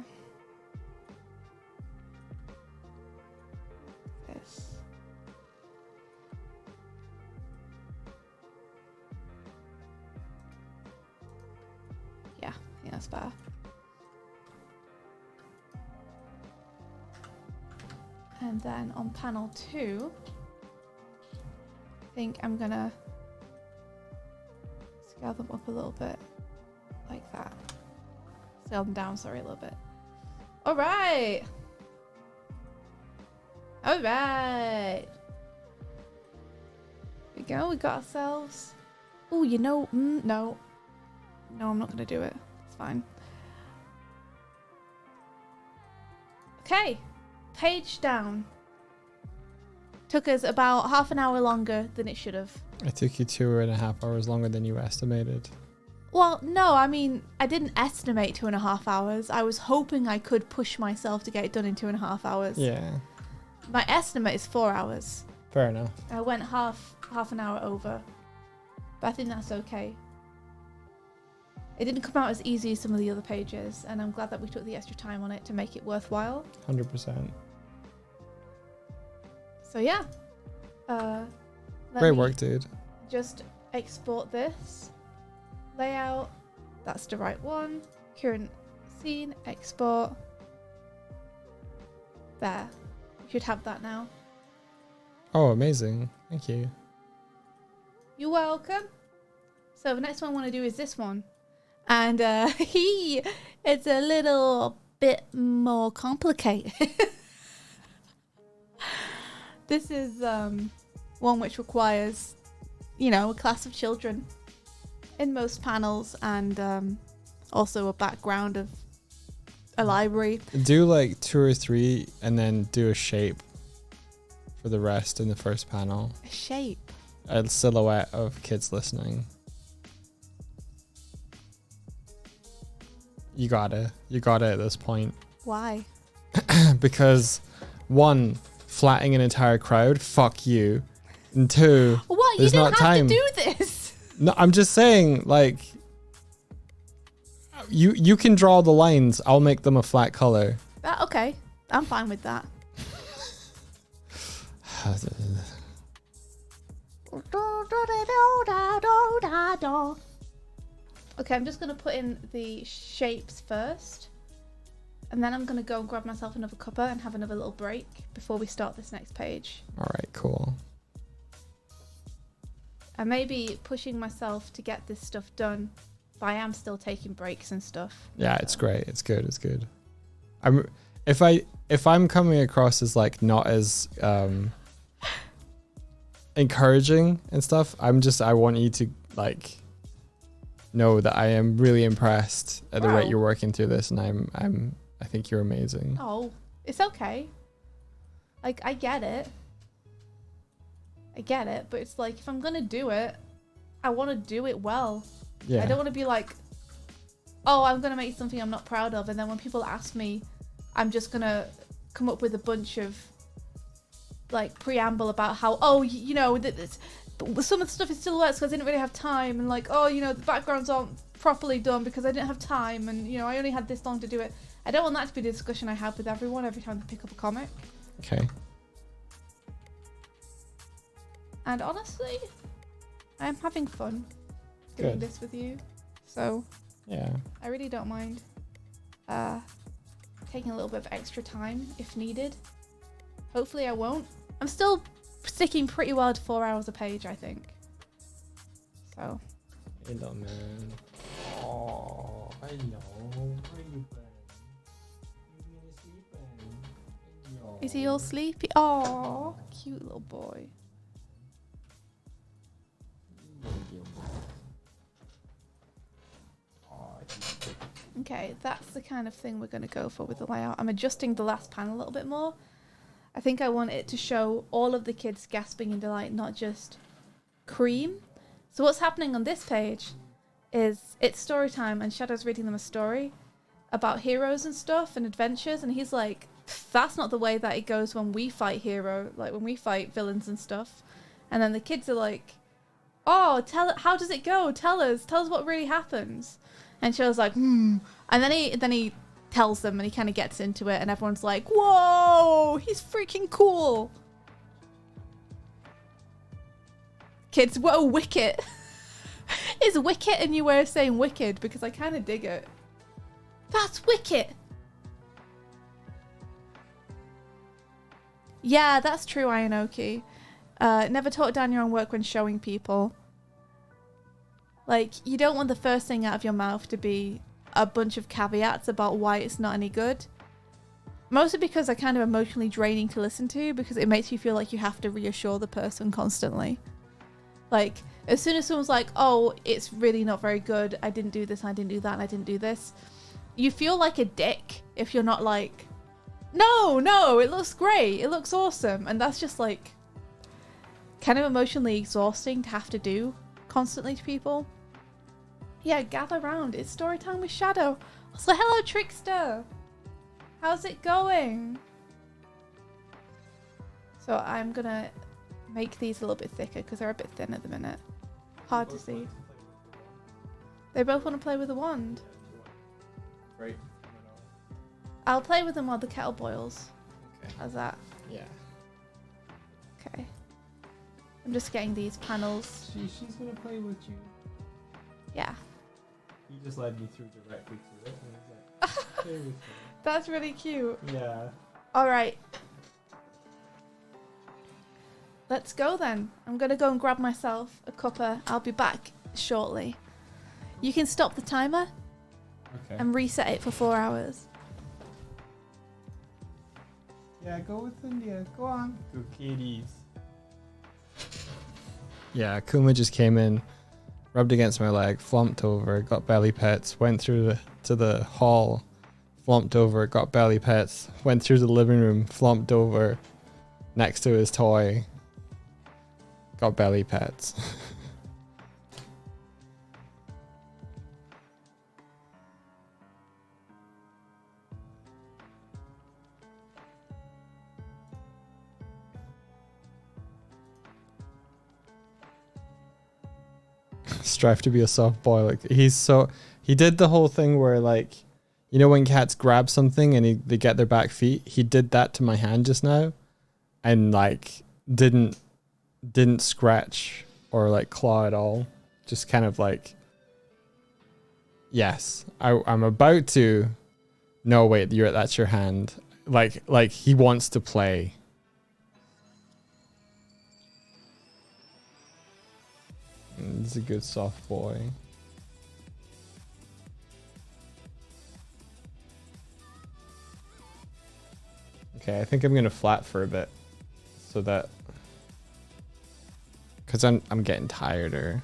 This. Yeah, I think that's better. And then on panel 2, I think I'm gonna scale them up a little bit, like that. Scale them down, sorry, a little bit. All right. All right. Here we go. We got ourselves. Oh, you know, no. No, I'm not gonna do it. It's fine. Okay. Page down. Took us about half an hour longer than it should have. It took you 2.5 hours longer than you estimated. Well, no, I mean, I didn't estimate 2.5 hours. I was hoping I could push myself to get it done in 2.5 hours. Yeah. My estimate is 4 hours. Fair enough. I went half an hour over. But I think that's okay. It didn't come out as easy as some of the other pages, and I'm glad that we took the extra time on it to make it worthwhile. 100%. So yeah. Let Great me work, dude. just export this. Layout. That's the right one. Current scene. Export. There. You should have that now. Oh, amazing. Thank you. You're welcome. So the next one I want to do is this one. And it's a little bit more complicated. This is one which requires, you know, a class of children in most panels, and also a background of a library. Do like 2 or 3 and then do a shape for the rest in the first panel. A shape. A silhouette of kids listening. You got it at this point. Why? Because 1, flattening an entire crowd, fuck you. And 2, What? there's You not don't have time. to do this. No, I'm just saying, like, you can draw the lines. I'll make them a flat color. Okay. I'm fine with that. Okay, I'm just going to put in the shapes first. And then I'm going to go and grab myself another cuppa and have another little break before we start this next page. All right, cool. I may be pushing myself to get this stuff done, but I am still taking breaks and stuff. Yeah, it's great. It's good. It's good. If I'm coming across as like not as encouraging and stuff, I want you to like know that I am really impressed at the rate Wow. you're working through this, and I think you're amazing. Oh, it's okay. Like, I get it. But it's like, if I'm gonna do it, I want to do it well. Yeah. I don't want to be like, oh, I'm gonna make something I'm not proud of, and then when people ask me, I'm just gonna come up with a bunch of like preamble about how, oh, you know, some of the stuff is still works because I didn't really have time, and like, oh, you know, the backgrounds aren't properly done because I didn't have time, and you know, I only had this long to do it. I don't want that to be the discussion I have with everyone every time they pick up a comic. Okay. And honestly, I'm having fun doing Good. this with you, so Yeah. I really don't mind taking a little bit of extra time if needed. Hopefully I won't. I'm still sticking pretty well to 4 hours a page, I think. So. Hello, man. Oh, hello. Where you been? You been sleeping? Hello. Is he all sleepy? Oh, cute little boy. Okay, that's the kind of thing we're going to go for with the layout. I'm adjusting the last panel a little bit more. I think I want it to show all of the kids gasping in delight, not just Cream. So what's happening on this page is it's story time, and Shadow's reading them a story about heroes and stuff and adventures, and he's like, that's not the way that it goes when we fight when we fight villains and stuff. And then the kids are like, oh, how does it go? Tell us what really happens. And Shadow's like, And then he tells them, and he kind of gets into it, and everyone's like, whoa, he's freaking cool. Kids, whoa, Wicket. Is Wicket a new way of saying wicked? Because I kind of dig it. That's Wicket. Yeah, that's true, Ayanoki. Never talk down your own work when showing people. Like, you don't want the first thing out of your mouth to be a bunch of caveats about why it's not any good. Mostly because they're kind of emotionally draining to listen to, because it makes you feel like you have to reassure the person constantly. Like, as soon as someone's like, oh, it's really not very good, I didn't do this, I didn't do that, and I didn't do this, you feel like a dick if you're not like, no, it looks great, it looks awesome. And that's just like kind of emotionally exhausting to have to do constantly to people. Yeah, gather round. It's story time with Shadow. So hello, Trickster. How's it going? So I'm gonna make these a little bit thicker because they're a bit thin at the minute. Hard to see. They both want to play with the wand. Right. I'll play with them while the kettle boils. Okay. How's that? Yeah. Okay. I'm just getting these panels. She's gonna play with you. Yeah. He just led me through directly to it, and I was like, play with me. That's really cute. Yeah. Alright. Let's go then. I'm gonna go and grab myself a cuppa. I'll be back shortly. You can stop the timer Okay. and reset it for 4 hours. Yeah, go with India. Go on. Good kitties. Yeah, Kuma just came in, rubbed against my leg, flomped over, got belly pets, went through to the hall, flomped over, got belly pets, went through the living room, flomped over next to his toy, got belly pets. Strive to be a soft boy. Like he did the whole thing where, like, you know when cats grab something and they get their back feet. He did that to my hand just now, and like didn't scratch or like claw at all. Just kind of like, yes, I'm about to. No, wait, that's your hand. Like he wants to play. He's a good soft boy. Okay, I think I'm gonna flat for a bit, so that, cause I'm getting tireder.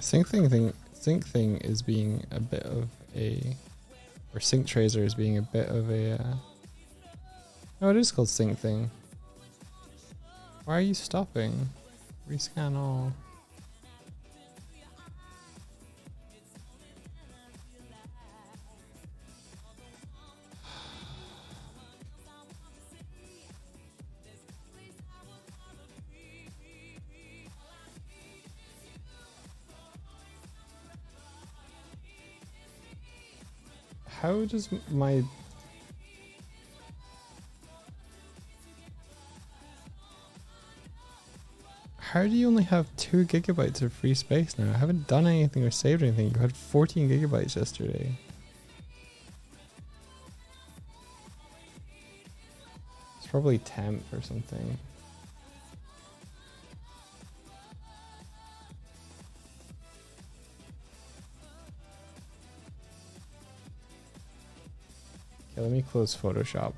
Sync thing is being a bit of a, or sync tracer is being a bit of a. No, it is called sync thing. Why are you stopping? Rescan all. How does my... How do you only have 2 gigabytes of free space now? I haven't done anything or saved anything. You had 14 gigabytes yesterday. It's probably temp or something. Okay, let me close Photoshop.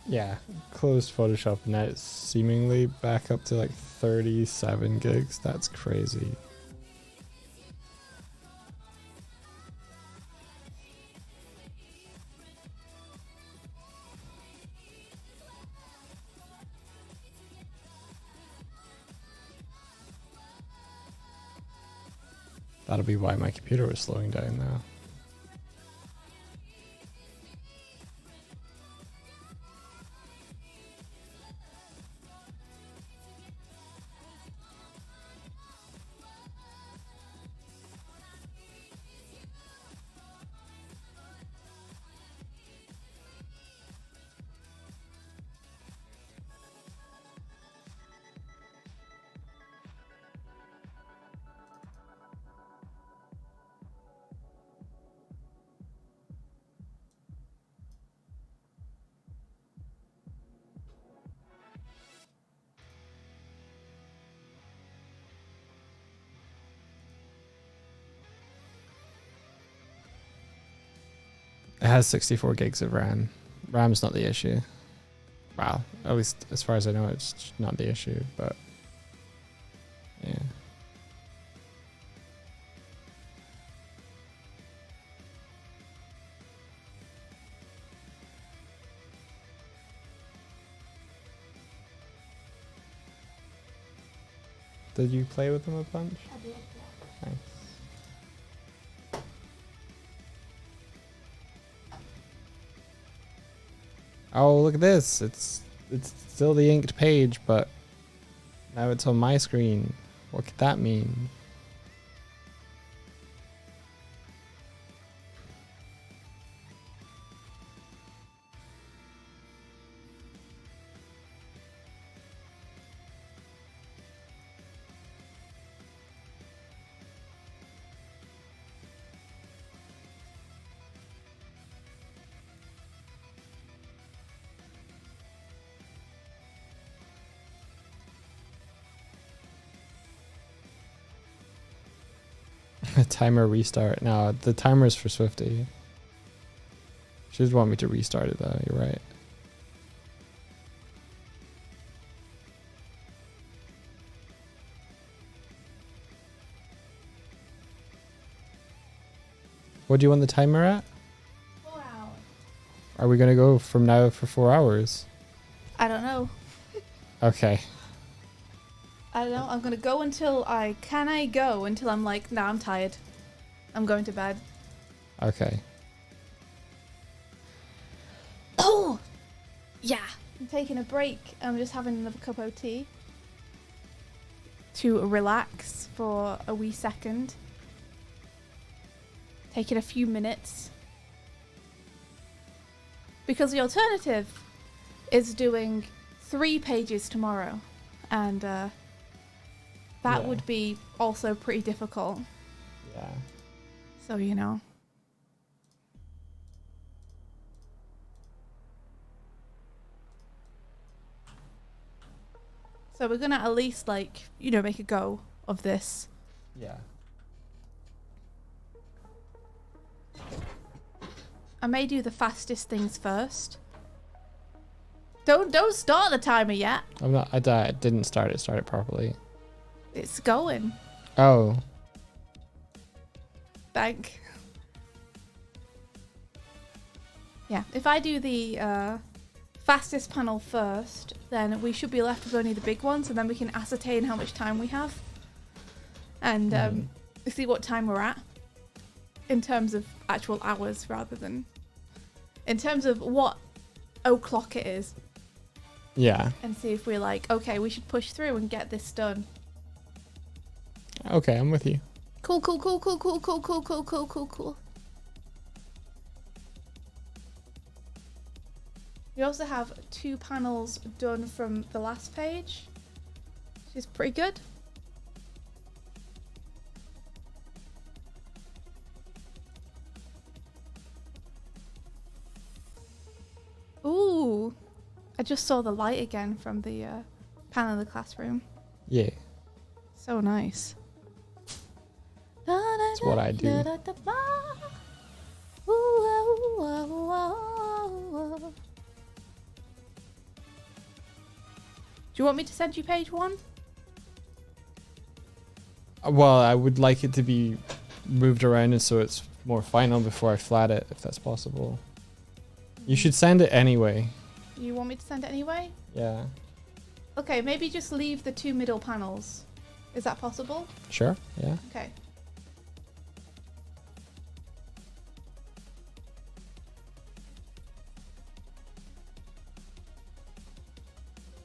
Yeah, closed Photoshop and now it's seemingly back up to like 37 gigs. That's crazy. That'll be why my computer was slowing down now. It has 64 gigs of RAM. RAM's not the issue. Well, at least as far as I know, it's not the issue, but yeah. Did you play with them a bunch? I did, yeah. Nice. Oh, look at this. It's still the inked page, but now it's on my screen. What could that mean? Timer restart. No, the timer is for Swifty. She just want me to restart it though, you're right. What do you want the timer at? 4 hours. Are we gonna go from now for 4 hours? I don't know. Okay. I don't know. I'm gonna go until I go until I'm like, nah, I'm tired. I'm going to bed. Okay. Oh, yeah. I'm taking a break. I'm just having another cup of tea to relax for a wee second. Taking a few minutes because the alternative is doing 3 pages tomorrow, and that Yeah. would be also pretty difficult. Yeah. So, you know. So we're gonna at least, like, you know, make a go of this. Yeah. I may do the fastest things first. Don't start the timer yet. I'm not. I didn't start it properly. It's going. Oh. Thank. Yeah, if I do the fastest panel first, then we should be left with only the big ones, and then we can ascertain how much time we have, and see what time we're at in terms of actual hours rather than in terms of what o'clock it is, Yeah. and see if we're like, okay, we should push through and get this done. Okay, I'm with you. Cool, cool, cool, cool, cool, cool, cool, cool, cool, cool, cool. We also have 2 panels done from the last page, which is pretty good. Ooh, I just saw the light again from the panel in the classroom. Yeah. So nice. That's what I do. Do you want me to send you page 1? Well, I would like it to be moved around and so it's more final before I flat it, if that's possible. You should send it anyway. You want me to send it anyway? Yeah. Okay, maybe just leave the 2 middle panels. Is that possible? Sure. Yeah. Okay.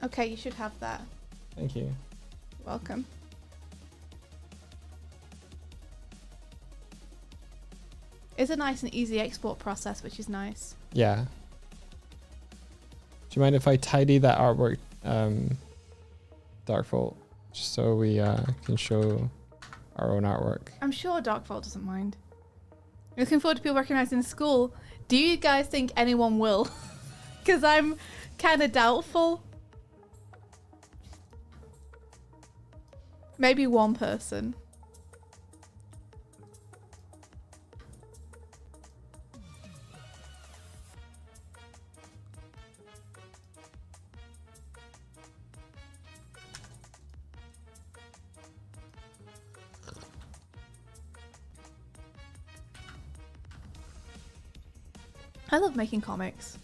Okay, you should have that. Thank you. You're welcome. It's a nice and easy export process, which is nice. Yeah. Do you mind if I tidy that artwork, Darkvault, just so we can show our own artwork? I'm sure Darkvault doesn't mind. Looking forward to people recognizing the school. Do you guys think anyone will? Because I'm kind of doubtful. Maybe one person. I love making comics.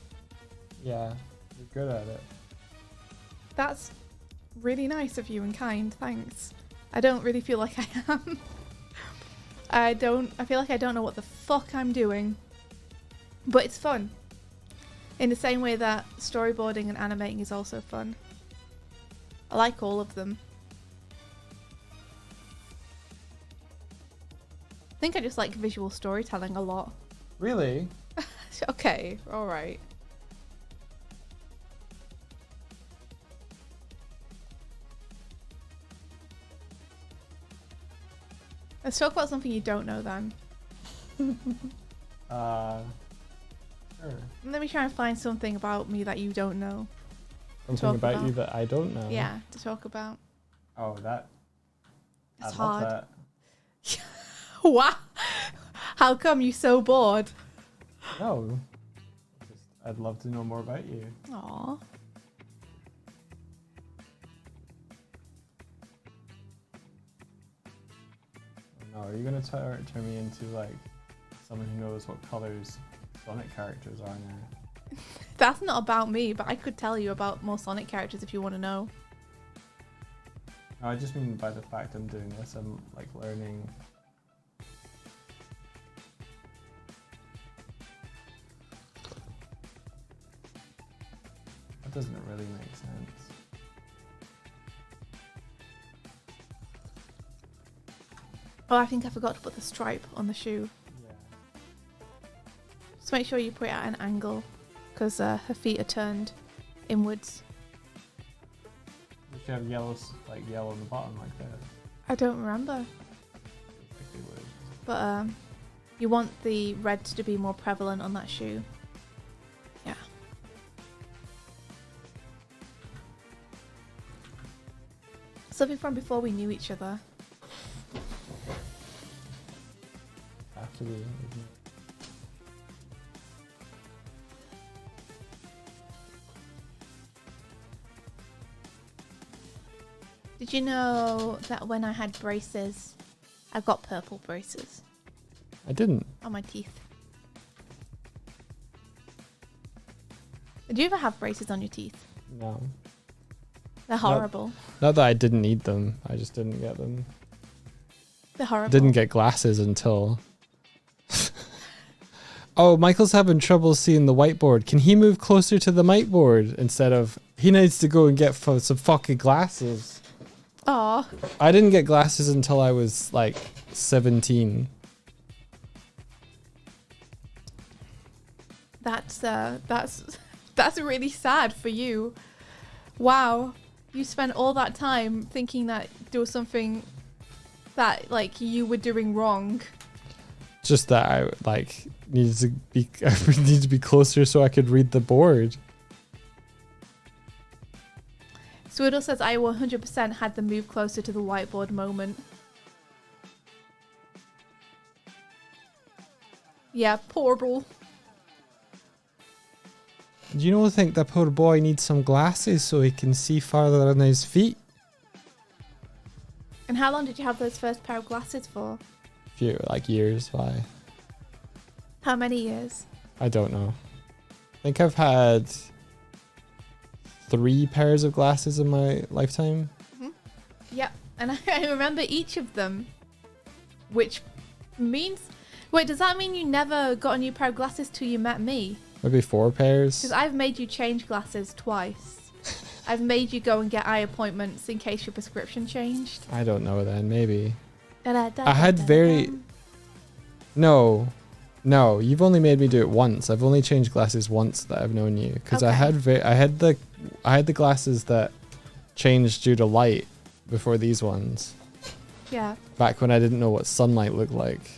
Yeah, you're good at it. That's really nice of you and kind. Thanks. I don't really feel like I am. I feel like I don't know what the fuck I'm doing. But it's fun. In the same way that storyboarding and animating is also fun. I like all of them. I think I just like visual storytelling a lot. Really? Okay, alright. Let's talk about something you don't know then. Sure. Let me try and find something about me that you don't know. Something Talk about you about. that I don't know. Yeah, to talk about. Oh, that. It's I'd love hard. that. Wow! How come you so bored? No. Just, I'd love to know more about you. Aww. No, are you gonna turn me into like someone who knows what colors Sonic characters are now? That's not about me, but I could tell you about more Sonic characters if you want to know. No, I just mean by the fact I'm doing this, I'm like learning. That doesn't really make sense. Oh, I think I forgot to put the stripe on the shoe. Yeah. Just make sure you put it at an angle, because her feet are turned inwards. If you have yellow on the bottom like that, I don't remember. like they would. But you want the red to be more prevalent on that shoe. Yeah. Something from before we knew each other. After the. Did you know that when I had braces, I got purple braces I didn't. on my teeth? Did you ever have braces on your teeth? No. They're horrible. Not that I didn't need them. I just didn't get them. They're horrible. Didn't get glasses until. Oh, Michael's having trouble seeing the whiteboard. Can he move closer to the whiteboard instead of he needs to go and get some fucking glasses? Aw. I didn't get glasses until I was like 17. That's really sad for you. Wow. You spent all that time thinking that there was something that like you were doing wrong. Just that I like needed to be I needed to be closer so I could read the board. Swiddle says I 100% had the move closer to the whiteboard moment. Yeah, portal. Do you not think that poor boy needs some glasses so he can see farther on his feet? And how long did you have those first pair of glasses for? Few like years. Why? How many years? I don't know. I think I've had 3 pairs of glasses in my lifetime. Yep. And I remember each of them. Which means... Wait, does that mean you never got a new pair of glasses till you met me? Maybe 4 pairs. Because I've made you change glasses twice. I've made you go and get eye appointments in case your prescription changed. I don't know then, maybe. I had very... No, you've only made me do it once. I've only changed glasses once that I've known you. Because I Okay. had the glasses that changed due to light before these ones. Yeah. Back when I didn't know what sunlight looked like.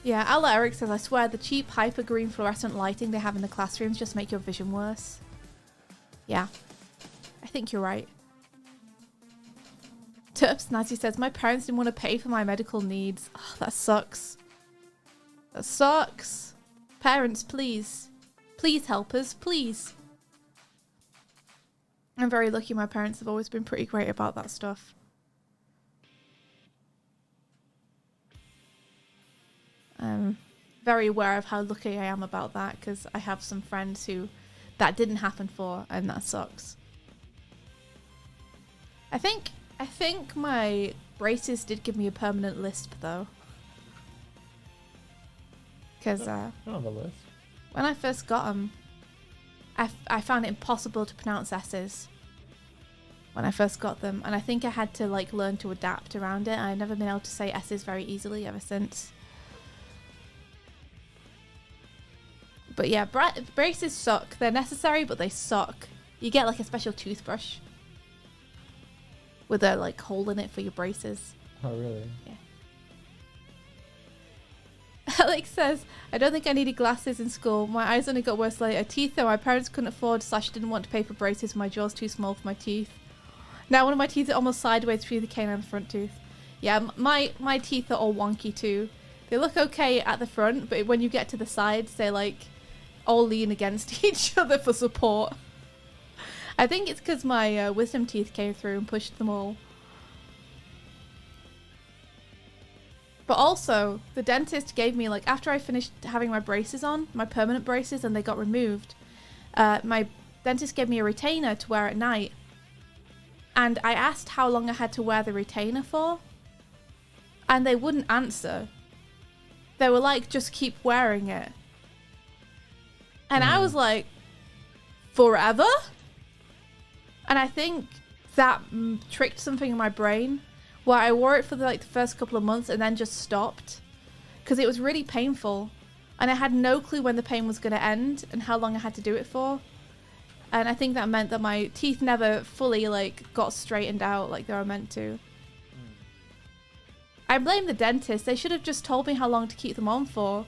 Yeah, Ala Eric says, I swear the cheap hyper green fluorescent lighting they have in the classrooms just make your vision worse. Yeah. I think you're right. Terps Nazi says, my parents didn't want to pay for my medical needs. Oh, that sucks. That sucks. Parents, please. Please help us, please. I'm very lucky my parents have always been pretty great about that stuff. I'm very aware of how lucky I am about that because I have some friends who that didn't happen for and that sucks. I think my braces did give me a permanent lisp though. Because I don't have a list. when I first got them, I found it impossible to pronounce S's when I first got them. And I think I had to like learn to adapt around it. I've never been able to say S's very easily ever since. But yeah, braces suck. They're necessary, but they suck. You get like a special toothbrush with a like hole in it for your braces. Oh, really? Yeah. Alex says, I don't think I needed glasses in school. My eyes only got worse later. Teeth, though, my parents couldn't afford / didn't want to pay for braces. My jaw's too small for my teeth. Now one of my teeth are almost sideways through the canine front tooth. Yeah, my teeth are all wonky too. They look okay at the front, but when you get to the sides, they like all lean against each other for support. I think it's because my wisdom teeth came through and pushed them all. But also, the dentist gave me, like, after I finished having my braces on, my permanent braces, and they got removed, my dentist gave me a retainer to wear at night. And I asked how long I had to wear the retainer for, and they wouldn't answer. They were like, just keep wearing it. And I was like, forever? And I think that tricked something in my brain where I wore it for the first couple of months and then just stopped because it was really painful and I had no clue when the pain was going to end and how long I had to do it for. And I think that meant that my teeth never fully like got straightened out like they were meant to. I blame the dentist. They should have just told me how long to keep them on for.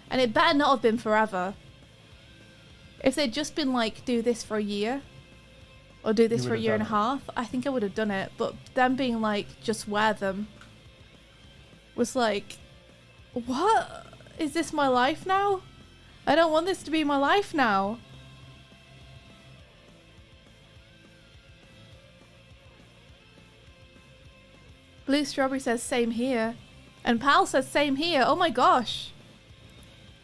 And it better not have been forever. If they'd just been like, do this for a year, or do this for a year and a half, I think I would have done it. But them being like, just wear them, was like, what? Is this my life now? I don't want this to be my life now. Blue Strawberry says same here. And Pal says same here. Oh my gosh.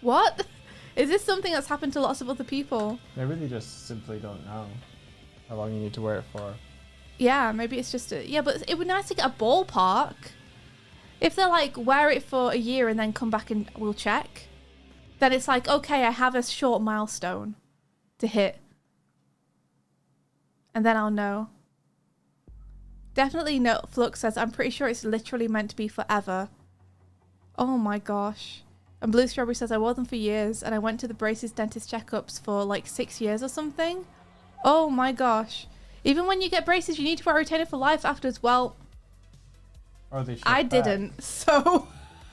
What? Is this something that's happened to lots of other people? They really just simply don't know how long you need to wear it for. Yeah, maybe it's just a... Yeah, but it would be nice to get a ballpark. If they're like, wear it for a year and then come back and we'll check, then it's like, okay, I have a short milestone to hit. And then I'll know. Definitely no. Flux says, I'm pretty sure it's literally meant to be forever. Oh my gosh. And Blue Strawberry says, I wore them for years and I went to the braces dentist checkups for like 6 years or something. Oh my gosh. Even when you get braces, you need to wear a retainer for life afterwards. Well, Or they shift I back. didn't, so...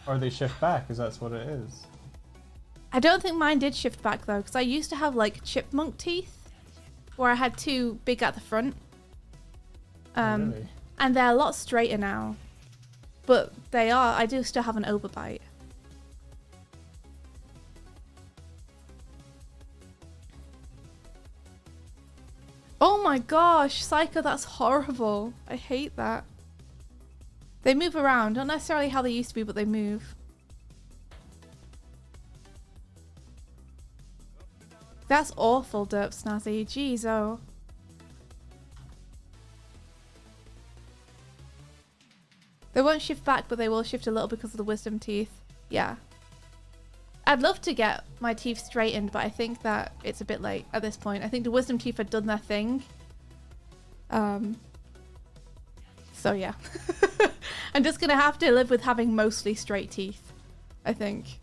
Or they shift back, because that's what it is. I don't think mine did shift back though, because I used to have like chipmunk teeth, where I had two big at the front. Really? And they're a lot straighter now. But I do still have an overbite. Oh my gosh, Psycho, that's horrible. I hate that. They move around, not necessarily how they used to be, but they move. That's awful, Derp Snazzy. Jeez, oh. They won't shift back, but they will shift a little because of the wisdom teeth. Yeah. I'd love to get my teeth straightened, but I think that it's a bit late at this point. I think the wisdom teeth had done their thing. So yeah. I'm just gonna have to live with having mostly straight teeth, I think.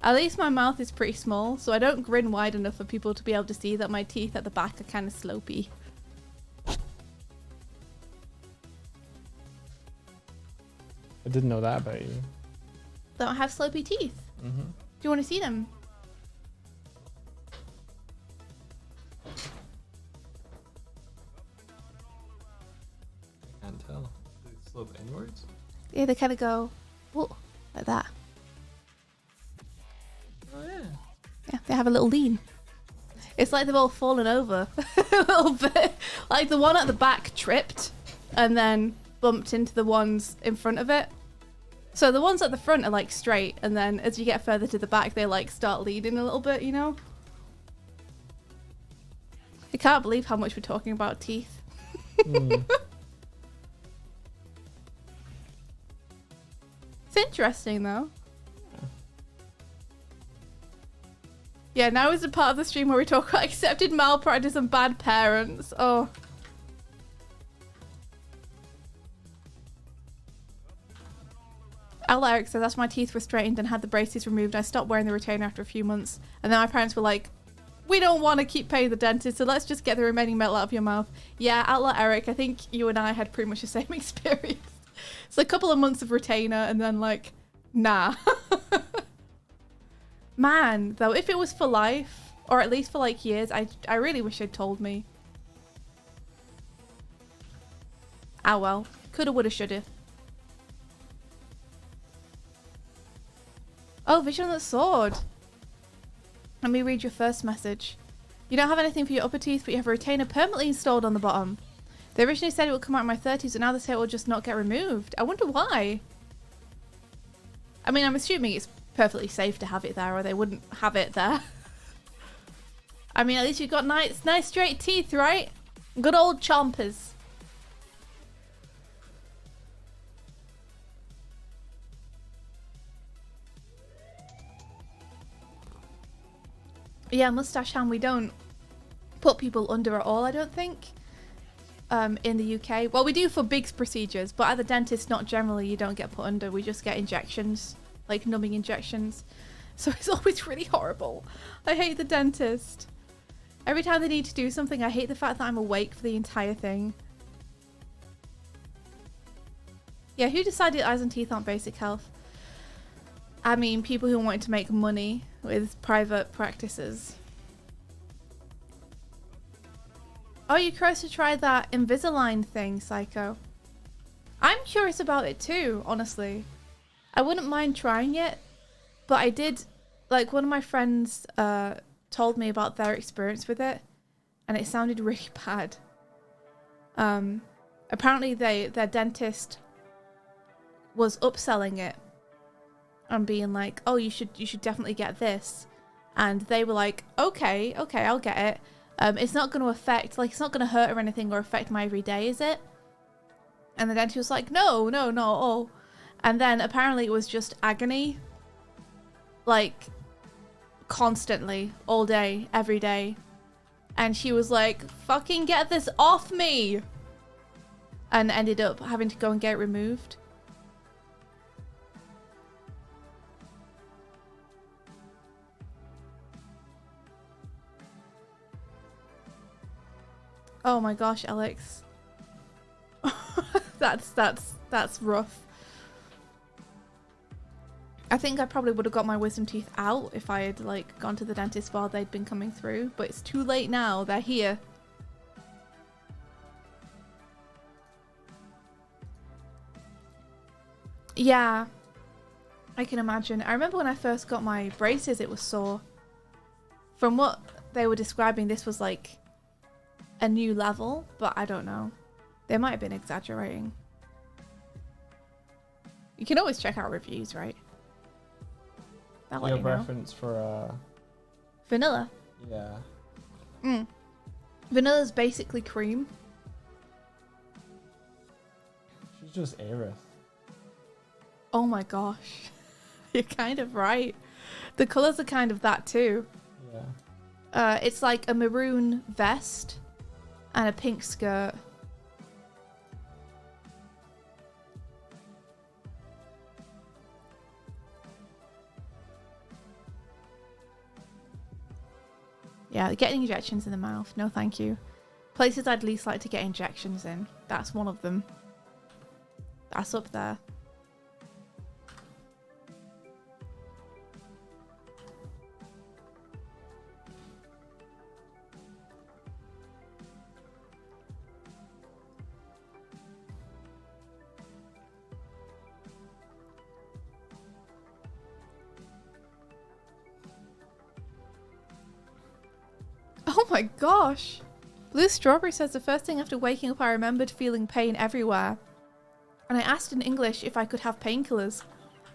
At least my mouth is pretty small, so I don't grin wide enough for people to be able to see that my teeth at the back are kind of slopey. I didn't know that about you. Don't have slopey teeth. Mm-hmm. Do you want to see them? I can't tell. Do they slope inwards? Yeah, they kind of go, whoa, like that. Oh yeah. Yeah, they have a little lean. It's like they've all fallen over a little bit. Like the one at the back tripped and then bumped into the ones in front of it. So the ones at the front are like straight, and then as you get further to the back, they like start leaning a little bit, you know? I can't believe how much we're talking about teeth. Mm. It's interesting though. Yeah, now is the part of the stream where we talk about accepted malpractice and bad parents. Oh. Al Eric says, after my teeth were straightened and had the braces removed, I stopped wearing the retainer after a few months. And then my parents were like, we don't want to keep paying the dentist, so let's just get the remaining metal out of your mouth. Yeah, Outlaw Eric, I think you and I had pretty much the same experience. It's a couple of months of retainer and then like, nah. Man, though, if it was for life, or at least for like years, I really wish they'd told me. Ah well, coulda, woulda, shoulda. Oh, Vigilant Sword. Let me read your first message. You don't have anything for your upper teeth, but you have a retainer permanently installed on the bottom. They originally said it would come out in my 30s, and now they say it will just not get removed. I wonder why. I mean, I'm assuming it's perfectly safe to have it there, or they wouldn't have it there. I mean, at least you've got nice straight teeth, right? Good old chompers. Yeah, Mustache Ham, we don't put people under at all, I don't think, in the UK. Well, we do for big procedures, but at the dentist, not generally, you don't get put under. We just get injections, like numbing injections. So it's always really horrible. I hate the dentist. Every time they need to do something, I hate the fact that I'm awake for the entire thing. Yeah, who decided eyes and teeth aren't basic health? I mean, people who wanted to make money with private practices. Oh, you're curious to try that Invisalign thing, Psycho? I'm curious about it too, honestly. I wouldn't mind trying it, but I did, like, one of my friends told me about their experience with it, and it sounded really bad. Apparently their dentist was upselling it and being like, oh, you should definitely get this. And they were like, okay, I'll get it. It's not going to affect, like, it's not going to hurt or anything or affect my everyday, is it? And the dentist was like, no, not at all. And then apparently it was just agony. Like, constantly, all day, every day. And she was like, fucking get this off me! And ended up having to go and get it removed. Oh my gosh, Alex. That's rough. I think I probably would have got my wisdom teeth out if I had, like, gone to the dentist while they'd been coming through, but it's too late now. They're here. Yeah, I can imagine. I remember when I first got my braces, it was sore. From what they were describing, this was like a new level, but I don't know. They might have been exaggerating. You can always check out reviews, right? That'll let You you have know. reference for Vanilla. yeah. Vanilla's basically cream. She's just Aerith. Oh my gosh. You're kind of right. The colours are kind of that too. Yeah. It's like a maroon vest and a pink skirt. Yeah, getting injections in the mouth. No, thank you. Places I'd least like to get injections in. That's one of them. That's up there. Oh my gosh. Blue Strawberry says the first thing after waking up I remembered feeling pain everywhere. And I asked in English if I could have painkillers.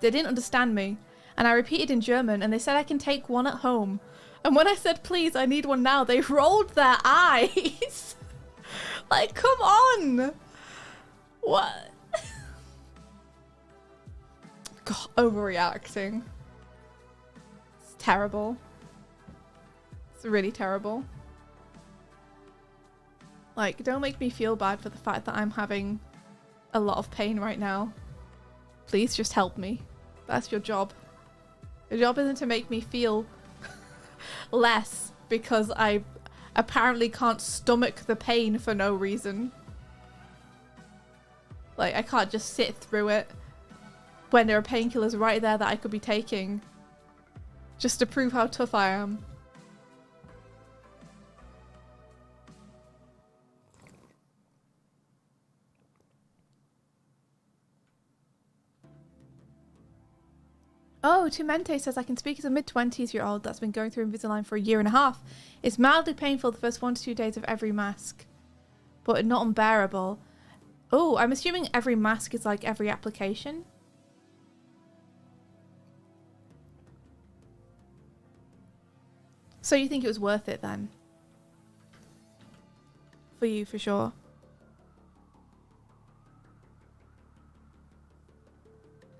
They didn't understand me. And I repeated in German and they said I can take one at home. And when I said please I need one now, they rolled their eyes. Like, come on. What? God, overreacting. It's terrible. It's really terrible. Like, don't make me feel bad for the fact that I'm having a lot of pain right now. Please just help me. That's your job. Your job isn't to make me feel less because I apparently can't stomach the pain for no reason. Like, I can't just sit through it when there are painkillers right there that I could be taking just to prove how tough I am. Oh, Tumente says, I can speak as a mid-20s-year-old that's been going through Invisalign for a year and a half. It's mildly painful the first 1 to 2 days of every mask, but not unbearable. Oh, I'm assuming every mask is like every application. So you think it was worth it then? For you, for sure.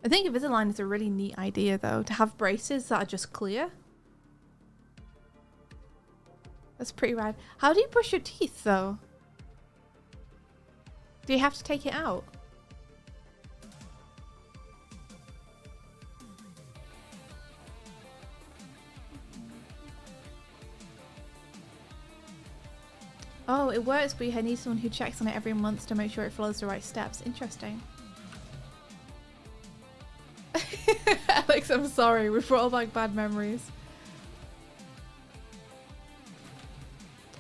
I think Invisalign is a really neat idea, though, to have braces that are just clear. That's pretty rad. How do you brush your teeth, though? Do you have to take it out? Oh, it works, but you need someone who checks on it every month to make sure it follows the right steps. Interesting. Alex, I'm sorry. We brought back bad memories.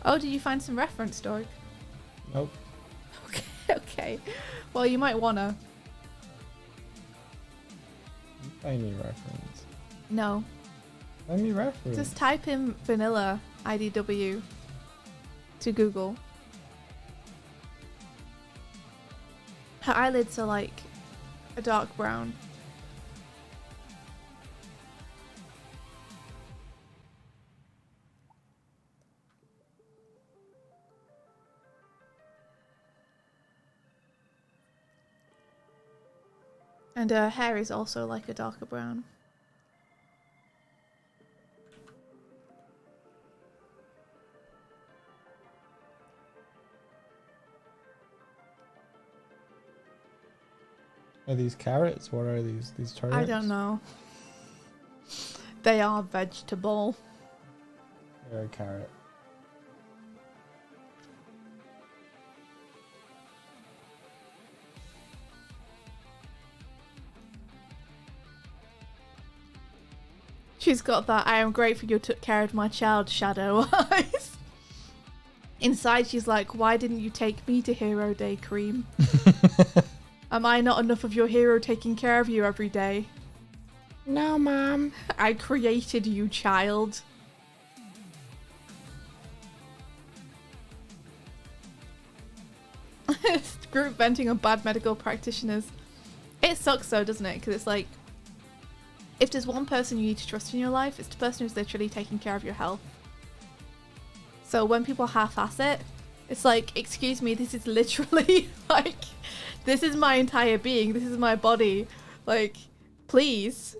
Oh, did you find some reference, dog? Nope. Okay, okay. Well, you might wanna. Find me reference. No. Find me reference. Just type in vanilla IDW to Google. Her eyelids are like a dark brown. And her hair is also like a darker brown. Are these carrots? What are these? These turnips? I don't know. They are vegetable. They're a carrot. She's got that I am grateful you took care of my child shadow eyes. Inside she's like, why didn't you take me to Hero Day, Cream? Am I not enough of your hero taking care of you every day? No, Mom. I created you, child. Group venting on bad medical practitioners. It sucks though, doesn't it? Because it's like, if there's one person you need to trust in your life, it's the person who's literally taking care of your health. So when people half-ass it, it's like, excuse me, this is literally like, this is my entire being. This is my body. Like, please,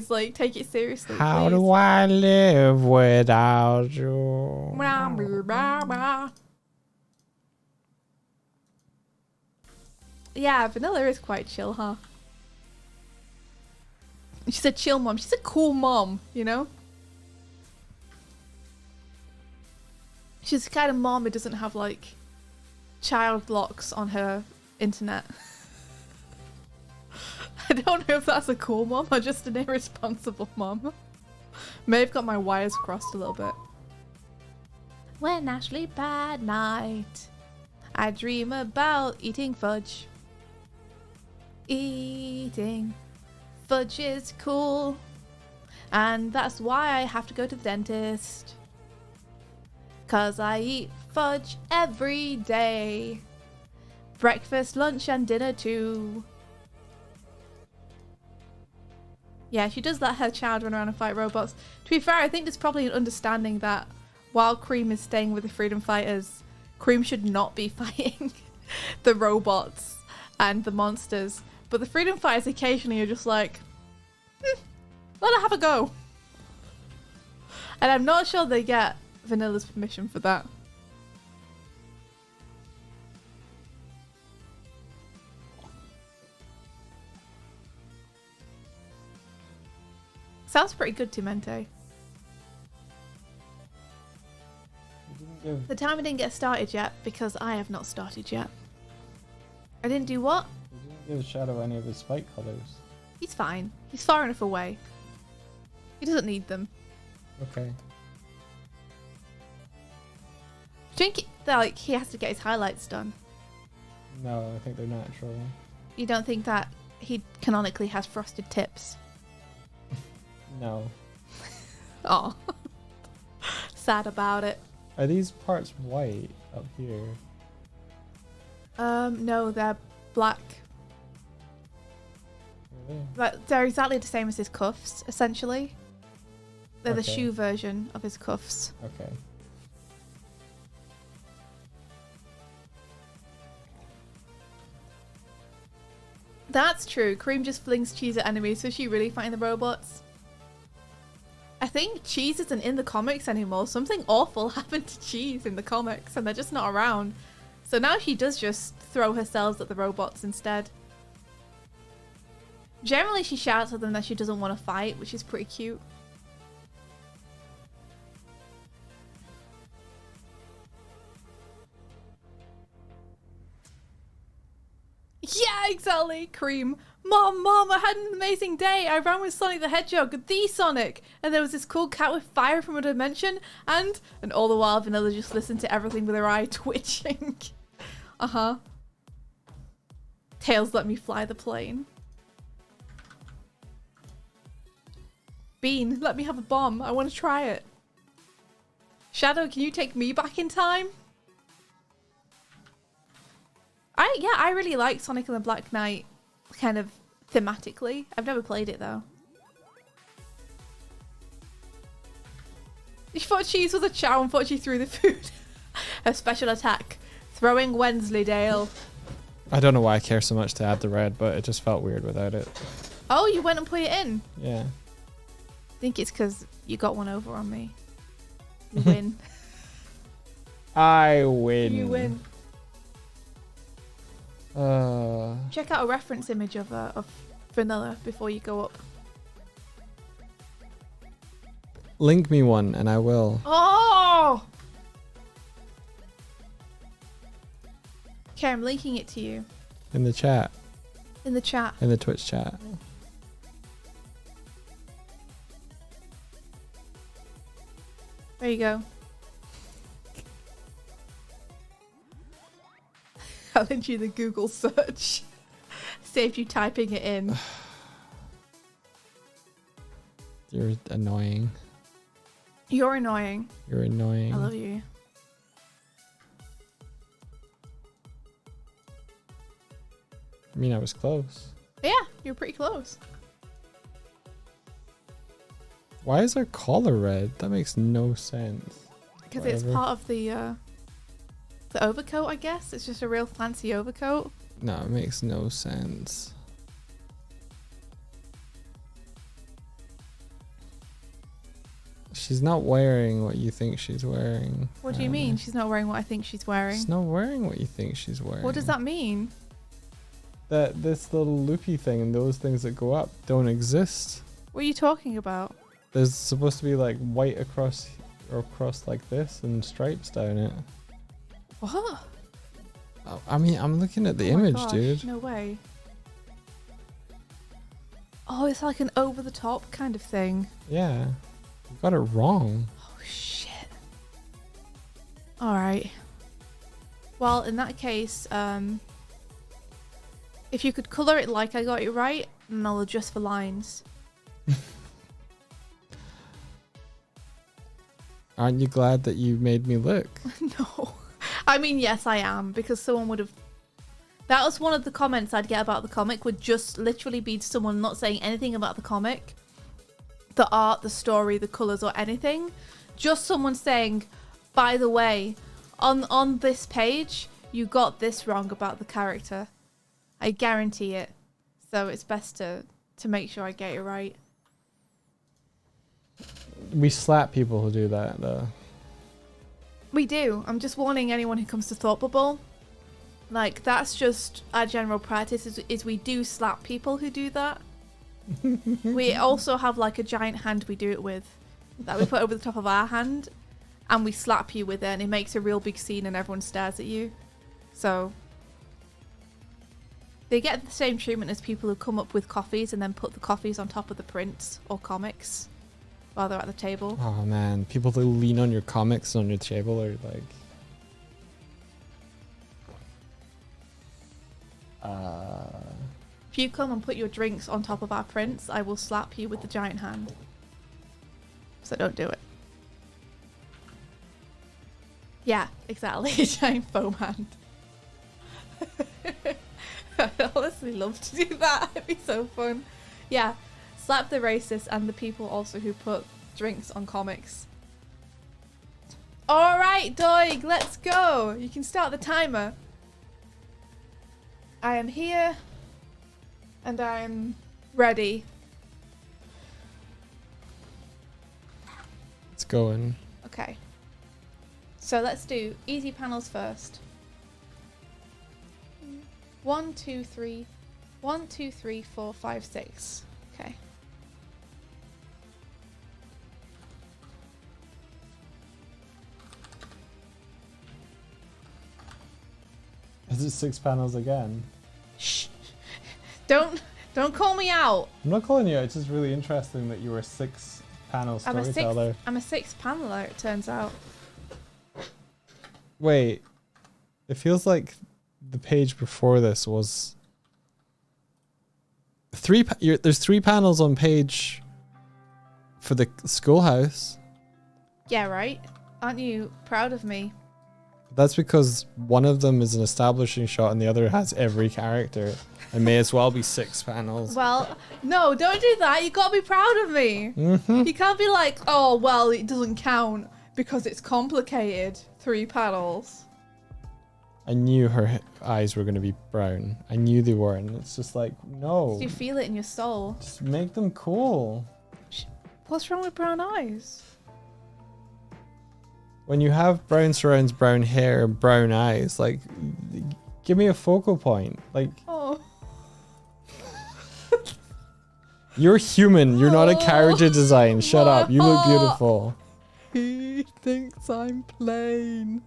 like, take it seriously. How please. do I live without you? Yeah, Vanilla is quite chill, huh? She's a chill mom. She's a cool mom, you know? She's the kind of mom who doesn't have, like, child locks on her internet. I don't know if that's a cool mom or just an irresponsible mom. May have got my wires crossed a little bit. When I sleep at night, I dream about eating fudge. Eating fudge is cool, and that's why I have to go to the dentist. 'Cause I eat fudge every day. Breakfast, lunch, and dinner too. Yeah, she does let her child run around and fight robots. To be fair, I think there's probably an understanding that while Cream is staying with the freedom fighters, Cream should not be fighting the robots and the monsters. But the freedom fighters occasionally are just like, let her have a go. And I'm not sure they get Vanilla's permission for that. Sounds pretty good to Mente. The time I didn't get started yet because I have not started yet. I didn't do what? You didn't give Shadow any of his spike colors. He's fine. He's far enough away. He doesn't need them. Okay. Do you think that, like, he has to get his highlights done? No, I think they're natural. You don't think that he canonically has frosted tips? No. Oh. Sad about it. Are these parts white up here? No, they're black. Really? But they're exactly the same as his cuffs, essentially. They're the Okay. shoe version of his cuffs. Okay. That's true. Cream just flings cheese at enemies, so is she really fighting the robots? I think Cheese isn't in the comics anymore. Something awful happened to Cheese in the comics, and they're just not around. So now she does just throw herself at the robots instead. Generally, she shouts at them that she doesn't want to fight, which is pretty cute. Exactly. Cream. Mom, I had an amazing day. I ran with Sonic the Hedgehog, the Sonic. And there was this cool cat with fire from a dimension. And all the while, Vanilla just listened to everything with her eye twitching. Uh-huh. Tails let me fly the plane. Bean, let me have a bomb. I want to try it. Shadow, can you take me back in time? I really like Sonic and the Black Knight, kind of thematically. I've never played it though. You thought cheese was a chow and thought she threw the food. Her special attack, throwing Wensleydale. I don't know why I care so much to add the red, but it just felt weird without it. Oh, you went and put it in? Yeah. I think it's because you got one over on me. You win. I win. You win. Uh, Check out a reference image of Vanilla before you go up. link me one and I will. Oh! Okay, I'm linking it to you. In the chat. In the chat. In the Twitch chat. There you go. I'll link you the Google search. Saved you typing it in. You're annoying. You're annoying. You're annoying. I love you. I mean, I was close. Yeah, you're pretty close. Why is our collar red? That makes no sense. Because it's Whatever. part of the overcoat, I guess. It's just a real fancy overcoat. No, it makes no sense. She's not wearing what you think she's wearing. What do you mean? She's not wearing what I think she's wearing. She's not wearing what you think she's wearing. What does that mean? That this little loopy thing and those things that go up don't exist. What are you talking about? There's supposed to be like white across or across like this and stripes down it. What? Oh, I mean, I'm looking at the Oh my image, gosh, dude. No way. Oh, it's like an over the top kind of thing. Yeah. You got it wrong. Oh, shit. Alright. Well, in that case, if you could colour it like I got it right, then I'll adjust the lines. Aren't you glad that you made me look? No. I mean, yes, I am, because someone would have... That was one of the comments I'd get about the comic, would just literally be someone not saying anything about the comic, the art, the story, the colours, or anything. Just someone saying, by the way, on this page, you got this wrong about the character. I guarantee it. So it's best to make sure I get it right. We slap people who do that, though. We do. I'm just warning anyone who comes to Thought Bubble. Like, that's just our general practice, is we do slap people who do that. We also have, like, a giant hand we do it with that we put over the top of our hand, and we slap you with it, and it makes a real big scene and everyone stares at you. So... they get the same treatment as people who come up with coffees and then put the coffees on top of the prints or comics while they're at the table. Oh man, people that lean on your comics on your table are like... If you come and put your drinks on top of our prints, I will slap you with the giant hand. So don't do it. Yeah, exactly. A giant foam hand. I'd honestly love to do that. It'd be so fun. Yeah, slap the racists and the people also who put drinks on comics. Alright, Doig, let's go. You can start the timer. I am here. And I'm ready. It's going. Okay. So let's do easy panels first. 1, 2, 3. 1, 2, 3, 4, 5, 6. Okay. Is it 6 panels again? Shh. Don't call me out. I'm not calling you. It's just really interesting that you were a 6-panel I'm a storyteller. six paneler, it turns out. Wait, it feels like the page before this was there's 3 panels on page for the schoolhouse. Yeah, right? Aren't you proud of me? That's because one of them is an establishing shot and the other has every character. It may as well be 6 panels. Well, no, don't do that. You gotta be proud of me. Mm-hmm. You can't be like, oh, well, it doesn't count because it's complicated. 3 panels. I knew her eyes were going to be brown. I knew they were, and it's just like, no. You feel it in your soul. Just make them cool. What's wrong with brown eyes? When you have brown surrounds, brown hair, and brown eyes, like, give me a focal point. Like, Oh. you're human. You're not a character design. Shut up. You look beautiful. He thinks I'm plain.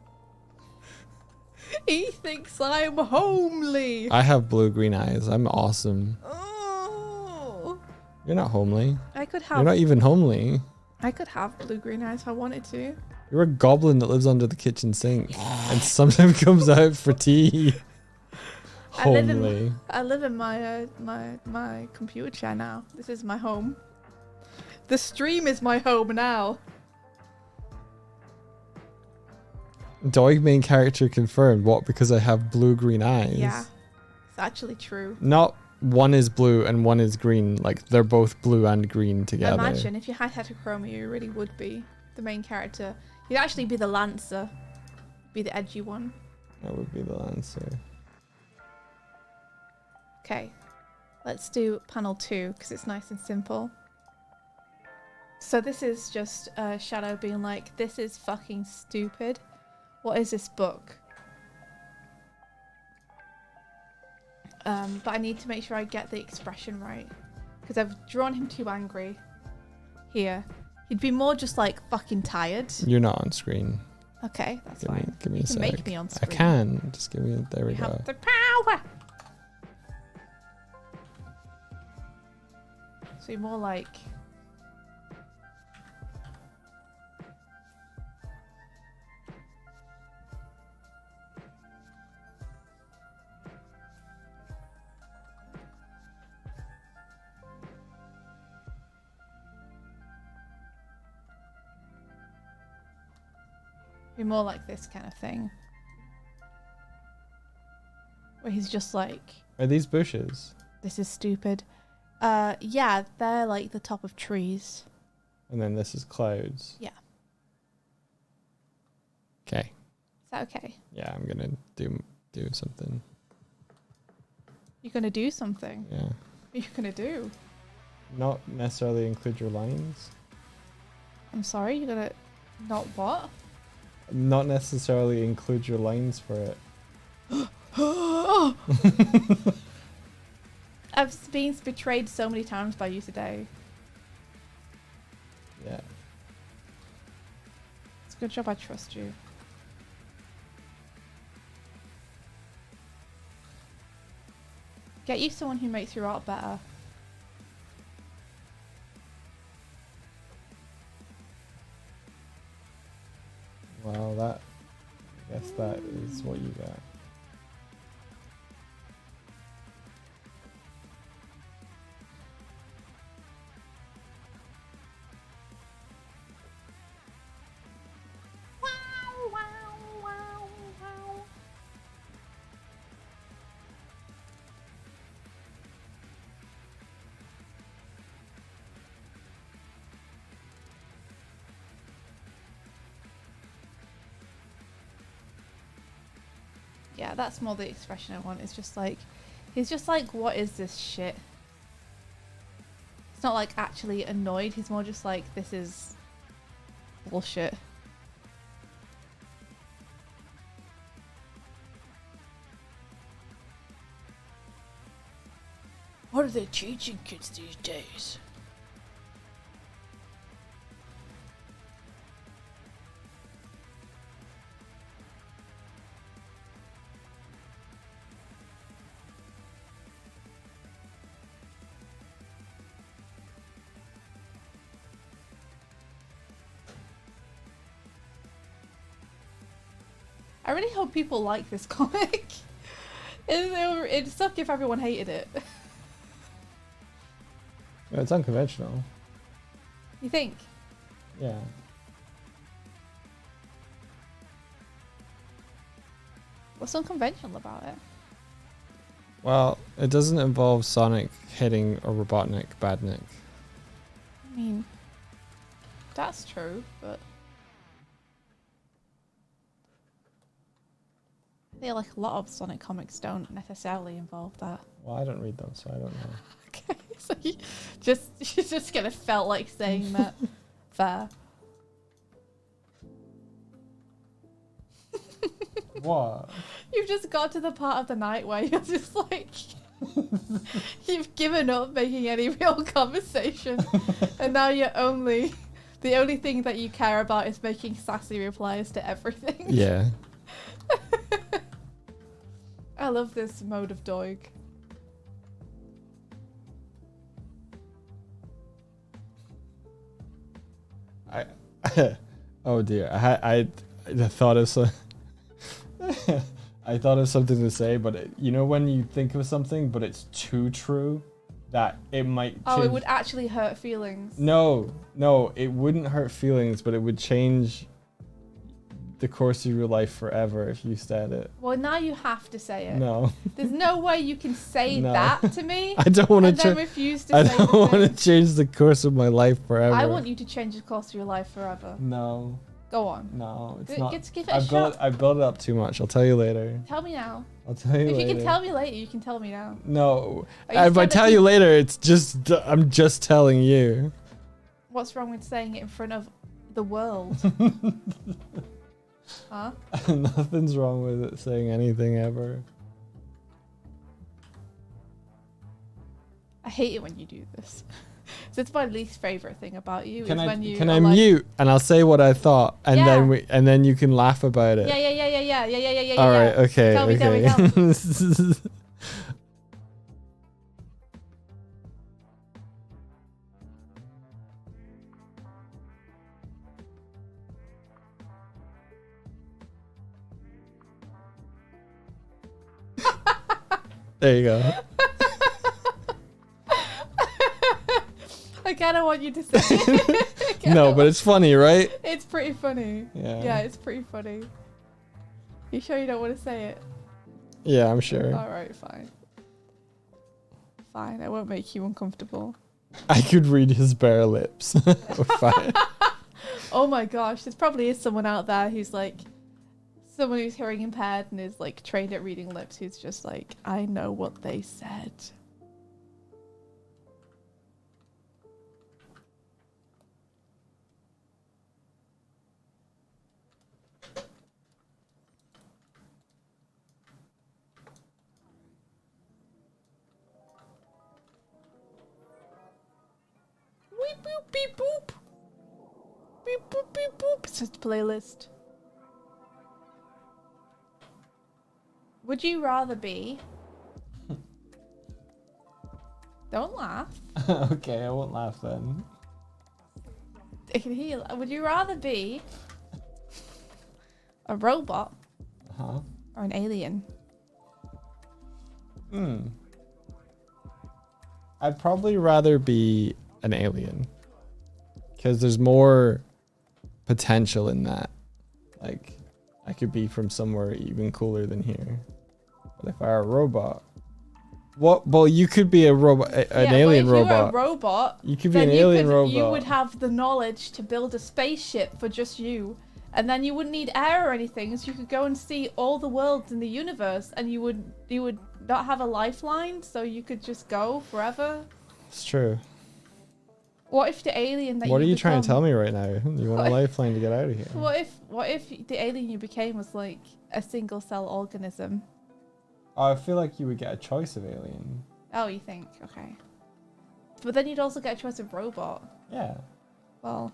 He thinks I'm homely. I have blue-green eyes. I'm awesome. Oh. You're not homely. I could You're have. not even homely. I could have blue-green eyes if I wanted to. You're a goblin that lives under the kitchen sink and sometimes comes out for tea. I live in- Homely. I live in my my computer chair now. This is my home. The stream is my home now. Dog main character confirmed. What? Because I have blue-green eyes? Yeah, it's actually true. Not one is blue and one is green. Like, they're both blue and green together. Imagine if you had heterochromia, you really would be the main character. You'd actually be the Lancer. Be the edgy one. That would be the Lancer. Okay, let's do panel 2 because it's nice and simple. So this is just Shadow being like, this is fucking stupid. What is this book? But I need to make sure I get the expression right because I've drawn him too angry here. He'd be more just like fucking tired. You're not on screen. Okay, that's Give me, fine. give me a You can sec. make me on I screen. can. Just give me. There we We go. have the power. So you're more like. Be more like this kind of thing. Where he's just like, Are these bushes? this is stupid. Yeah, they're like the top of trees. And then this is clouds. Yeah. Okay. Is that okay? Yeah, I'm gonna do something. You're gonna do something. Yeah. What are you gonna do? Not necessarily include your lines. I'm sorry, you're gonna not what? Not necessarily include your lines for it. I've been betrayed so many times by you today. Yeah. It's a good job I trust you. Get you someone who makes your art better. Well, that. I guess that is what you got. Yeah, that's more the expression I want. It's just like, he's just like, what is this shit? It's not like actually annoyed. He's more just like, this is bullshit. What are they teaching kids these days? I really hope people like this comic. It'd suck if everyone hated it. Yeah, it's unconventional. You think? Yeah. What's unconventional about it? Well, it doesn't involve Sonic hitting a Robotnik Badnik. I mean, that's true, but I feel like a lot of Sonic comics don't necessarily involve that. Well, I don't read them, so I don't know. Okay, so you just kind of felt like saying that. Fair. What? You've just got to the part of the night where you're just like, you've given up making any real conversation, and now the only thing that you care about is making sassy replies to everything. Yeah. I love this mode of Doig. Oh dear. I thought of some. I thought of something to say, but you know when you think of something, but it's too true, that it might. Oh, it change- would actually hurt feelings. No, it wouldn't hurt feelings, but it would change the course of your life forever if you said it. Well, now you have to say it. No. There's no way you can say No. that to me. I don't want and then to. refuse to I say don't the want to thing. change the course of my life forever. I want you to change the course of your life forever. No, Go on. no, it's G- not. give it a I've built. shot. I've built it up too much. I'll tell you later. Tell me now. I'll tell you If later. you can tell me later, you can tell me now. No, Are you if I scared that tell you later, it's just I'm just telling you. What's wrong with saying it in front of the world? Huh? Nothing's wrong with it saying anything ever. I hate it when you do this. So it's my least favorite thing about you. Can is I when you can are I like, mute and I'll say what I thought and Yeah. then you can laugh about it. Yeah. All right. Okay. Tell me, tell me, okay. tell me. There you go. I kind of want you to say it. No, but it's funny, right? It's pretty funny. Yeah. Yeah, it's pretty funny. You sure you don't want to say it? Yeah, I'm sure. Alright, fine. Fine, I won't make you uncomfortable. I could read his bare lips. Fine. Oh my gosh, there probably is someone out there who's like, someone who's hearing impaired and is like trained at reading lips who's just like, I know what they said. Beep boop beep boop. Beep boop beep boop. It's just a playlist. Would you rather be? Don't laugh. Okay, I won't laugh then. I can hear you. Would you rather be a robot Huh? or an alien? I'd probably rather be an alien. Because there's more potential in that. Like, I could be from somewhere even cooler than here. But if I were a robot... What? Well, you could be a robot, an alien but if robot. you were a robot, You could be then an alien you robot. would have the knowledge to build a spaceship for just you. And then you wouldn't need air or anything, so you could go and see all the worlds in the universe, and you would not have a lifeline, so you could just go forever. It's true. What if the alien that What are you trying to become- tell me right now? You want a lifeline to get out of here? What if the alien you became was like a single cell organism? Oh, I feel like you would get a choice of alien. Oh, you think? Okay. But then you'd also get a choice of robot. Yeah. Well,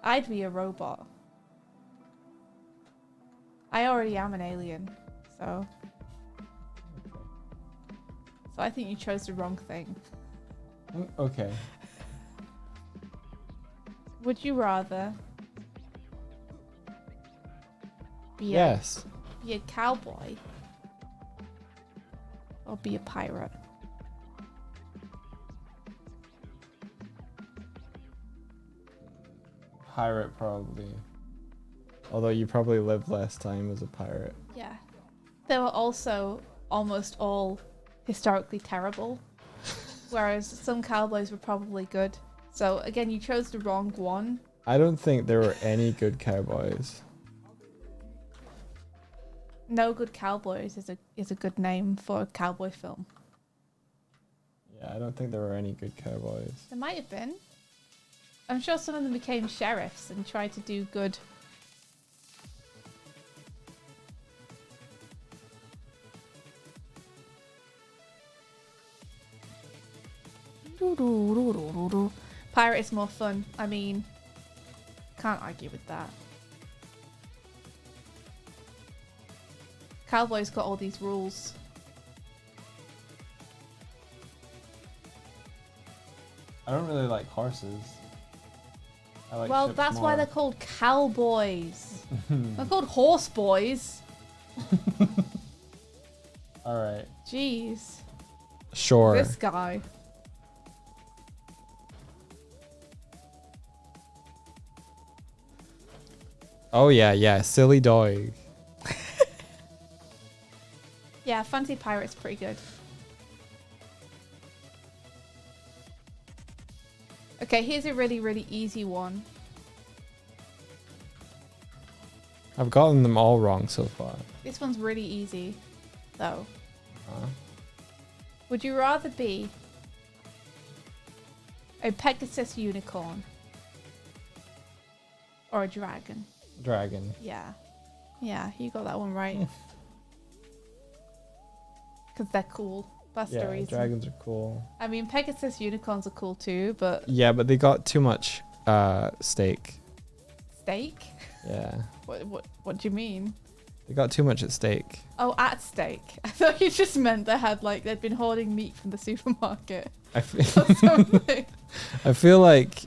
I'd be a robot. I already am an alien, so I think you chose the wrong thing. Okay. Would you rather Yes. Be a cowboy. Or be a pirate. Pirate probably. Although you probably lived less time as a pirate. Yeah. They were also almost all historically terrible. Whereas some cowboys were probably good. So again, you chose the wrong one. I don't think there were any good cowboys. No Good Cowboys is a good name for a cowboy film. Yeah, I don't think there were any good cowboys. There might have been. I'm sure some of them became sheriffs and tried to do good. Pirate is more fun. I mean, can't argue with that. Cowboys got all these rules. I don't really like horses. I like Well, ships that's why more. they're called cowboys. They're called horse boys. Alright. Jeez. Sure. This guy. Oh yeah, silly dog. Yeah, Fancy Pirate's pretty good. Okay, here's a really, really easy one. I've gotten them all wrong so far. This one's really easy, though. Huh? Would you rather be a Pegasus unicorn or a dragon? Dragon. Yeah. Yeah, you got that one right. Because they're cool. That's the Yeah, reason. dragons are cool. I mean, Pegasus unicorns are cool too, but Yeah, but they got too much steak. steak? Yeah. What do you mean? They got too much at stake. Oh, at stake. I thought you just meant they'd been hoarding meat from the supermarket I or feel, something. I feel like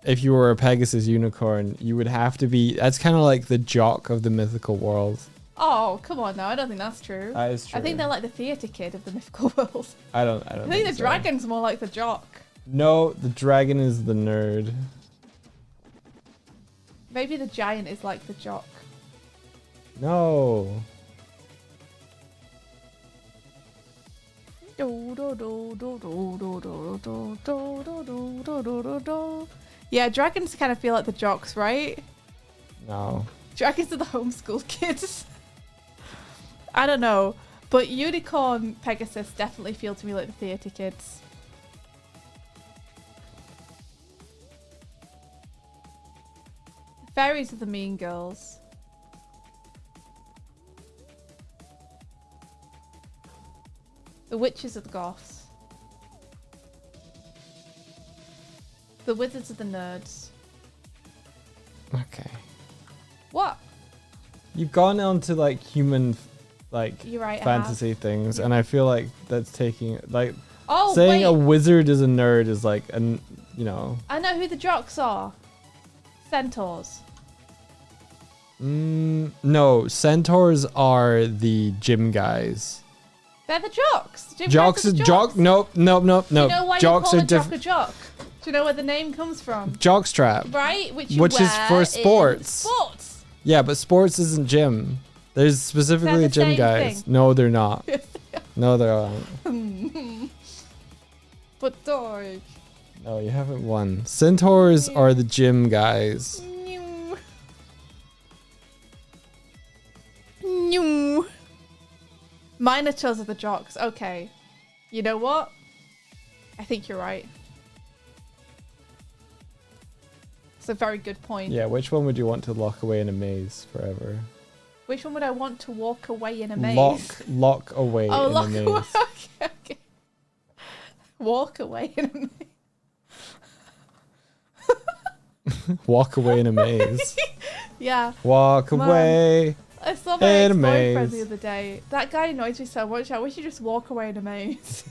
if you were a Pegasus unicorn, you would have to be. That's kind of like the jock of the mythical world. Oh, come on now. I don't think that's true. That is true. I think they're like the theatre kid of the mythical world. I don't I think the so. dragon's more like the jock. No, the dragon is the nerd. Maybe the giant is like the jock. No. Yeah, dragons kind of feel like the jocks, right? No. Dragons are the homeschool kids. I don't know, but Unicorn Pegasus definitely feel to me like the theatre kids. Fairies are the mean girls. The witches are the goths. The wizards are the nerds. Okay. What? You've gone on to like human, like You're right, I fantasy things, and I feel like that's taking like Oh, saying wait. a wizard is a nerd is like an you know. I know who the jocks are. Centaurs. No, centaurs are the gym guys. They're the jocks. Gym Jocks guys are are the jock. Nope. Do you know why Jocks you are call a jock different. a jock? Do you know where the name comes from? Jockstrap. Right? Which is wear for in sports. Sports. Yeah, but sports isn't gym. There's specifically They're the gym same guys. thing. No, they're not. No, they aren't. But dog. No, you haven't won. Centaurs are the gym guys. Minotaurs are the jocks. Okay. You know what? I think you're right. It's a very good point. Yeah, which one would you want to lock away in a maze forever? Which one would I want to walk away in a maze? Lock away Oh, in lock a maze. away. Okay. Walk away in a maze. Walk away in a maze. Yeah. Walk Man. away. I saw my In a ex-boyfriend maze. the other day. That guy annoys me so much. I wish he'd just walk away in a maze.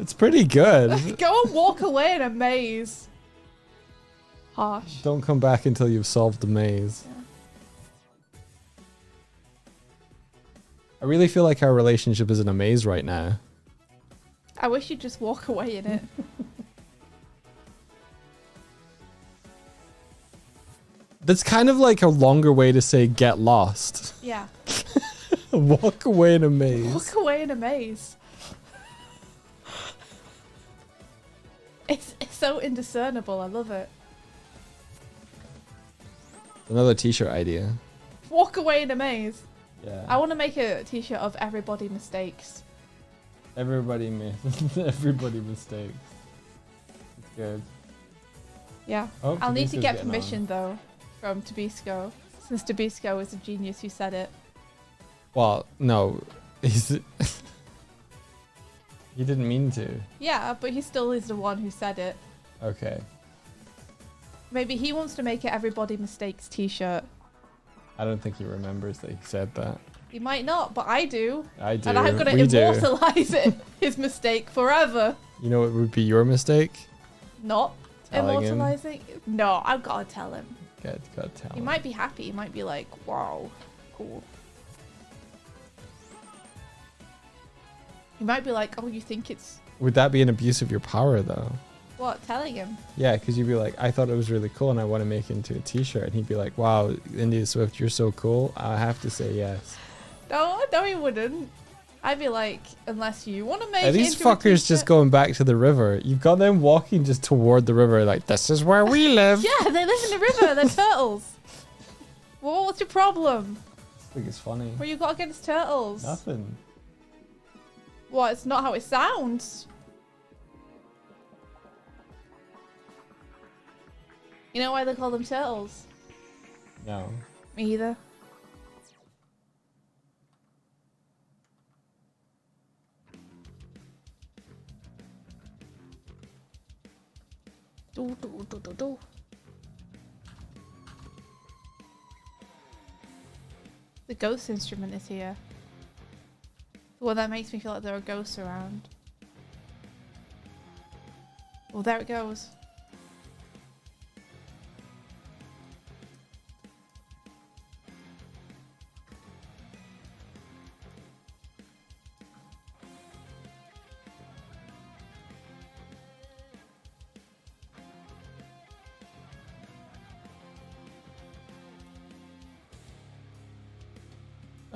It's pretty good. Go and walk away in a maze. Harsh. Don't come back until you've solved the maze. I really feel like our relationship is in a maze right now. I wish you'd just walk away in it. That's kind of like a longer way to say get lost. Yeah. Walk away in a maze. Walk away in a maze. It's so indiscernible. I love it. Another t-shirt idea. Walk away in a maze. Yeah. I want to make a t-shirt of everybody mistakes. Everybody everybody mistakes. It's good. Yeah. Oh, I'll need to Tabisco's get getting permission though from Tabisco, since Tabisco was a genius who said it. Well, no. He didn't mean to. Yeah, but he still is the one who said it. Okay. Maybe he wants to make it everybody mistakes t-shirt. I don't think he remembers that he said that. He might not, but I do. I do. And I'm going to We do. immortalize it, his mistake forever. You know what would be your mistake? Not Telling him. immortalizing? No, I've got to tell him. Gotta tell He him. might be happy. He might be like, wow, cool. He might be like, oh, you think it's... Would that be an abuse of your power, though? What, telling him? Yeah, because you'd be like, I thought it was really cool and I want to make it into a t-shirt. And he'd be like, wow, India Swift, you're so cool. I have to say yes. No, he wouldn't. I'd be like, unless you want to make Are it these into a fuckers just t-shirt- going back to the river? You've got them walking just toward the river like, this is where we live. Yeah, they live in the river. They're turtles. Well, what's your problem? I think it's funny. What you got against turtles? Nothing. What? It's not how it sounds. You know why they call them turtles? No. Me either. Do, do, do, do, do. The ghost instrument is here. Well, that makes me feel like there are ghosts around. Well, there it goes.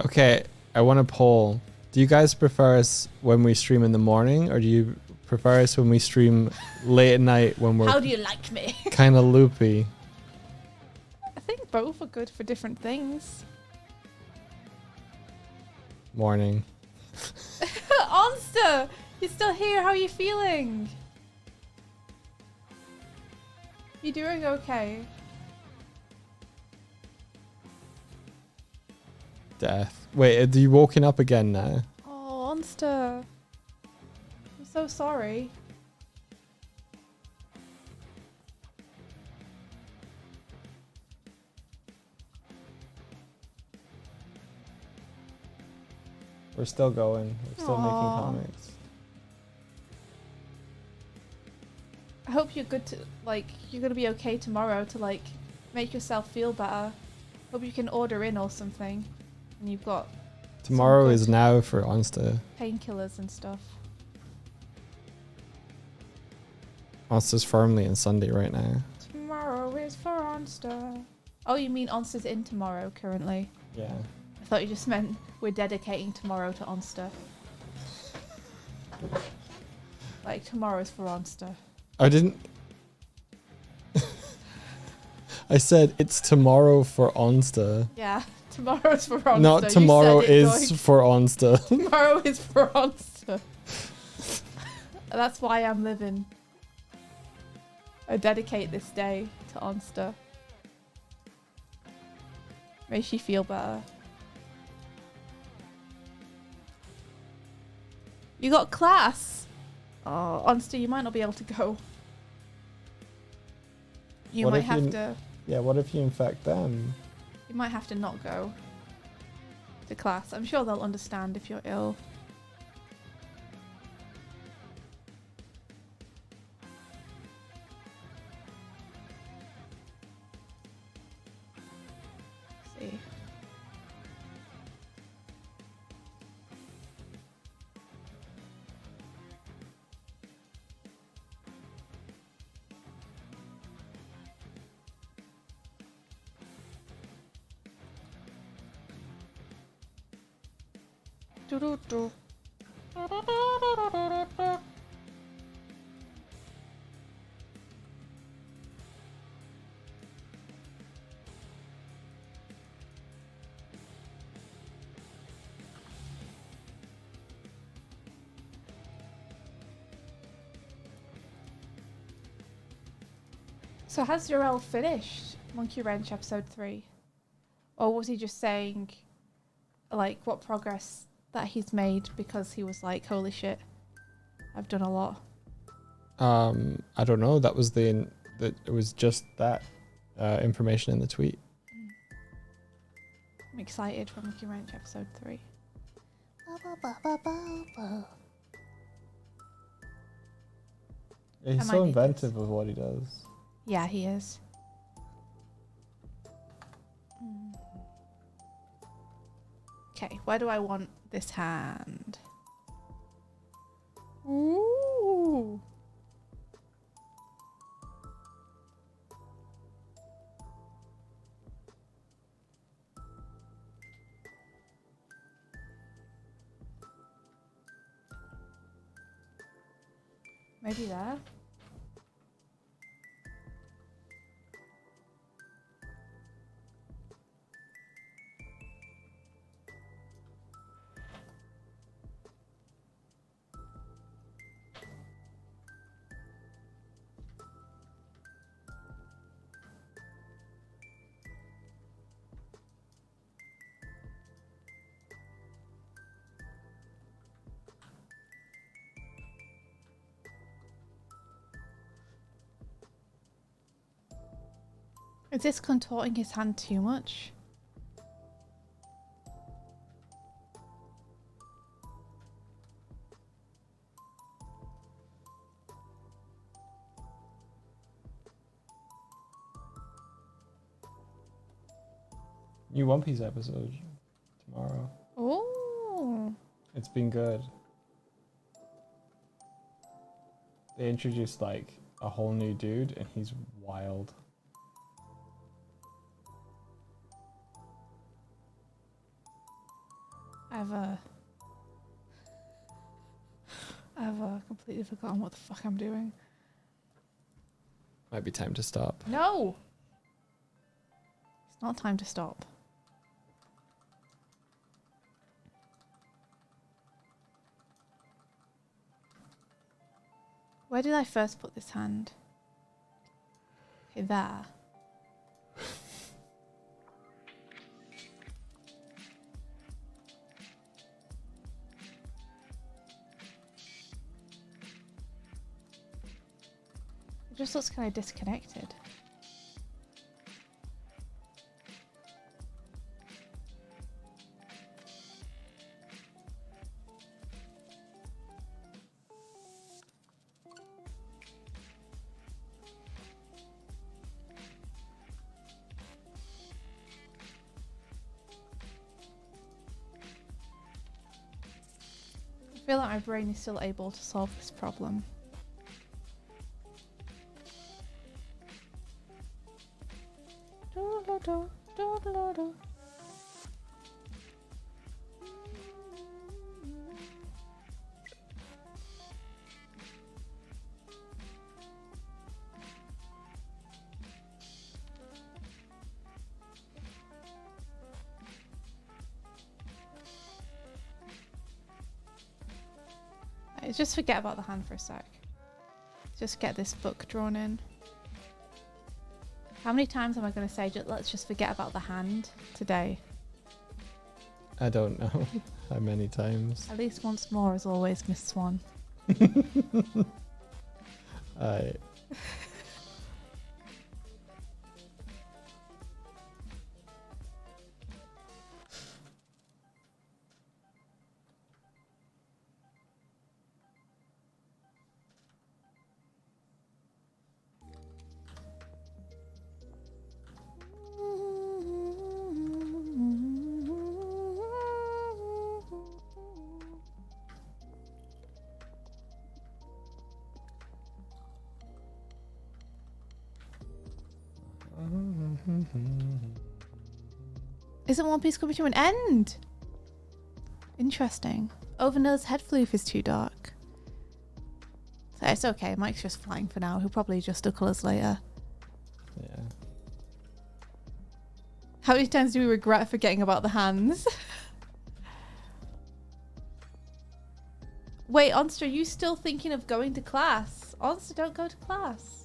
Okay, I want to poll. Do you guys prefer us when we stream in the morning, or do you prefer us when we stream late at night when How we're do you like me? kind of loopy? I think both are good for different things. Morning. Onster! You're still here. How are you feeling? You doing okay? Death. Wait, are you woken up again now? Oh, Onster. I'm so sorry. We're still going. We're still making Aw. comics. I hope you're good to, like, you're gonna be okay tomorrow to, like, make yourself feel better. Hope you can order in or something. And you've got Tomorrow good is now for Onsta. painkillers and stuff. Onsta's firmly in Sunday right now. Tomorrow is for Onster. Oh, you mean Onster's in tomorrow currently? Yeah. I thought you just meant we're dedicating tomorrow to Onster. Like, tomorrow's for Onster. I didn't. I said it's tomorrow for Onsta. Yeah, tomorrow's for Onster. Not You tomorrow said it, is going, for Onsta. tomorrow is for Onster. That's why I'm living. I dedicate this day to Onster. Makes she feel better. You got class. Oh, Onster, you might not be able to go. You What might if have you- to. Yeah, what if you infect them? You might have to not go to class. I'm sure they'll understand if you're ill. Let's see. Do-do-do. So has Jarell finished Monkey Wrench episode 3? Or was he just saying, like, what progress that he's made because he was like, holy shit, I've done a lot? I don't know. That was it was just that information in the tweet. I'm excited for Monkey Wrench episode 3. Yeah, he's I so might need inventive with what he does. Yeah, he is. Okay, where do I want this hand? Ooh. Maybe there. Is this contorting his hand too much? New One Piece episode tomorrow. Oh. It's been good. They introduced like a whole new dude and he's wild. I've completely forgotten what the fuck I'm doing. Might be time to stop. No! It's not time to stop. Where did I first put this hand? Okay, there. It just looks kind of disconnected. I feel like my brain is still able to solve this problem. Just forget about the hand for a sec. Just get this book drawn in. How many times am I going to say, let's just forget about the hand today? I don't know how many times. At least once more, as always, Miss Swan. I Isn't One Piece coming to an end? Interesting. Overno's head floof is too dark. So it's okay. Mike's just flying for now. He'll probably adjust the colours later. Yeah. How many times do we regret forgetting about the hands? Wait, Onster, are you still thinking of going to class? Onster, don't go to class.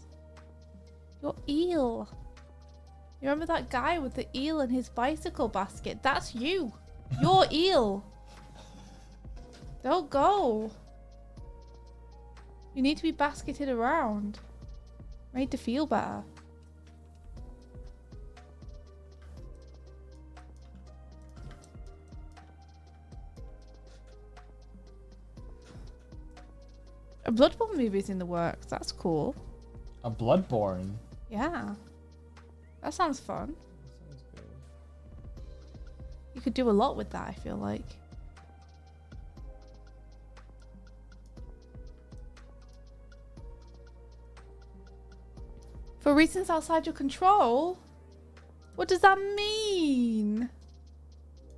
You're eel. You remember that guy with the eel and his bicycle basket? That's you. You're eel. Don't go. You need to be basketed around. Made to feel better. A Bloodborne movie's in the works. That's cool. A Bloodborne. Yeah. That sounds fun. Sounds good. You could do a lot with that, I feel like. For reasons outside your control? What does that mean?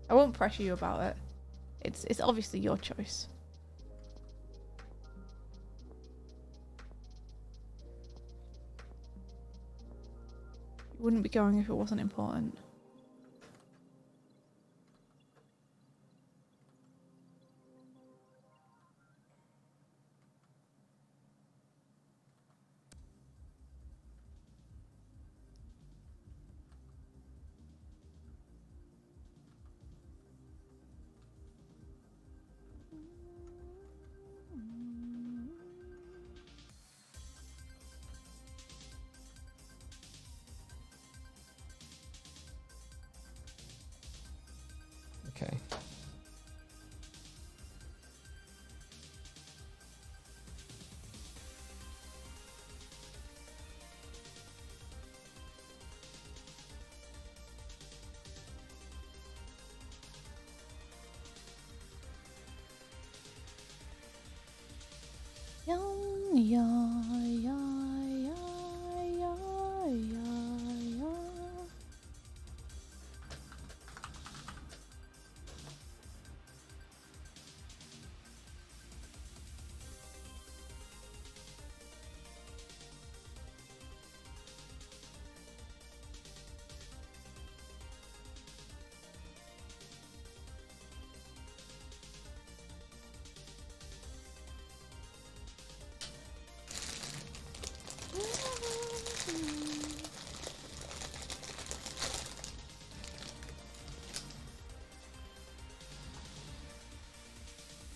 I won't pressure you about it. It's obviously your choice. You wouldn't be going if it wasn't important. Okay.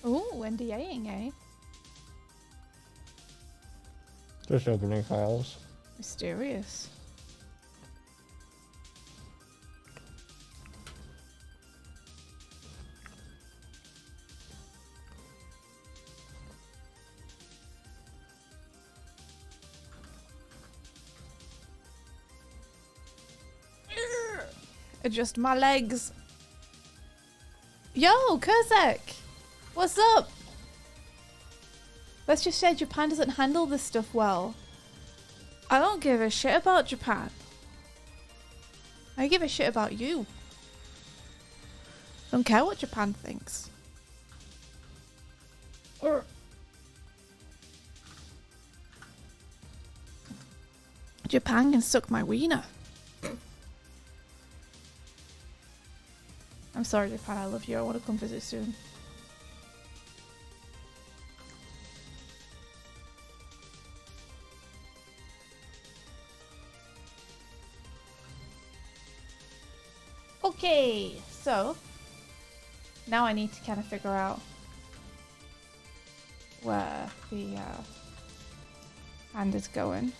Oh, NDAing, eh? Just opening files. Mysterious. Adjust my legs. Yo, Kurzek! What's up? Let's just say Japan doesn't handle this stuff well. I don't give a shit about Japan. I give a shit about you. Don't care what Japan thinks. Japan can suck my wiener. I'm sorry, Japan. I love you. I want to come visit soon. Okay, so now I need to kind of figure out where the hand is going.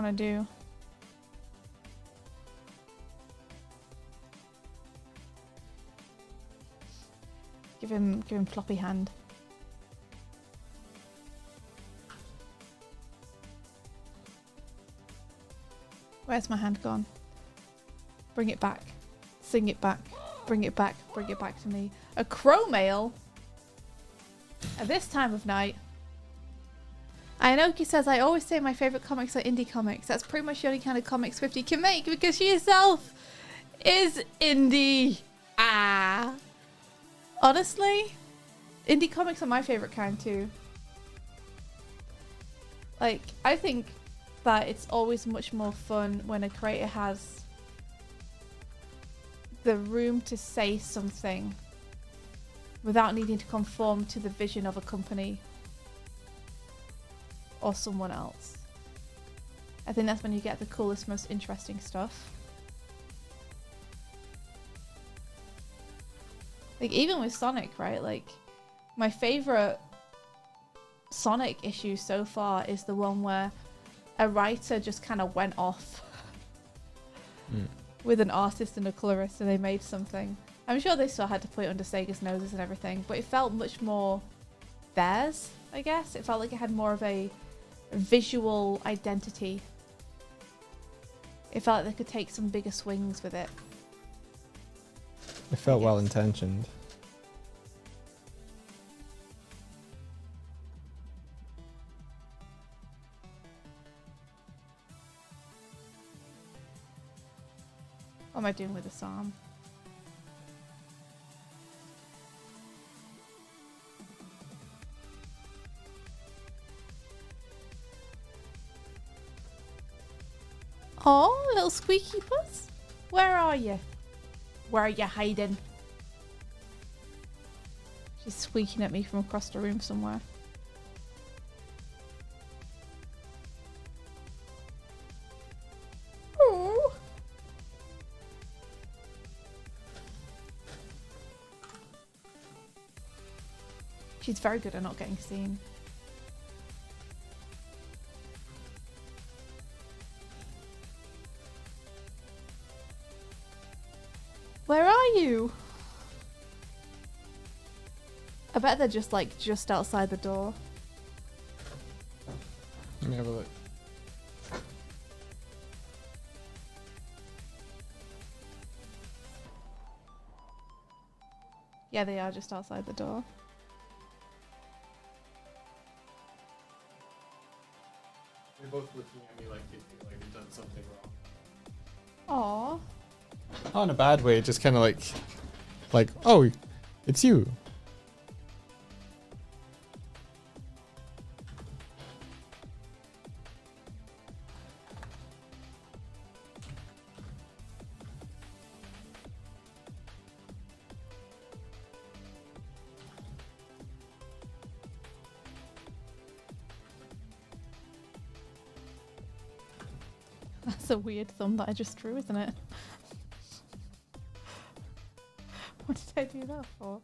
want to do. Give him floppy hand. Where's my hand gone? Bring it back. Sing it back. Bring it back. Bring it back to me. A crow mail? At this time of night? Aonoki says, I always say my favourite comics are indie comics. That's pretty much the only kind of comics Swifty can make because she herself is indie. Ah. Honestly, indie comics are my favourite kind too. Like, I think that it's always much more fun when a creator has the room to say something without needing to conform to the vision of a company or someone else. I think that's when you get the coolest, most interesting stuff. Like, even with Sonic, right? Like, my favourite Sonic issue so far is the one where a writer just kind of went off with an artist and a colorist and they made something. I'm sure they still had to put it under Sega's noses and everything, but it felt much more theirs, I guess. It felt like it had more of a visual identity. It felt like they could take some bigger swings with it. It felt well intentioned. What am I doing with the psalm? Oh, little squeaky puss. Where are you? Where are you hiding? She's squeaking at me from across the room somewhere. Oh. She's very good at not getting seen. Where are you? I bet they're just like just outside the door. Let me have a look. Yeah, they are just outside the door. They're both looking at me like they feel like they've done something wrong. Aww. Not in a bad way, just kind of like, oh, it's you. That's a weird thumb that I just drew, isn't it? What did I do that for?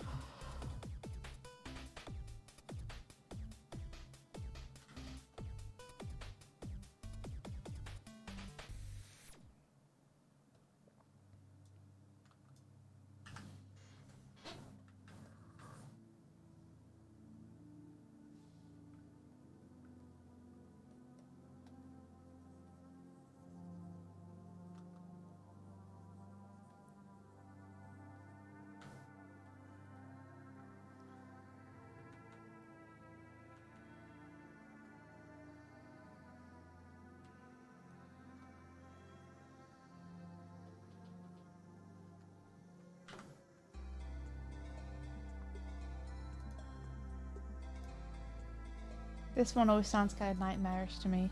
This one always sounds kind of nightmarish to me.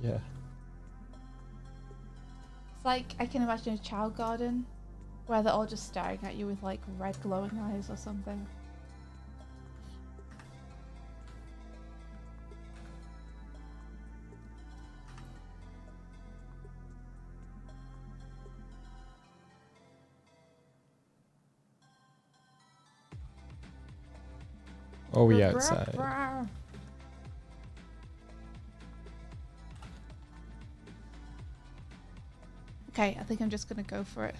Yeah. It's like I can imagine a child garden where they're all just staring at you with like red glowing eyes or something. Oh, we outside. Okay, I think I'm just gonna go for it.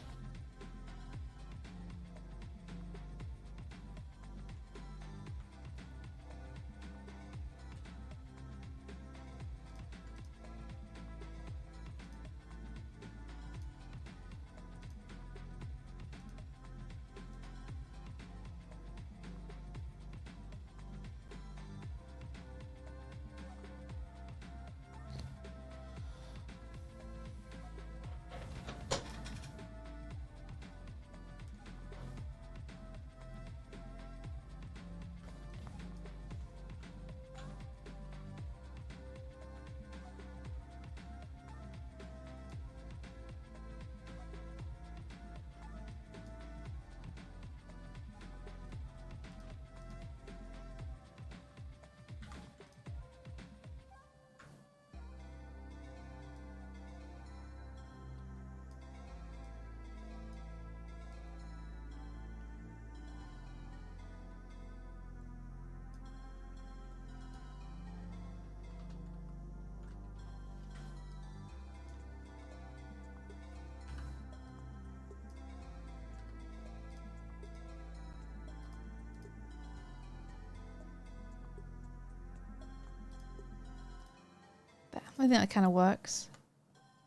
There. I think that kind of works.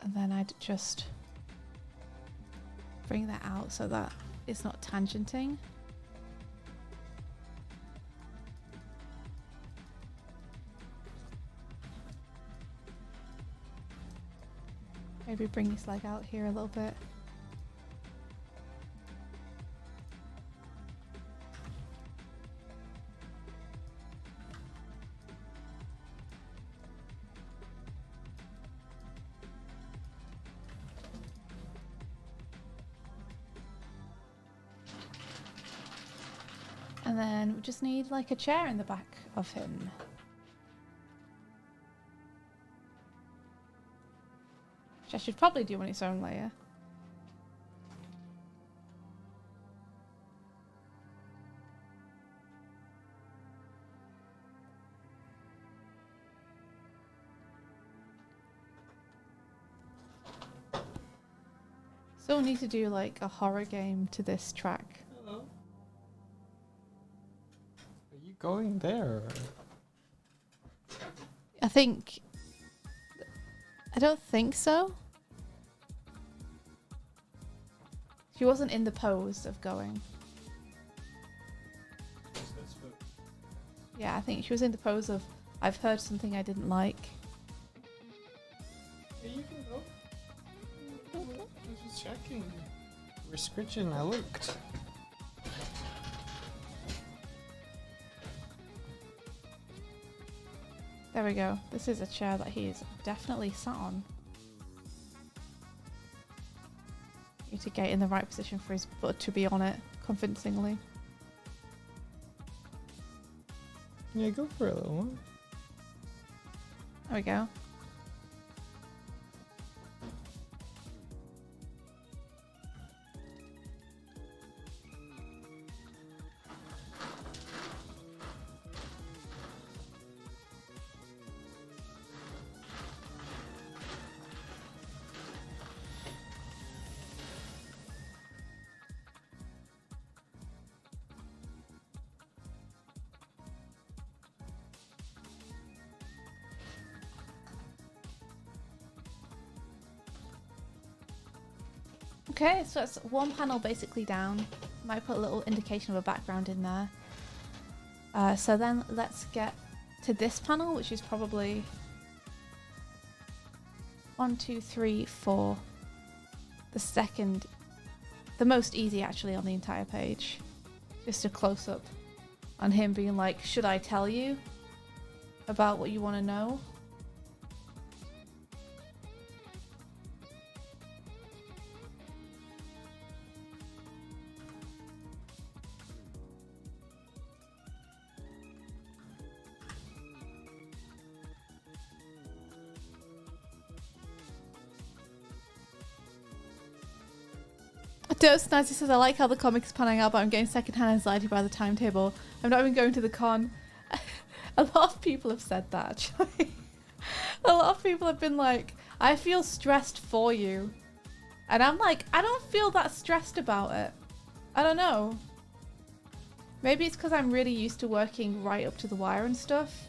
And then I'd just bring that out so that it's not tangenting. Maybe bring this leg out here a little bit. And then we just need like a chair in the back of him. Which I should probably do on its own layer. Still need to do like a horror game to this track. Hello. Are you going there? I don't think so. She wasn't in the pose of going. Yeah, I think she was in the pose of I've heard something I didn't like. Yeah, you can go. I was just checking. Restriction, I looked. There we go. This is a chair that he's definitely sat on. Need to get in the right position for his butt to be on it convincingly. Yeah, go for a little one. There we go. Okay, so that's one panel basically down. Might put a little indication of a background in there. So then let's get to this panel, which is probably 1, 2, 3, 4. The most easy actually on the entire page. Just a close up on him being like, should I tell you about what you want to know? Dose Snazzy says, I like how the comic is panning out, but I'm getting secondhand anxiety by the timetable. I'm not even going to the con. A lot of people have said that, actually. A lot of people have been like, I feel stressed for you. And I'm like, I don't feel that stressed about it. I don't know. Maybe it's because I'm really used to working right up to the wire and stuff.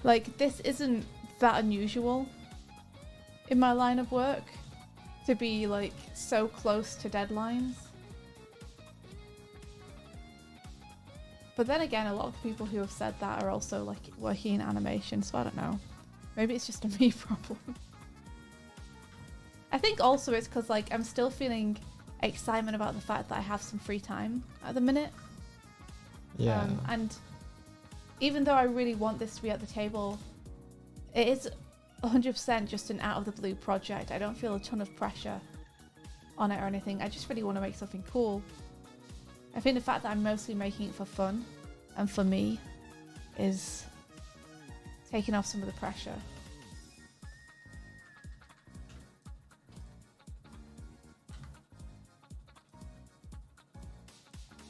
Like, this isn't that unusual in my line of work to be like so close to deadlines. But then again, a lot of people who have said that are also like working in animation, so I don't know. Maybe it's just a me problem. I think also it's because like I'm still feeling excitement about the fact that I have some free time at the minute. Yeah. And even though I really want this to be at the table, it is 100% just an out of the blue project. I don't feel a ton of pressure on it or anything. I just really want to make something cool. I think the fact that I'm mostly making it for fun and for me is taking off some of the pressure.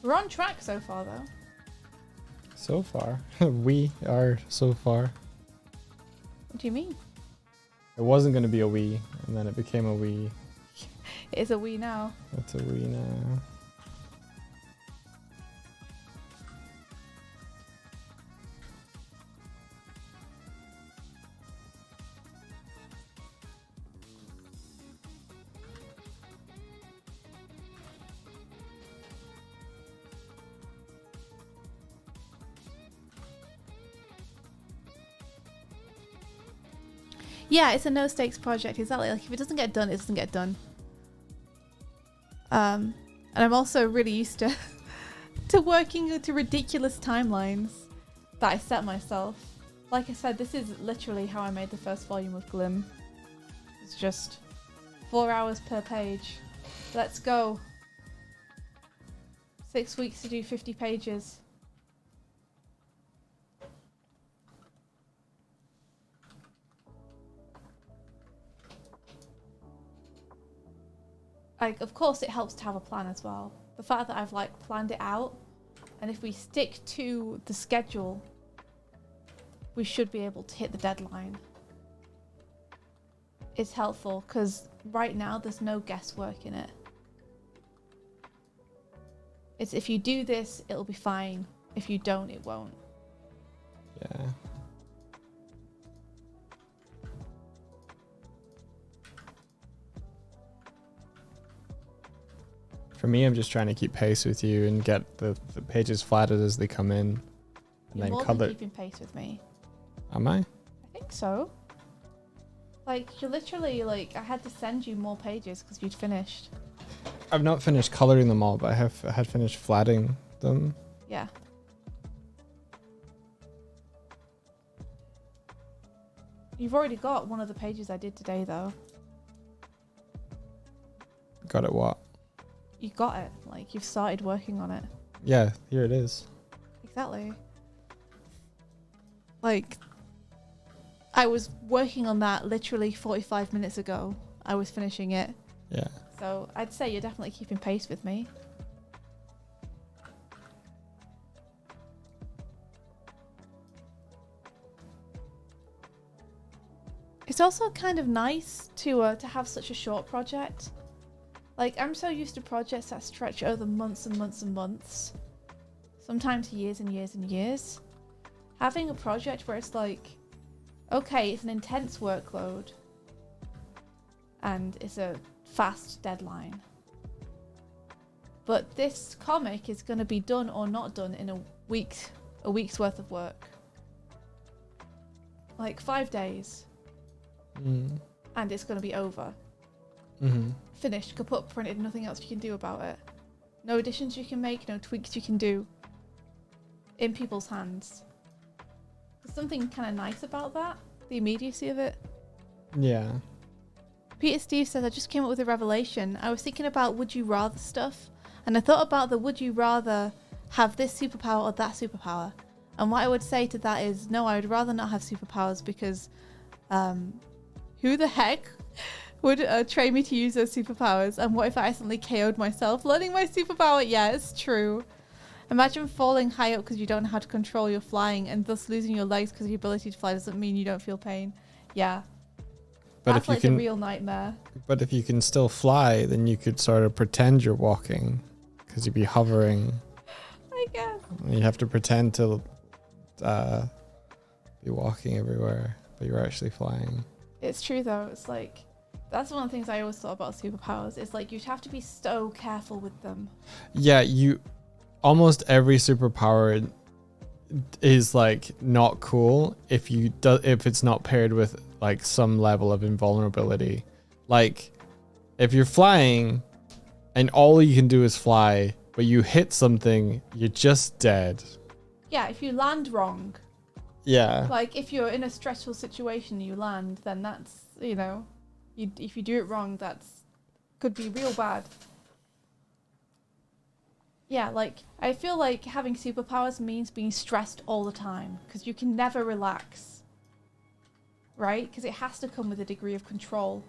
We're on track so far though. So far. We are so far. What do you mean? It wasn't going to be a Wii, and then it became a Wii. It is a we now. It's a Wii now. Yeah, it's a no stakes project. Exactly. Like if it doesn't get done, it doesn't get done. And I'm also really used to to working to ridiculous timelines that I set myself. Like I said, this is literally how I made the first volume of Glim. It's just 4 hours per page. Let's go. 6 weeks to do 50 pages. Like, of course it helps to have a plan as well. The fact that I've like planned it out, and if we stick to the schedule, we should be able to hit the deadline. It's helpful because right now there's no guesswork in it. It's if you do this, it'll be fine. If you don't, it won't. Yeah. For me, I'm just trying to keep pace with you and get the pages flattered as they come in, and You're then more color. than keeping pace with me. Am I? I think so. Like, you're literally like, I had to send you more pages because you'd finished. I've not finished coloring them all, but I had finished flatting them. Yeah. You've already got one of the pages I did today, though. Got it what? You got it. Like, you've started working on it. Yeah, here it is. Exactly. Like, I was working on that literally 45 minutes ago. I was finishing it. Yeah. So I'd say you're definitely keeping pace with me. It's also kind of nice to have such a short project. Like, I'm so used to projects that stretch over months and months and months. Sometimes years and years and years. Having a project where it's like, okay, it's an intense workload. And it's a fast deadline. But this comic is going to be done or not done in a week's worth of work. Like 5 days. Mm. And it's going to be over. Mm-hmm. Finished, kaput, printed, nothing else you can do about it. No additions you can make, no tweaks you can do. In people's hands. There's something kind of nice about that. The immediacy of it. Yeah. Peter Steve says, I just came up with a revelation. I was thinking about would you rather stuff. And I thought about the would you rather have this superpower or that superpower. And what I would say to that is, no, I would rather not have superpowers because who the heck would train me to use those superpowers? And what if I accidentally KO'd myself learning my superpower? Yeah, it's true. Imagine falling high up because you don't know how to control your flying and thus losing your legs because your ability to fly doesn't mean you don't feel pain. Yeah. But That's if you like can, the real nightmare. but if you can still fly, then you could sort of pretend you're walking, because you'd be hovering. I guess. You have to pretend to be walking everywhere, but you're actually flying. It's true though. It's like that's one of the things I always thought about superpowers. It's like you'd have to be so careful with them. Yeah, you almost every superpower is like not cool if it's not paired with like some level of invulnerability. Like if you're flying and all you can do is fly, but you hit something, you're just dead. Yeah, if you land wrong, Yeah. like if you're in a stressful situation, you land, then that's if you do it wrong, that's could be real bad. Yeah, like I feel like having superpowers means being stressed all the time because you can never relax, right? Because it has to come with a degree of control.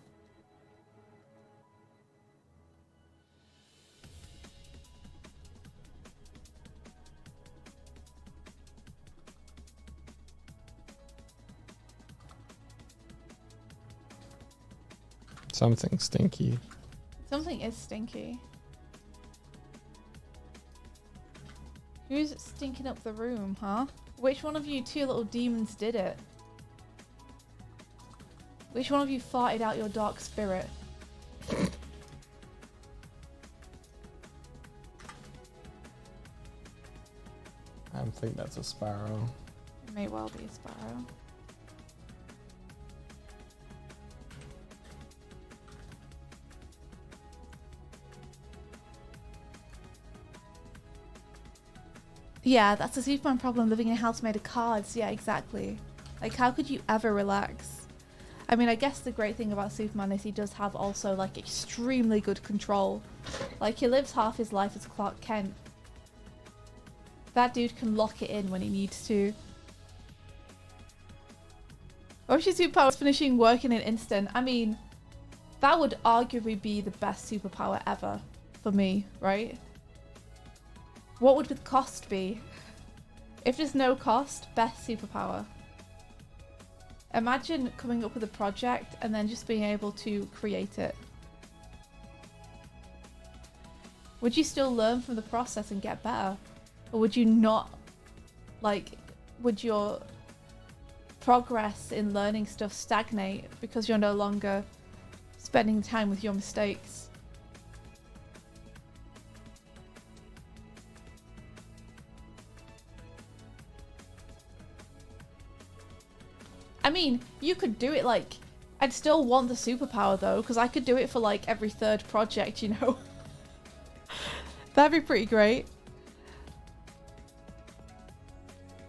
Something stinky. Something is stinky. Who's stinking up the room, huh? Which one of you two little demons did it? Which one of you farted out your dark spirit? I think that's a sparrow. It may well be a sparrow. Yeah, that's a Superman problem, living in a house made of cards. Yeah, exactly. Like, how could you ever relax? I mean, I guess the great thing about Superman is he does have also, like, extremely good control. Like, he lives half his life as Clark Kent. That dude can lock it in when he needs to. Or if your superpower is finishing work in an instant, I mean, that would arguably be the best superpower ever for me, right? What would the cost be? If there's no cost, best superpower. Imagine coming up with a project and then just being able to create it. Would you still learn from the process and get better? Or would you not? Like, would your progress in learning stuff stagnate because you're no longer spending time with your mistakes? I mean, you could do it like... I'd still want the superpower though, because I could do it for like every third project, you know? That'd be pretty great.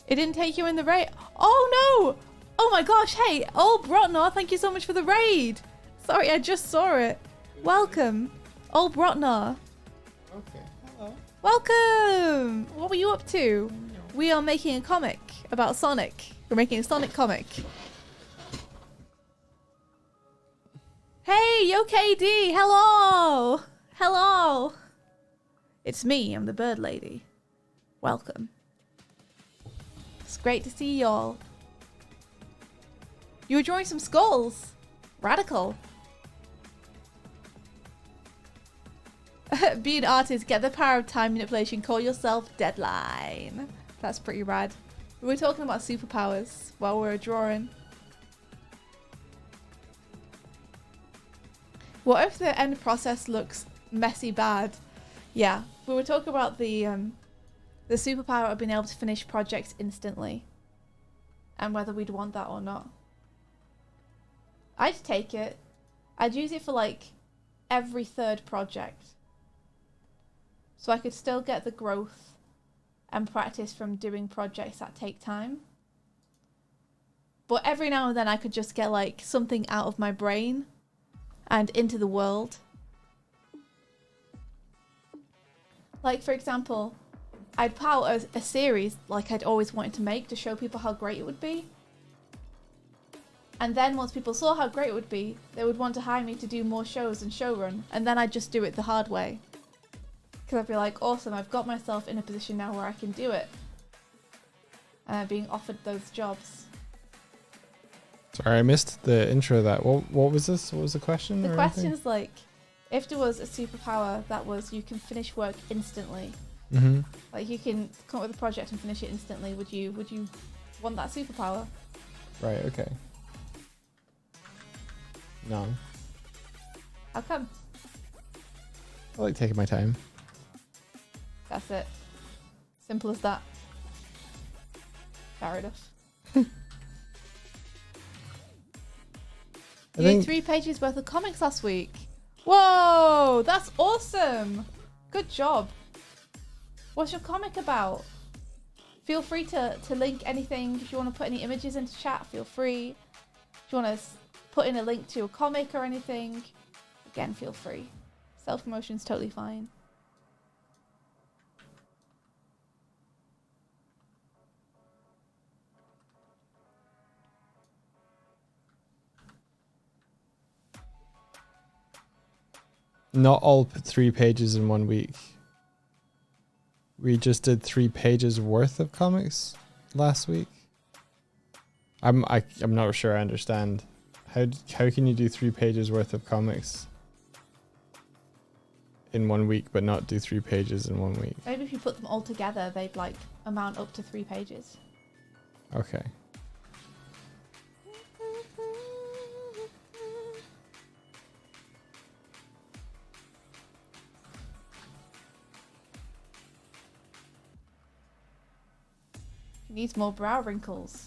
It didn't take you in the raid. Oh no! Oh my gosh, hey, Old Brotnar, thank you so much for the raid. Sorry, I just saw it. Welcome, Old Brotnar. Okay, hello. Welcome! What were you up to? We are making a comic about Sonic. We're making a Sonic comic. Hey, Yo KD, hello! Hello! It's me, I'm the bird lady. Welcome. It's great to see y'all. You were drawing some skulls. Radical. Be an artist, get the power of time manipulation, call yourself Deadline. That's pretty rad. We were talking about superpowers while we were drawing. What if the end process looks messy bad? Yeah, we were talking about the superpower of being able to finish projects instantly. And whether we'd want that or not. I'd take it. I'd use it for like every third project. So I could still get the growth and practice from doing projects that take time. But every now and then I could just get like something out of my brain and into the world. Like for example, I'd power a series like I'd always wanted to make to show people how great it would be. And then once people saw how great it would be, they would want to hire me to do more shows and showrun. And then I'd just do it the hard way. Because I'd be like, awesome, I've got myself in a position now where I can do it. And I'm being offered those jobs. Sorry, I missed the intro of that. What was this? What was the question? The question's like, if there was a superpower that was you can finish work instantly, Mm-hmm. like you can come up with a project and finish it instantly, would you want that superpower? Right, okay. No. How come? I like taking my time. That's it. Simple as that. Fair enough. I You think did 3 pages worth of comics last week. Whoa, that's awesome. Good job. What's your comic about? Feel free to link anything. If you want to put any images into chat, feel free. If you want to put in a link to a comic or anything, again, feel free. Self-promotion's totally fine. not all 3 pages in 1 week. We just did 3 pages worth of comics last week. I'm not sure I understand. How can you do 3 pages worth of comics in 1 week but not do 3 pages in 1 week? Maybe if you put them all together, they'd like amount up to 3 pages. Okay. He needs more brow wrinkles.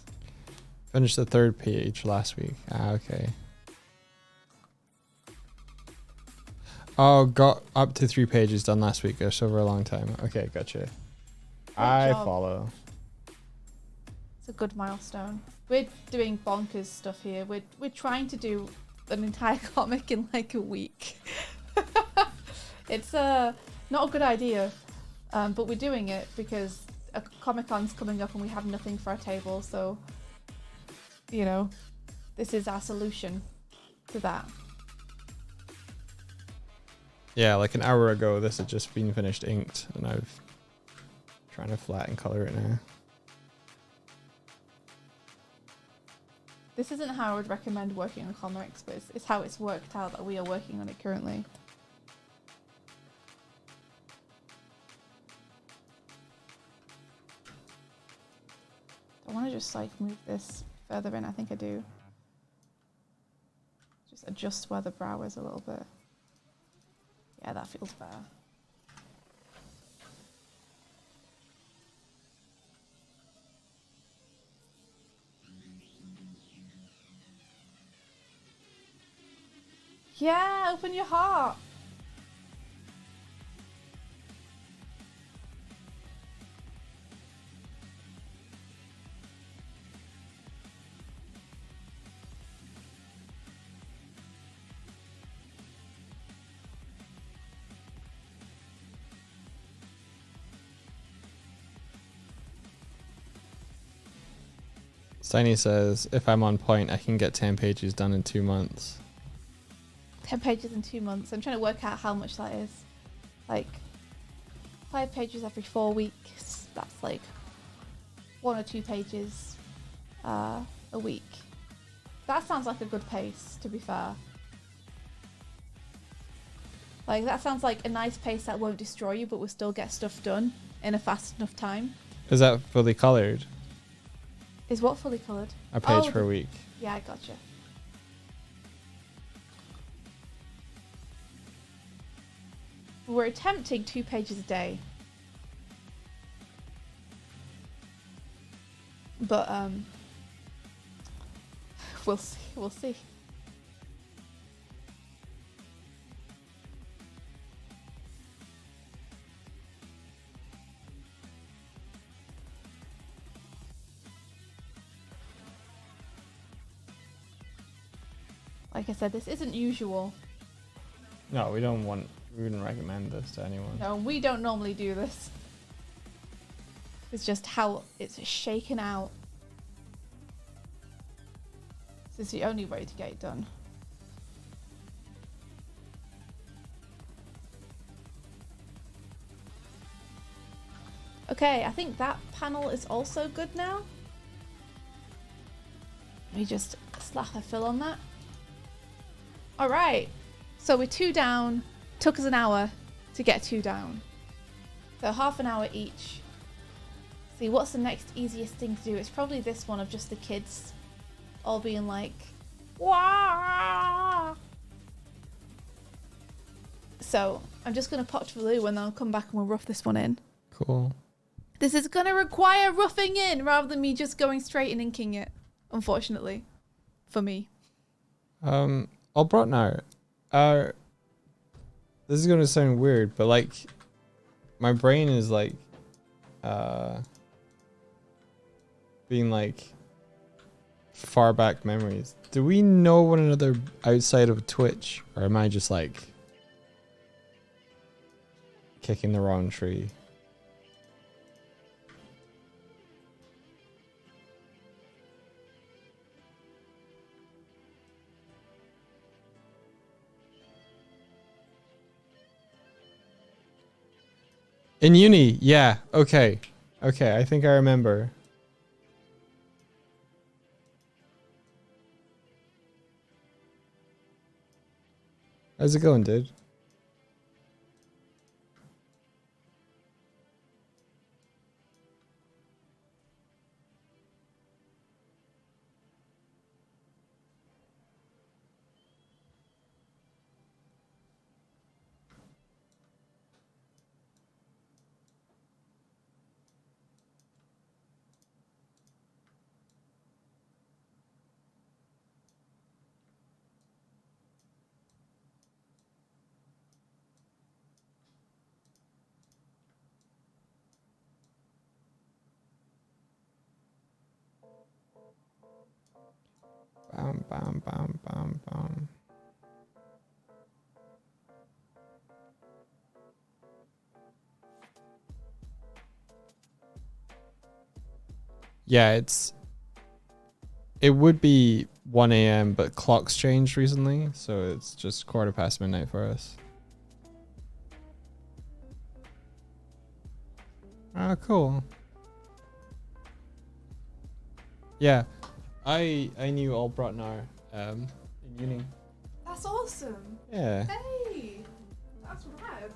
Finished the 3rd page last week. Okay. Oh, got up to 3 pages done last week. That's over a long time. Okay, gotcha. I job. follow. It's a good milestone. We're doing bonkers stuff here. We're trying to do an entire comic in like a week. It's not a good idea, but we're doing it because a Comic-Con's coming up and we have nothing for our table. So, you know, this is our solution to that. Yeah, like an hour ago, this had just been finished inked, and I've trying to flatten color it now. This isn't how I would recommend working on comics, but it's how it's worked out that we are working on it currently. I want to just like move this further in. I think I do. Just adjust where the brow is a little bit. Yeah, that feels better. Yeah, open your heart. Steiny says, if I'm on point, I can get 10 pages done in 2 months. 10 pages in 2 months. I'm trying to work out how much that is. Like 5 pages every 4 weeks. That's like 1 or 2 pages a week. That sounds like a good pace, to be fair. Like that sounds like a nice pace that won't destroy you, but will still get stuff done in a fast enough time. Is that fully colored? Is what fully coloured? A page Oh, per week. Yeah, I gotcha. We're attempting 2 pages a day. But we'll see. Like I said, this isn't usual. No, we wouldn't recommend this to anyone. No, we don't normally do this. It's just how it's shaken out. This is the only way to get it done. Okay, I think that panel is also good now. Let me just slap a fill on that. All right. So we're 2 down. Took us an hour to get 2 down. So half an hour each. See, what's the next easiest thing to do? It's probably this one of just the kids all being like, wah! So I'm just going to pop to the loo and then I'll come back and we'll rough this one in. Cool. This is going to require roughing in rather than me just going straight and inking it, unfortunately, for me. Albrotnar, this is gonna sound weird, but like, my brain is like, being like, far back memories. Do we know one another outside of Twitch, or am I just like kicking the wrong tree? In uni, yeah, okay. Okay, I think I remember. How's it going, dude? Bam, bam, bam, bam, bam. Yeah, it would be 1 a.m. but clocks changed recently, so it's just midnight for us. Ah, cool. Yeah, I knew Albrotnar in uni. That's awesome. Yeah. Hey, that's rad.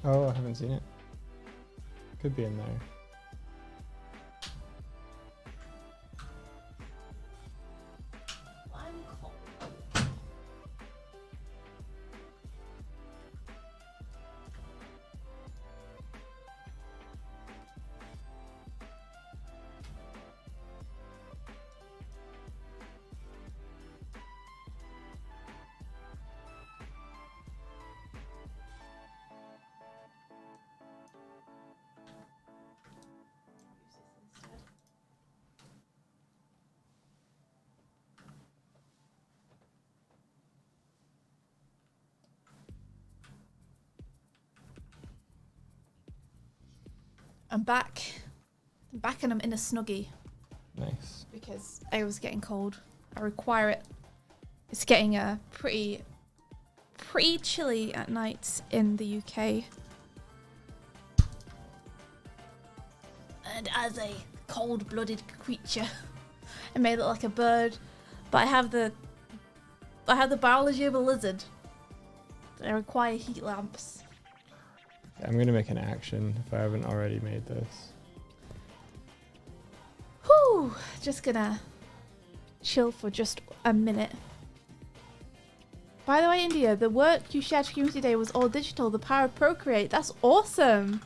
Oh, I haven't seen it. Could be in there. I'm back. I'm back and I'm in a snuggie. Nice. Because I was getting cold. I require it. It's getting pretty chilly at night in the UK. And as a cold-blooded creature, I may look like a bird, but I have the biology of a lizard. I require heat lamps. I'm gonna make an action if I haven't already made this. Whew, just gonna chill for just a minute. By the way, India, the work you shared to Community Day was all digital, the power of Procreate. That's awesome.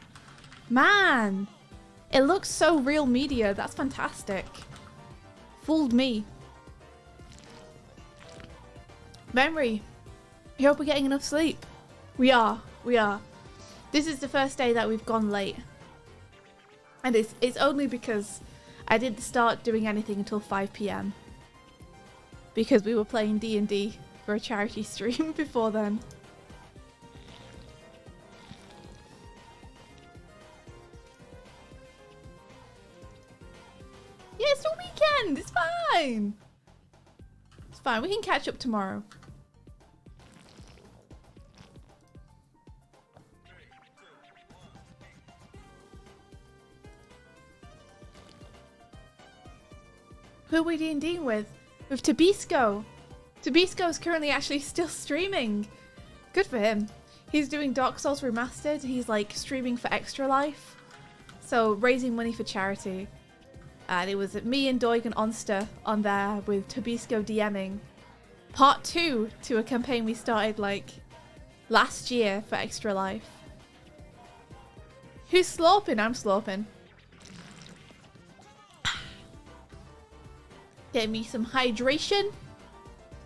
Man, it looks so real media. That's fantastic. Fooled me. Memory, I hope we're getting enough sleep. We are. We are. This is the first day that we've gone late. And it's only because I didn't start doing anything until 5 p.m. Because we were playing D&D for a charity stream before then. Yeah, it's the weekend. It's fine. It's fine. We can catch up tomorrow. Who are we D&Ding with? With Tabisco. Tabisco is currently actually still streaming. Good for him. He's doing Dark Souls Remastered. He's like streaming for Extra Life. So raising money for charity. And it was me and Doig and Onster on there with Tabisco DMing. Part 2 to a campaign we started like last year for Extra Life. Who's slurping? I'm slurping. Get me some hydration.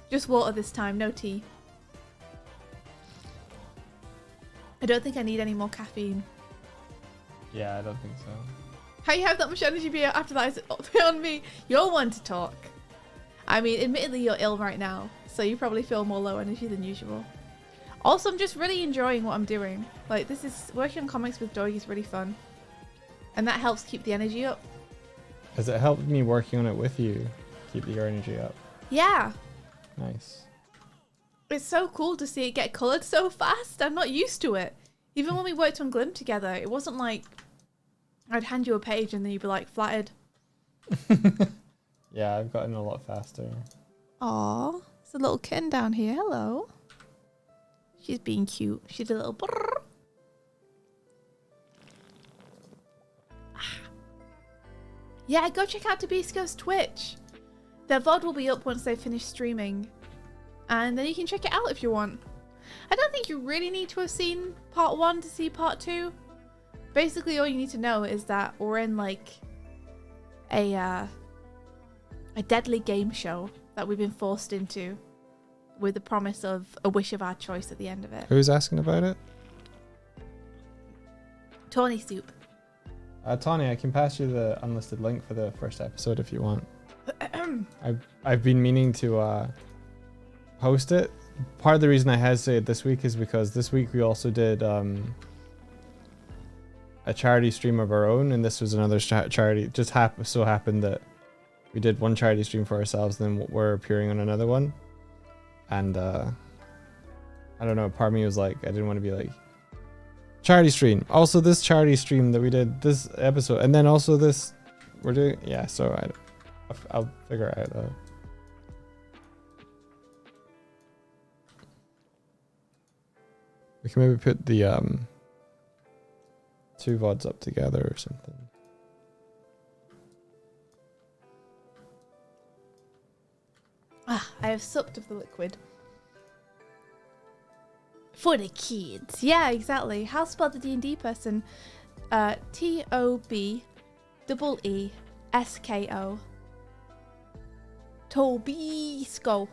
Just water this time, no tea. I don't think I need any more caffeine. Yeah, I don't think so. How you have that much energy after that is beyond me. You're one to talk. I mean, admittedly you're ill right now, so you probably feel more low energy than usual. Also, I'm just really enjoying what I'm doing. Like, this is working on comics with Doig is really fun. And that helps keep the energy up. Has it helped me working on it with you keep your energy up? Yeah. Nice. It's so cool to see it get coloured so fast. I'm not used to it. Even when we worked on Glim together, it wasn't like I'd hand you a page and then you'd be like flattered. Yeah, I've gotten a lot faster. Aw, there's a little kitten down here. Hello. She's being cute. She's a little brrr. Yeah, go check out Tabisco's Twitch. Their VOD will be up once they finish streaming. And then you can check it out if you want. I don't think you really need to have seen part 1 to see part 2. Basically, all you need to know is that we're in like a deadly game show that we've been forced into with the promise of a wish of our choice at the end of it. Who's asking about it? Tawny Soup. Tawny, I can pass you the unlisted link for the first episode if you want. I've been meaning to post it. Part of the reason I hesitated this week is because this week we also did a charity stream of our own, and this was another charity. It just so happened that we did one charity stream for ourselves, and then we're appearing on another one. And I don't know, part of me was like, I didn't want to be like, charity stream. Also this charity stream that we did this episode, and then also this we're doing. Yeah, so I'll figure it out though. We can maybe put the 2 VODs up together or something. Ah, I have supped of the liquid. For the kids. Yeah, exactly. How spell the D&D person? T-O-B-E-E-S-K-O. Tobisco.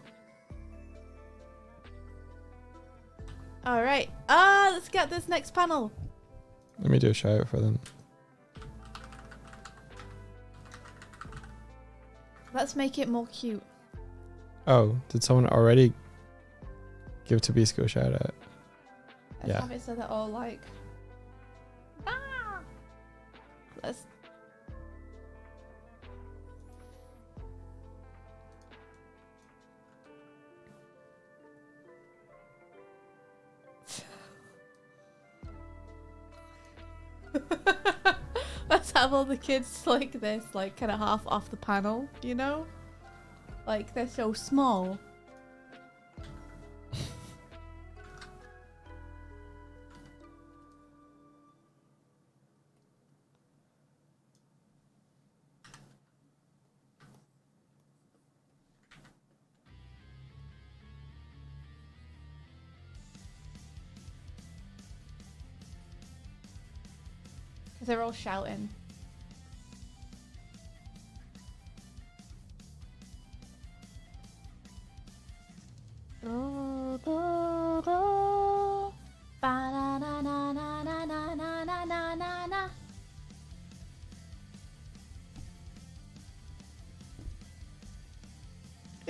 Alright. Let's get this next panel. Let me do a shout out for them. Let's make it more cute. Oh, did someone already give Tabisco a shout out? Let's have it so they're all like... Ah! Let's... Let's have all the kids like this, like kind of half off the panel, you know? Like they're so small. Because they're all shouting.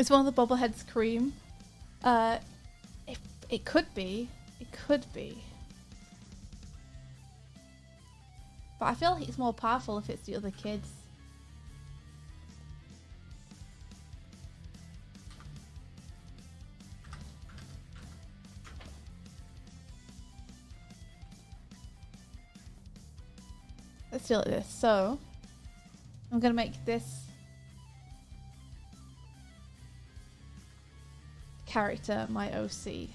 Is one of the bobbleheads cream? It could be. It could be. But I feel like it's more powerful if it's the other kids. Let's do it like this. So, I'm going to make this character my OC.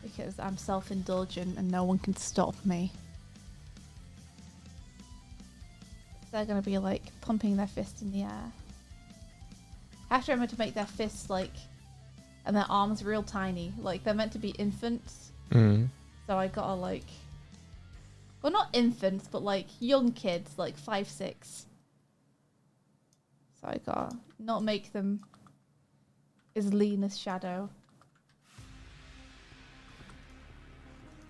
Because I'm self-indulgent and no one can stop me. They're going to be like pumping their fist in the air. I have to remember to make their fists like, and their arms real tiny. Like they're meant to be infants. Mm. So I gotta like, well, not infants, but like young kids, like 5, 6. So I gotta not make them as lean as Shadow.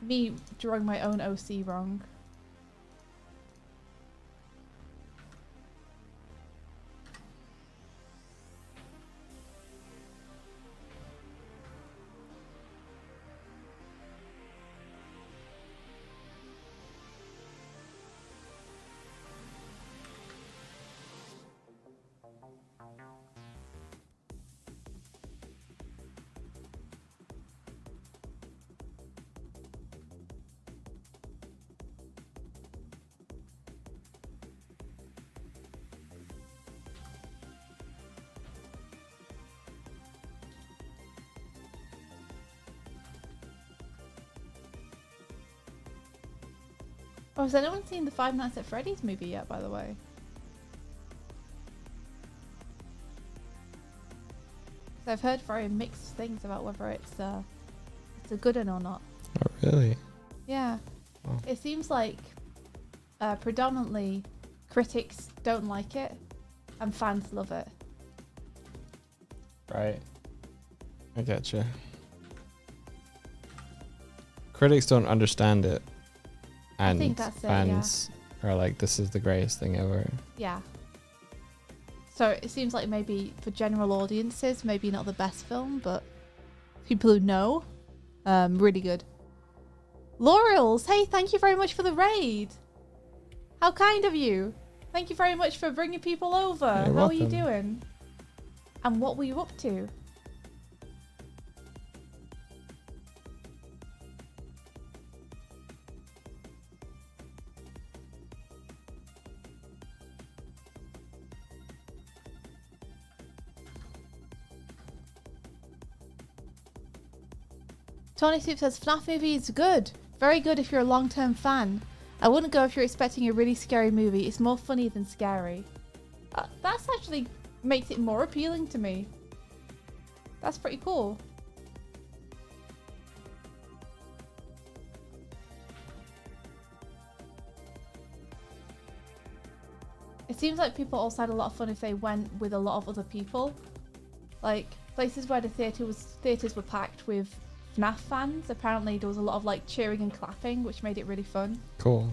Me drawing my own OC wrong. Oh, has anyone seen the Five Nights at Freddy's movie yet, by the way? So I've heard very mixed things about whether it's a good one or not. Oh, really? Yeah. Oh. It seems like predominantly critics don't like it and fans love it. Right. I get you. Critics don't understand it. And think that's it, fans are like, this is the greatest thing ever. Yeah. So it seems like maybe for general audiences, maybe not the best film, but people who know, really good. Laurels, hey, thank you very much for the raid. How kind of you. Thank you very much for bringing people over. You're How are you welcome. doing? And what were you up to? Tony Soup says FNAF movie is good. Very good if you're a long-term fan. I wouldn't go if you're expecting a really scary movie. It's more funny than scary. That's actually makes it more appealing to me. That's pretty cool. It seems like people also had a lot of fun if they went with a lot of other people. Like places where the theatres were packed with FNAF fans. Apparently there was a lot of like cheering and clapping, which made it really fun. Cool.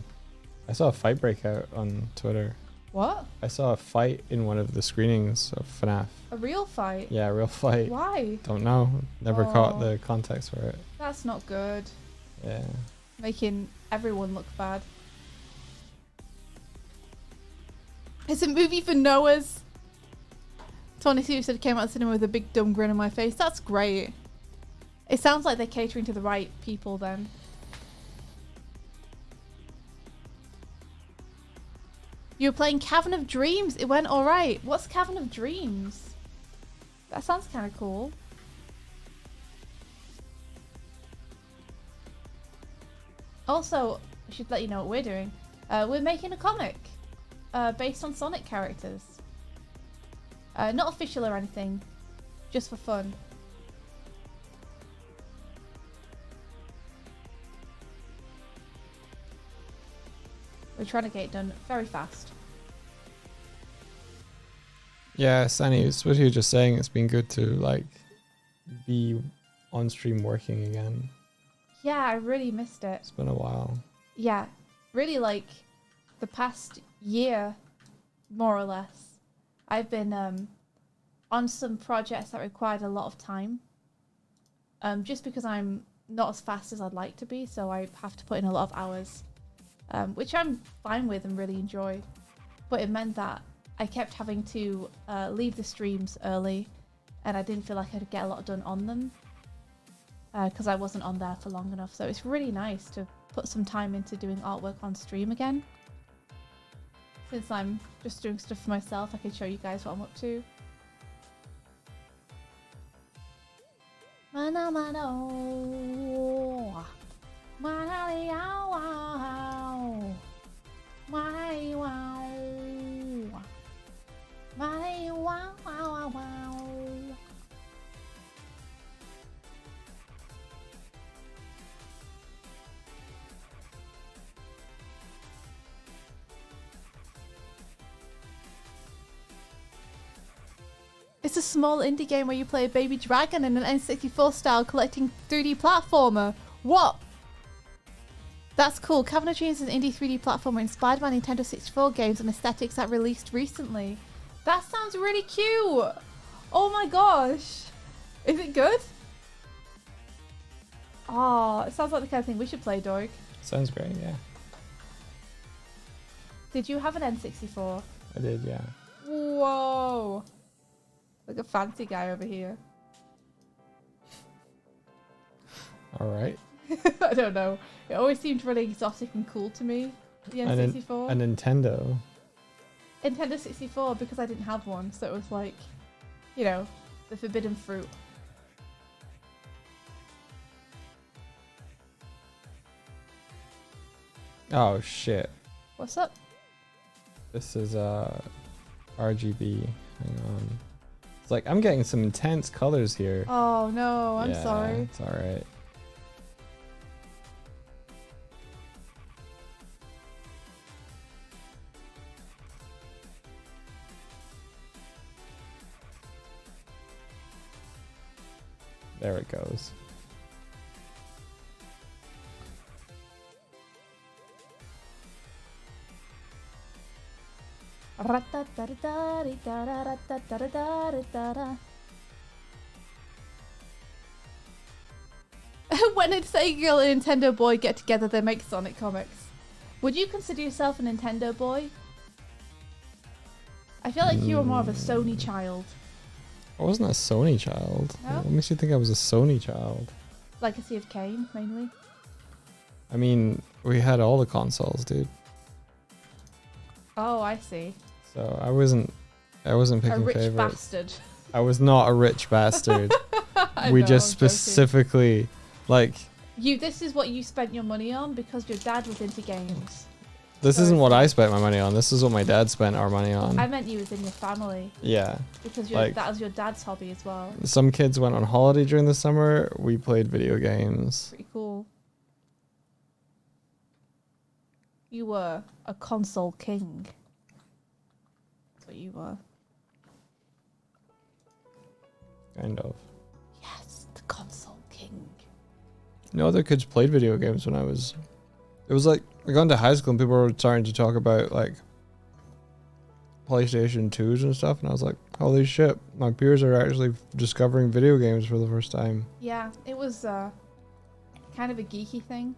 I saw a fight break out on Twitter. What? I saw a fight in one of the screenings of FNAF. A real fight? Yeah, a real fight. Why? Don't know. Never caught Oh. the context for it. That's not good. Yeah. Making everyone look bad. It's a movie for Noahs. Tony Sue said came out of the cinema with a big dumb grin on my face. That's great. It sounds like they're catering to the right people then. You were playing Cavern of Dreams. It went alright. What's Cavern of Dreams? That sounds kind of cool. Also, I should let you know what we're doing. We're making a comic based on Sonic characters. Not official or anything, just for fun. We're trying to get it done very fast. Yeah, Sunny, it's what you were just saying. It's been good to like be on stream working again. Yeah, I really missed it. It's been a while. Yeah, really like the past year, more or less. I've been on some projects that required a lot of time. Just because I'm not as fast as I'd like to be, so I have to put in a lot of hours, which I'm fine with and really enjoy. But it meant that I kept having to leave the streams early, and I didn't feel like I could get a lot done on them because I wasn't on there for long enough. So it's really nice to put some time into doing artwork on stream again. Since I'm just doing stuff for myself, I can show you guys what I'm up to. Mana mano, mana liao, mana wow, mana wow, wow, wow. It's a small indie game where you play a baby dragon in an N64 style collecting 3D platformer. What? That's cool. Cabinetry is an indie 3D platformer inspired by Nintendo 64 games and aesthetics that released recently. That sounds really cute. Oh my gosh. Is it good? Oh, it sounds like the kind of thing we should play, Dorg. Sounds great, yeah. Did you have an N64? I did, yeah. Whoa. Like a fancy guy over here. All right. I don't know. It always seemed really exotic and cool to me. The N64. A Nintendo. Nintendo 64 because I didn't have one, so it was like, you know, the forbidden fruit. Oh shit. What's up? This is RGB. Hang on. It's like I'm getting some intense colors here. Oh no, I'm Yeah, sorry. It's all right. There it goes. When a Sega girl and Nintendo boy get together, they make Sonic comics. Would you consider yourself a Nintendo boy? I feel like you were more of a Sony child. I wasn't a Sony child. No? What makes you think I was a Sony child? Legacy of Kain, mainly. I mean, we had all the consoles, dude. Oh, I see. So I wasn't picking A rich favorites. bastard. I was not a rich bastard. I We know, just I'm joking. specifically like This is what you spent your money on because your dad was into games. this So isn't it's what I like- spent my money on. This is what my dad spent our money on. I meant you was in your family Yeah. because Like- that was your dad's hobby as well. Some kids went on holiday during the summer. We played video games. Pretty cool. You were a console king. That's what you were. Kind of. Yes, the console king. No other kids played video games when I was. It was like I got into high school and people were starting to talk about like PlayStation 2s and stuff, and I was like, holy shit, my peers are actually discovering video games for the first time. Yeah, it was kind of a geeky thing.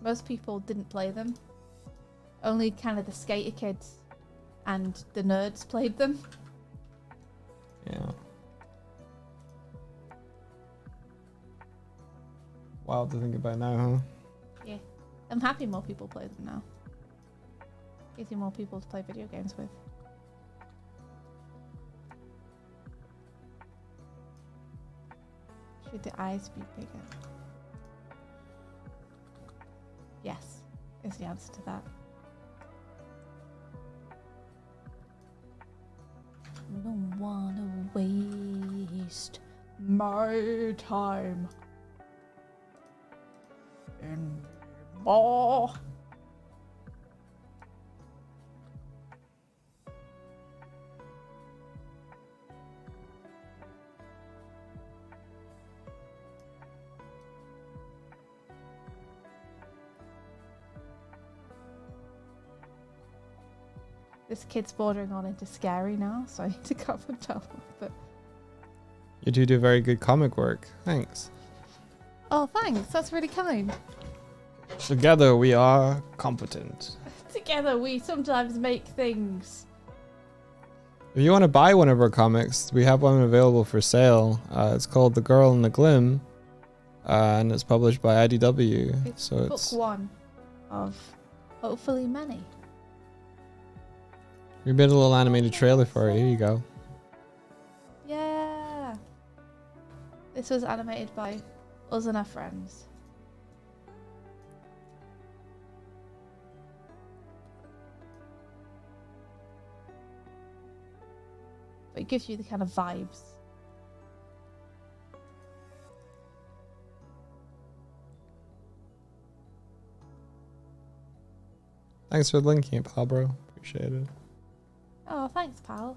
Most people didn't play them. Only kind of the skater kids and the nerds played them. Yeah. Wild to think about now, huh? Yeah. I'm happy more people play them now. Gives you more people to play video games with. Should the eyes be bigger? Yes, is the answer to that. I don't wanna waste my time anymore. This kid's bordering on into scary now, so I need to calm him down a bit. You do very good comic work. Thanks. Oh, thanks. That's really kind. Together we are competent. Together we sometimes make things. If you want to buy one of our comics, we have one available for sale. It's called The Girl in the Glim, and it's published by IDW. It's So book it's 1 of hopefully many. we made a little animated trailer for it. Here you go. Yeah. This was animated by us and our friends. But it gives you the kind of vibes. Thanks for linking it, pal, bro. Appreciate it. Oh, thanks, pal.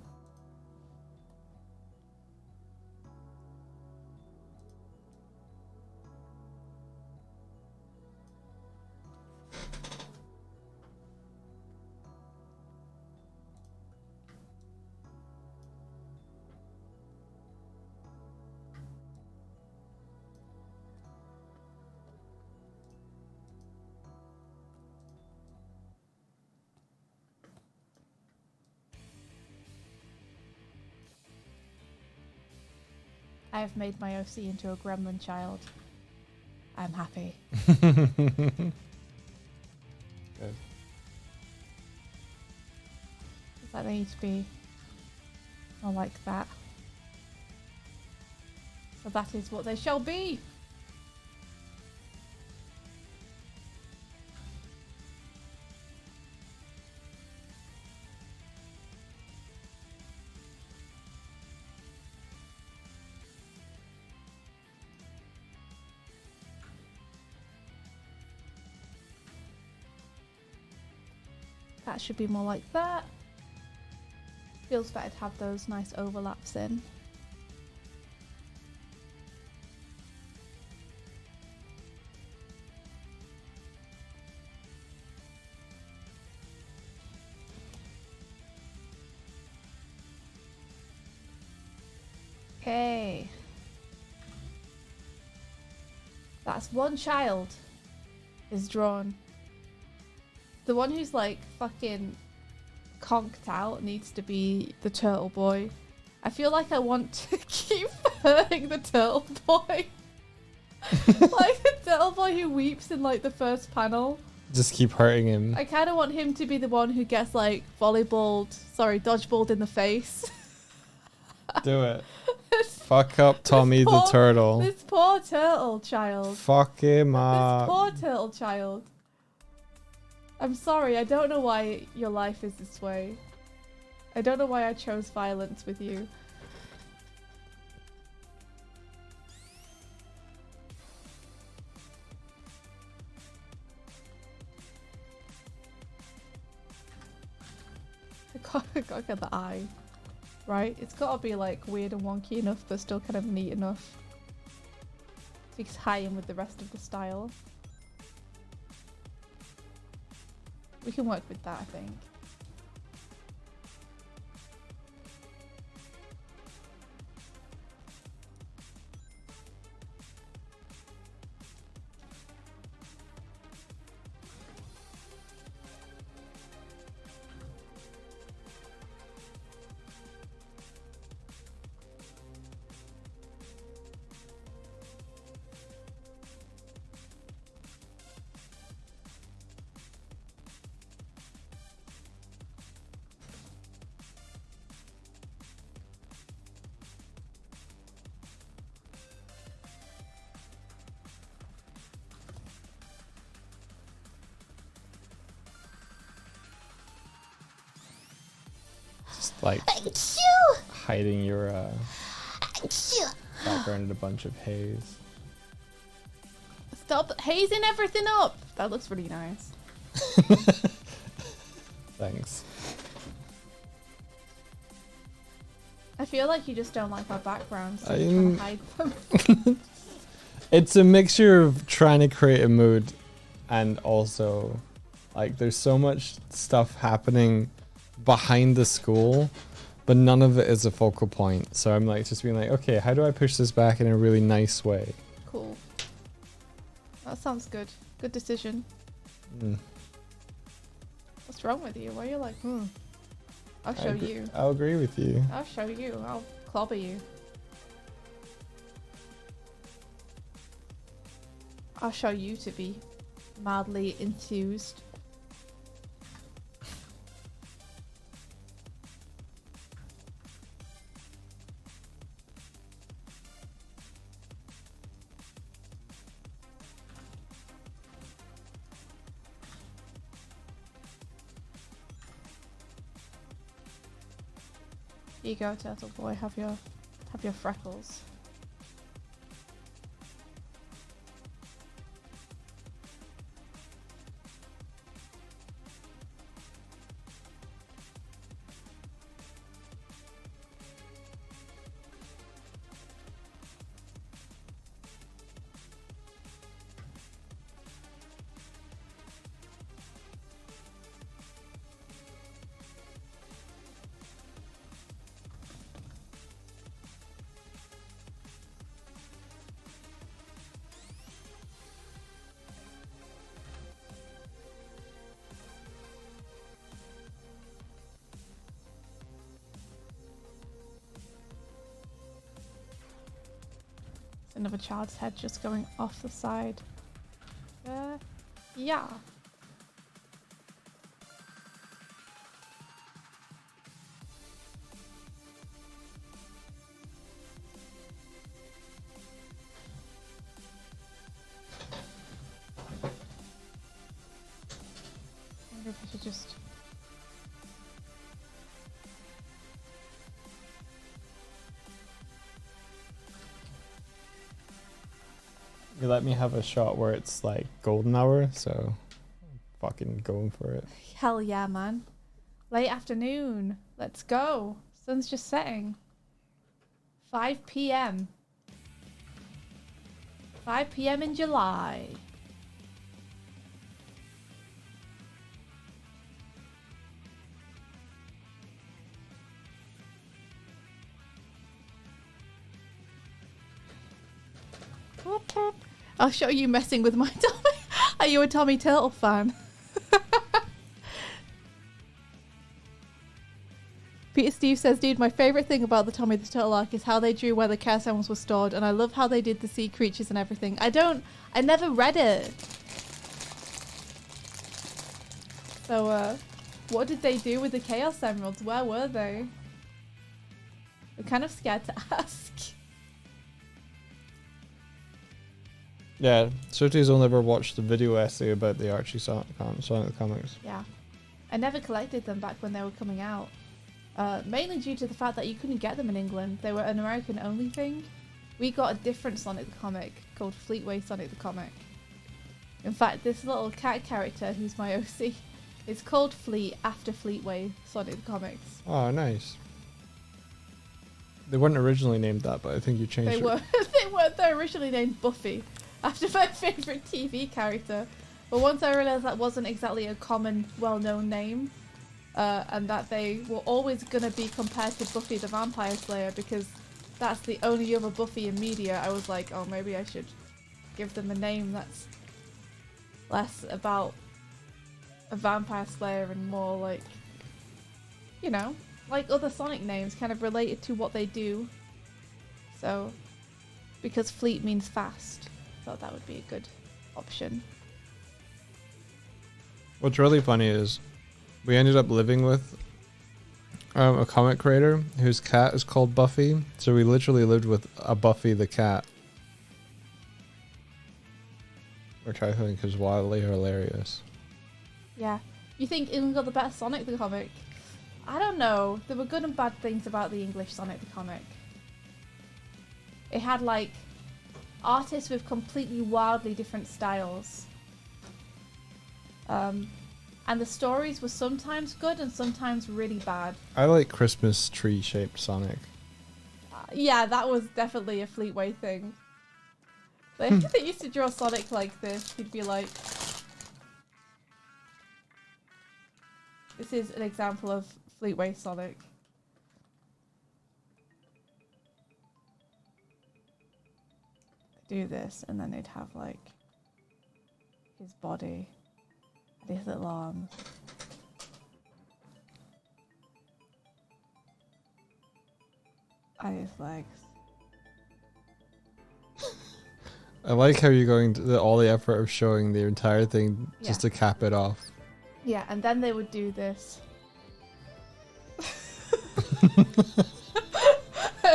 I have made my OC into a gremlin child. I'm happy. Good. It's like they need to be more like that. So that is what they shall be. That should be more like that. Feels better to have those nice overlaps in. Okay. That's one child is drawn. The one who's like fucking conked out needs to be the turtle boy. I feel like I want to keep hurting the turtle boy. Like the turtle boy who weeps in like the first panel. Just keep hurting him. I kind of want him to be the one who gets like dodgeballed in the face. Do it. Fuck up Tommy the turtle. This poor turtle child. Fuck him This up. poor turtle child. I'm sorry, I don't know why your life is this way. I don't know why I chose violence with you. I gotta get the eye. Right? It's gotta be like weird and wonky enough, but still kind of neat enough to tie in with the rest of the style. We can work with that, I think. Just like hiding your background in a bunch of haze. Stop hazing everything up! That looks really nice. Thanks. I feel like you just don't like our backgrounds, so you're trying to hide them. It's a mixture of trying to create a mood and also like there's so much stuff happening behind the school, but none of it is a focal point. So I'm like just being like, okay, how do I push this back in a really nice way? Cool. That sounds good. Good decision. Mm. What's wrong with you? Why are you like, I'll show you. I'll agree with you. I'll show you. I'll clobber you. I'll show you to be mildly enthused. Here you go, turtle boy. Have your freckles. Another child's head just going off the side. Yeah. I wonder if I should just... You let me have a shot where it's like golden hour, so I'm fucking going for it. Hell yeah, man. Late afternoon. Let's go. Sun's just setting. 5 p.m. 5 p.m. in July. I'll show you messing with my Tommy. Are you a Tommy Turtle fan? Peter Steve says, dude, my favourite thing about the Tommy the Turtle arc is how they drew where the Chaos Emeralds were stored, and I love how they did the sea creatures and everything. I never read it. So, what did they do with the Chaos Emeralds? Where were they? I'm kind of scared to ask. Yeah, Surtees will never watch the video essay about the Archie Sonic the comics. Yeah. I never collected them back when they were coming out. Mainly due to the fact that you couldn't get them in England. They were an American only thing. We got a different Sonic the Comic called Fleetway Sonic the Comic. In fact, this little cat character who's my OC is called Fleet after Fleetway Sonic the Comics. Oh, nice. They weren't originally named that, but I think you changed They it. were. They're originally named Buffy after my favourite TV character. But once I realised that wasn't exactly a common, well-known name, and that they were always going to be compared to Buffy the Vampire Slayer because that's the only other Buffy in media, I was like, oh, maybe I should give them a name that's less about a Vampire Slayer and more like, you know, like other Sonic names, kind of related to what they do. So, because Fleet means fast, I thought that would be a good option. What's really funny is we ended up living with a comic creator whose cat is called Buffy. So we literally lived with a Buffy the cat, which I think is wildly hilarious. Yeah. You think England got the better Sonic the Comic? I don't know. There were good and bad things about the English Sonic the Comic. It had, like, artists with completely wildly different styles. And the stories were sometimes good and sometimes really bad. I like Christmas tree shaped Sonic. Yeah, that was definitely a Fleetway thing. They used to draw Sonic like this. He'd be like... This is an example of Fleetway Sonic. Do this, and then they'd have like his body and his little arms. And his legs. I like how you're going to all the effort of showing the entire thing just to cap it off. Yeah, and then they would do this.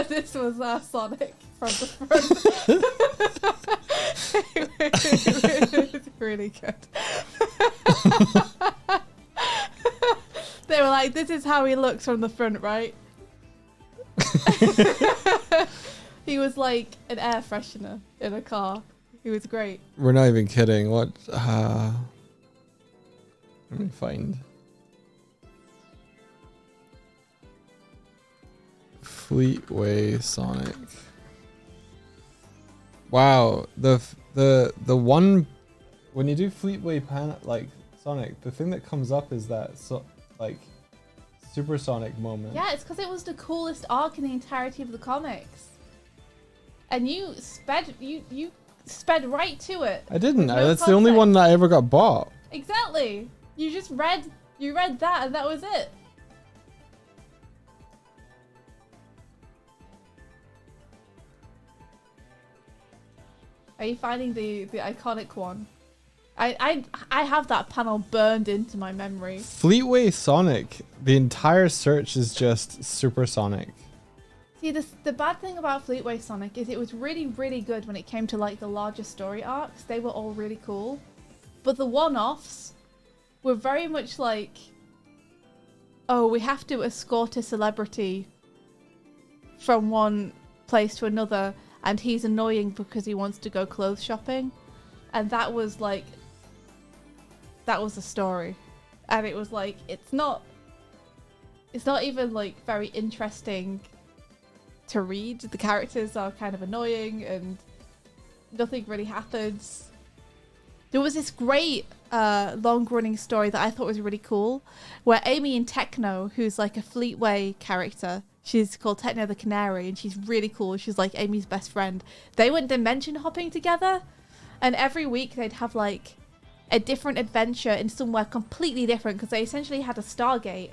This was our Sonic from the front. It was really good. They were like, this is how he looks from the front, right? He was like an air freshener in a car. He was great. We're not even kidding. What? Let me find. Fleetway Sonic. Wow, the one when you do Fleetway Sonic, the thing that comes up is that supersonic moment. Yeah, it's because it was the coolest arc in the entirety of the comics. And you sped right to it. I didn't. No That's the only context. one that I ever got bought. Exactly. You just read that and that was it. Are you finding the iconic one? I have that panel burned into my memory. Fleetway Sonic. The entire search is just supersonic. See, the bad thing about Fleetway Sonic is it was really, really good when it came to like the larger story arcs. They were all really cool. But the one-offs were very much like, oh, we have to escort a celebrity from one place to another, and he's annoying because he wants to go clothes shopping. And that was the story. And it was like, it's not even like very interesting to read. The characters are kind of annoying and nothing really happens. There was this great long-running story that I thought was really cool, where Amy and Techno, who's like a Fleetway character, she's called Techno the Canary, and she's really cool. She's like Amy's best friend. They went dimension hopping together, and every week they'd have like a different adventure in somewhere completely different, because they essentially had a Stargate.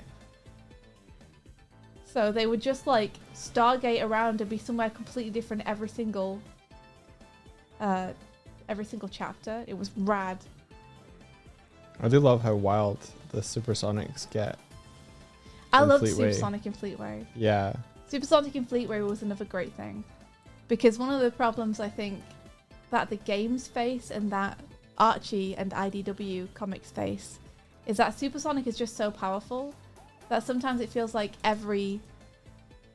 So they would just like Stargate around and be somewhere completely different every single chapter. It was rad. I do love how wild the supersonics get. I in love Fleetway. Supersonic and Fleetway. Yeah. Supersonic and Fleetway was another great thing. Because one of the problems I think that the games face and that Archie and IDW comics face is that Supersonic is just so powerful that sometimes it feels like every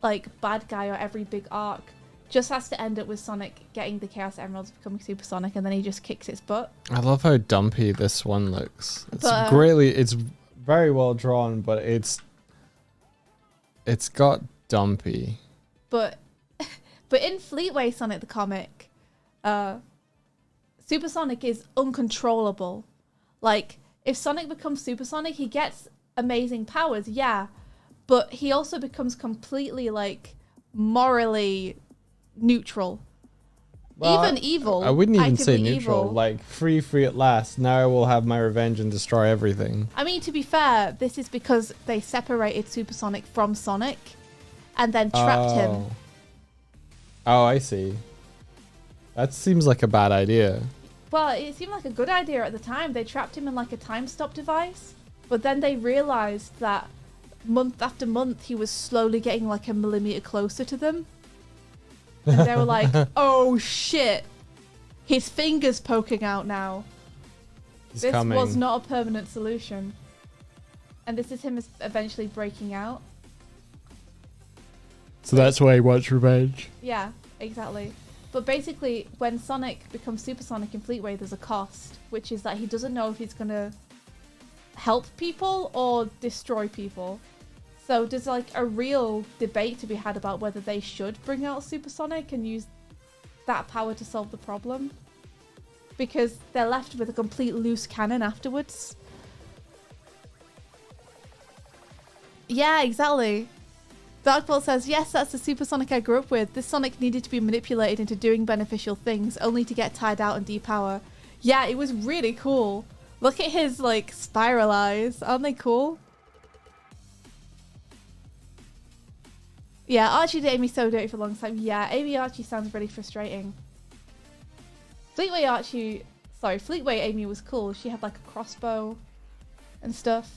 like bad guy or every big arc just has to end up with Sonic getting the Chaos Emeralds, becoming supersonic, and then he just kicks its butt. I love how dumpy this one looks. It's But, it's very well drawn, but it's got dumpy. But in Fleetway Sonic the comic, Supersonic is uncontrollable. Like, if Sonic becomes supersonic, he gets amazing powers, yeah, but he also becomes completely like morally neutral. Well, even evil. I wouldn't even say actively neutral. evil. Like, free at last. Now I will have my revenge and destroy everything. I mean, to be fair, this is because they separated Supersonic from Sonic and then trapped him. Oh, I see. That seems like a bad idea. Well, it seemed like a good idea at the time. They trapped him in like a time stop device, but then they realized that month after month he was slowly getting like a millimeter closer to them. And they were like, oh shit, his finger's poking out now. He's This coming. was not a permanent solution. And this is him eventually breaking out. So that's why he wants revenge. Yeah, exactly. But basically, when Sonic becomes Supersonic in Fleetway, there's a cost, which is that he doesn't know if he's going to help people or destroy people. So there's like a real debate to be had about whether they should bring out Supersonic and use that power to solve the problem. Because they're left with a complete loose cannon afterwards. Yeah, exactly. Darkbolt says, yes, that's the Super Sonic I grew up with. This Sonic needed to be manipulated into doing beneficial things, only to get tired out and depower. Yeah, it was really cool. Look at his, like, spiral eyes. Aren't they cool? Yeah, Archie did Amy so dirty for a long time. Yeah, Amy Archie sounds really frustrating. Fleetway Amy was cool. She had, like, a crossbow and stuff.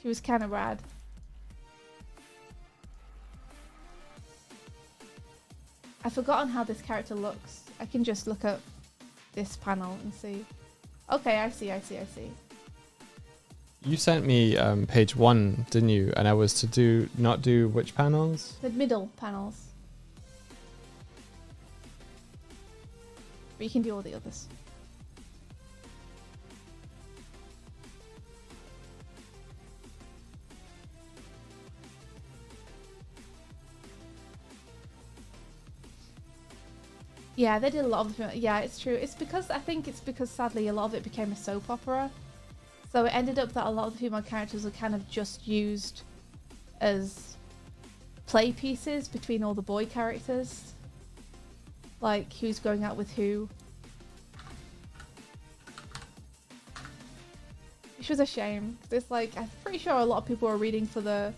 She was kind of rad. I've forgotten how this character looks. I can just look at this panel and see. Okay, I see. You sent me page 1, didn't you? And I was to not do which panels? The middle panels. But you can do all the others. Yeah, they did a lot of it. Yeah, it's true. I think it's because sadly a lot of it became a soap opera. So it ended up that a lot of the female characters were kind of just used as play pieces between all the boy characters. Like who's going out with who. Which was a shame. It's like, I'm pretty sure a lot of people were reading for the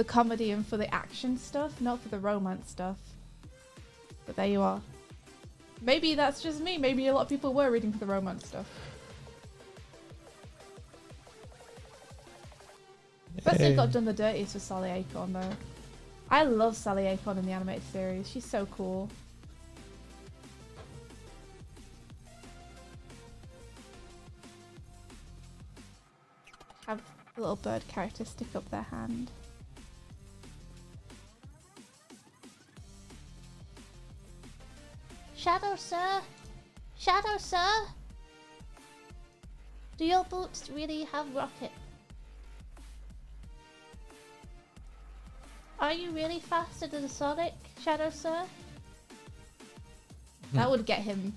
comedy and for the action stuff, not for the romance stuff. But there you are. Maybe that's just me. Maybe a lot of people were reading for the romance stuff. Best thing got done the dirtiest was Sally Acorn though. I love Sally Acorn in the animated series. She's so cool. Have a little bird character stick up their hand. Shadow, sir? Shadow, sir? Do your boots really have rocket? Are you really faster than Sonic, Shadow, sir? That would get him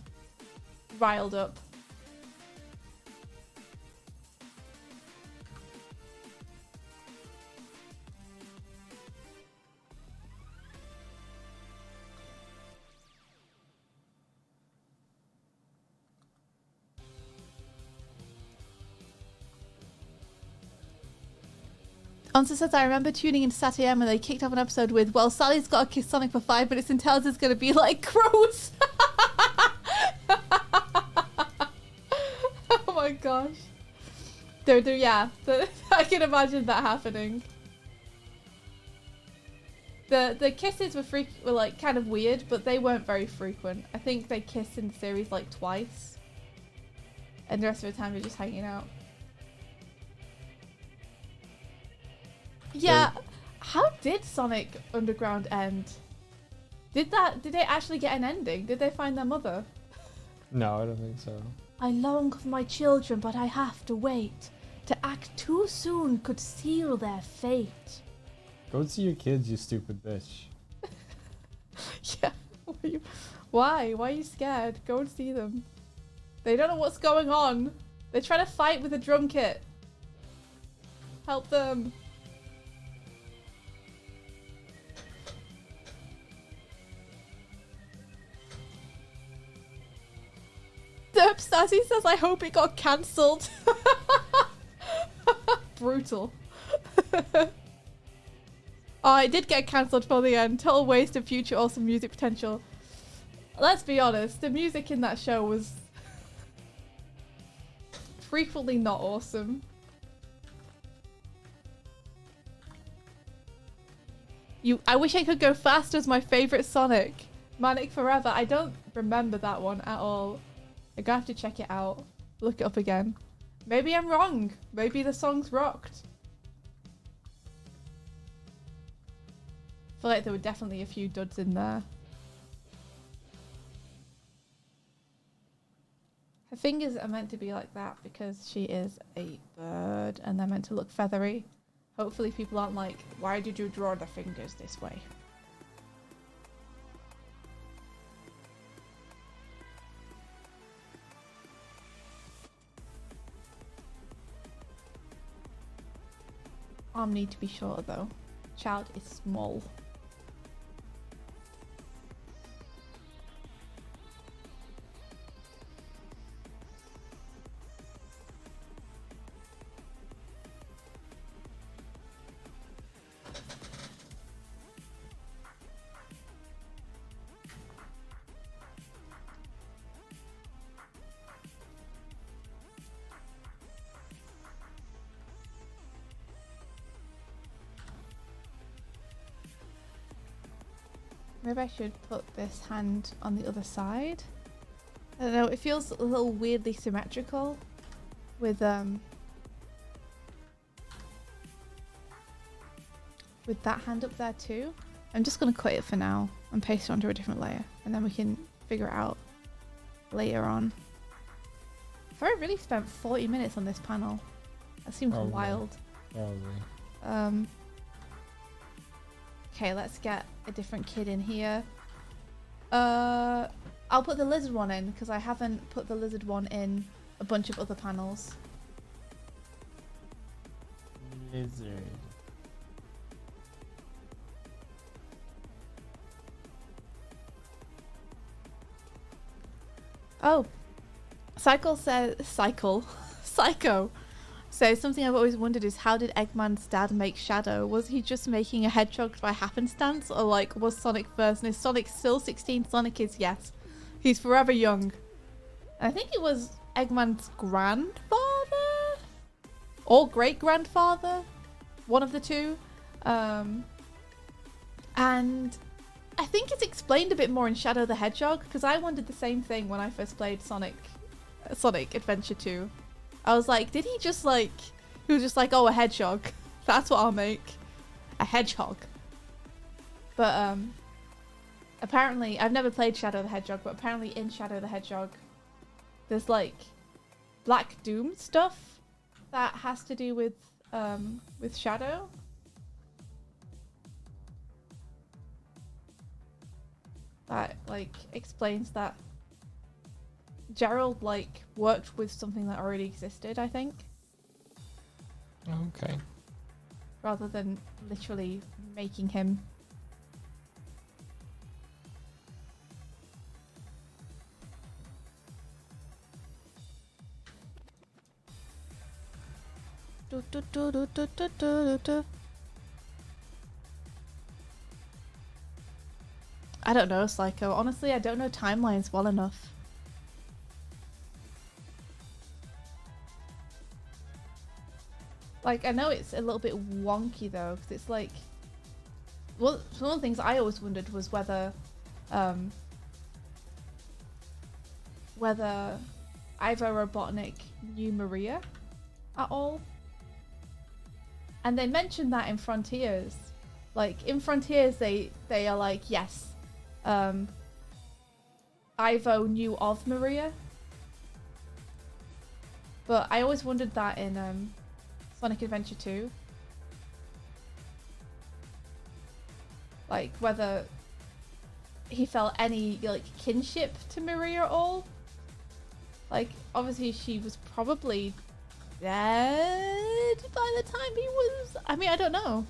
riled up. Onsa says, I remember tuning into Saturday and they kicked off an episode with, well, Sally's got to kiss Sonic for 5 minutes and tells us it's going to be like crows. Oh my gosh. Yeah, I can imagine that happening. The kisses were like kind of weird, but they weren't very frequent. I think they kissed in the series like twice. And the rest of the time they're just hanging out. Yeah, how did Sonic Underground end? Did it actually get an ending? Did they find their mother? No, I don't think so. I long for my children, but I have to wait. To act too soon could seal their fate. Go see your kids, you stupid bitch. Yeah, why? Why are you scared? Go and see them. They don't know what's going on. They're trying to fight with a drum kit. Help them. Derp Sassy says, I hope it got cancelled. Brutal. Oh, it did get cancelled for the end. Total waste of future awesome music potential. Let's be honest, the music in that show was frequently not awesome. I wish I could go fast as my favourite Sonic. Manic Forever. I don't remember that one at all. I'm gonna have to check it out. Look it up again. Maybe I'm wrong. Maybe the song's rocked. I feel like there were definitely a few duds in there. Her fingers are meant to be like that because she is a bird and they're meant to look feathery. Hopefully people aren't like, why did you draw the fingers this way? arm need to be shorter though. Child is small. Maybe I should put this hand on the other side. I don't know, it feels a little weirdly symmetrical with that hand up there too. I'm just gonna cut it for now and paste it onto a different layer, and then we can figure it out later on. I've already really spent 40 minutes on this panel. That seems Probably. wild. Probably. Okay, let's get a different kid in here. I'll put the lizard one in because I haven't put the lizard one in a bunch of other panels. Lizard. Oh, Psycho says something I've always wondered is how did Eggman's dad make Shadow? Was he just making a hedgehog by happenstance, or like was Sonic first? And is Sonic still 16? Sonic is, yes. He's forever young. I think it was Eggman's grandfather or great grandfather, one of the two. And I think it's explained a bit more in Shadow the Hedgehog, because I wondered the same thing when I first played Sonic Adventure 2. I was like, did he just like, he was just like, oh, a hedgehog. That's what I'll make. A hedgehog. But apparently, I've never played Shadow the Hedgehog, but apparently in Shadow the Hedgehog, there's like Black Doom stuff that has to do with Shadow. That like explains that Gerald like worked with something that already existed, I think, Okay. rather than literally making him. Do, do, do, do, do, do, do, do. I don't know, Psycho. Honestly, I don't know timelines well enough. Like, I know it's a little bit wonky though, because it's like, well, one of the things I always wondered was whether Ivo Robotnik knew Maria at all. And they mentioned that in Frontiers. Like, in Frontiers, they are like, yes, Ivo knew of Maria. But I always wondered that in Sonic Adventure 2. Like, whether he felt any, like, kinship to Maria at all. Like, obviously she was probably dead by the time he was... I mean, I don't know.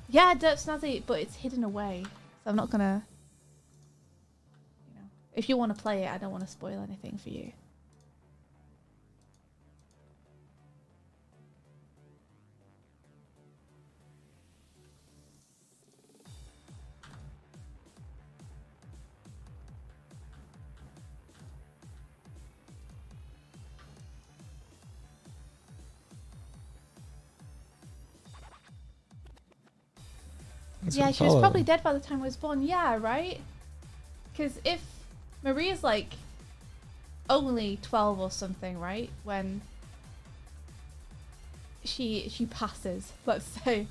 Yeah, Dirt Snazzy, but it's hidden away. So I'm not gonna... You know, if you want to play it, I don't want to spoil anything for you. Yeah, she was probably dead by the time I was born. Yeah, right? Because if Maria's like only 12 or something, right? When she passes, let's say.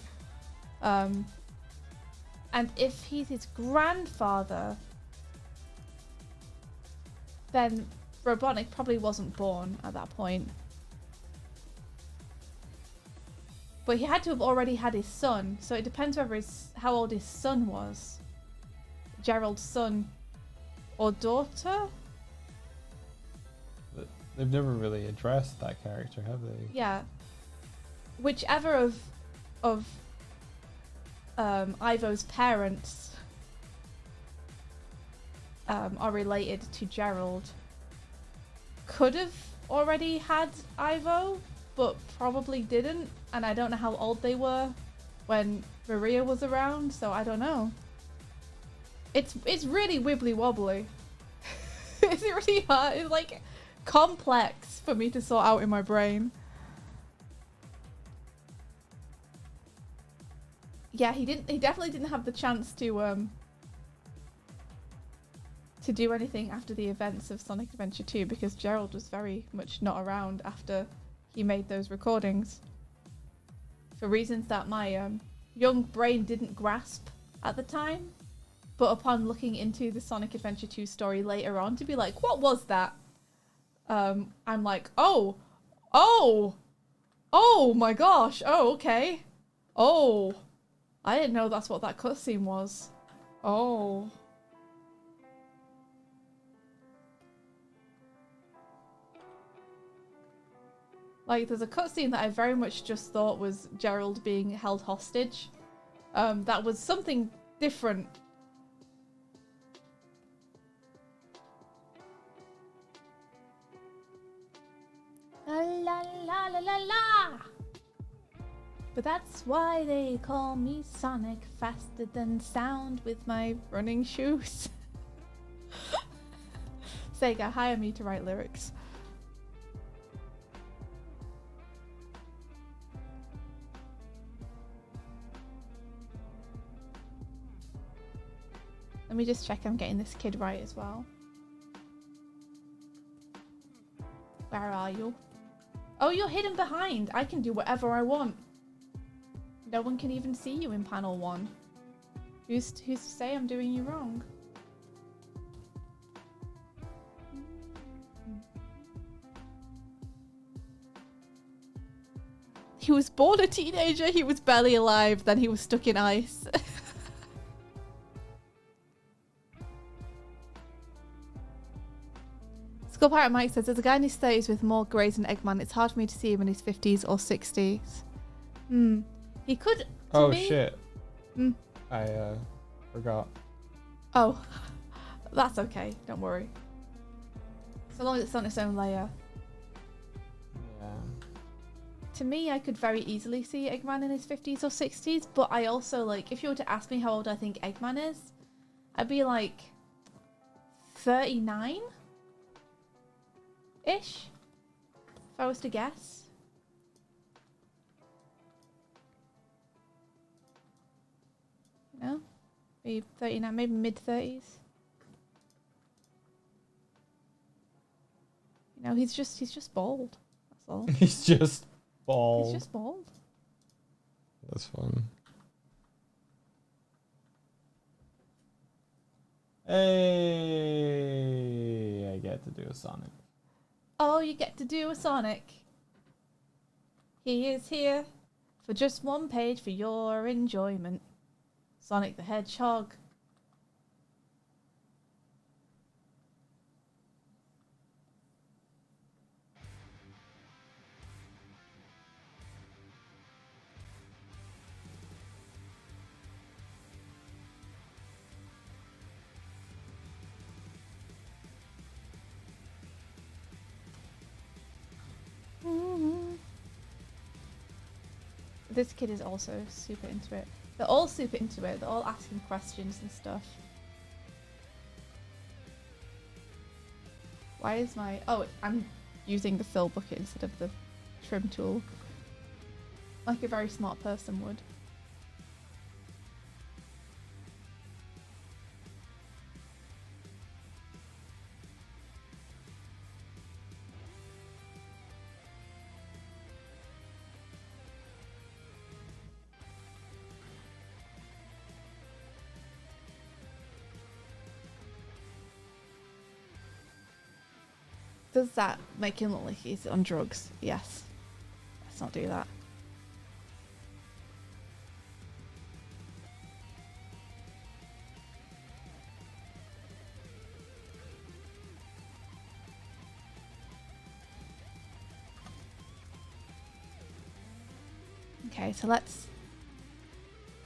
And if he's his grandfather, then Robotnik probably wasn't born at that point. But he had to have already had his son, so it depends whether how old his son was. Gerald's son or daughter? They've never really addressed that character, have they? Yeah. whichever of Ivo's parents are related to Gerald could have already had Ivo, but probably didn't, and I don't know how old they were when Maria was around, so I don't know. It's really wibbly wobbly. It's really hard. It's like complex for me to sort out in my brain. Yeah, he definitely didn't have the chance to do anything after the events of Sonic Adventure 2 because Gerald was very much not around after he made those recordings. For reasons that my young brain didn't grasp at the time. But upon looking into the Sonic Adventure 2 story later on to be like, what was that? I'm like, oh my gosh, oh, okay. Oh, I didn't know that's what that cutscene was. Oh. Like, there's a cutscene that I very much just thought was Gerald being held hostage. That was something different. La la la la la la! But that's why they call me Sonic, faster than sound with my running shoes. Sega, hire me to write lyrics. Let me just check I'm getting this kid right as well. Where are you? Oh, you're hidden behind. I can do whatever I want. No one can even see you in panel 1. Who's to say I'm doing you wrong? He was born a teenager, he was barely alive, then he was stuck in ice. Skull Pirate Mike says, there's a guy in his 30s with more greys than Eggman. It's hard for me to see him in his 50s or 60s. He could... Oh, me, shit. I forgot. Oh, that's okay. Don't worry. So long as it's on its own layer. Yeah. To me, I could very easily see Eggman in his 50s or 60s, but I also, like, if you were to ask me how old I think Eggman is, I'd be like 39? Ish, if I was to guess. You know, maybe 39, maybe mid-30s. You know, he's just bald. That's all. He's just bald. He's just bald. That's fun. Hey, I get to do a Sonic. Oh, you get to do a Sonic. He is here for just one page for your enjoyment. Sonic the Hedgehog. This kid is also super into it. They're all super into it. They're all asking questions and stuff. Why is my... Oh, I'm using the fill bucket instead of the trim tool. Like a very smart person would. Does that make him look like he's on drugs? Yes. Let's not do that. Okay, so let's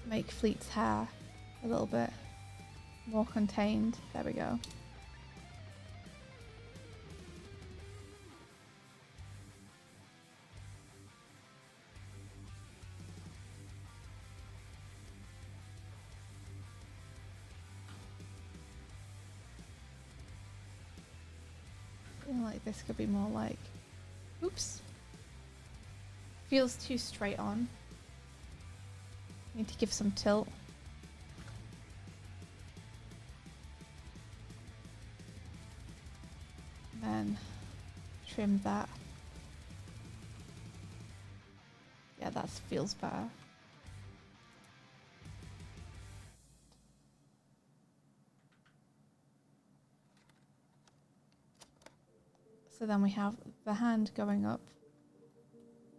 make Fleet's hair a little bit more contained. There we go. I feel like this could be more like, oops. Feels too straight on. Need to give some tilt. Then trim that. Yeah, that feels better. So then we have the hand going up.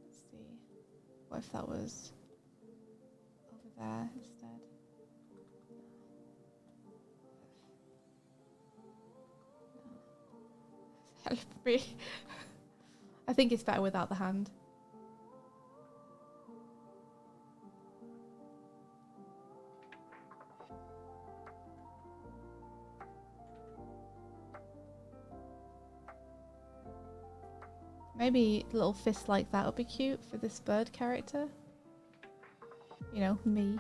Let's see. What if that was over there instead? Help me. I think it's better without the hand. Maybe a little fist like that would be cute for this bird character. You know, me.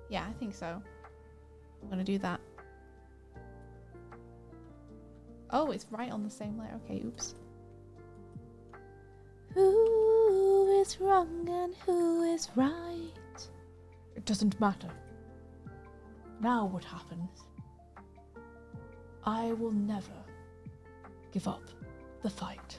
Yeah, I think so. I'm gonna do that. Oh, it's right on the same layer. Okay, oops. Who is wrong and who is right? It doesn't matter. Now what happens? I will never give up the fight.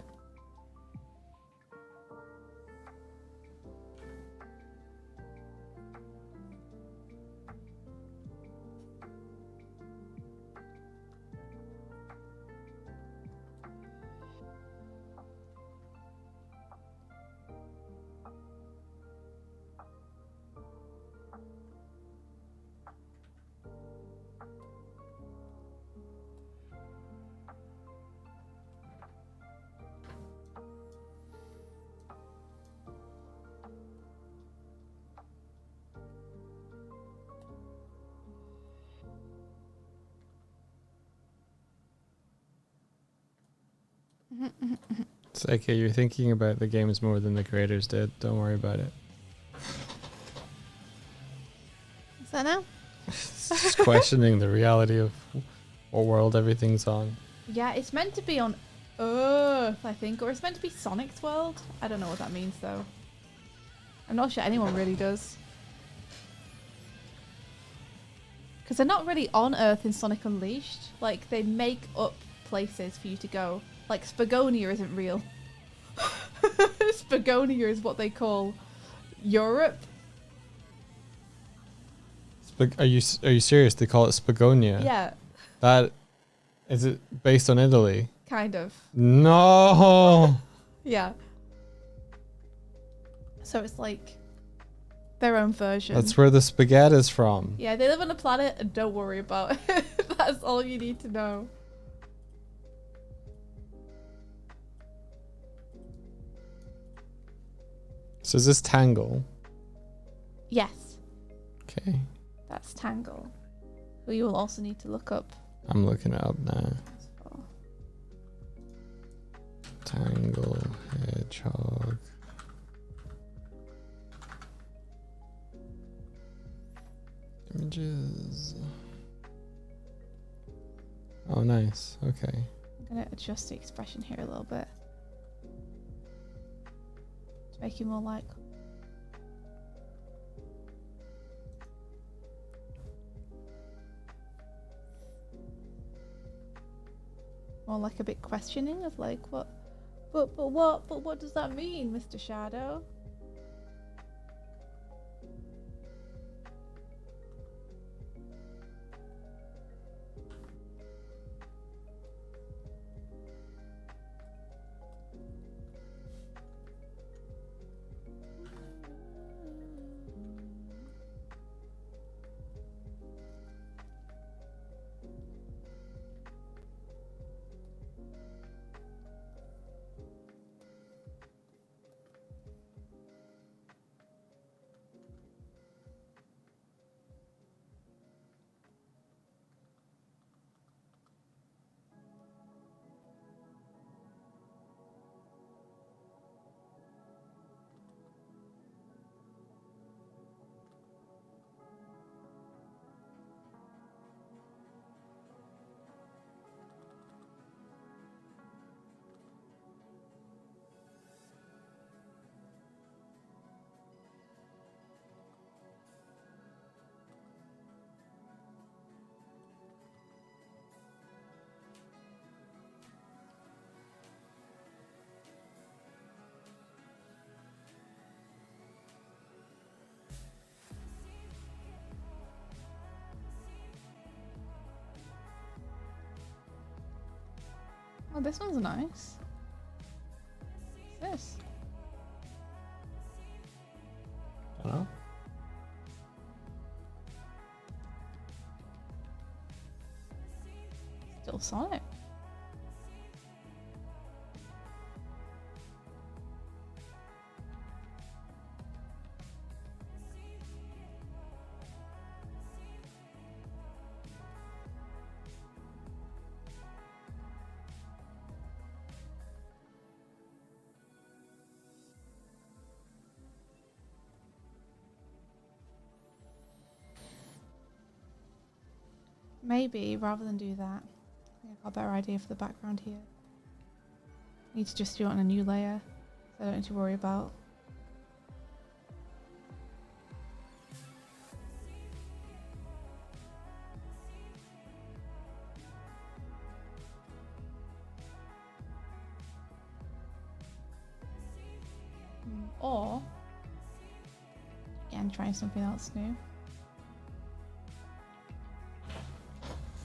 It's okay, you're thinking about the games more than the creators did. Don't worry about it. Is that now? It's just questioning the reality of what world everything's on. Yeah, it's meant to be on Earth, I think, or it's meant to be Sonic's world. I don't know what that means though. I'm not sure anyone really does. Because they're not really on Earth in Sonic Unleashed. Like, they make up places for you to go. Like, Spagonia isn't real. Spagonia is what they call Europe. Are you serious? They call it Spagonia? Yeah, That is it based on Italy? kind of. No. Yeah. So it's like their own version. That's where the spaghetti is from. Yeah, they live on a planet and don't worry about it. That's all you need to know. So is this Tangle? Yes, Okay. that's Tangle. Who you will also need to look up. I'm looking it up now. as well. Tangle Hedgehog. Images. Oh, nice. Okay. I'm gonna adjust the expression here a little bit to make you more like. More like a bit questioning of like what, but what does that mean, Mr. Shadow? Oh, this one's nice. What's this? I don't know. Still Sonic. Maybe rather than do that, I think I've got a better idea for the background here. Need to just do it on a new layer, so I don't need to worry about. Or again, trying something else new.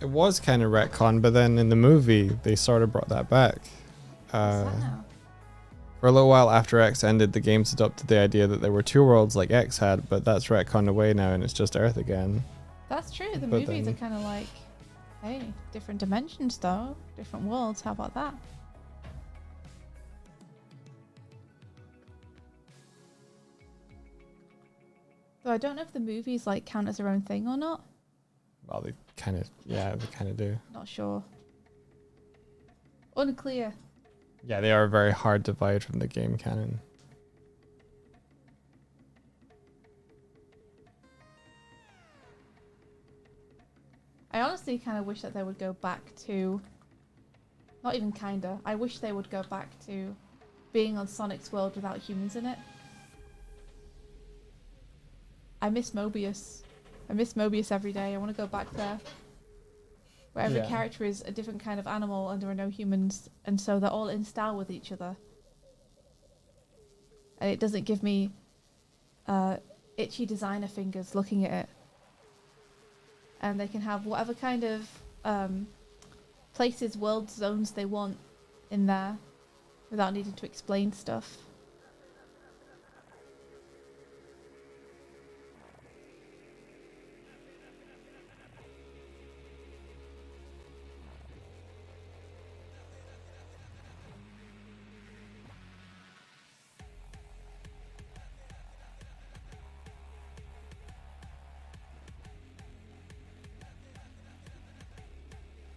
It was kind of retcon, but then in the movie they sort of brought that back. What's that now? For a little while after X ended, the games adopted the idea that there were two worlds like X had, but that's retconned away now and it's just Earth again. That's true. The But movies then- are kind of like, hey, different dimensions though, different worlds. How about that? So I don't know if the movies like count as their own thing or not. Well, they kind of do. Not sure. Unclear. Yeah, they are a very hard divide from the game canon. I honestly kind of wish that they would go back to, not even kinda, I wish they would go back to being on Sonic's world without humans in it. I miss Mobius. I miss Mobius every day. I want to go back there. Where every Yeah. character is a different kind of animal and there are no humans, and so they're all in style with each other. And it doesn't give me itchy designer fingers looking at it. And they can have whatever kind of places, world zones they want in there without needing to explain stuff.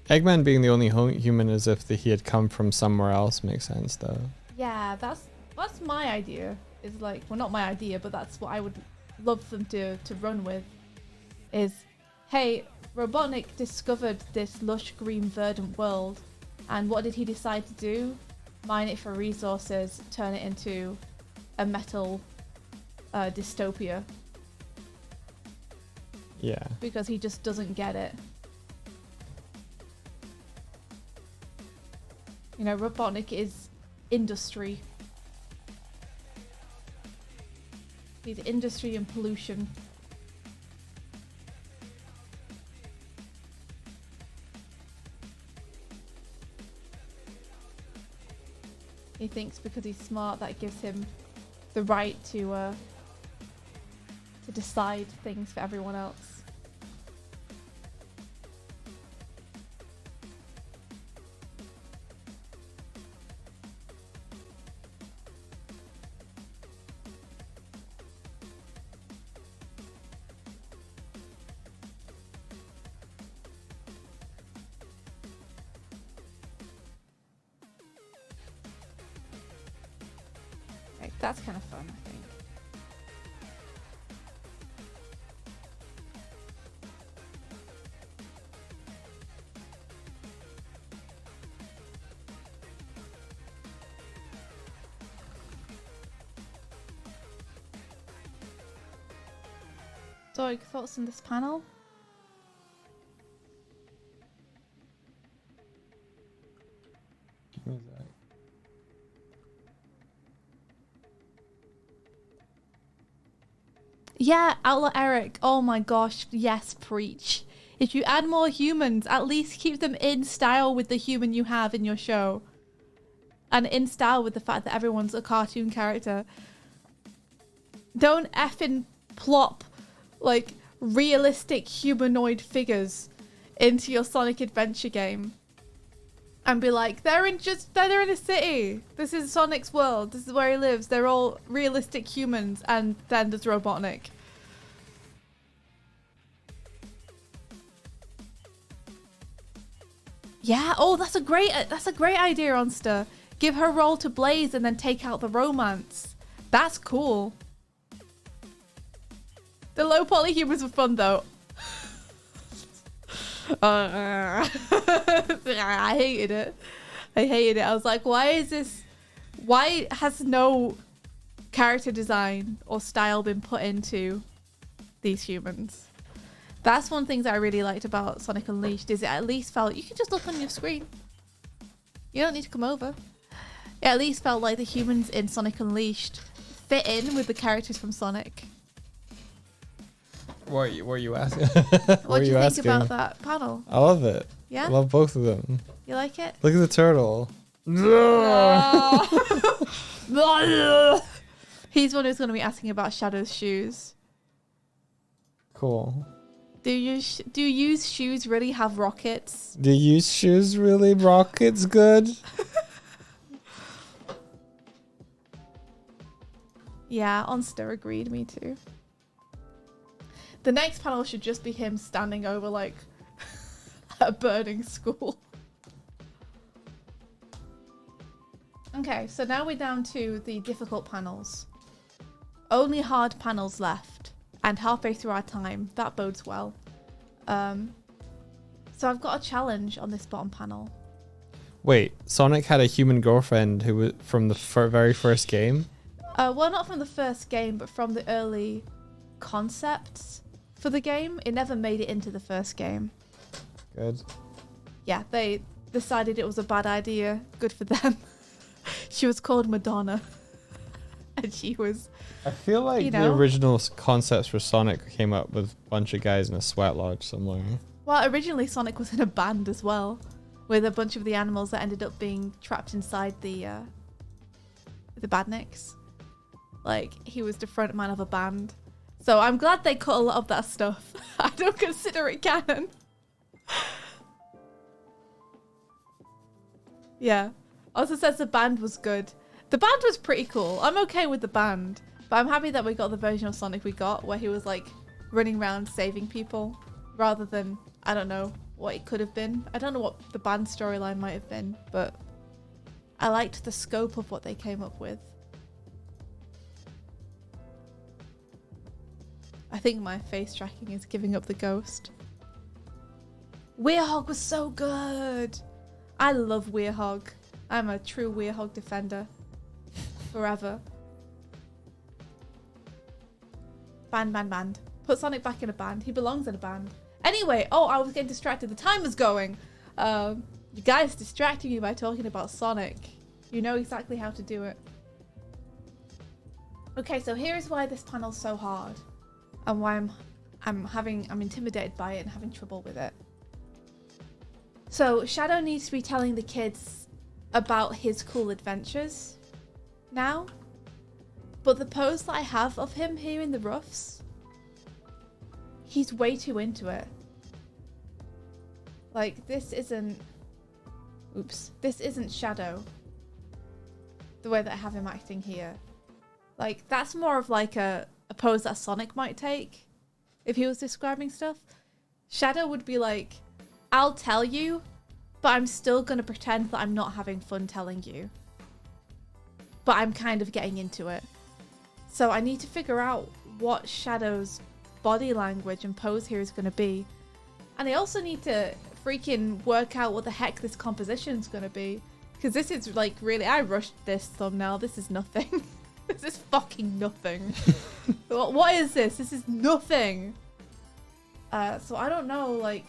Eggman being the only human as if he had come from somewhere else makes sense, though. Yeah, that's my idea. Is like, well, not my idea, but that's what I would love them to run with. Is, hey, Robotnik discovered this lush, green, verdant world, and what did he decide to do? Mine it for resources, turn it into a metal dystopia, Yeah. because he just doesn't get it. You know, Robotnik is industry. He's industry and pollution. He thinks because he's smart that gives him the right to decide things for everyone else. That's kind of fun, I think. So, your thoughts on this panel? What is that? Yeah, Outlaw Eric. Oh my gosh, yes, preach. If you add more humans, at least keep them in style with the human you have in your show. And in style with the fact that everyone's a cartoon character. Don't effing plop like realistic humanoid figures into your Sonic Adventure game. And be like, they're in a city. This is Sonic's world. This is where he lives. They're all realistic humans, and then there's Robotnik. Yeah. Oh, that's a great idea, Onster. Give her role to Blaze and then take out the romance. That's cool. The low poly humans were fun though. I hated it. I was like, why has no character design or style been put into these humans? That's one thing that I really liked about Sonic Unleashed, is it at least felt, you can just look on your screen. You don't need to come over. It at least felt like the humans in Sonic Unleashed fit in with the characters from Sonic. What are you asking? What do you think about that panel? I love it. Yeah? I love both of them. You like it? Look at the turtle. He's one who's going to be asking about Shadow's shoes. Cool. Do use shoes really have rockets? Do use shoes really rockets good? Yeah, Onster agreed, me too. The next panel should just be him standing over like a burning school. Okay, so now we're down to the difficult panels. Only hard panels left, and halfway through our time. That bodes well. So I've got a challenge on this bottom panel. Wait, Sonic had a human girlfriend who was from the very first game? Well, not from the first game, but from the early concepts for the game. It never made it into the first game. Good. Yeah, they decided it was a bad idea. Good for them. She was called Madonna. And she was... I feel like the original concepts for Sonic came up with a bunch of guys in a sweat lodge somewhere. Well, originally Sonic was in a band as well, with a bunch of the animals that ended up being trapped inside the Badniks. Like, he was the front man of a band. So I'm glad they cut a lot of that stuff. I don't consider it canon. Yeah. Also says the band was good. The band was pretty cool. I'm okay with the band. But I'm happy that we got the version of Sonic we got, where he was like running around saving people, rather than, I don't know what it could have been. I don't know what the band storyline might have been, but I liked the scope of what they came up with. I think my face tracking is giving up the ghost. Weirhog was so good. I love Weirhog. I'm a true Weirhog defender. Forever. Band. Put Sonic back in a band. He belongs in a band. Anyway, oh, I was getting distracted. The time is going. You guys distracting me by talking about Sonic. You know exactly how to do it. Okay, so here's why this panel's so hard. And why I'm intimidated by it and having trouble with it. So Shadow needs to be telling the kids about his cool adventures now. But the pose that I have of him here in the roofs, he's way too into it. Like, this isn't Shadow. The way that I have him acting here. Like, that's more of like a pose that Sonic might take if he was describing stuff. Shadow would be like, I'll tell you, but I'm still going to pretend that I'm not having fun telling you. But I'm kind of getting into it. So I need to figure out what Shadow's body language and pose here is going to be. And I also need to freaking work out what the heck this composition is going to be. Because this is like really, I rushed this thumbnail. This is nothing. This is fucking nothing. What is this? This is nothing. So I don't know like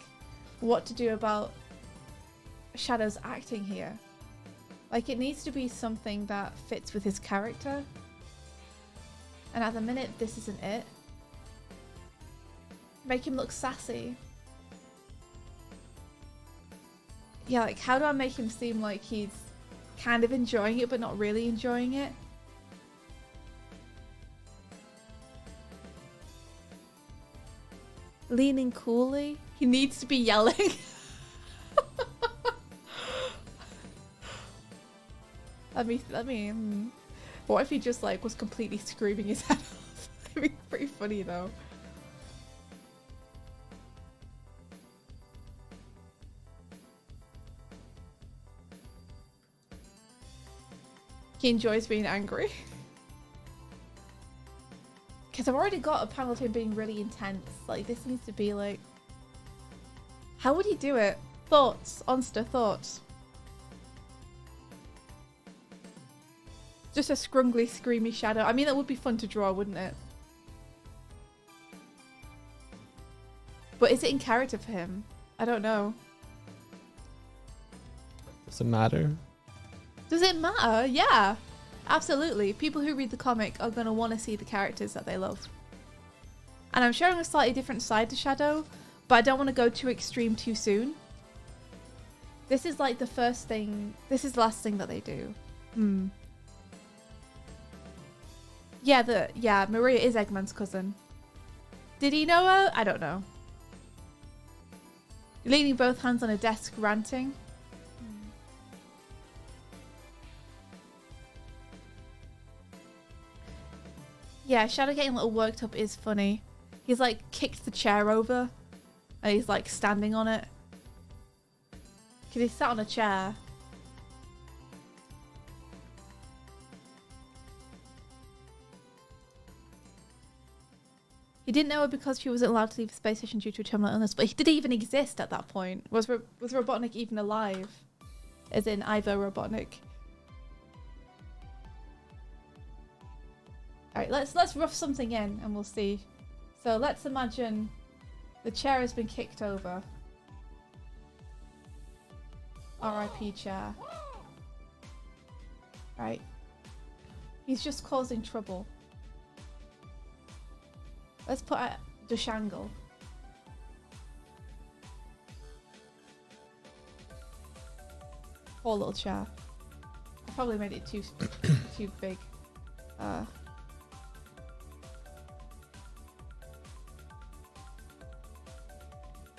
what to do about Shadow's acting here. Like, it needs to be something that fits with his character. And at the minute, this isn't it. Make him look sassy. Yeah, like how do I make him seem like he's kind of enjoying it but not really enjoying it? Leaning coolly. He needs to be yelling. What if he just like was completely screaming his head off? It'd be pretty funny though. He enjoys being angry. Because I've already got a panel of him being really intense. Like, this needs to be like... How would he do it? Thoughts. Onster, thoughts. Just a scrungly, screamy shadow. I mean, that would be fun to draw, wouldn't it? But is it in character for him? I don't know. Does it matter? Does it matter? Yeah. Absolutely. People who read the comic are going to want to see the characters that they love. And I'm showing a slightly different side to Shadow, but I don't want to go too extreme too soon. This is like the first thing... This is the last thing that they do. Yeah, Maria is Eggman's cousin. Did he know her? I don't know. Leaning both hands on a desk, ranting. Yeah, Shadow getting a little worked up is funny. He's like kicked the chair over and he's like standing on it. Because he sat on a chair. He didn't know her because she wasn't allowed to leave the space station due to a terminal illness, but he did even exist at that point. Was Robotnik even alive? As in Ivo Robotnik. Alright, let's rough something in and we'll see. So let's imagine the chair has been kicked over. RIP chair. Right. He's just causing trouble. Let's put a Dushangle. Poor little chair. I probably made it too big.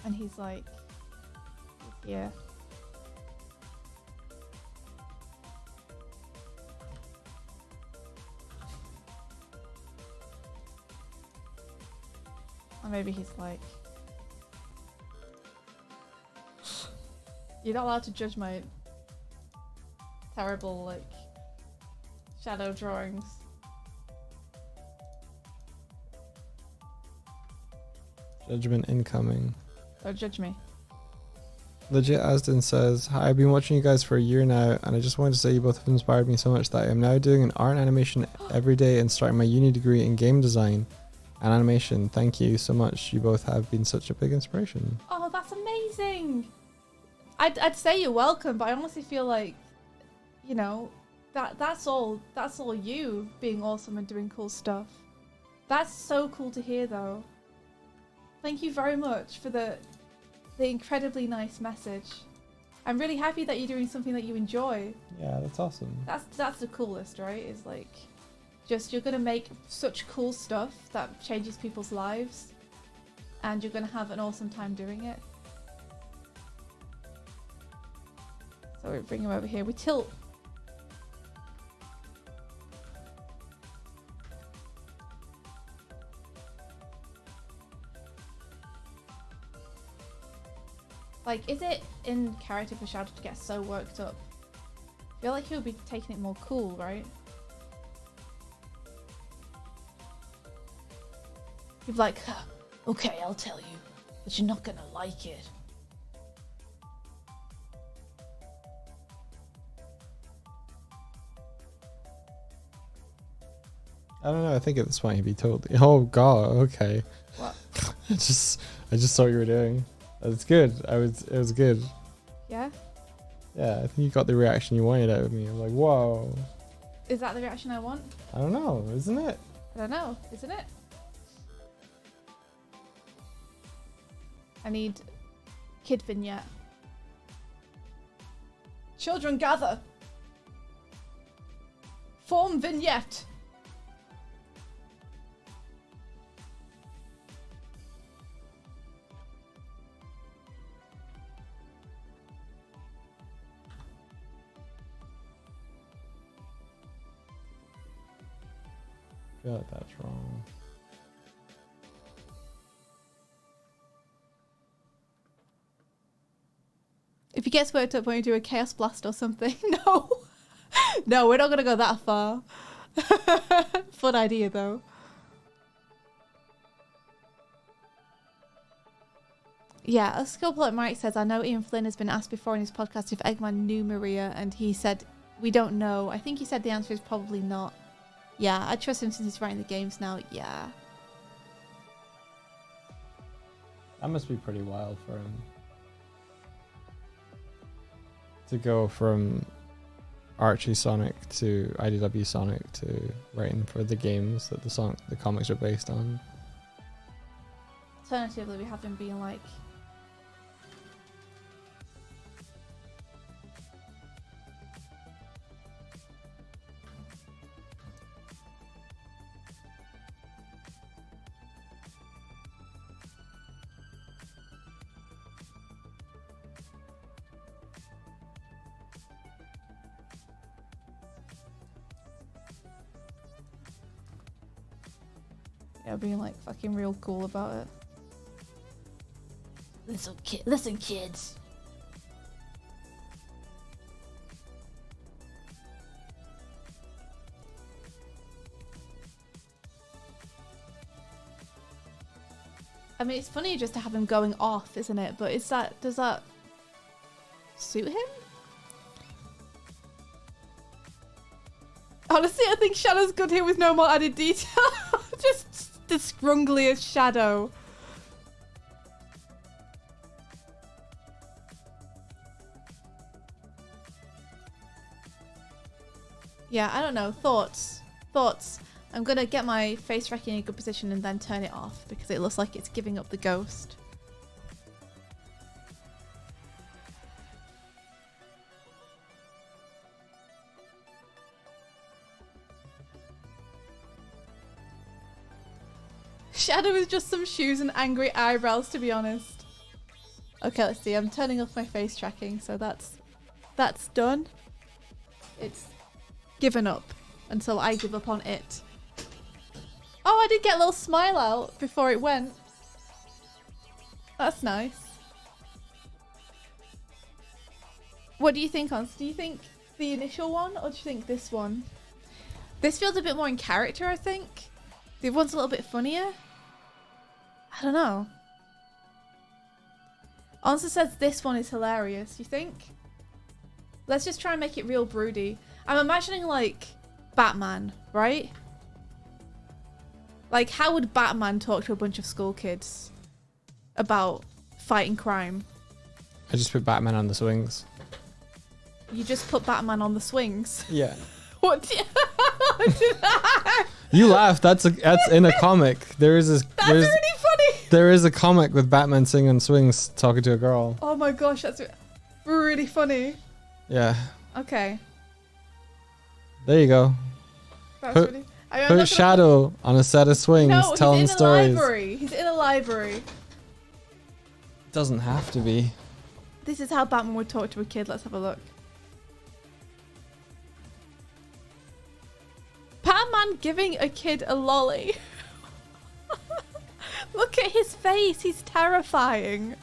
And he's like, yeah. Or maybe he's like, you're not allowed to judge my terrible, like, shadow drawings. Judgment incoming. Don't judge me. Legit Asden says, hi, I've been watching you guys for a year now, and I just wanted to say you both have inspired me so much that I am now doing an art and animation every day and starting my uni degree in game design and animation. Thank you so much. You both have been such a big inspiration. Oh, that's amazing. I'd say you're welcome, but I honestly feel like, you know, that's all you being awesome and doing cool stuff. That's so cool to hear though. Thank you very much for the incredibly nice message. I'm really happy that you're doing something that you enjoy. Yeah, that's awesome. That's the coolest, right? Is like, just you're gonna make such cool stuff that changes people's lives, and you're gonna have an awesome time doing it. So we bring him over here. We tilt. Like, is it in character for Shadow to get so worked up? I feel like he'll be taking it more cool, right? He'd be like, okay, I'll tell you, but you're not gonna like it. I don't know, I think at this point he'd be totally... Oh god, okay. What? I just saw what you were doing. It's good. It was good. Yeah? Yeah, I think you got the reaction you wanted out of me. I'm like, whoa. Is that the reaction I want? I don't know, isn't it? I don't know, isn't it? I need kid vignette. Children gather. Form vignette. I feel like that's wrong. If he gets worked up when you do a chaos blast or something, no. No, we're not gonna go that far. Fun idea though. Yeah, a skillful like Mike says, I know Ian Flynn has been asked before in his podcast if Eggman knew Maria, and he said, we don't know. I think he said the answer is probably not. Yeah, I trust him since he's writing the games now. Yeah. That must be pretty wild for him. To go from Archie Sonic to IDW Sonic to writing for the games that the comics are based on. Alternatively, we have him being like, yeah, being like fucking real cool about it. Listen, kids. I mean, it's funny just to have him going off, isn't it? But does that suit him? Honestly, I think Shadow's good here with no more added detail. Just the scrungliest Shadow. Yeah, I don't know. Thoughts. I'm gonna get my face tracking in a good position and then turn it off because it looks like it's giving up the ghost. Shadow is just some shoes and angry eyebrows, to be honest. Okay, let's see. I'm turning off my face tracking, so that's done. It's given up until I give up on it. Oh, I did get a little smile out before it went. That's nice. What do you think, Hans? Do you think the initial one or do you think this one? This feels a bit more in character, I think. The other one's a little bit funnier. I don't know. Answer says this one is hilarious. You think? Let's just try and make it real broody. I'm imagining like Batman, right? Like, how would Batman talk to a bunch of school kids about fighting crime? I just put Batman on the swings. You just put Batman on the swings. Yeah. What? You laughed. That's in a comic. That's really funny. There is a comic with Batman singing on swings talking to a girl. Oh my gosh, that's really funny. Yeah. Okay. There you go. That's Put- really. I mean, I'm Put not gonna Shadow on a set of swings No, telling he's in stories. a library. He's in a library. Doesn't have to be. This is how Batman would talk to a kid. Let's have a look. Batman giving a kid a lolly. Look at his face. He's terrifying.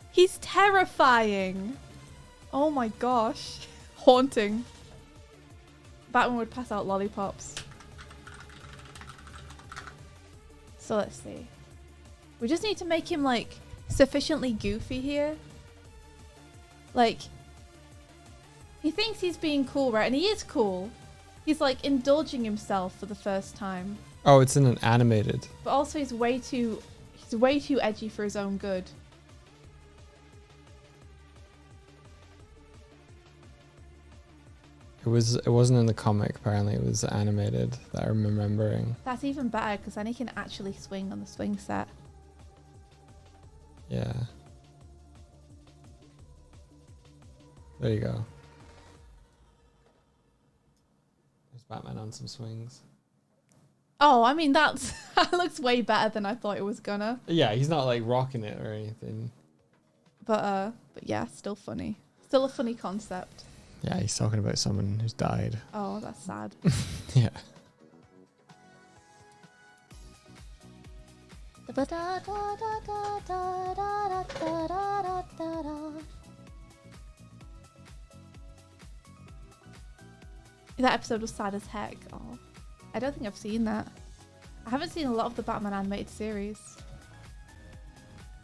He's terrifying. Oh my gosh. Haunting. Batman would pass out lollipops. So let's see. We just need to make him like sufficiently goofy here. Like, he thinks he's being cool, right? And he is cool. He's like indulging himself for the first time. Oh, it's in an animated. But also he's way too edgy for his own good. It wasn't in the comic, apparently. It was animated that I'm remembering. That's even better because then he can actually swing on the swing set. Yeah. There you go. There's Batman on some swings. Oh, I mean, that looks way better than I thought it was gonna. Yeah, he's not like rocking it or anything. But yeah, still funny. Still a funny concept. Yeah, he's talking about someone who's died. Oh, that's sad. Yeah. That episode was sad as heck. Oh, I don't think I've seen that. I haven't seen a lot of the Batman animated series.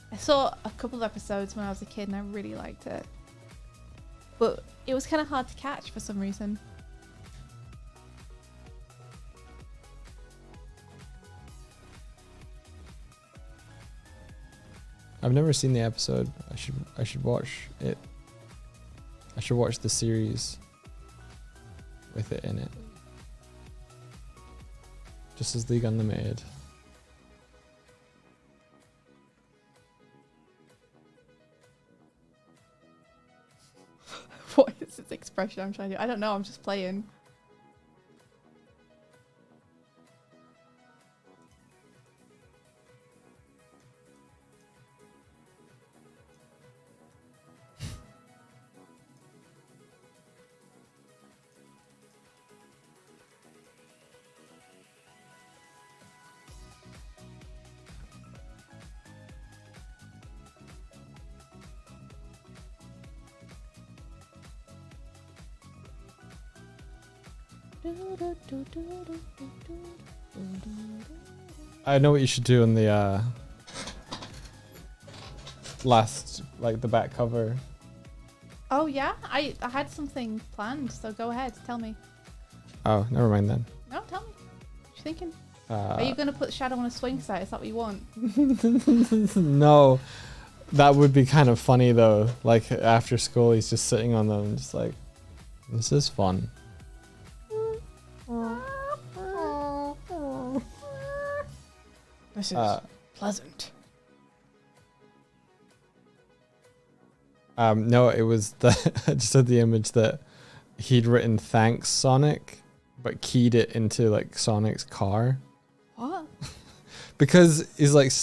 I saw a couple of episodes when I was a kid and I really liked it. But it was kind of hard to catch for some reason. I've never seen the episode. I should watch it. I should watch the series with it in it. Justice League Unlimited. What is this expression I'm trying to do? I don't know, I'm just playing. I know what you should do in the last, like the back cover. Oh yeah? I had something planned, so go ahead, tell me. Oh, never mind then. No, tell me. What you thinking? Are you going to put Shadow on a swing set? Is that what you want? No, that would be kind of funny though. Like after school, he's just sitting on them, just like, this is fun. This is pleasant. No, it was I just had the image that he'd written "Thanks, Sonic," but keyed it into like Sonic's car. What? Because he's like,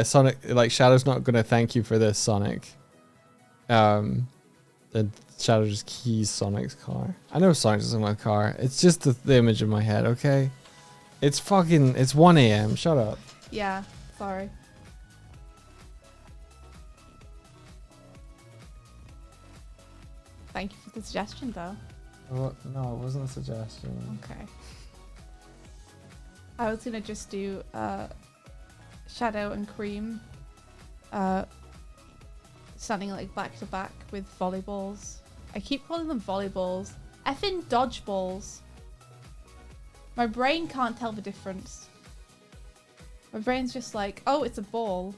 Sonic, like Shadow's not gonna thank you for this, Sonic. Then Shadow just keys Sonic's car. I know Sonic's in my car. It's just the image in my head, okay? It's 1 a.m. Shut up. Yeah, sorry. Thank you for the suggestion, though. Oh, no, it wasn't a suggestion. Okay. I was gonna just do Shadow and Cream standing like back to back with volleyballs. I keep calling them volleyballs. Effing dodgeballs. My brain can't tell the difference. My brain's just like, oh, it's a ball.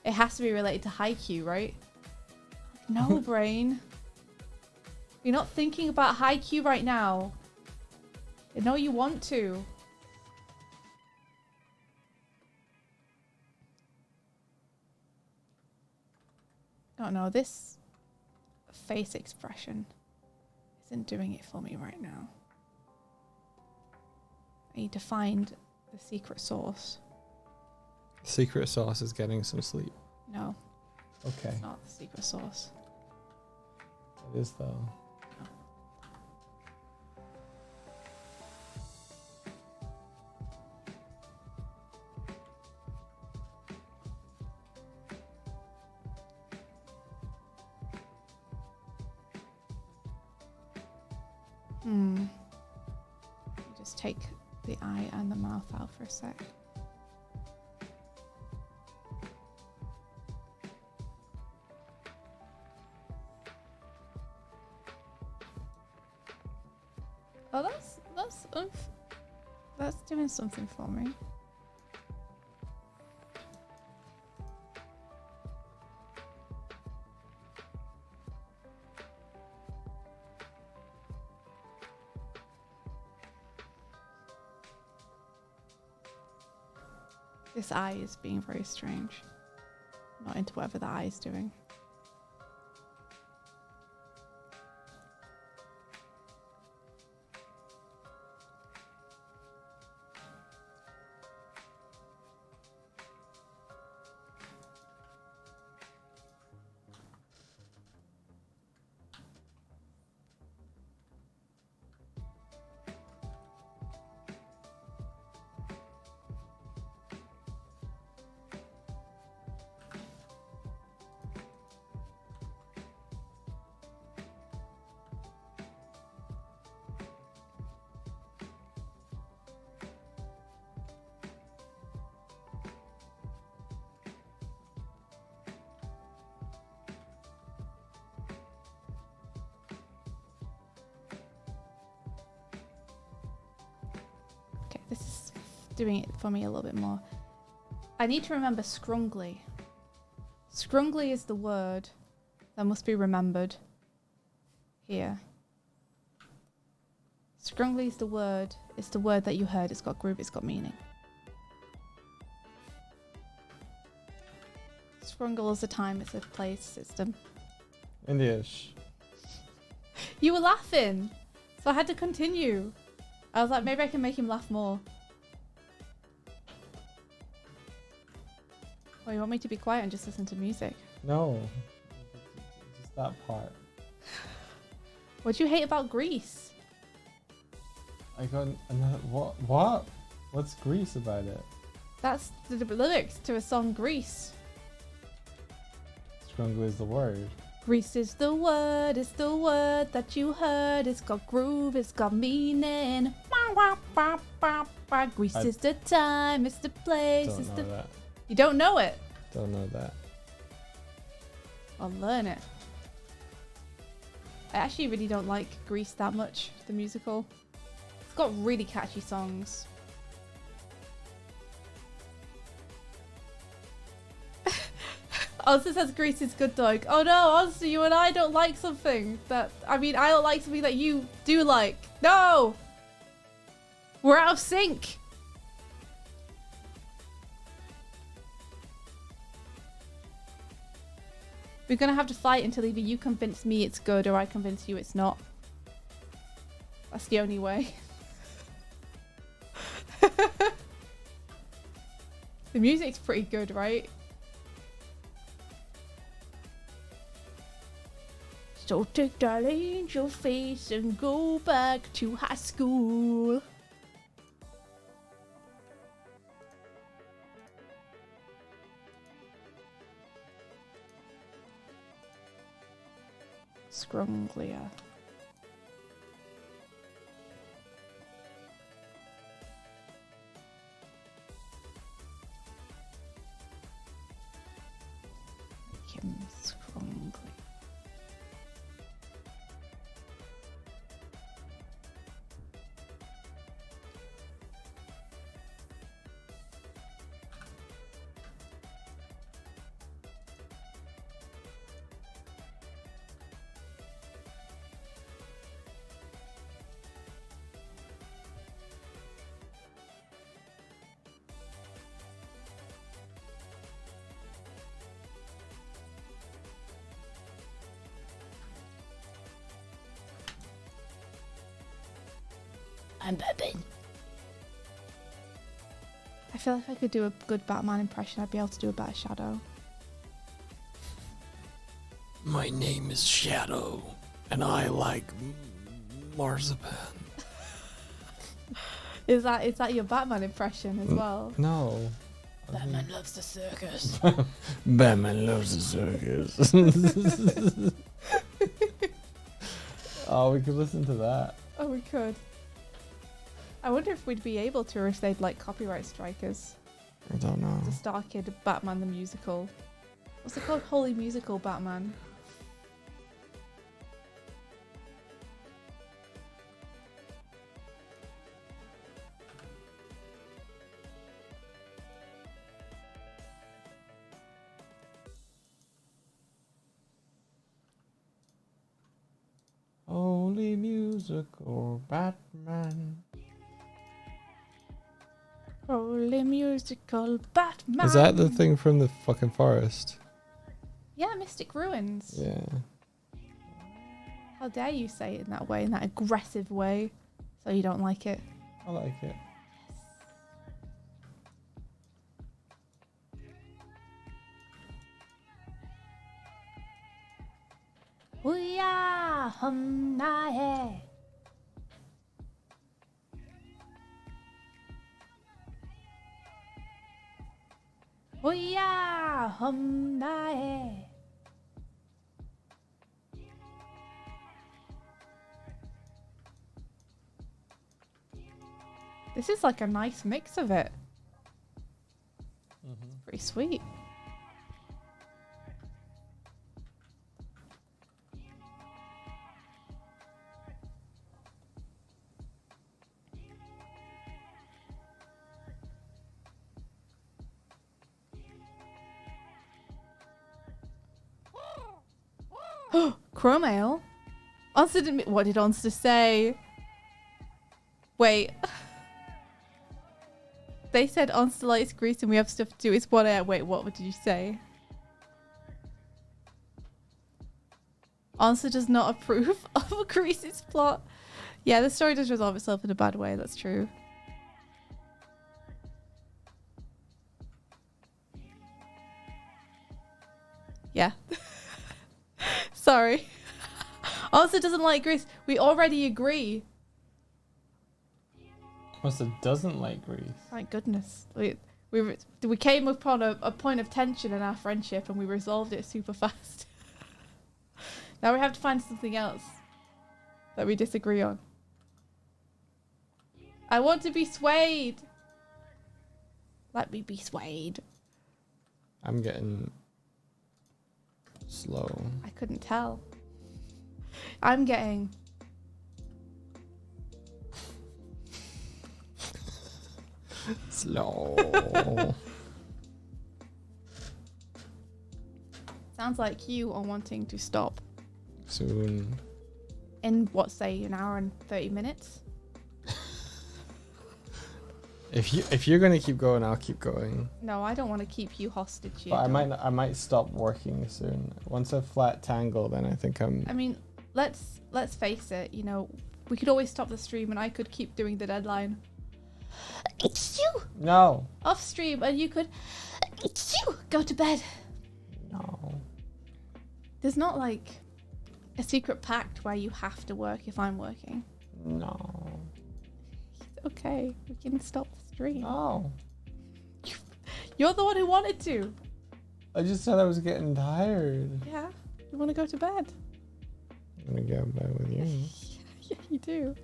It has to be related to Haikyuu, right? No, brain. You're not thinking about Haikyuu right now. I know you want to. Oh no, this face expression isn't doing it for me right now. I need to find the secret sauce. Secret sauce is getting some sleep. No, Okay. it's not the secret sauce. It is though. Just take the eye and the mouth out for a sec. Oh, that's doing something for me. This eye is being very strange. Not into whatever the eye is doing. doing it for me a little bit more. I need to remember scrungly. Scrungly is the word that must be remembered here. Scrungly is the word. It's the word that you heard. It's got groove. It's got meaning. Scrungle is a time. It's a place system. Indish. You were laughing, so I had to continue. I was like, maybe I can make him laugh more. Oh, you want me to be quiet and just listen to music? No. Just that part. What do you hate about Grease? I got another. What? What's Grease about it? That's the lyrics to a song, Grease. Scrungle is the word. Grease is the word, it's the word that you heard. It's got groove, it's got meaning. Grease is the time, it's the place, Don't it's know the... that. You don't know it? Don't know that. I'll learn it. I actually really don't like Grease that much, the musical. It's got really catchy songs. Ozzy says Grease is good, dog. Oh no, Ozzy, you and I don't like something that... I mean, I don't like something that you do like. No! We're out of sync! We're gonna have to fight until either you convince me it's good or I convince you it's not. That's the only way. The music's pretty good, right? So take that angel face and go back to high school. Scrunglia. Kim Scrunglia. I'm Batman. I feel like if I could do a good Batman impression, I'd be able to do a better Shadow. My name is Shadow, and I like marzipan. Is that your Batman impression as well? No. Batman loves the circus. Batman loves the circus. Oh, we could listen to that. Oh, we could. I wonder if we'd be able to, or if they'd like copyright strikers. I don't know. The Star Kid Batman the Musical. What's it called? Holy Musical Batman. Holy musical Batman. Holy Musical Batman. Is that the thing from the fucking forest? Yeah, Mystic Ruins. Yeah. How dare you say it in that way, in that aggressive way, so you don't like it. I like it. Hoo-yah, hum na hey. Hoo-yah, hum na hey. This is like a nice mix of it. It's pretty sweet. Chrome ale? Onster didn't... What did Onster say? Wait. They said Onster likes Greece and we have stuff to do. It's 1 a.m. Wait, what did you say? Onster does not approve of Greece's plot. Yeah, the story does resolve itself in a bad way. That's true. Yeah. Sorry. Onster doesn't like Greece. We already agree. Onster doesn't like Greece. Thank goodness. We came upon a point of tension in our friendship and we resolved it super fast. Now we have to find something else that we disagree on. I want to be swayed. Let me be swayed. I'm getting slow. I couldn't tell. I'm getting... Slow. Sounds like you are wanting to stop. Soon. In what, say, an hour and 30 minutes? If you're gonna keep going, I'll keep going. No, I don't want to keep you hostage here. But I might stop working soon. Once I flat tangle, then I think I'm. I mean, let's face it. You know, we could always stop the stream, and I could keep doing the deadline. It's you. No. Off stream, and you could. It's you. Go to bed. No. There's not like a secret pact where you have to work if I'm working. No. Okay, we can stop the stream. No. You're the one who wanted to. I just said I was getting tired. Yeah, you want to go to bed. I'm gonna go to bed with you. Yeah, you do.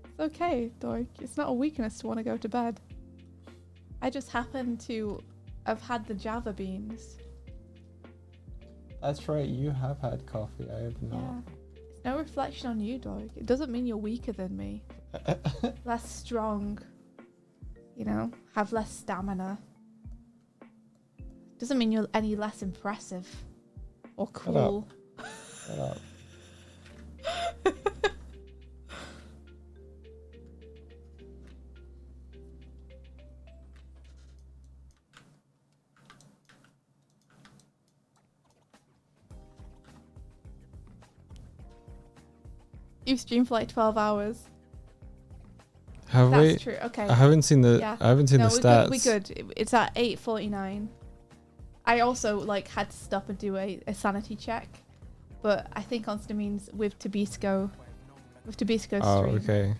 It's okay, Dork. It's not a weakness to want to go to bed. I just happen to have had the Java beans. That's right, you have had coffee. I have not. Yeah. It's no reflection on you, Dork. It doesn't mean you're weaker than me. Less strong. You know, have less stamina. Doesn't mean you're any less impressive or cool. Shut up. You stream for like 12 hours. Have That's we? true. Okay. I haven't seen the. Yeah. I haven't seen No, the we're stats. good. We're good. It's at 8:49. I also like had to stop and do a sanity check, but I think Onster means with Tabisco. With Tabisco's Oh, stream. okay.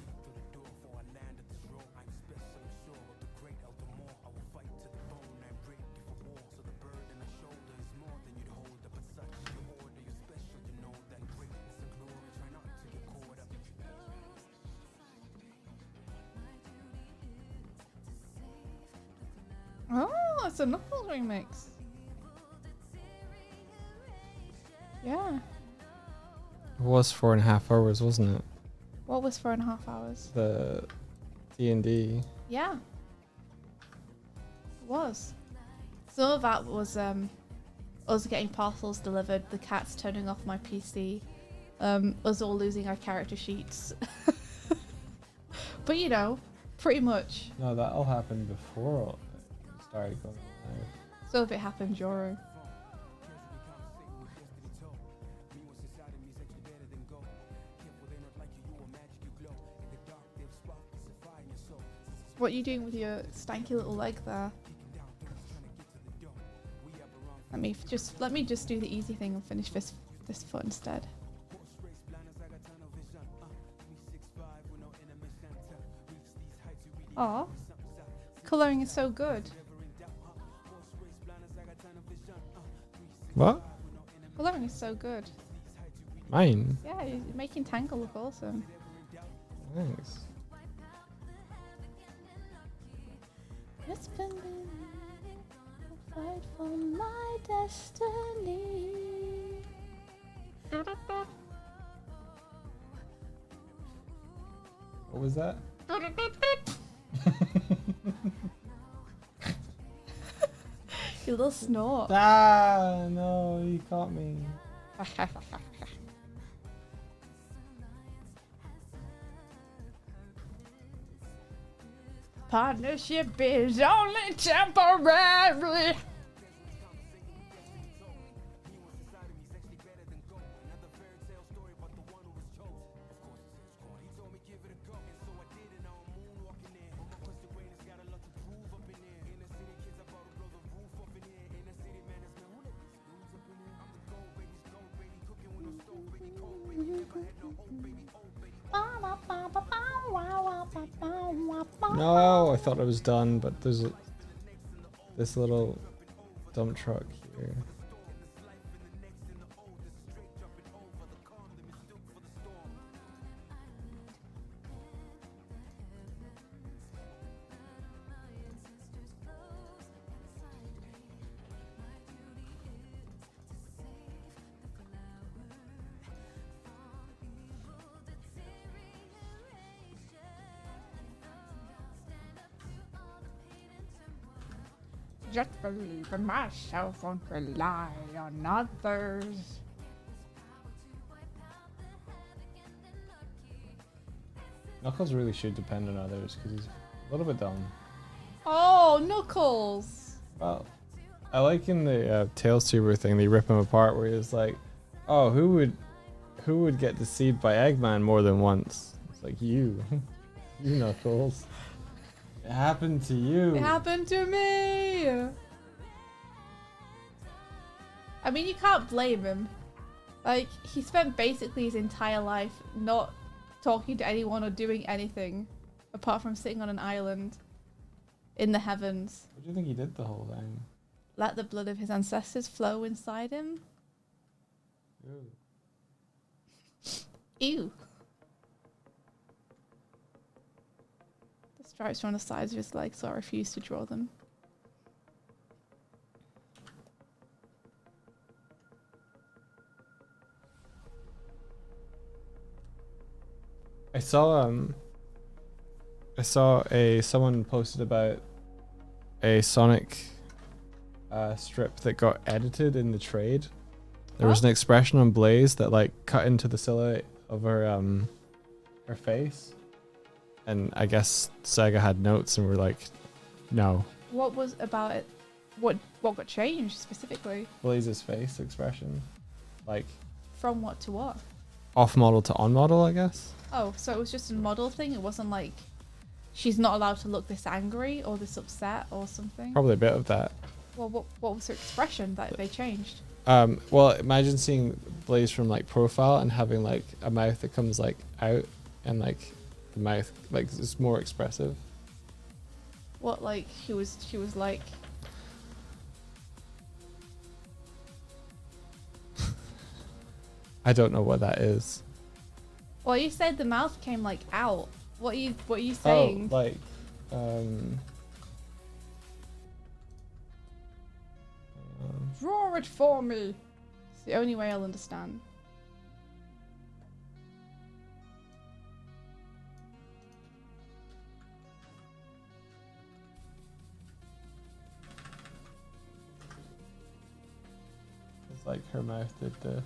Oh, it's a Knuckles remix. Yeah. It was 4.5 hours, wasn't it? What was 4.5 hours? The D&D. Yeah. It was. Some of that was us getting parcels delivered, the cats turning off my PC, us all losing our character sheets. But you know, pretty much. No, that all happened before it started going live. So if it happened, Joro. What are you doing with your stanky little leg there? Let me just do the easy thing and finish this foot instead. Aw, colouring is so good. What? Colouring is so good. Mine? Yeah, you're making Tangle look awesome. Thanks. It's been a fight for my destiny. What was that? Your little snort. Ah, no, you caught me. Partnership is only temporary. No, I thought I was done, but there's this little dump truck here. Just believe in myself, won't rely on others. Knuckles really should depend on others because he's a little bit dumb. Oh, Knuckles! Well, I like in the Tails Tuber thing, they rip him apart where he's like, "Oh, who would get deceived by Eggman more than once?" It's like you, you Knuckles. It happened to you. It happened to me! I mean, you can't blame him. Like, he spent basically his entire life not talking to anyone or doing anything apart from sitting on an island in the heavens. What do you think he did the whole thing? Let the blood of his ancestors flow inside him. Ooh. Ew. The stripes are on the sides of his legs, so I refuse to draw them. I saw someone posted about a Sonic strip that got edited in the trade. There was an expression on Blaze that like cut into the silhouette of her face, and I guess Sega had notes and were like, no. What was about it? What got changed specifically? Blaze's face expression, like From what to what? off model to on model, I guess. Oh, so it was just a model thing? It wasn't like she's not allowed to look this angry or this upset or something? Probably a bit of that. Well, what was her expression that they changed? Well, imagine seeing Blaze from like profile and having like a mouth that comes like out, and like the mouth like is more expressive. What, like she was like, I don't know what that is. well, you said the mouth came like out. What are you saying? Oh, like Draw it for me. It's the only way I'll understand. it's like her mouth did this.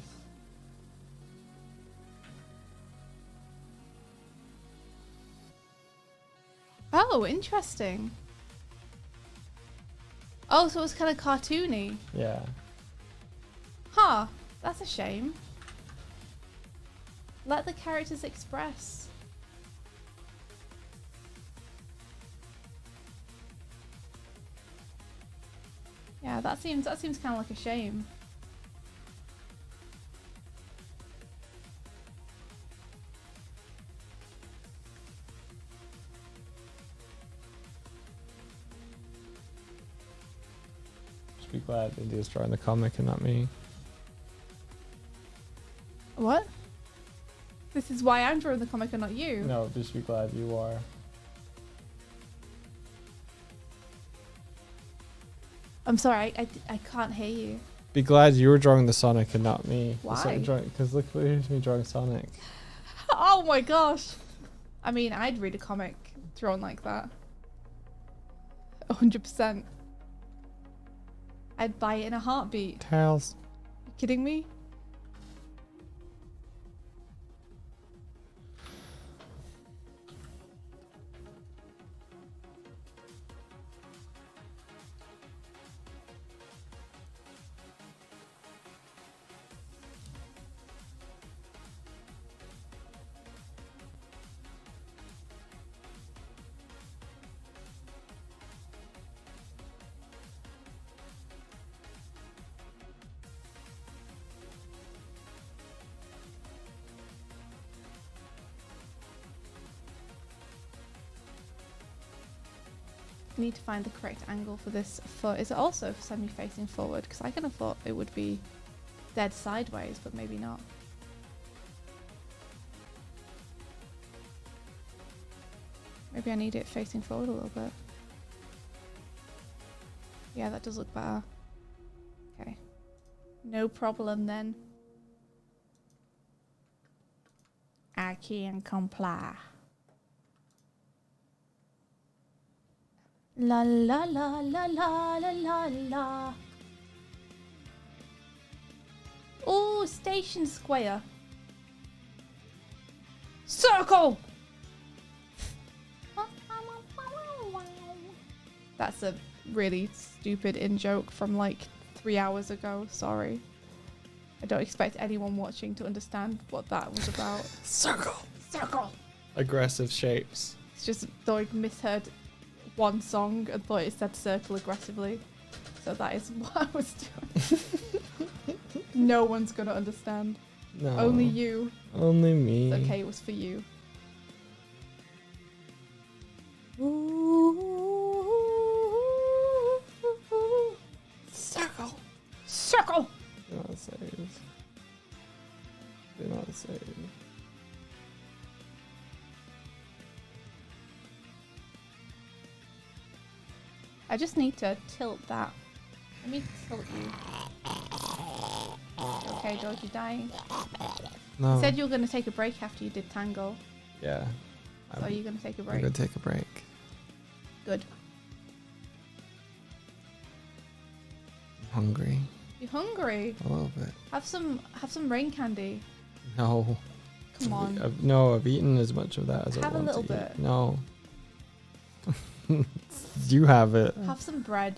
Oh, interesting. Oh, so it was kind of cartoony. Yeah. Huh, that's a shame. Let the characters express. Yeah, that seems kind of like a shame. Just be glad India's drawing the comic and not me. What? This is why I'm drawing the comic and not you. No, just be glad you are. I'm sorry, I can't hear you. Be glad you were drawing the Sonic and not me. Why? Because look, here's me drawing Sonic. Oh my gosh. I mean, I'd read a comic drawn like that. 100%. I'd buy it in a heartbeat. Tails. You kidding me? need to find the correct angle for this foot. Is it also semi-facing forward? Because I kind of thought it would be dead sideways, but maybe not. Maybe I need it facing forward a little bit. Yeah, that does look better. Okay. No problem then. I can comply. La la la la la la la la. Oh, Station Square. Circle! That's a really stupid in-joke from like 3 hours ago. Sorry. I don't expect anyone watching to understand what that was about. Circle. Circle! Aggressive shapes. It's just Doig misheard one song and thought it said circle aggressively. So that is what I was doing. No one's gonna understand. No. Only you. Only me. It's okay, it was for you. Circle! Circle! Do not save. Do not save. I just need to tilt that. Let me tilt you. Okay, George, you're dying. No. You said you were going to take a break after you did Tango. Yeah. So are you going to take a I'm break? gonna take a break. Good. I'm hungry. You hungry? A little bit. Have some rain candy. No. Come on. No, I've eaten as much of that as I Have a want little to bit. eat. No. You have it. Have some bread.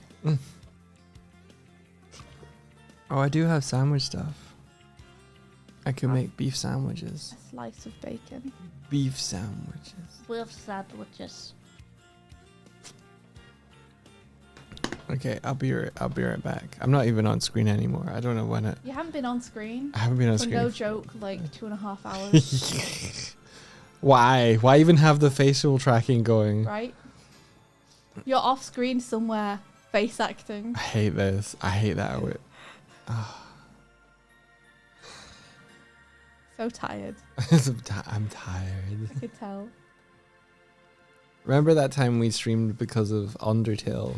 Oh, I do have sandwich stuff. I could Have- make beef sandwiches. A slice of bacon. Beef sandwiches. With sandwiches. Okay, I'll be right back. I'm not even on screen anymore. I don't know when it. You haven't been on screen. I haven't been on For screen. no joke, like 2.5 hours. Why? Why even have the facial tracking going? Right? You're off screen somewhere, face acting. I hate this. I hate that. So tired. I'm tired. I could tell. Remember that time we streamed because of Undertale,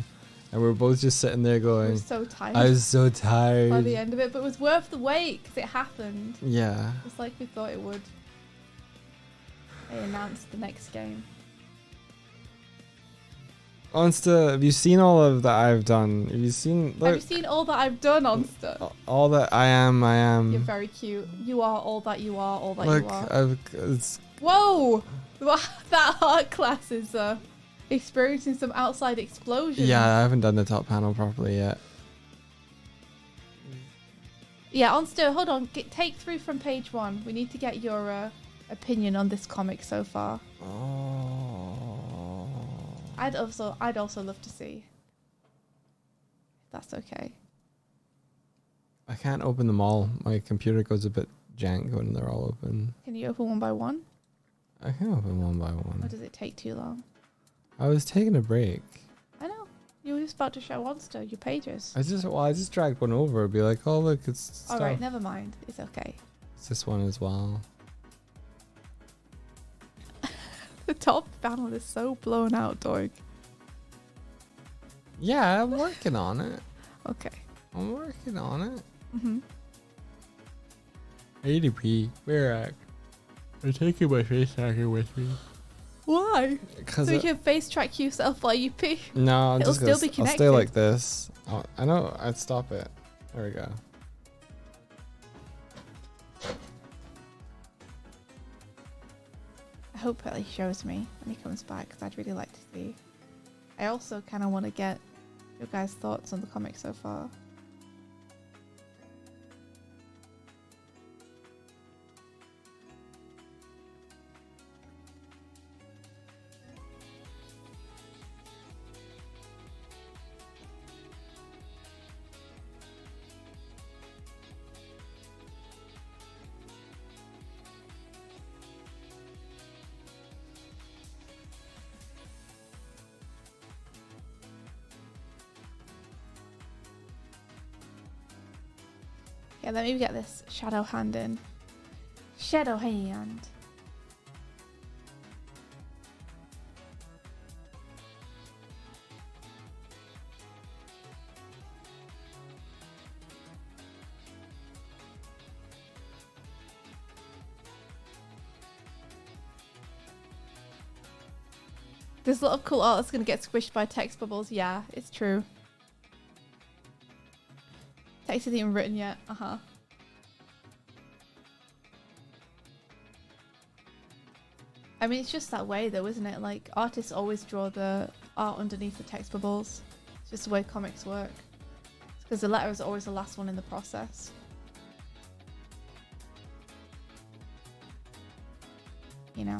and we were both just sitting there I going, was so tired "I was so by tired." the end of it, but it was worth the wait because it happened. Yeah. Just like we thought it would. They announced the next game. Onsta, have you seen all of that I've done? Have you seen? Have Look, you seen all that I've done on stuff? all that I am. You're very cute. You are all that you are, all that Look, you are. it's Whoa! That art class is experiencing some outside explosions. yeah. I haven't done the top panel properly yet. Yeah, Onster, hold on. Take through from page 1. We need to get your opinion on this comic so far. Oh. I'd also love to see. If that's okay. I can't open them all. My computer goes a bit jank when they're all open. Can you open one by one? I can open one by Or one. does it take too long? I was taking a break. I know. You were just about to show Onster your pages. I just dragged one over and be like, oh look, it's stuff. Alright, never mind. It's okay. It's this one as well. The top panel is so blown out, Doig. Yeah, I'm working on it. Okay. I'm working on it. Mm-hmm. ADP, where at? I'm taking my face tracker with me. Why? Cause So you can face track yourself while you pee. no, I'm It'll just gonna still be I'll connected. stay like this. Oh, I know. I'd stop it. There we go. I hope that he shows me when he comes back because I'd really like to see. I also kind of want to get your guys' thoughts on the comic so far. Okay, let me get this shadow hand in. Shadow hand. There's a lot of cool art that's going to get squished by text bubbles. Yeah, it's true. Text isn't even written yet. Uh-huh. I mean, it's just that way though, isn't it? Like, artists always draw the art underneath the text bubbles. It's just the way comics work. Because the letter is always the last one in the process. You know?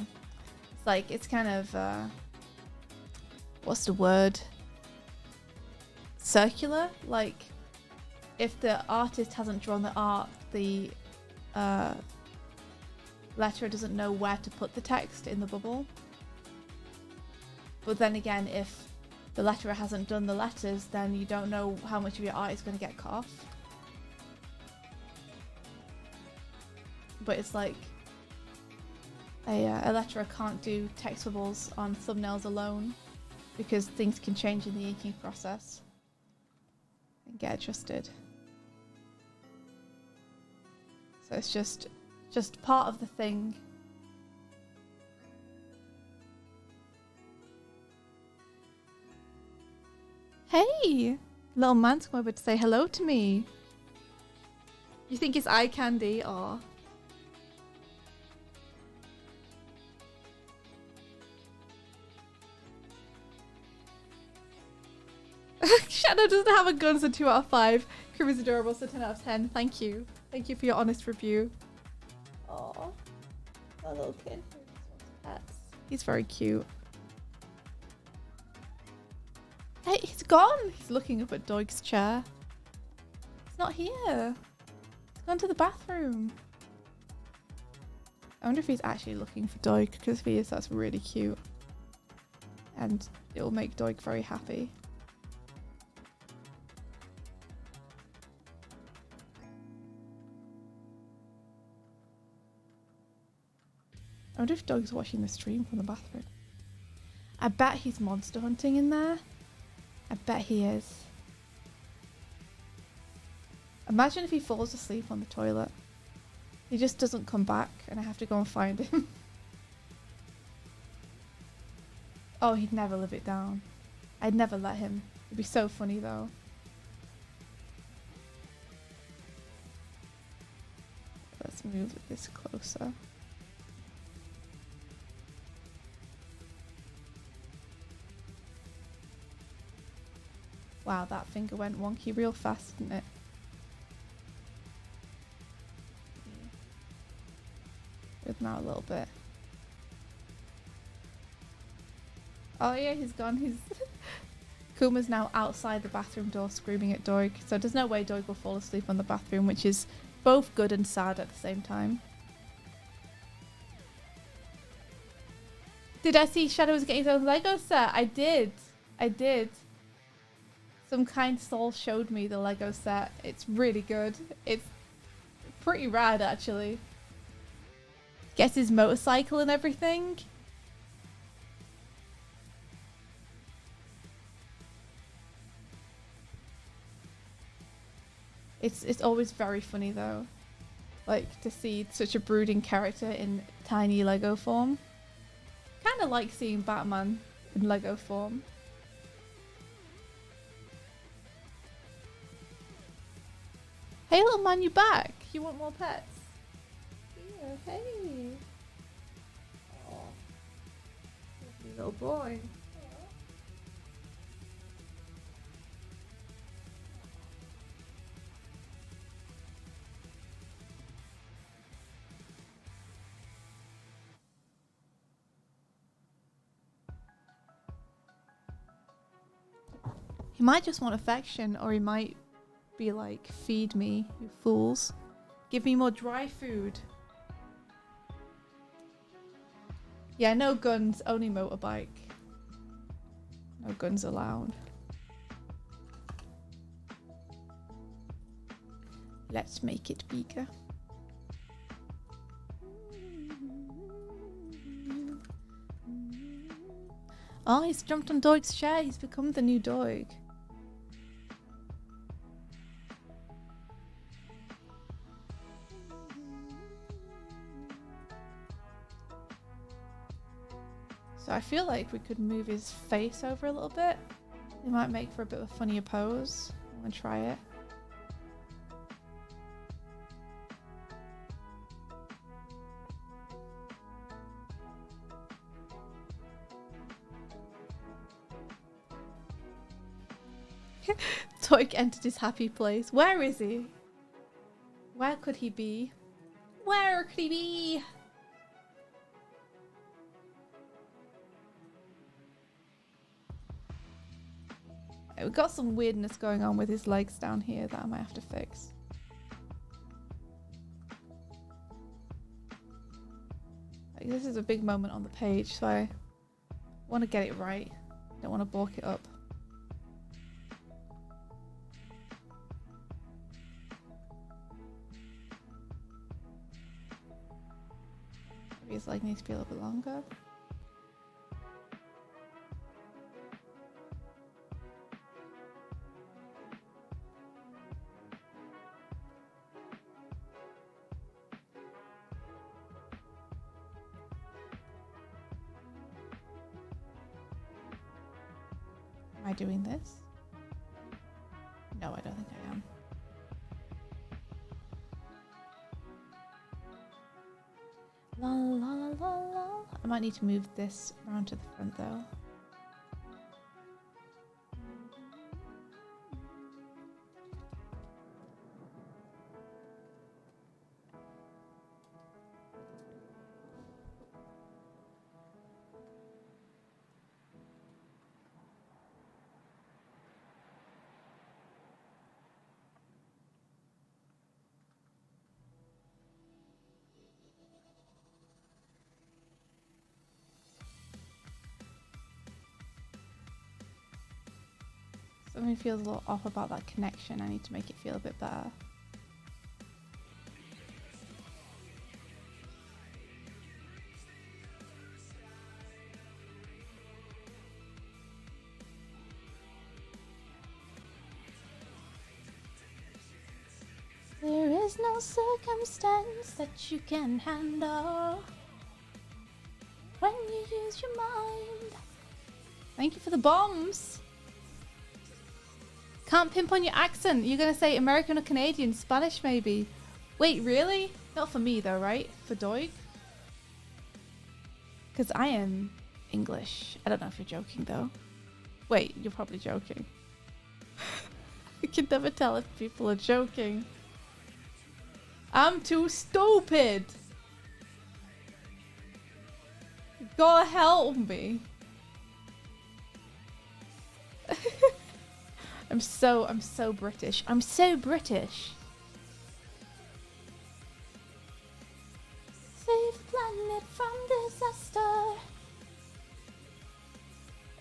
It's like, it's kind of, what's the word? Circular? Like, if the artist hasn't drawn the art, the letterer doesn't know where to put the text in the bubble. But then again, if the letterer hasn't done the letters, then you don't know how much of your art is going to get cut off. But it's like a letterer can't do text bubbles on thumbnails alone because things can change in the inking process and get adjusted. So it's just part of the thing. Hey! Little man's come over to say hello to me. You think it's eye candy? Or Shadow doesn't have a gun, so 2 out of 5. Crew is adorable, so 10 out of 10. Thank you. Thank you for your honest review. Aww. A little kid. He's very cute. Hey, he's gone! He's looking up at Doig's chair. He's not here. He's gone to the bathroom. I wonder if he's actually looking for Doig, because if he is, that's really cute. And it will make Doig very happy. I wonder if Doig's watching the stream from the bathroom. I bet he's monster hunting in there. I bet he is. Imagine if he falls asleep on the toilet. He just doesn't come back and I have to go and find him. Oh, he'd never live it down. I'd never let him. It'd be so funny though. Let's move this closer. Wow, that finger went wonky real fast, didn't it? With now a little bit. Oh yeah, he's gone. He's Kuma's now outside the bathroom door screaming at Doig. So there's no way Doig will fall asleep on the bathroom, which is both good and sad at the same time. Did I see Shadow was getting his own Lego set? I did. I did. Some kind soul showed me the Lego set. It's really good. It's pretty rad, actually. Gets his motorcycle and everything. It's always very funny though, like to see such a brooding character in tiny Lego form. Kind of like seeing Batman in Lego form. Hey little man, you back? You want more pets? Yeah, hey. Oh, lovely little boy. He might just want affection, or he might be like, feed me, you fools. Give me more dry food. Yeah, no guns, only motorbike. No guns allowed. Let's make it bigger. Oh, he's jumped on Doig's chair. He's become the new Doig. So I feel like we could move his face over a little bit. It might make for a bit of a funnier pose. I'm gonna try it. Toik entered his happy place. Where is he? Where could he be? Where could he be? We've got some weirdness going on with his legs down here that I might have to fix. Like, this is a big moment on the page, so I want to get it right. Don't want to balk it up. Maybe his leg needs to be a little bit longer. Am I doing this? No, I don't think I am. La la la la la. I might need to move this around to the front though. Something feels a little off about that connection. I need to make it feel a bit better. There is no circumstance that you can handle when you use your mind. Thank you for the bombs. Can't pinpoint your accent. You're gonna say American or Canadian, Spanish maybe. Wait, really? Not for me though, right? For Doig? Because I am English. I don't know if you're joking though. Wait, you're probably joking. I can never tell if people are joking. I'm too stupid. You gotta help me. I'm so British. I'm so British. Save the planet from disaster.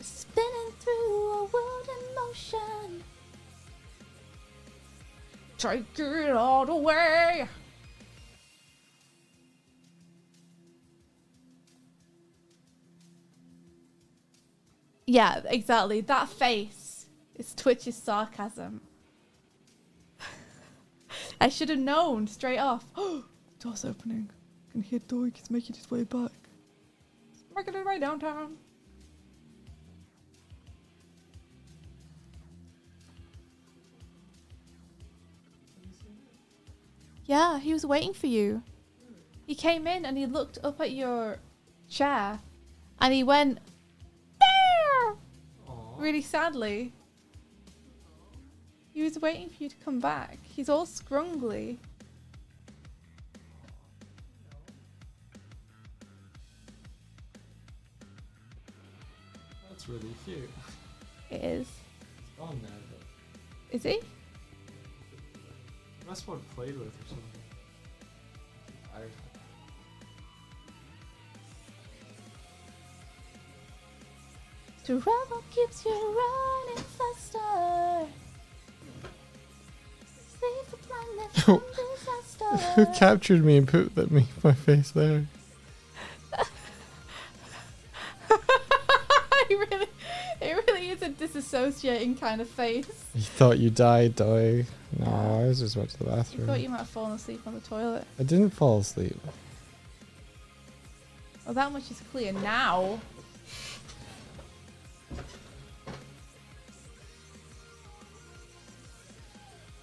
Spinning through a world in motion. Take it all the way. Yeah, exactly. That face. It's Twitch's sarcasm. I should have known straight off. Oh, door's opening. I can hear Doig is making his way back. He's making his way downtown. Yeah, he was waiting for you. He came in and he looked up at your chair and he went there really sadly. He was waiting for you to come back. He's all scrungly. That's really cute. It is. It's gone now, but Is he? must want played with or something. The rebel keeps you running faster. Save the planet Who captured me and put my face there? It really is a disassociating kind of face. You thought you died, Doy. No, I was just went to the I bathroom. thought you might have fallen asleep on the toilet. I didn't fall asleep. Well, that much is clear now.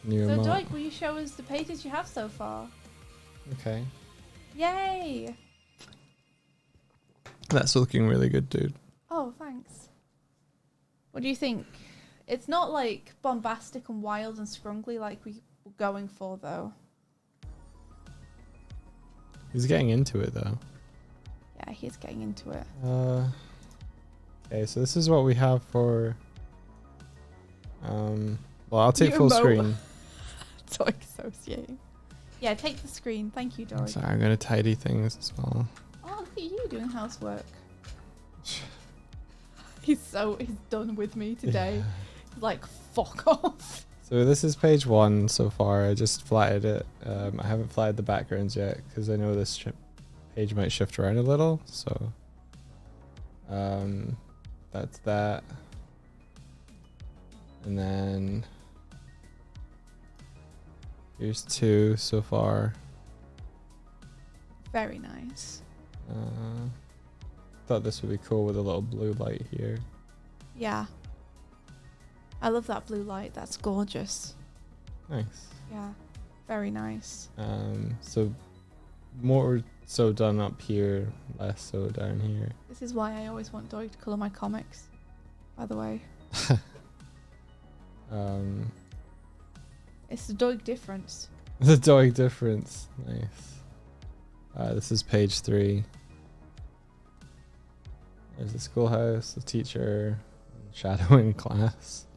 New So, remote. Doig, will you show us the pages you have so far? Okay. Yay! That's looking really good, dude. Oh, thanks. What do you think? It's not like bombastic and wild and scrungly like we were going for, though. He's getting into it, though. Yeah, he's getting into it. Okay, so this is what we have for... well, I'll take You full emote. screen. Doig associating. Yeah, take the screen. Thank you, Doig. Sorry, I'm going to tidy things as well. Oh, look at you doing housework. He's done with me today. He's like, fuck off. So this is page 1 so far. I just flatted it. I haven't flatted the backgrounds yet because I know this page might shift around a little. So that's that. And then here's 2 so far. Very nice. Thought this would be cool with a little blue light here. Yeah. I love that blue light. That's gorgeous. Nice. Yeah. Very nice. So more so done up here, less so down here. This is why I always want Doig to colour my comics, by the way. It's the Doig difference. The Doig difference. Nice. This is page 3. There's the schoolhouse, the teacher, shadow in class.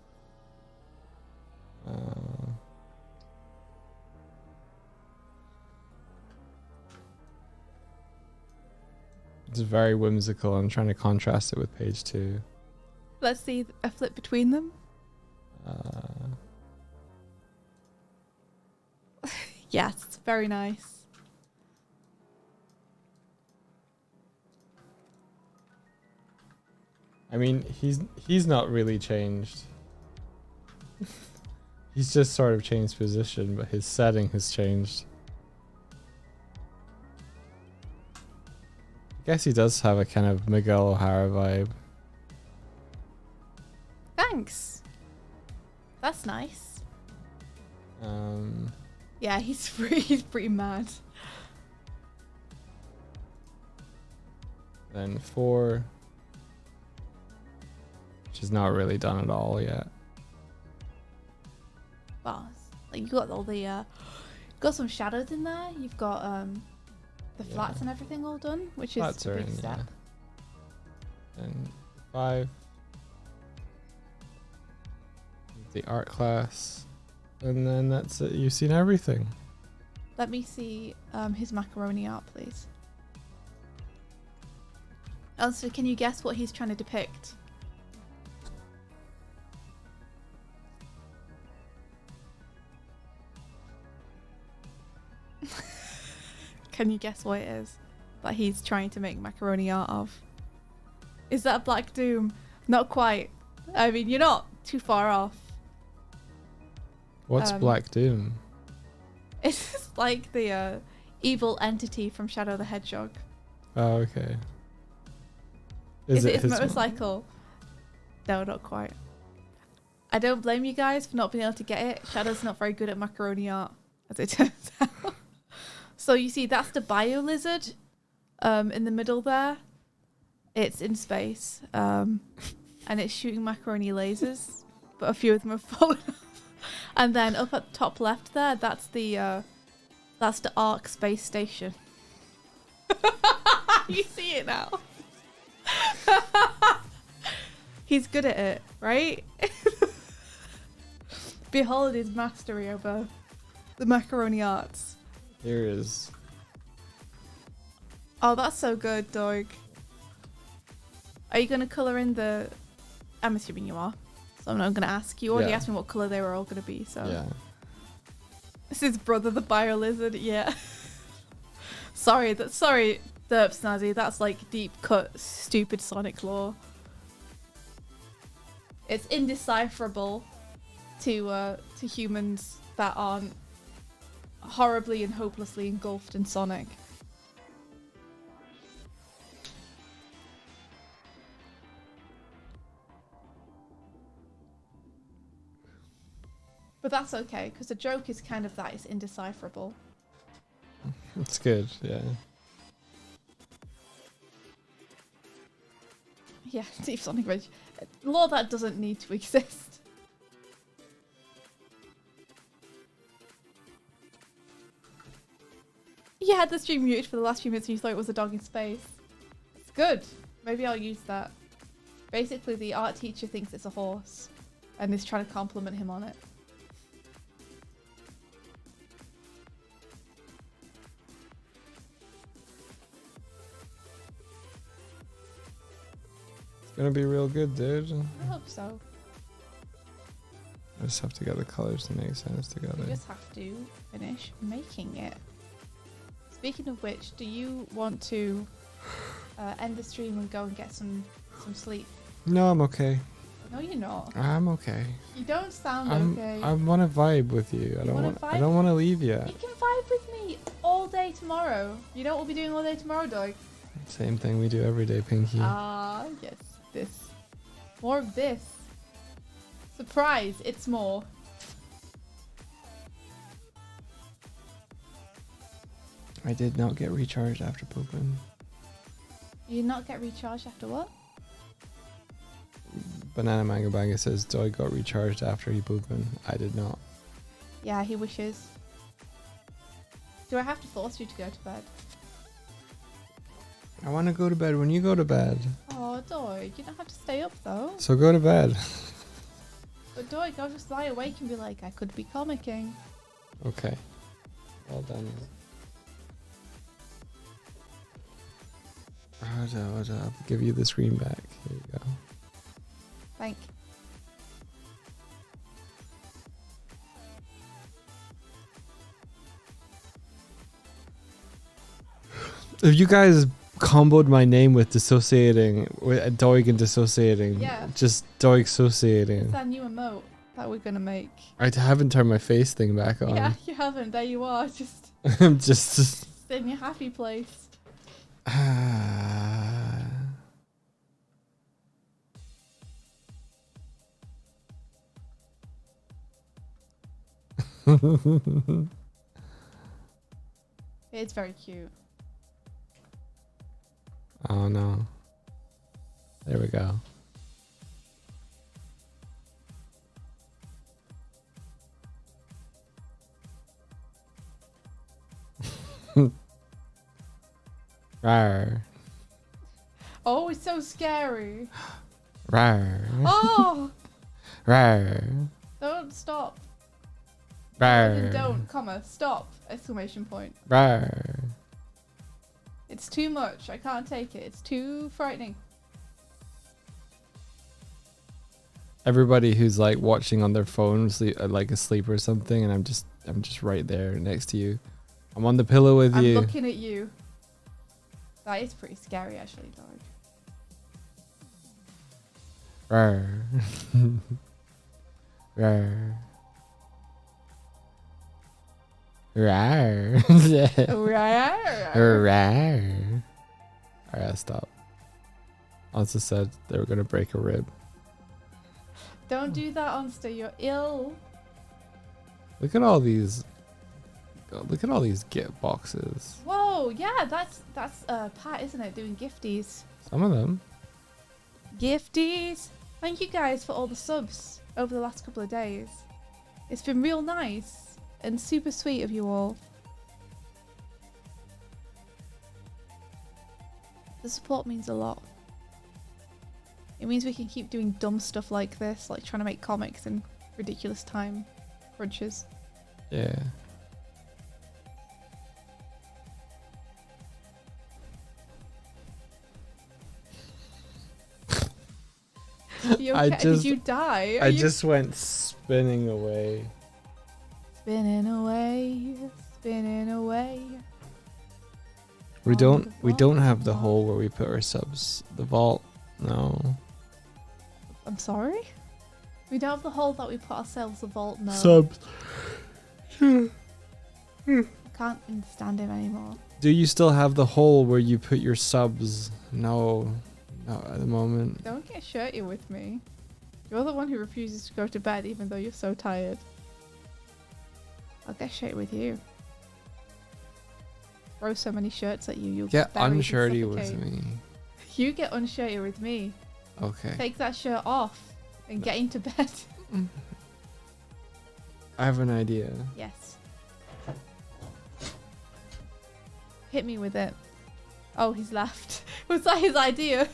It's very whimsical. I'm trying to contrast it with page 2. Let's see a flip between them. Yes, very nice. I mean, he's not really changed. He's just sort of changed position, but his setting has changed. I guess he does have a kind of Miguel O'Hara vibe. Thanks. That's nice. Yeah, he's pretty mad. Then 4, which is not really done at all yet. Well, like you got all the got some shadows in there. You've got the flats and everything all done, which Flats is a are big in, step. yeah. And 5, the art class, and then that's it. You've seen everything. Let me see his macaroni art, please. Also, can you guess what he's trying to depict? Can you guess what it is that he's trying to make macaroni art of? Is that a Black Doom? Not quite. I mean, you're not too far off. What's Black Doom? It's just like the evil entity from Shadow the Hedgehog. Oh, okay. Is it his his motorcycle? No, not quite. I don't blame you guys for not being able to get it. Shadow's not very good at macaroni art, as it turns out. So you see, that's the bio lizard in the middle there. It's in space, and it's shooting macaroni lasers, but a few of them have fallen off. And then up at the top left there, that's the Ark space station. You see it now. He's good at it, right? Behold his mastery over the macaroni arts. Here is. Oh, that's so good, Doig. Are you going to colour in the... I'm assuming you are. So I'm not going to ask. You already Yeah. asked me what colour they were all going to be, so... Yeah. This is brother the bio lizard. Yeah. sorry, Derp Snazzy. That's like deep cut, stupid Sonic lore. It's indecipherable to humans that aren't horribly and hopelessly engulfed in Sonic. But that's okay, because the joke is kind of that it's indecipherable. It's good, yeah. Yeah, Deep Sonic Ridge. Lore that doesn't need to exist. You had the stream muted for the last few minutes and you thought it was a dog in space. It's good. Maybe I'll use that. Basically, the art teacher thinks it's a horse and is trying to compliment him on it. It's gonna be real good, dude. I hope so. I just have to get the colors to make sense together. You just have to finish making it. Speaking of which, do you want to end the stream and go and get some sleep? No, I'm okay. No, you're not. I'm okay. You don't sound okay. I want to vibe with you. I don't want to leave yet. You can vibe with me all day tomorrow. You know what we'll be doing all day tomorrow, dog? Same thing we do every day, Pinky. Ah, yes. This. More of this. Surprise, it's more. I did not get recharged after pooping. You did not get recharged after what? Banana Mango Banga says Doig got recharged after he pooping. I did not. Yeah, he wishes. Do I have to force you to go to bed? I want to go to bed when you go to bed. Oh, Doig, you don't have to stay up though. So go to bed. But Doig, I'll just lie awake and be like, I could be comicking. Okay. Well done. I'll give you the screen back. Here you go. Thank. If you guys comboed my name with dissociating, with Doig and dissociating, Yeah. just Doig associating. It's that new emote that we're gonna make. I haven't turned my face thing back on. Yeah, you haven't. There you are, just I'm just in your happy place. It's very cute. Oh no. There we go. Rawr. Oh, it's so scary. Rawr. Oh! Rawr. Don't stop. Rawr. Don't, comma, stop! Exclamation point. Rawr. It's too much. I can't take it. It's too frightening. Everybody who's like watching on their phone, like asleep or something, and I'm just right there next to you. I'm on the pillow with I'm you. looking at you. That is pretty scary, actually, dog. Rawr. Rawr. Rawr. Rawr. Alright, stop. Also said they were gonna break a rib. Don't do that, Onster. You're ill. Look at all these. Look at all these gift boxes. Whoa, yeah, that's Pat, isn't it? Doing gifties. Some of them. Gifties. Thank you guys for all the subs over the last couple of days. It's been real nice and super sweet of you all. The support means a lot. It means we can keep doing dumb stuff like this, like trying to make comics in ridiculous time crunches. Yeah. You okay? Did you die? I just went spinning away. Spinning away, spinning away. We On the don't have the vault. hole where we put our subs. The vault, no. I'm sorry? We don't have the hole that we put ourselves a vault, no. Subs. I can't understand him anymore. Do you still have the hole where you put your subs? No, not at the moment. Don't get shirty with me. You're the one who refuses to go to bed even though you're so tired. I'll get shirty with you. Throw so many shirts at you, you'll Get buried and unshirty with suffocate. me. You get unshirty with me. Okay. Take that shirt off and get into bed. I have an idea. Yes. Hit me with it. Oh, he's left. Was that his idea?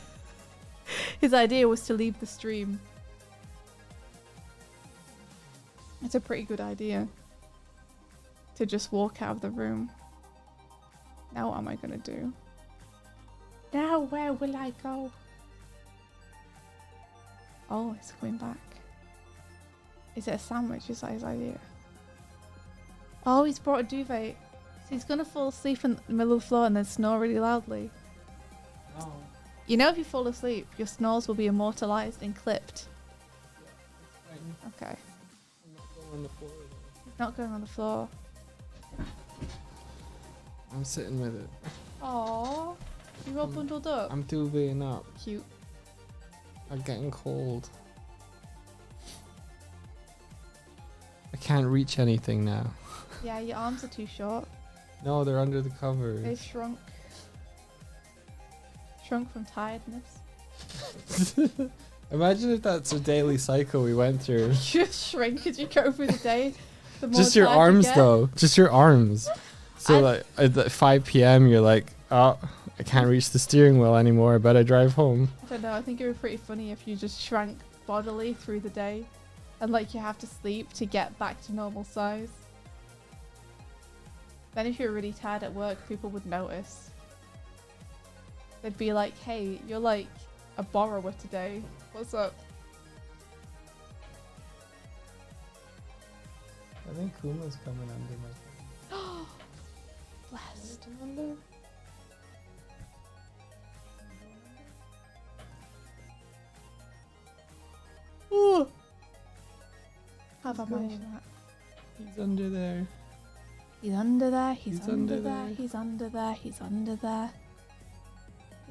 His idea was to leave the stream. It's a pretty good idea. To just walk out of the room. Now what am I gonna do? Now where will I go? Oh, it's coming back. Is it a sandwich? Is that his idea? Oh, he's brought a duvet. So he's gonna fall asleep in the middle of the floor and then snore really loudly. You know, if you fall asleep, your snores will be immortalized and clipped. Okay. He's not going on the floor. I'm sitting with it. Aww. You all bundled up. I'm duveting up. Cute. I'm getting cold. I can't reach anything now. Yeah, your arms are too short. No, they're under the They've covers. shrunk. Shrunk from tiredness. Imagine if that's a daily cycle we went through. Just shrink as you go through the day. The more Just your tired you arms get. though. Just your arms. So I- like at 5 p.m. you're like, oh, I can't reach the steering wheel anymore. I better drive home. I don't know. I think it would be pretty funny if you just shrank bodily through the day, and like you have to sleep to get back to normal size. Then if you're really tired at work, people would notice. They'd be like, "Hey, you're like a borrower today. What's up?" I think Kuma's coming under my. Blessed. Oh, Have I managed that? he's under there. He's under there. He's, He's under, under there. there. He's under there. He's under there.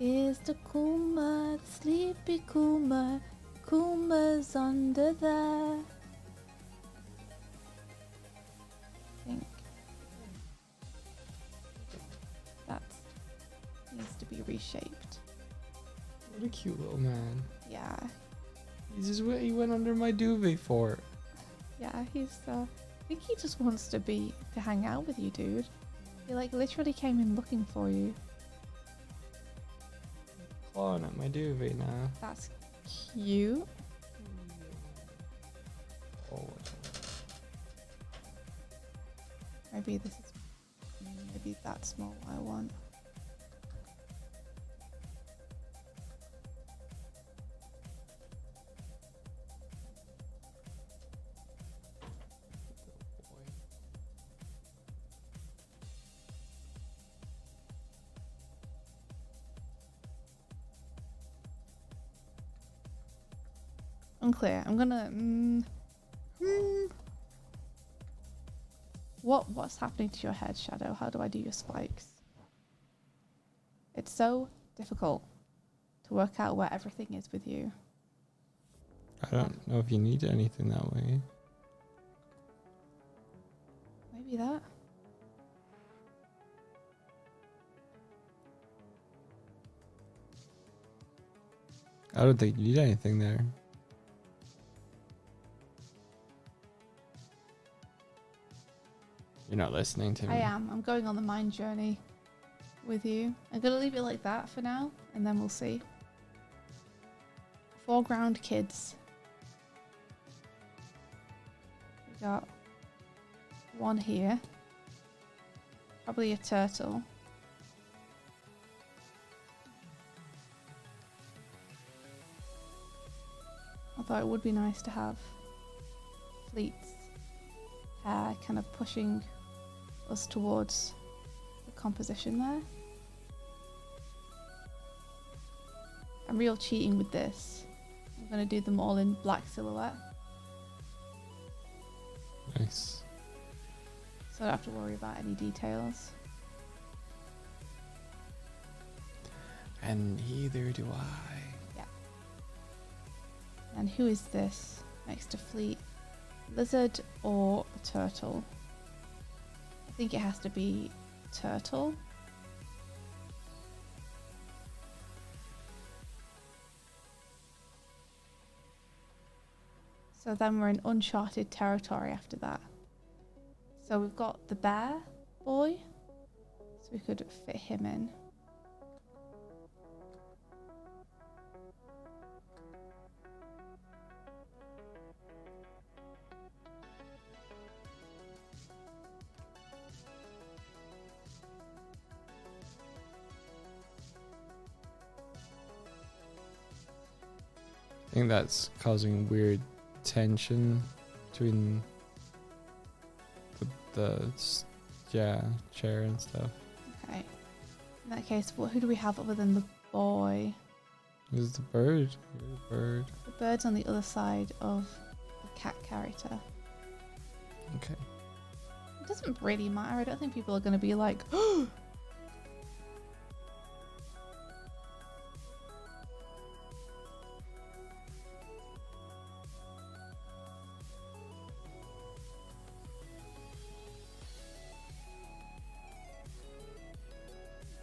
Is the Kuma, the sleepy Kuma? Kuma's under there. I think that needs to be reshaped. What a cute little man. Yeah, He went under my duvet for. yeah. I think he just wants to hang out with you, dude. He like literally came in looking for you. Clawing at my duvet now. That's cute. Oh. Maybe this is maybe that's more what I want. Unclear. I'm gonna. What's happening to your head, Shadow? How do I do your spikes? It's so difficult to work out where everything is with you. I don't know if you need anything that way. Maybe that. I don't think you need anything there. You're not listening to me. I am. I'm going on the mind journey with you. I'm gonna leave it like that for now, and then we'll see. Foreground kids. We got one here. Probably a turtle. Although it would be nice to have fleets hair kind of pushing us towards the composition there. I'm real cheating with this. I'm going to do them all in black silhouette, Nice. so I don't have to worry about any details. And neither do I. And who is this next to Fleet? Lizard or a turtle? I think it has to be turtle. So then we're in uncharted territory after that. So we've got the bear boy, so we could fit him in. I think that's causing weird tension between the chair and stuff. Okay. In that case, who do we have other than the boy? Who's the bird? You're the bird. The bird's on the other side of the cat character. Okay. It doesn't really matter. I don't think people are going to be like,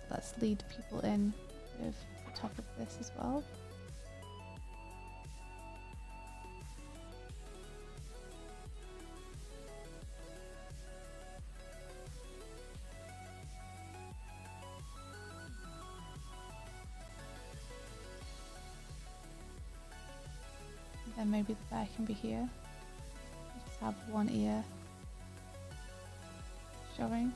let's lead people in with the top of this as well. And then maybe the bear can be here. Just have one ear showing.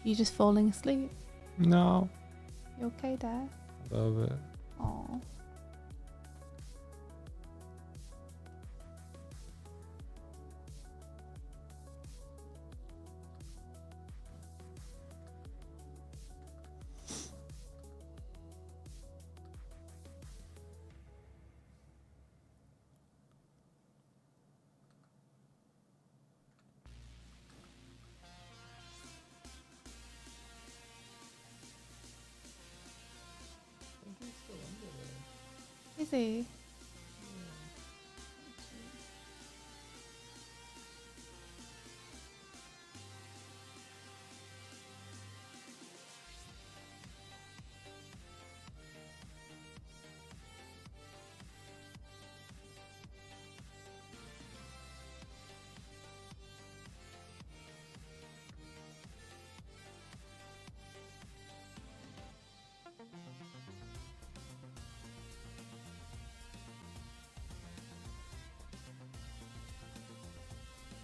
You just falling asleep? No. You okay, Dad? Love it. Aww. Is he?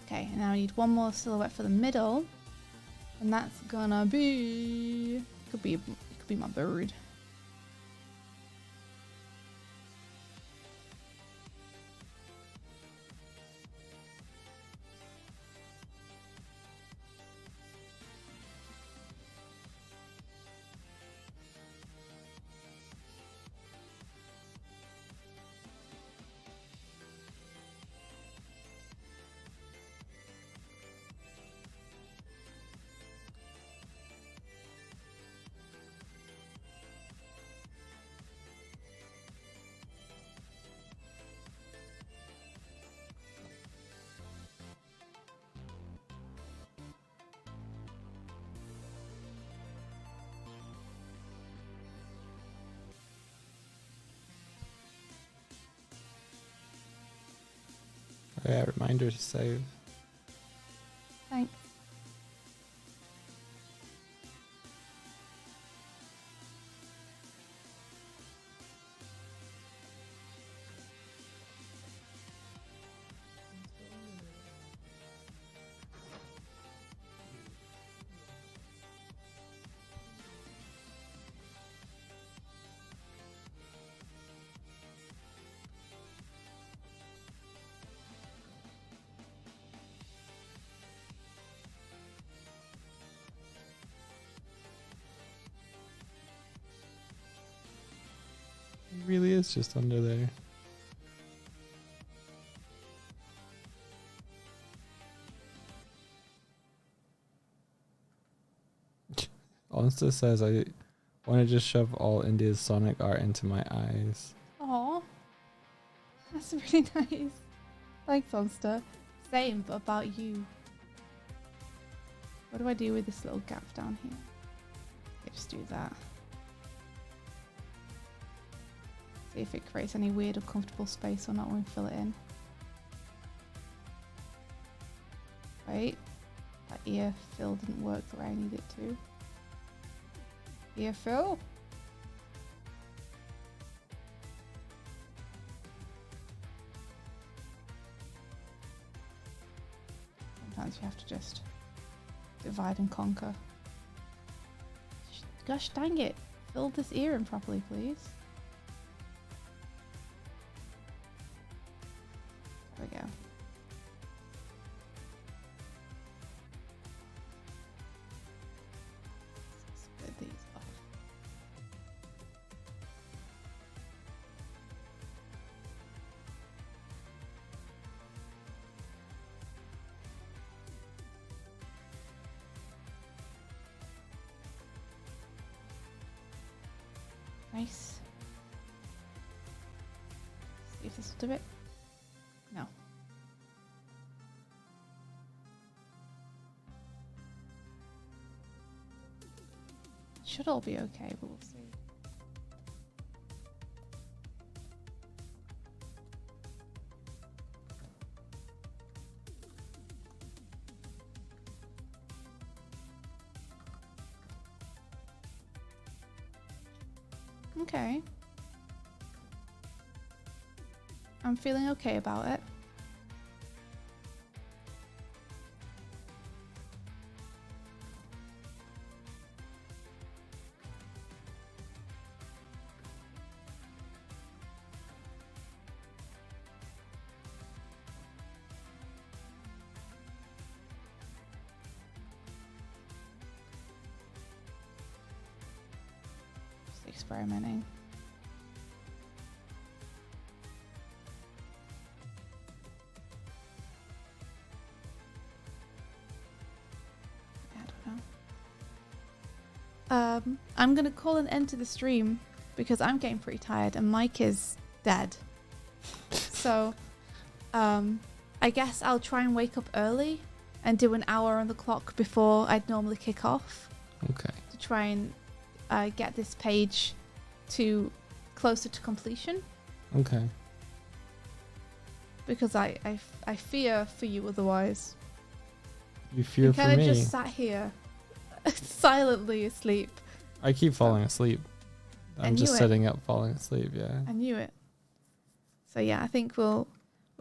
Okay, now I need one more silhouette for the middle, and that's gonna be it could be my bird. yeah, reminder to save. Thanks. It really is just under there. Onsta says, I want to just shove all India's Sonic art into my eyes. Aw. That's really nice. Thanks, Monster. Same, but about you. What do I do with this little gap down here? Okay, just do that. See if it creates any weird or comfortable space or not when we fill it in. Wait. That ear fill didn't work the way I need it to. Ear fill? Sometimes you have to just divide and conquer. Gosh dang it. Fill this ear in properly, please. There we go. Split these off. Nice. See if this will do it. No. Should all be okay, but we'll see. Okay. I'm feeling okay about it. Just experimenting. I'm gonna call an end to the stream because I'm getting pretty tired and Mike is dead. So, I guess I'll try and wake up early and do an hour on the clock before I'd normally kick off Okay. to try and get this page to closer to completion Okay. because I fear for you otherwise. You fear You for kind me. of just sat here silently asleep. I keep falling asleep. I I'm just knew it. sitting up falling asleep, yeah. I knew it. So yeah, I think we'll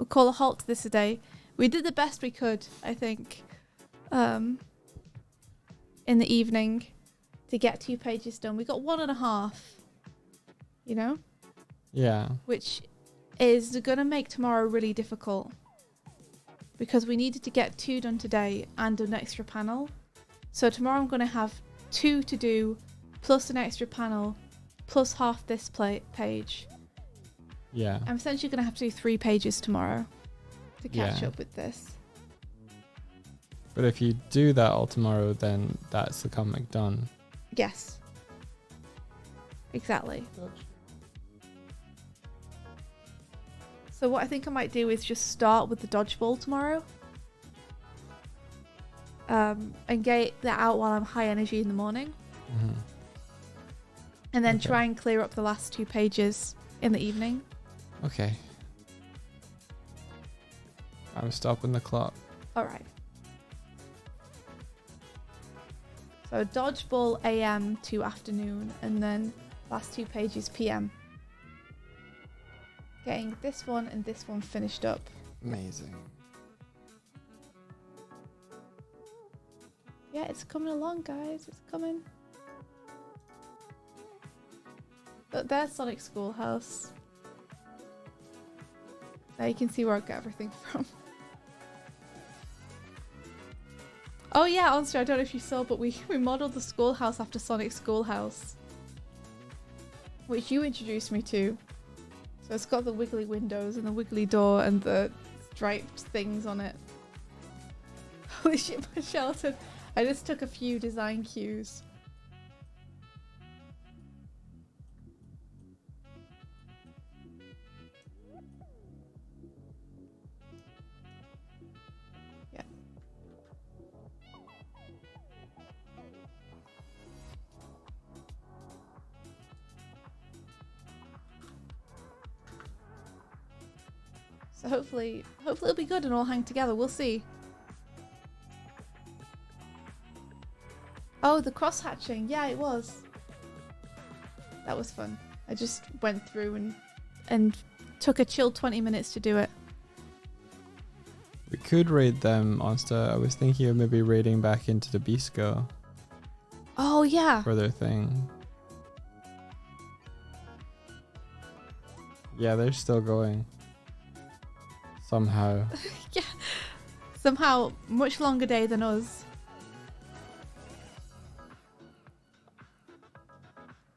call a halt to this today. We did the best we could, I think, in the evening to get 2 pages done. We got 1.5, you know, Yeah. which is gonna make tomorrow really difficult because we needed to get 2 done today and an extra panel. So tomorrow I'm gonna have 2 to do, plus an extra panel, plus half this page. Yeah. I'm essentially going to have to do 3 pages tomorrow to catch Yeah. up with this. But if you do that all tomorrow, then that's the comic done. Yes. Exactly. So what I think I might do is just start with the dodgeball tomorrow. And get that out while I'm high energy in the morning. Hmm. And then Okay. try and clear up the last 2 pages in the evening. Okay. I'm stopping the clock. All right. So dodgeball AM to afternoon, and then last 2 pages PM. Getting this one and this one finished up. Amazing. Yeah, it's coming along, guys. It's coming. But there's Sonic Schoolhouse. Now you can see where I got everything from. Oh yeah, honestly, I don't know if you saw, but we modelled the schoolhouse after Sonic Schoolhouse, which you introduced me to. So it's got the wiggly windows and the wiggly door and the striped things on it. Holy shit, Michelle said, I just took a few design cues. Yeah. So hopefully it'll be good and all hang together. We'll see. Oh, the cross hatching. Yeah, it was. That was fun. I just went through and took a chill 20 minutes to do it. We could raid them, Monster. I was thinking of maybe raiding back into the Bisco Oh yeah. for their thing. Yeah, they're still going. Somehow. Yeah. Somehow much longer day than us.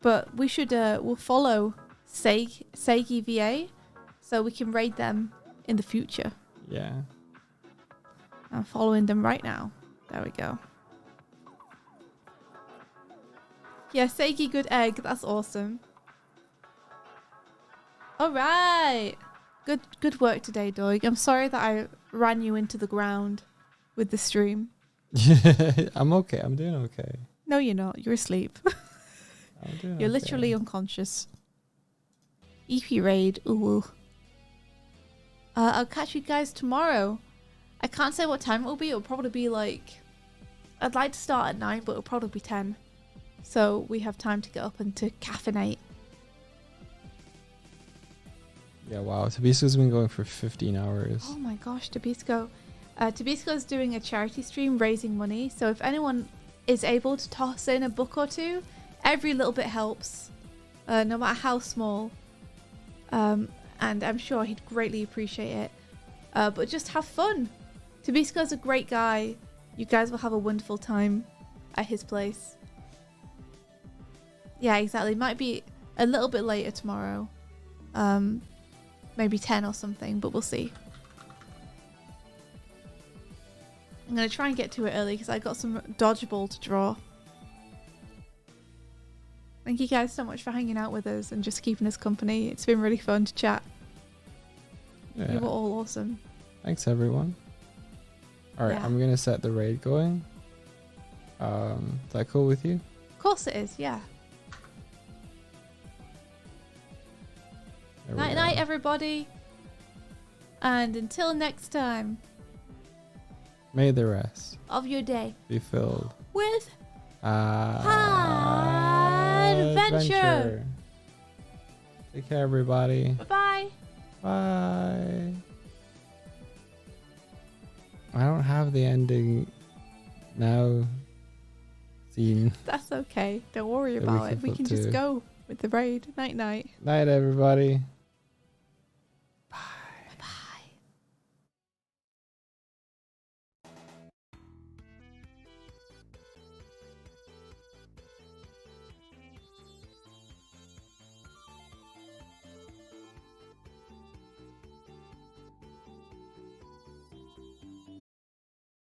But we should we'll follow Seigi VA so we can raid them in the future. Yeah. I'm following them right now. There we go. Yeah, Seigi good egg. That's awesome. All right. Good work today, Doig. I'm sorry that I ran you into the ground with the stream. I'm okay. I'm doing okay. No, you're not. You're asleep. I'm doing You're okay. literally unconscious. EP raid. Ooh. I'll catch you guys tomorrow. I can't say what time it will be. It'll probably be like... I'd like to start at 9, but it'll probably be 10. So we have time to get up and to caffeinate. Yeah, wow. Tabisco's been going for 15 hours. Oh my gosh, Tabisco. Tabisco's doing a charity stream raising money. So if anyone is able to toss in a book or two, every little bit helps. No matter how small. And I'm sure he'd greatly appreciate it. But just have fun. Tabisco's a great guy. You guys will have a wonderful time at his place. Yeah, exactly. Might be a little bit later tomorrow. Maybe 10 or something, but we'll see. I'm going to try and get to it early because I got some dodgeball to draw. Thank you guys so much for hanging out with us and just keeping us company. It's been really fun to chat. Yeah. You were all awesome. Thanks, everyone. All right, Yeah. I'm going to set the raid going. Is that cool with you? Of course it is, yeah. There we Night go. night, everybody. And until next time May the rest of your day be filled. with Adventure. Take care, everybody. bye-bye. Bye. I don't have the ending now scene. That's okay. Don't worry That we about can it. We flip can just to. go with the raid. Night night. Night, everybody.